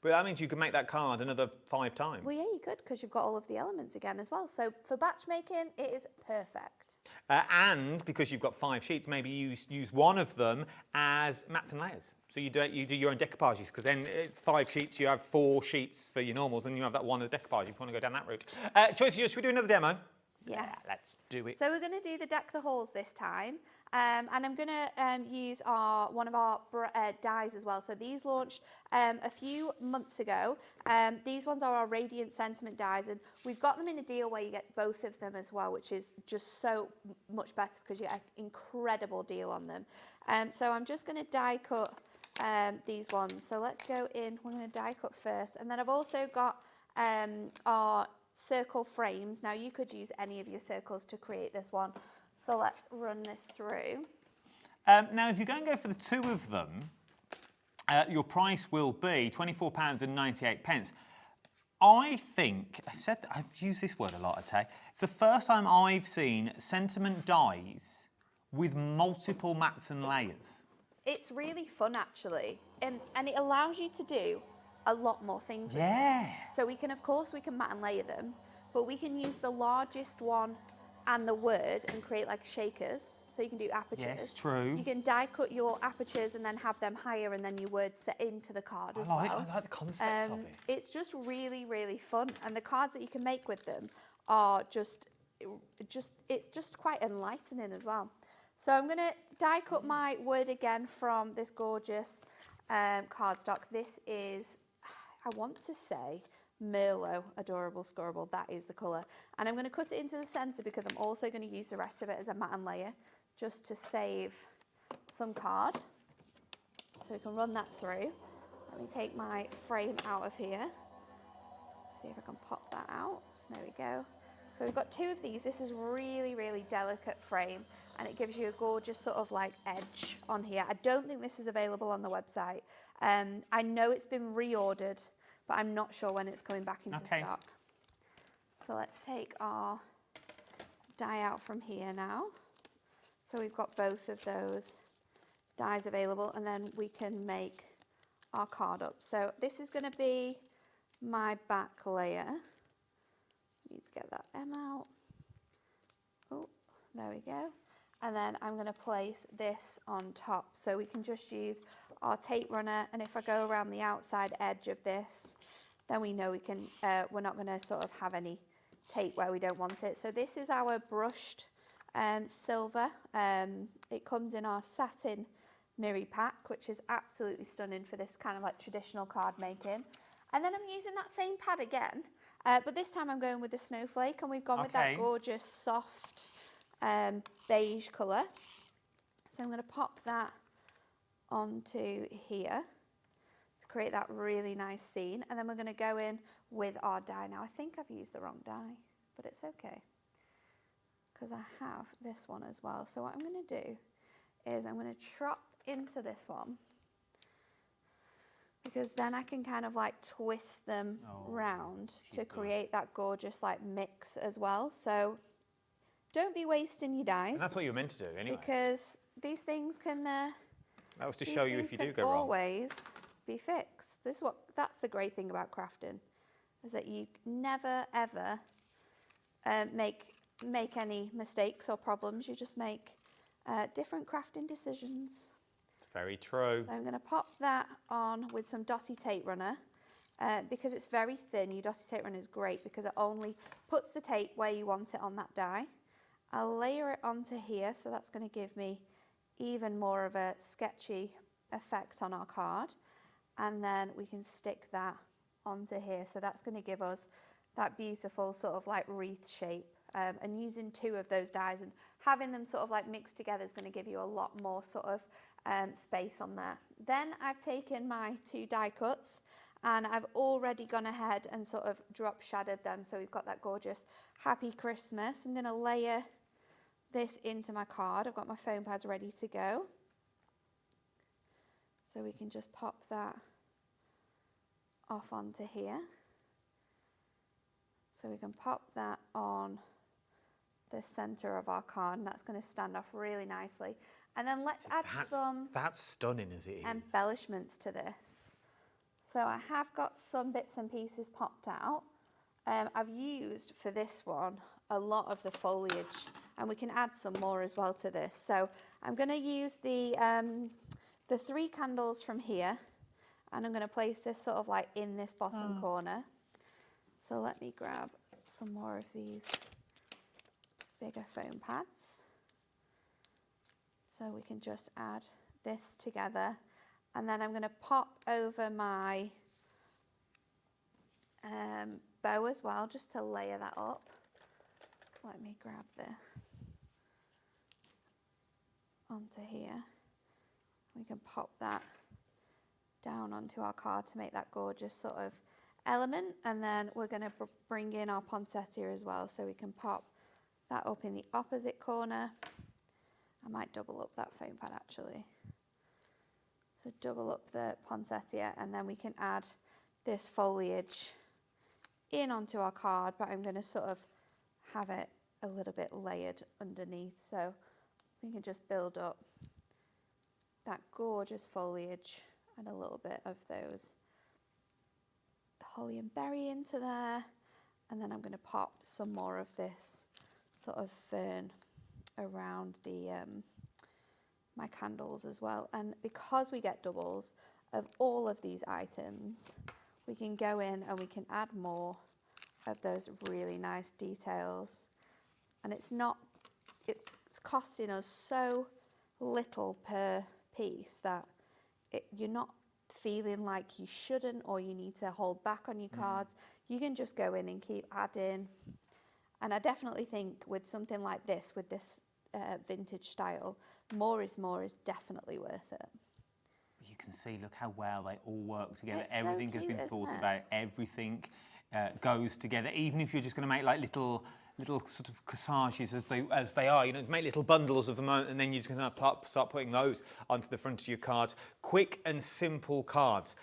But that means you can make that card another 5 times. Well, yeah, you could, because you've got all of the elements again as well. So for batch making, it is perfect. And because you've got 5 sheets, maybe you use one of them as mats and layers. So you do your own decoupages, because then it's 5 sheets, you have 4 sheets for your normals, and you have that one as decoupage if you want to go down that route. Choice is yours. Should we do another demo? Yes. Yeah, let's do it. So we're going to do the Deck the Halls this time. And I'm going to use one of our dies as well. So these launched a few months ago. These ones are our Radiant Sentiment dies, and we've got them in a deal where you get both of them as well, which is just so much better because you get an incredible deal on them. So I'm just going to die cut these ones. So let's go in. We're going to die cut first, and then I've also got our circle frames. Now you could use any of your circles to create this one. So let's run this through. Now, if you're going to go for the 2 of them, your price will be £24.98. I think, I've used this word a lot today, it's the first time I've seen sentiment dies with multiple mats and layers. It's really fun, actually, and it allows you to do a lot more things with it. So we can, of course, mat and layer them, but we can use the largest one and the word and create like shakers, so you can do apertures. Yes, true. You can die cut your apertures and then have them higher, and then your words set into the card as well. I like the concept of it. It's just really, really fun, and the cards that you can make with them are it's just quite enlightening as well. So I'm going to die cut my word again from this gorgeous cardstock. This is, I want to say, Merlot, Adorable Scorable, that is the colour. And I'm going to cut it into the centre because I'm also going to use the rest of it as a mat and layer, just to save some card. So we can run that through. Let me take my frame out of here. See if I can pop that out. There we go. So we've got 2 of these. This is really, really delicate frame, and it gives you a gorgeous sort of like edge on here. I don't think this is available on the website. I know it's been reordered, but I'm not sure when it's coming back into stock. So let's take our die out from here now. So we've got both of those dies available, and then we can make our card up. So this is going to be my back layer. Need to get that M out. Oh, there we go. And then I'm going to place this on top. So we can just use our tape runner, and if I go around the outside edge of this, then we know we can, we're not going to sort of have any tape where we don't want it. So this is our brushed silver. It comes in our satin mirror pack, which is absolutely stunning for this kind of like traditional card making. And then I'm using that same pad again, but this time I'm going with the snowflake, and we've gone with that gorgeous soft beige colour. So I'm going to pop that onto here to create that really nice scene, and then we're going to go in with our die. Now I think I've used the wrong die, but it's okay because I have this one as well. So what I'm going to do is I'm going to chop into this one, because then I can kind of like twist them round to create that gorgeous like mix as well. So don't be wasting your dies. And that's what you're meant to do anyway. Because these things can... that was to show you if you do go wrong. Always be fixed. That's the great thing about crafting, is that you never ever make any mistakes or problems. You just make different crafting decisions. Very true. So I'm going to pop that on with some dotty tape runner. Because it's very thin, your dotty tape runner is great because it only puts the tape where you want it on that die. I'll layer it onto here, so that's going to give me even more of a sketchy effect on our card. And then we can stick that onto here. So that's going to give us that beautiful sort of like wreath shape. And using 2 of those dies and having them sort of like mixed together is going to give you a lot more sort of space on there. Then I've taken my 2 die cuts, and I've already gone ahead and sort of drop shadowed them. So we've got that gorgeous Happy Christmas. I'm going to layer this into my card. I've got my foam pads ready to go. So we can just pop that off onto here. So we can pop that on the center of our card, and that's going to stand off really nicely. And then let's add some... That's stunning as it is. Embellishments to this. So I have got some bits and pieces popped out. I've used for this one a lot of the foliage, and we can add some more as well to this. So I'm going to use the 3 candles from here, and I'm going to place this sort of like in this bottom corner. So let me grab some more of these bigger foam pads. So we can just add this together. And then I'm going to pop over my bow as well, just to layer that up. Let me grab this onto here. We can pop that down onto our card to make that gorgeous sort of element. And then we're going to bring in our poinsettia as well, so we can pop that up in the opposite corner. I might double up that foam pad actually. So double up the poinsettia, and then we can add this foliage in onto our card, but I'm going to sort of have it a little bit layered underneath. So we can just build up that gorgeous foliage and a little bit of those holly and berry into there. And then I'm going to pop some more of this sort of fern around the my candles as well. And because we get doubles of all of these items, we can go in and we can add more of those really nice details. And it's costing us so little per piece that you're not feeling like you shouldn't or you need to hold back on your cards. You can just go in and keep adding. And I definitely think with something like this, with this vintage style, more is definitely worth it. You can see, look how well they all work together. It's Everything so has cute, been thought isn't it? about. Everything goes together. Even if you're just going to make like little little sort of corsages as they are. You know, make little bundles of them, and then you're just going to start putting those onto the front of your cards. Quick and simple cards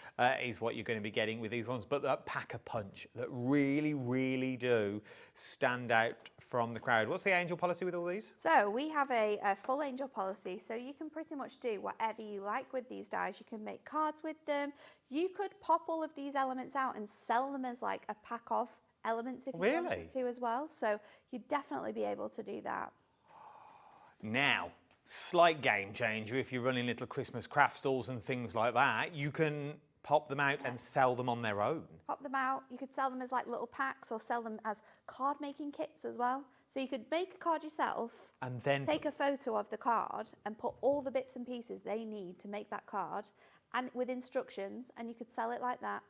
is what you're going to be getting with these ones, but that pack a punch that really, really do stand out from the crowd. What's the angel policy with all these? So we have a full angel policy, so you can pretty much do whatever you like with these dies. You can make cards with them. You could pop all of these elements out and sell them as like a pack of elements if you wanted to as well. So you'd definitely be able to do that. Now, slight game changer if you're running little Christmas craft stalls and things like that. You can pop them out and sell them on their own. Pop them out. You could sell them as like little packs or sell them as card making kits as well. So you could make a card yourself and then take a photo of the card and put all the bits and pieces they need to make that card and with instructions, and you could sell it like that.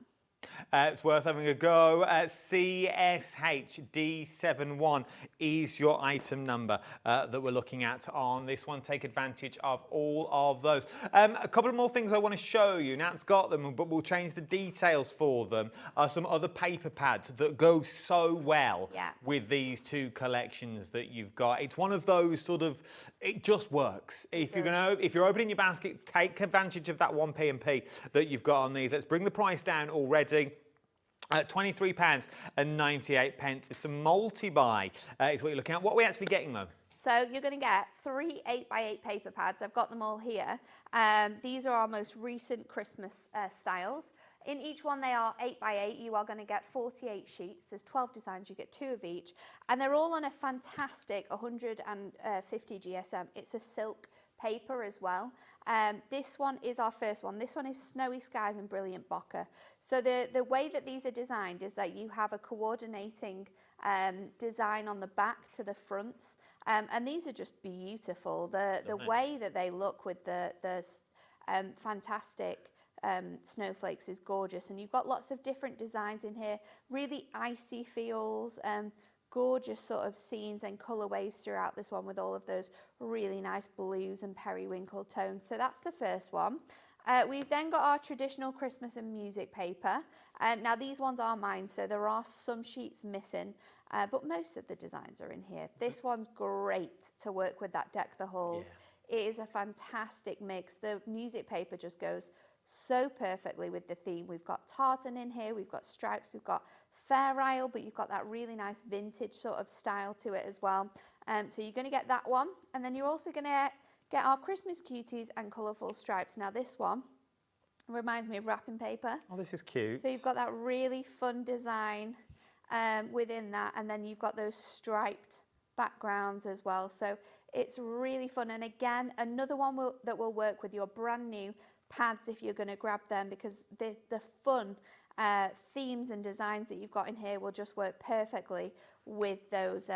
It's worth having a go. CSHD71 is your item number that we're looking at on this one. Take advantage of all of those. A couple of more things I want to show you. Nat's got them, but we'll change the details for them. Some other paper pads that go so well with these two collections that you've got. It's one of those sort of, it just works. If you're opening your basket, take advantage of that 1p&p that you've got on these. Let's bring the price down already. £23.98. It's a multi-buy is what you're looking at. What are we actually getting though? So you're going to get 3 8x8 paper pads. I've got them all here. These are our most recent Christmas styles. In each one they are 8x8. You are going to get 48 sheets. There's 12 designs. You get 2 of each. And they're all on a fantastic 150 GSM. It's a silk paper as well. This one is our first one. This one is Snowy Skies and Brilliant Bokeh. So the way that these are designed is that you have a coordinating design on the back to the fronts, and these are just beautiful. The way that they look with the fantastic snowflakes is gorgeous, and you've got lots of different designs in here, really icy feels, gorgeous sort of scenes and colorways throughout this one with all of those really nice blues and periwinkle tones. So that's the first one. We've then got our traditional Christmas and music paper. Now these ones are mine, so there are some sheets missing, but most of the designs are in here. This one's great to work with that Deck the Halls. It is a fantastic mix. The music paper just goes so perfectly with the theme. We've got tartan in here, we've got stripes, we've got Fair Isle, but you've got that really nice vintage sort of style to it as well. So you're going to get that one, and then you're also going to get our Christmas cuties and colourful stripes. Now this one reminds me of wrapping paper. Oh, this is cute. So you've got that really fun design within that, and then you've got those striped backgrounds as well. So it's really fun, and again, another one that will work with your brand new pads if you're going to grab them, because the fun themes and designs that you've got in here will just work perfectly with those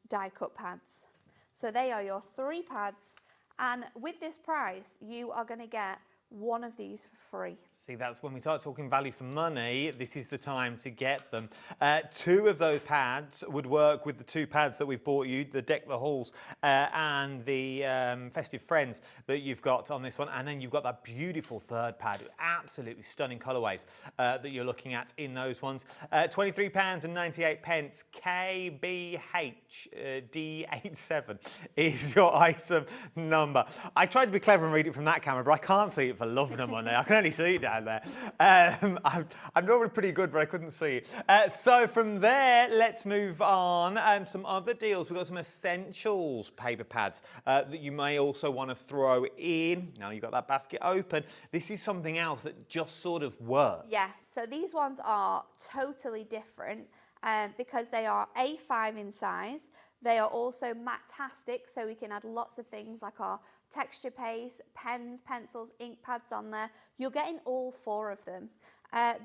die cut pads. So they are your 3 pads, and with this price you are going to get one of these for free. See, that's when we start talking value for money, this is the time to get them. 2 of those pads would work with the 2 pads that we've bought you, the Deck the Halls and the Festive Friends that you've got on this one. And then you've got that beautiful 3rd pad, absolutely stunning colourways that you're looking at in those ones. £23.98, KBHD87 is your item number. I tried to be clever and read it from that camera, but I can't see it for love nor money. I can only see it down there. I'm normally pretty good, but I couldn't see it. So from there, let's move on. Some other deals. We've got some essentials paper pads that you may also want to throw in. Now you've got that basket open. This is something else that just sort of works. Yeah, so these ones are totally different because they are A5 in size. They are also matte-tastic, so we can add lots of things like our texture paste, pens, pencils, ink pads on there. You're getting all 4 of them.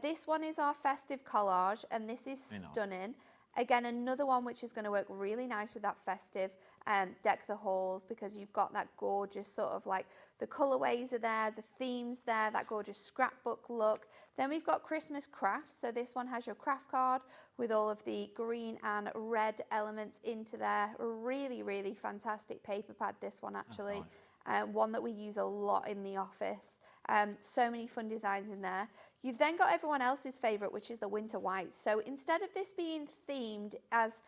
This one is our festive collage, and this is stunning. Again, another one which is going to work really nice with that festive Deck the Halls, because you've got that gorgeous sort of like, the colourways are there, the themes there, that gorgeous scrapbook look. Then we've got Christmas crafts. So this one has your craft card with all of the green and red elements into there. Really, really fantastic paper pad, this one actually. One that we use a lot in the office. So many fun designs in there. You've then got everyone else's favourite, which is the winter white. So instead of this being themed as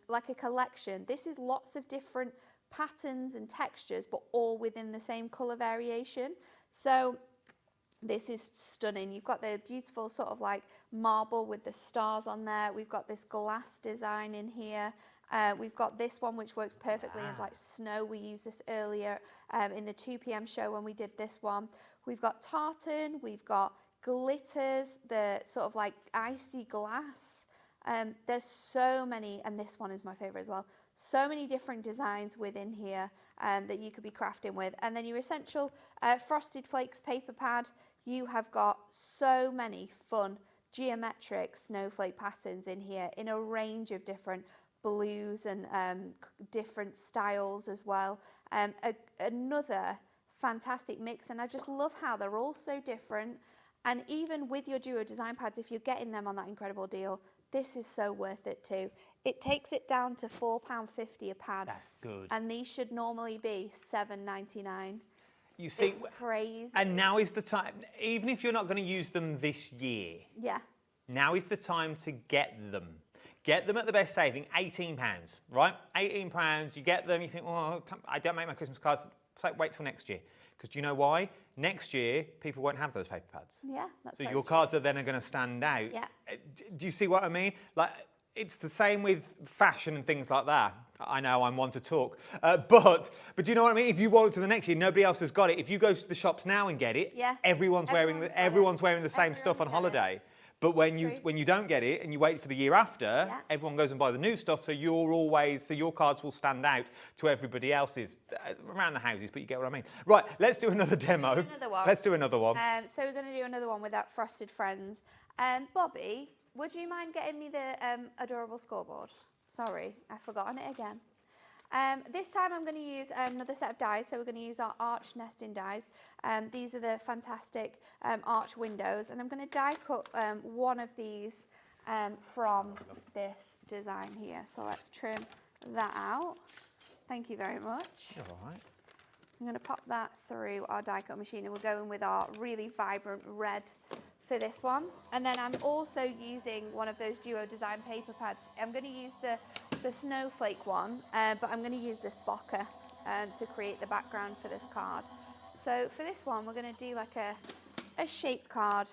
like a collection, this is lots of different patterns and textures, but all within the same colour variation. So this is stunning. You've got the beautiful sort of like marble with the stars on there. We've got this glass design in here. We've got this one which works perfectly as like snow. We used this earlier in the 2 p.m. show when we did this one. We've got tartan, we've got glitters, the sort of like icy glass. There's so many, and this one is my favourite as well. So many different designs within here that you could be crafting with. And then your essential Frosted Flakes paper pad. You have got so many fun geometric snowflake patterns in here in a range of different blues and different styles as well. Another fantastic mix, and I just love how they're all so different. And even with your duo design pads, if you're getting them on that incredible deal, this is so worth it too. It takes it down to £4.50 a pad. That's good. And these should normally be $7.99. You see, it's crazy. And now is the time, even if you're not going to use them this year, yeah, now is the time to get them. Get them at the best saving, £18, right? £18, you get them, you think, well, I don't make my Christmas cards. It's like, wait till next year. Because do you know why? Next year, people won't have those paper pads. Yeah, that's so very your true. cards are then going to stand out. Yeah. Do you see what I mean? Like, it's the same with fashion and things like that. I know I'm one to talk, but do you know what I mean? If you want it to the next year, nobody else has got it. If you go to the shops now and get it, yeah, everyone's wearing the same stuff on holiday. But when you don't get it and you wait for the year after, everyone goes and buy the new stuff. So your cards will stand out to everybody else's around the houses. But you get what I mean, right? Let's do another demo. Let's do another one. So we're going to do another one with that Frosted Friends. Bobby, would you mind getting me the adorable scoreboard? Sorry, I've forgotten it again. This time I'm going to use another set of dies, so we're going to use our arch nesting dies. These are the fantastic arch windows, and I'm going to die cut one of these from this design here. So let's trim that out. Thank you very much. You're all right. I'm going to pop that through our die cut machine, and we're going with our really vibrant red for this one. And then I'm also using one of those duo design paper pads. I'm going to use the snowflake one, but I'm going to use this Bocker to create the background for this card. So for this one, we're going to do like a shape card.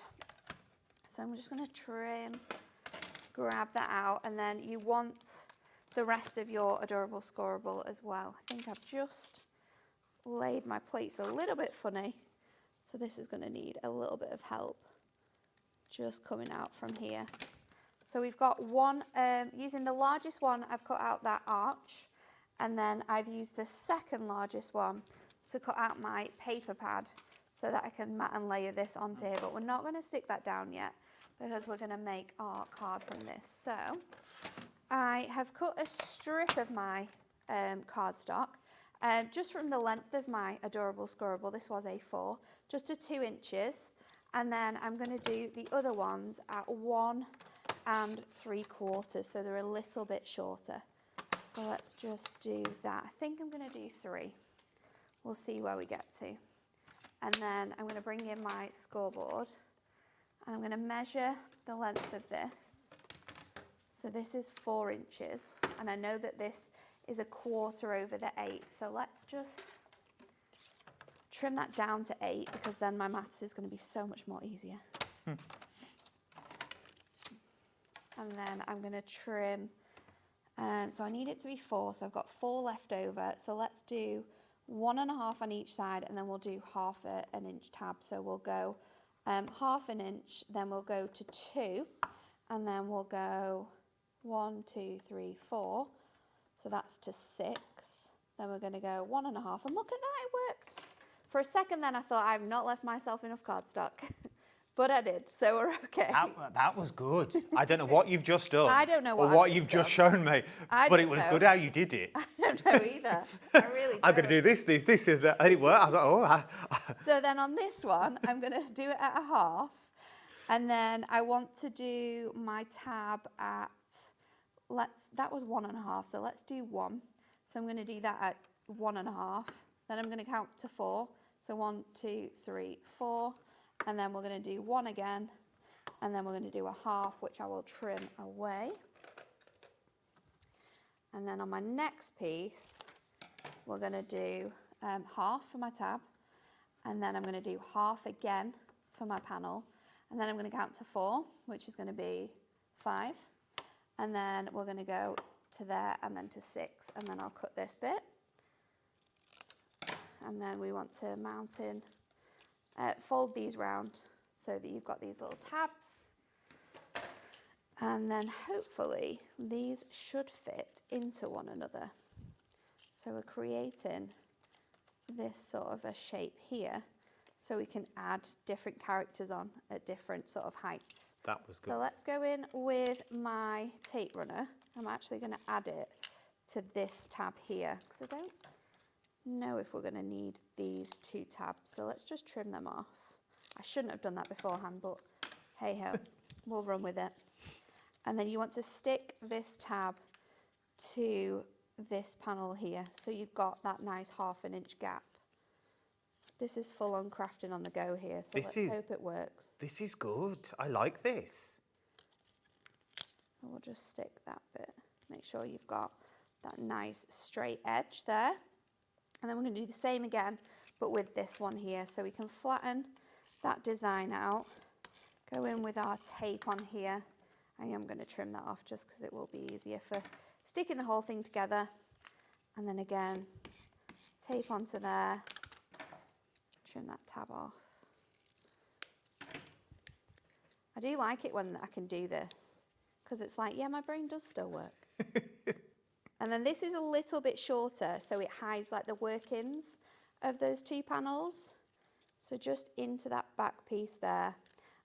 So I'm just going to trim, grab that out, and then you want the rest of your adorable scorable as well. I think I've just laid my plates a little bit funny, so this is going to need a little bit of help just coming out from here. So we've got one, using the largest one, I've cut out that arch, and then I've used the second largest one to cut out my paper pad so that I can mat and layer this onto here. But we're not going to stick that down yet because we're going to make our card from this. So I have cut a strip of my cardstock just from the length of my adorable scorable. This was A4, just to 2 inches. And then I'm going to do the other ones at 1 3/4, so they're a little bit shorter. So let's just do that. I think I'm going to do 3. We'll see where we get to. And then I'm going to bring in my scoreboard, and I'm going to measure the length of this. So this is 4 inches, and I know that this is 1/4 over the 8. So let's just trim that down to 8, because then my maths is going to be so much more easier. And then I'm going to trim, so I need it to be 4, so I've got 4 left over. So let's do 1.5 on each side, and then we'll do 1/2 an inch tab. So we'll go 1/2 an inch, then we'll go to 2, and then we'll go 1, 2, 3, 4. So that's to 6. Then we're going to go 1.5, and look at that, it worked. For a second then I thought I've not left myself enough cardstock, but I did, so we're okay. That was good. I don't know what you've just done. I don't know what or what I've you've just just shown me, but it was know. good how you did it. I don't know either. I really don't. I'm going to do this, is that. And it worked. I was like, oh. So then on this one, I'm going to do it at 1/2, and then I want to do my tab at, that was 1.5, so let's do 1. So I'm going to do that at 1.5. Then I'm going to count to 4. So 1, 2, 3, 4, and then we're going to do 1 again, and then we're going to do a half, which I will trim away. And then on my next piece, we're going to do half for my tab, and then I'm going to do half again for my panel, and then I'm going to count to 4, which is going to be 5, and then we're going to go to there and then to 6, and then I'll cut this bit, and then we want to mount in, fold these round so that you've got these little tabs, and then hopefully these should fit into one another. So we're creating this sort of a shape here, so we can add different characters on at different sort of heights. That was good. So let's go in with my tape runner. I'm actually going to add it to this tab here, because I don't know if we're going to need these 2 tabs. So let's just trim them off. I shouldn't have done that beforehand, but hey ho, we'll run with it. And then you want to stick this tab to this panel here, so you've got that nice 1/2 inch gap. This is full on crafting on the go here, so let's hope it works. This is good. I like this. And we'll just stick that bit. Make sure you've got that nice straight edge there. And then we're going to do the same again, but with this one here, so we can flatten that design out. Go in with our tape on here. I am going to trim that off just because it will be easier for sticking the whole thing together. And then again, tape onto there. Trim that tab off. I do like it when I can do this, because it's like, yeah, my brain does still work. And then this is a little bit shorter, so it hides like the workings of those 2 panels. So just into that back piece there.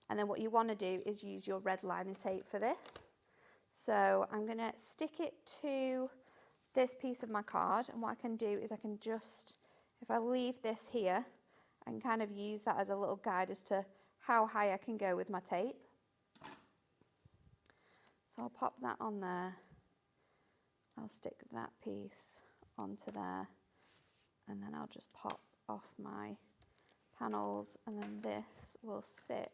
And then what you want to do is use your red liner tape for this. So I'm going to stick it to this piece of my card, and what I can do is I can just, if I leave this here, I can kind of use that as a little guide as to how high I can go with my tape. So I'll pop that on there. I'll stick that piece onto there, and then I'll just pop off my panels, and then this will sit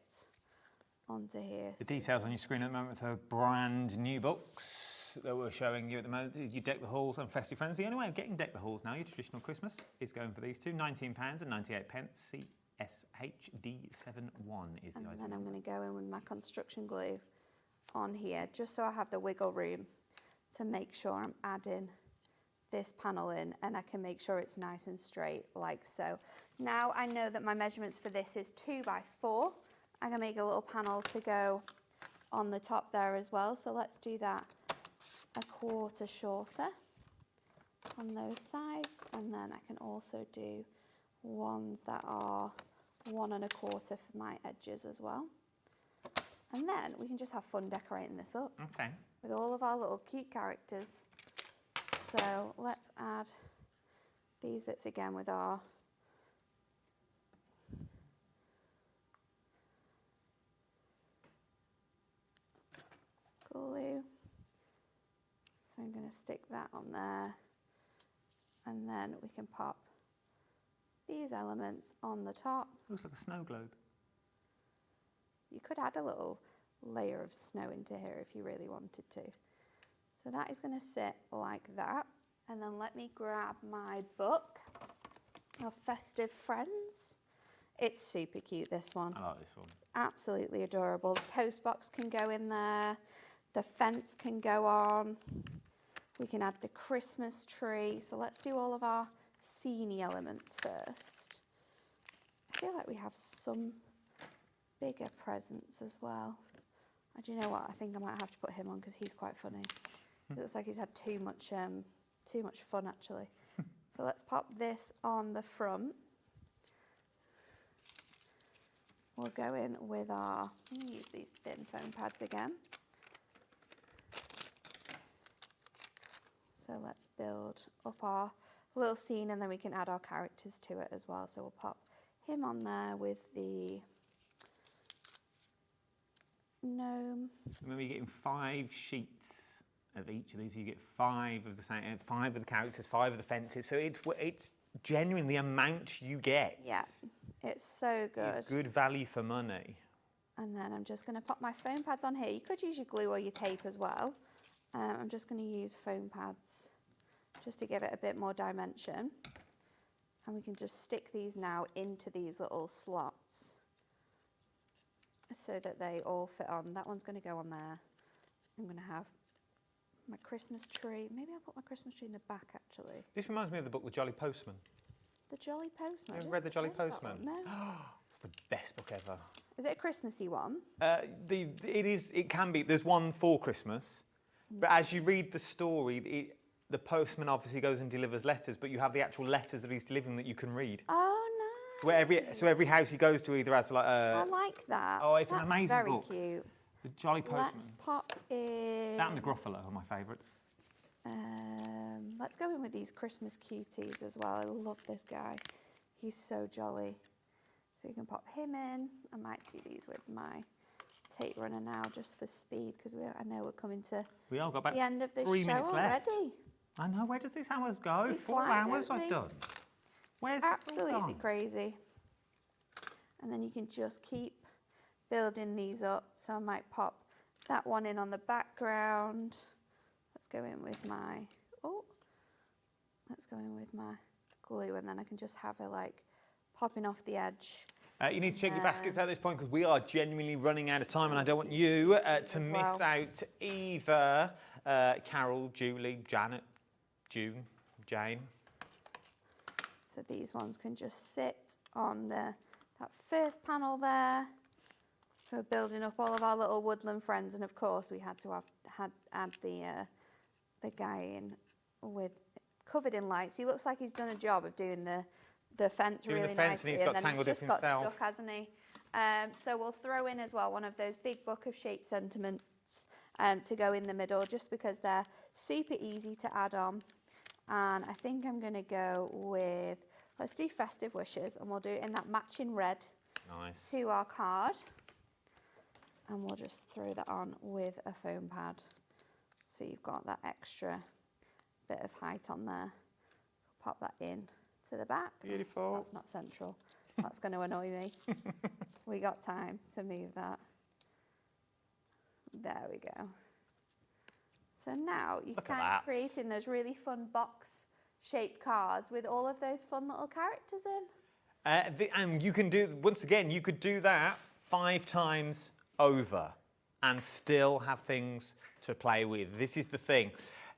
onto here. The details on your screen at the moment for brand new books that we're showing you at the moment. You Deck the Halls and Festive Friends. The only way of getting Deck the Halls now, your traditional Christmas, is going for these 2, £19.98. CSHD71 is the item. And then I'm going to go in with my construction glue on here, just so I have the wiggle room to make sure I'm adding this panel in, and I can make sure it's nice and straight like so. Now I know that my measurements for this is 2 by 4. I'm going to make a little panel to go on the top there as well, so let's do that 1/4 shorter on those sides, and then I can also do ones that are 1 1/4 for my edges as well. And then we can just have fun decorating this up. Okay. With all of our little cute characters. So let's add these bits again with our glue. So I'm going to stick that on there, and then we can pop these elements on the top. Looks like a snow globe. You could add a little layer of snow into here if you really wanted to. So that is going to sit like that. And then let me grab my book of Festive Friends. It's super cute, this one. I like this one. It's absolutely adorable. The post box can go in there. The fence can go on. We can add the Christmas tree. So let's do all of our scene elements first. I feel like we have some bigger presents as well. Do you know what? I think I might have to put him on because he's quite funny. It looks like he's had too much fun actually. So let's pop this on the front. We'll go in with our, use these thin foam pads again. So let's build up our little scene, and then we can add our characters to it as well. So we'll pop him on there with the gnome. Remember, you're getting 5 sheets of each of these. You get 5 of the same, 5 of the characters, 5 of the fences. So it's genuine the amount you get. Yeah, it's so good. It's good value for money. And then I'm just going to pop my foam pads on here. You could use your glue or your tape as well. I'm just going to use foam pads just to give it a bit more dimension. And we can just stick these now into these little slots so that they all fit on. That one's going to go on there. I'm going to have my Christmas tree. Maybe I'll put my Christmas tree in the back, actually. This reminds me of the book The Jolly Postman. The Jolly Postman? Have you read The Jolly Postman? No. It's the best book ever. Is it a Christmassy one? It can be. There's one for Christmas. But as you read the story, the postman obviously goes and delivers letters, but you have the actual letters that he's delivering that you can read. Oh, no. So every house he goes to either has like I like that. Oh, it's That's an amazing very book. Cute. The Jolly Postman. Let's pop in... That and the Gruffalo are my favourites. Let's go in with these Christmas cuties as well. I love this guy. He's so jolly. So you can pop him in. I might do these with my tape runner now just for speed because I know we're coming to We all got about the end of this 3 show minutes left. already. I know. Where does this hours go? We 4 fly, hours don't I've we? done. Where's this all Absolutely gone? crazy. And then you can just keep building these up. So I might pop that one in on the background. Let's go in with my, let's go in with my glue, and then I can just have it like popping off the edge. You need to check your baskets at this point because we are genuinely running out of time, and I don't want you to miss out either Carol, Julie, Janet, June, Jane. So these ones can just sit on that first panel there. So building up all of our little woodland friends, and of course we had to add the guy in with covered in lights. He looks like he's done a job of doing the fence Doing the really fence, nicely, and he's got then tangled he's just up got himself. stuck, hasn't he? So we'll throw in as well one of those big book of shape sentiments to go in the middle, just because they're super easy to add on. And I think I'm going to go with, let's do festive wishes, and we'll do it in that matching red to our card. And we'll just throw that on with a foam pad. So you've got that extra bit of height on there. Pop that in to the back. Beautiful. That's not central. That's going to annoy me. We got time to move that. There we go. So now you Look can at that. creating those really fun box-shaped cards with all of those fun little characters in. And you can do, once again, you could do that 5 times over and still have things to play with. This is the thing.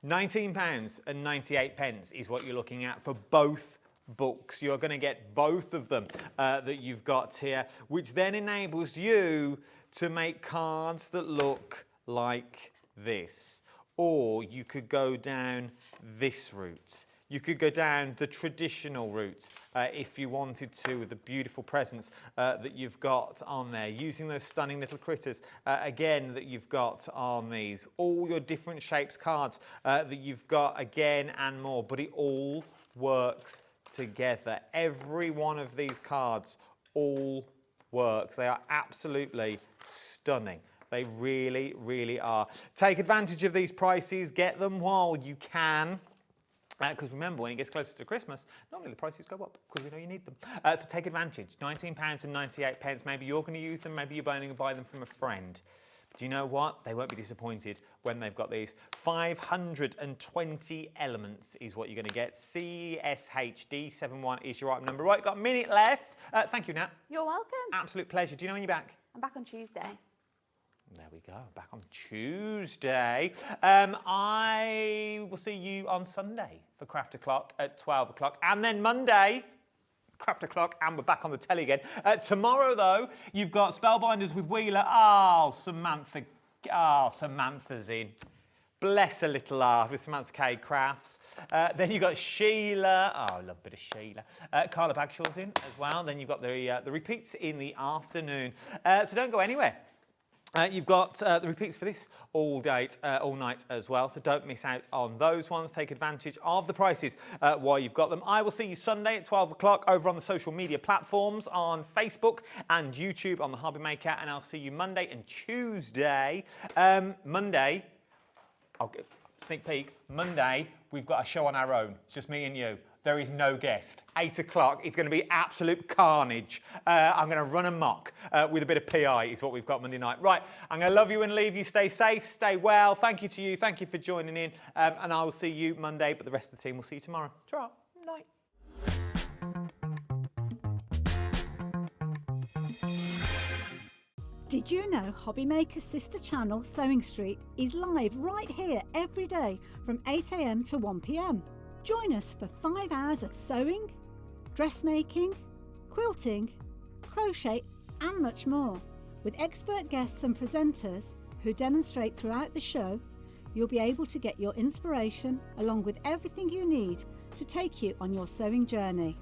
£19.98 is what you're looking at for both books. You're going to get both of them that you've got here, which then enables you to make cards that look like this. Or you could go down this route. You could go down the traditional route if you wanted to, with the beautiful presents that you've got on there, using those stunning little critters, again, that you've got on these. All your different shapes cards that you've got again and more, but it all works together. Every one of these cards all works. They are absolutely stunning. They really, really are. Take advantage of these prices. Get them while you can. Because remember, when it gets closer to Christmas, normally the prices go up because we know you need them. So take advantage. £19.98. Maybe you're going to use them. Maybe you're going to buy them from a friend. But you know what? They won't be disappointed when they've got these. 520 elements is what you're going to get. CSHD71 is your item number. Right, got a minute left. Thank you, Nat. You're welcome. Absolute pleasure. Do you know when you're back? I'm back on Tuesday. There we go, back on Tuesday. I will see you on Sunday for Craft O'Clock at 12 o'clock. And then Monday, Craft O'Clock, and we're back on the telly again. Tomorrow, though, you've got Spellbinders with Wheeler. Oh, Samantha's in. Bless her little heart with Samantha K Crafts. Then you've got Sheila. Oh, I love a bit of Sheila. Carla Bagshaw's in as well. Then you've got the repeats in the afternoon. So don't go anywhere. You've got the repeats for this all night as well, so don't miss out on those ones. Take advantage of the prices while you've got them. I will see you Sunday at 12 o'clock over on the social media platforms on Facebook and YouTube on the Hobby Maker, and I'll see you Monday and Tuesday. Monday, sneak peek, Monday, we've got a show on our own. It's just me and you. There is no guest. 8 o'clock, it's going to be absolute carnage. I'm going to run amok with a bit of PI is what we've got Monday night. Right, I'm going to love you and leave you. Stay safe, stay well. Thank you to you. Thank you for joining in. And I will see you Monday, but the rest of the team will see you tomorrow. Ta-ra. Night. Did you know Hobbymaker's sister channel, Sewing Street, is live right here every day from 8 AM to 1 PM? Join us for 5 hours of sewing, dressmaking, quilting, crochet and much more. With expert guests and presenters who demonstrate throughout the show, you'll be able to get your inspiration along with everything you need to take you on your sewing journey.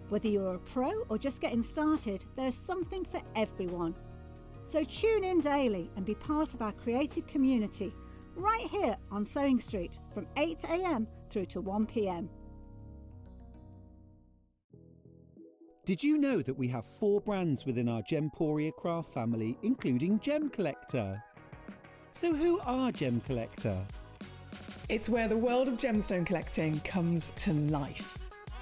Whether you're a pro or just getting started, there is something for everyone. So tune in daily and be part of our creative community right here on Sewing Street from 8 AM through to 1 PM. Did you know that we have 4 brands within our Gemporia craft family, including Gem Collector? So who are Gem Collector? It's where the world of gemstone collecting comes to life.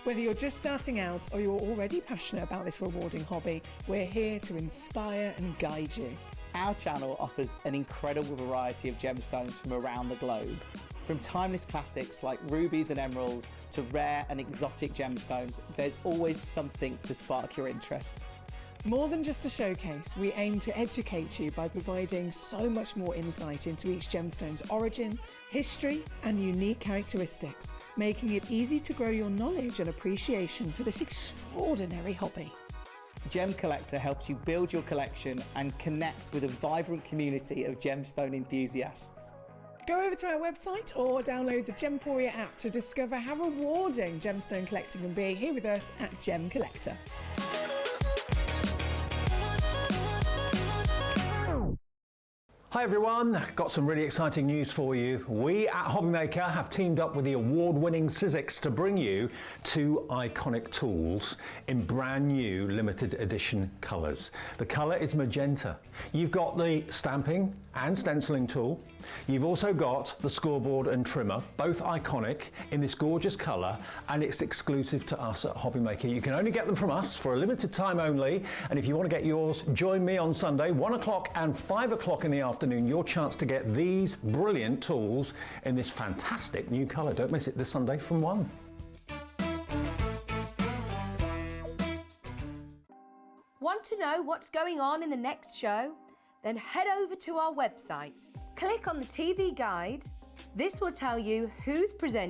Whether you're just starting out or you're already passionate about this rewarding hobby, we're here to inspire and guide you. Our channel offers an incredible variety of gemstones from around the globe. From timeless classics like rubies and emeralds to rare and exotic gemstones, there's always something to spark your interest. More than just a showcase, we aim to educate you by providing so much more insight into each gemstone's origin, history, and unique characteristics, making it easy to grow your knowledge and appreciation for this extraordinary hobby. Gem Collector helps you build your collection and connect with a vibrant community of gemstone enthusiasts. Go over to our website or download the Gemporia app to discover how rewarding gemstone collecting can be here with us at Gem Collector. Hi everyone, got some really exciting news for you. We at Hobbymaker have teamed up with the award-winning Sizzix to bring you 2 iconic tools in brand new limited edition colours. The colour is magenta. You've got the stamping and stenciling tool. You've also got the scoreboard and trimmer, both iconic in this gorgeous colour, and it's exclusive to us at Hobbymaker. You can only get them from us for a limited time only, and if you want to get yours, join me on Sunday, 1 o'clock and 5 o'clock in the afternoon, your chance to get these brilliant tools in this fantastic new colour. Don't miss it this Sunday from 1. Want to know what's going on in the next show? Then head over to our website. Click on the TV guide. This will tell you who's presenting.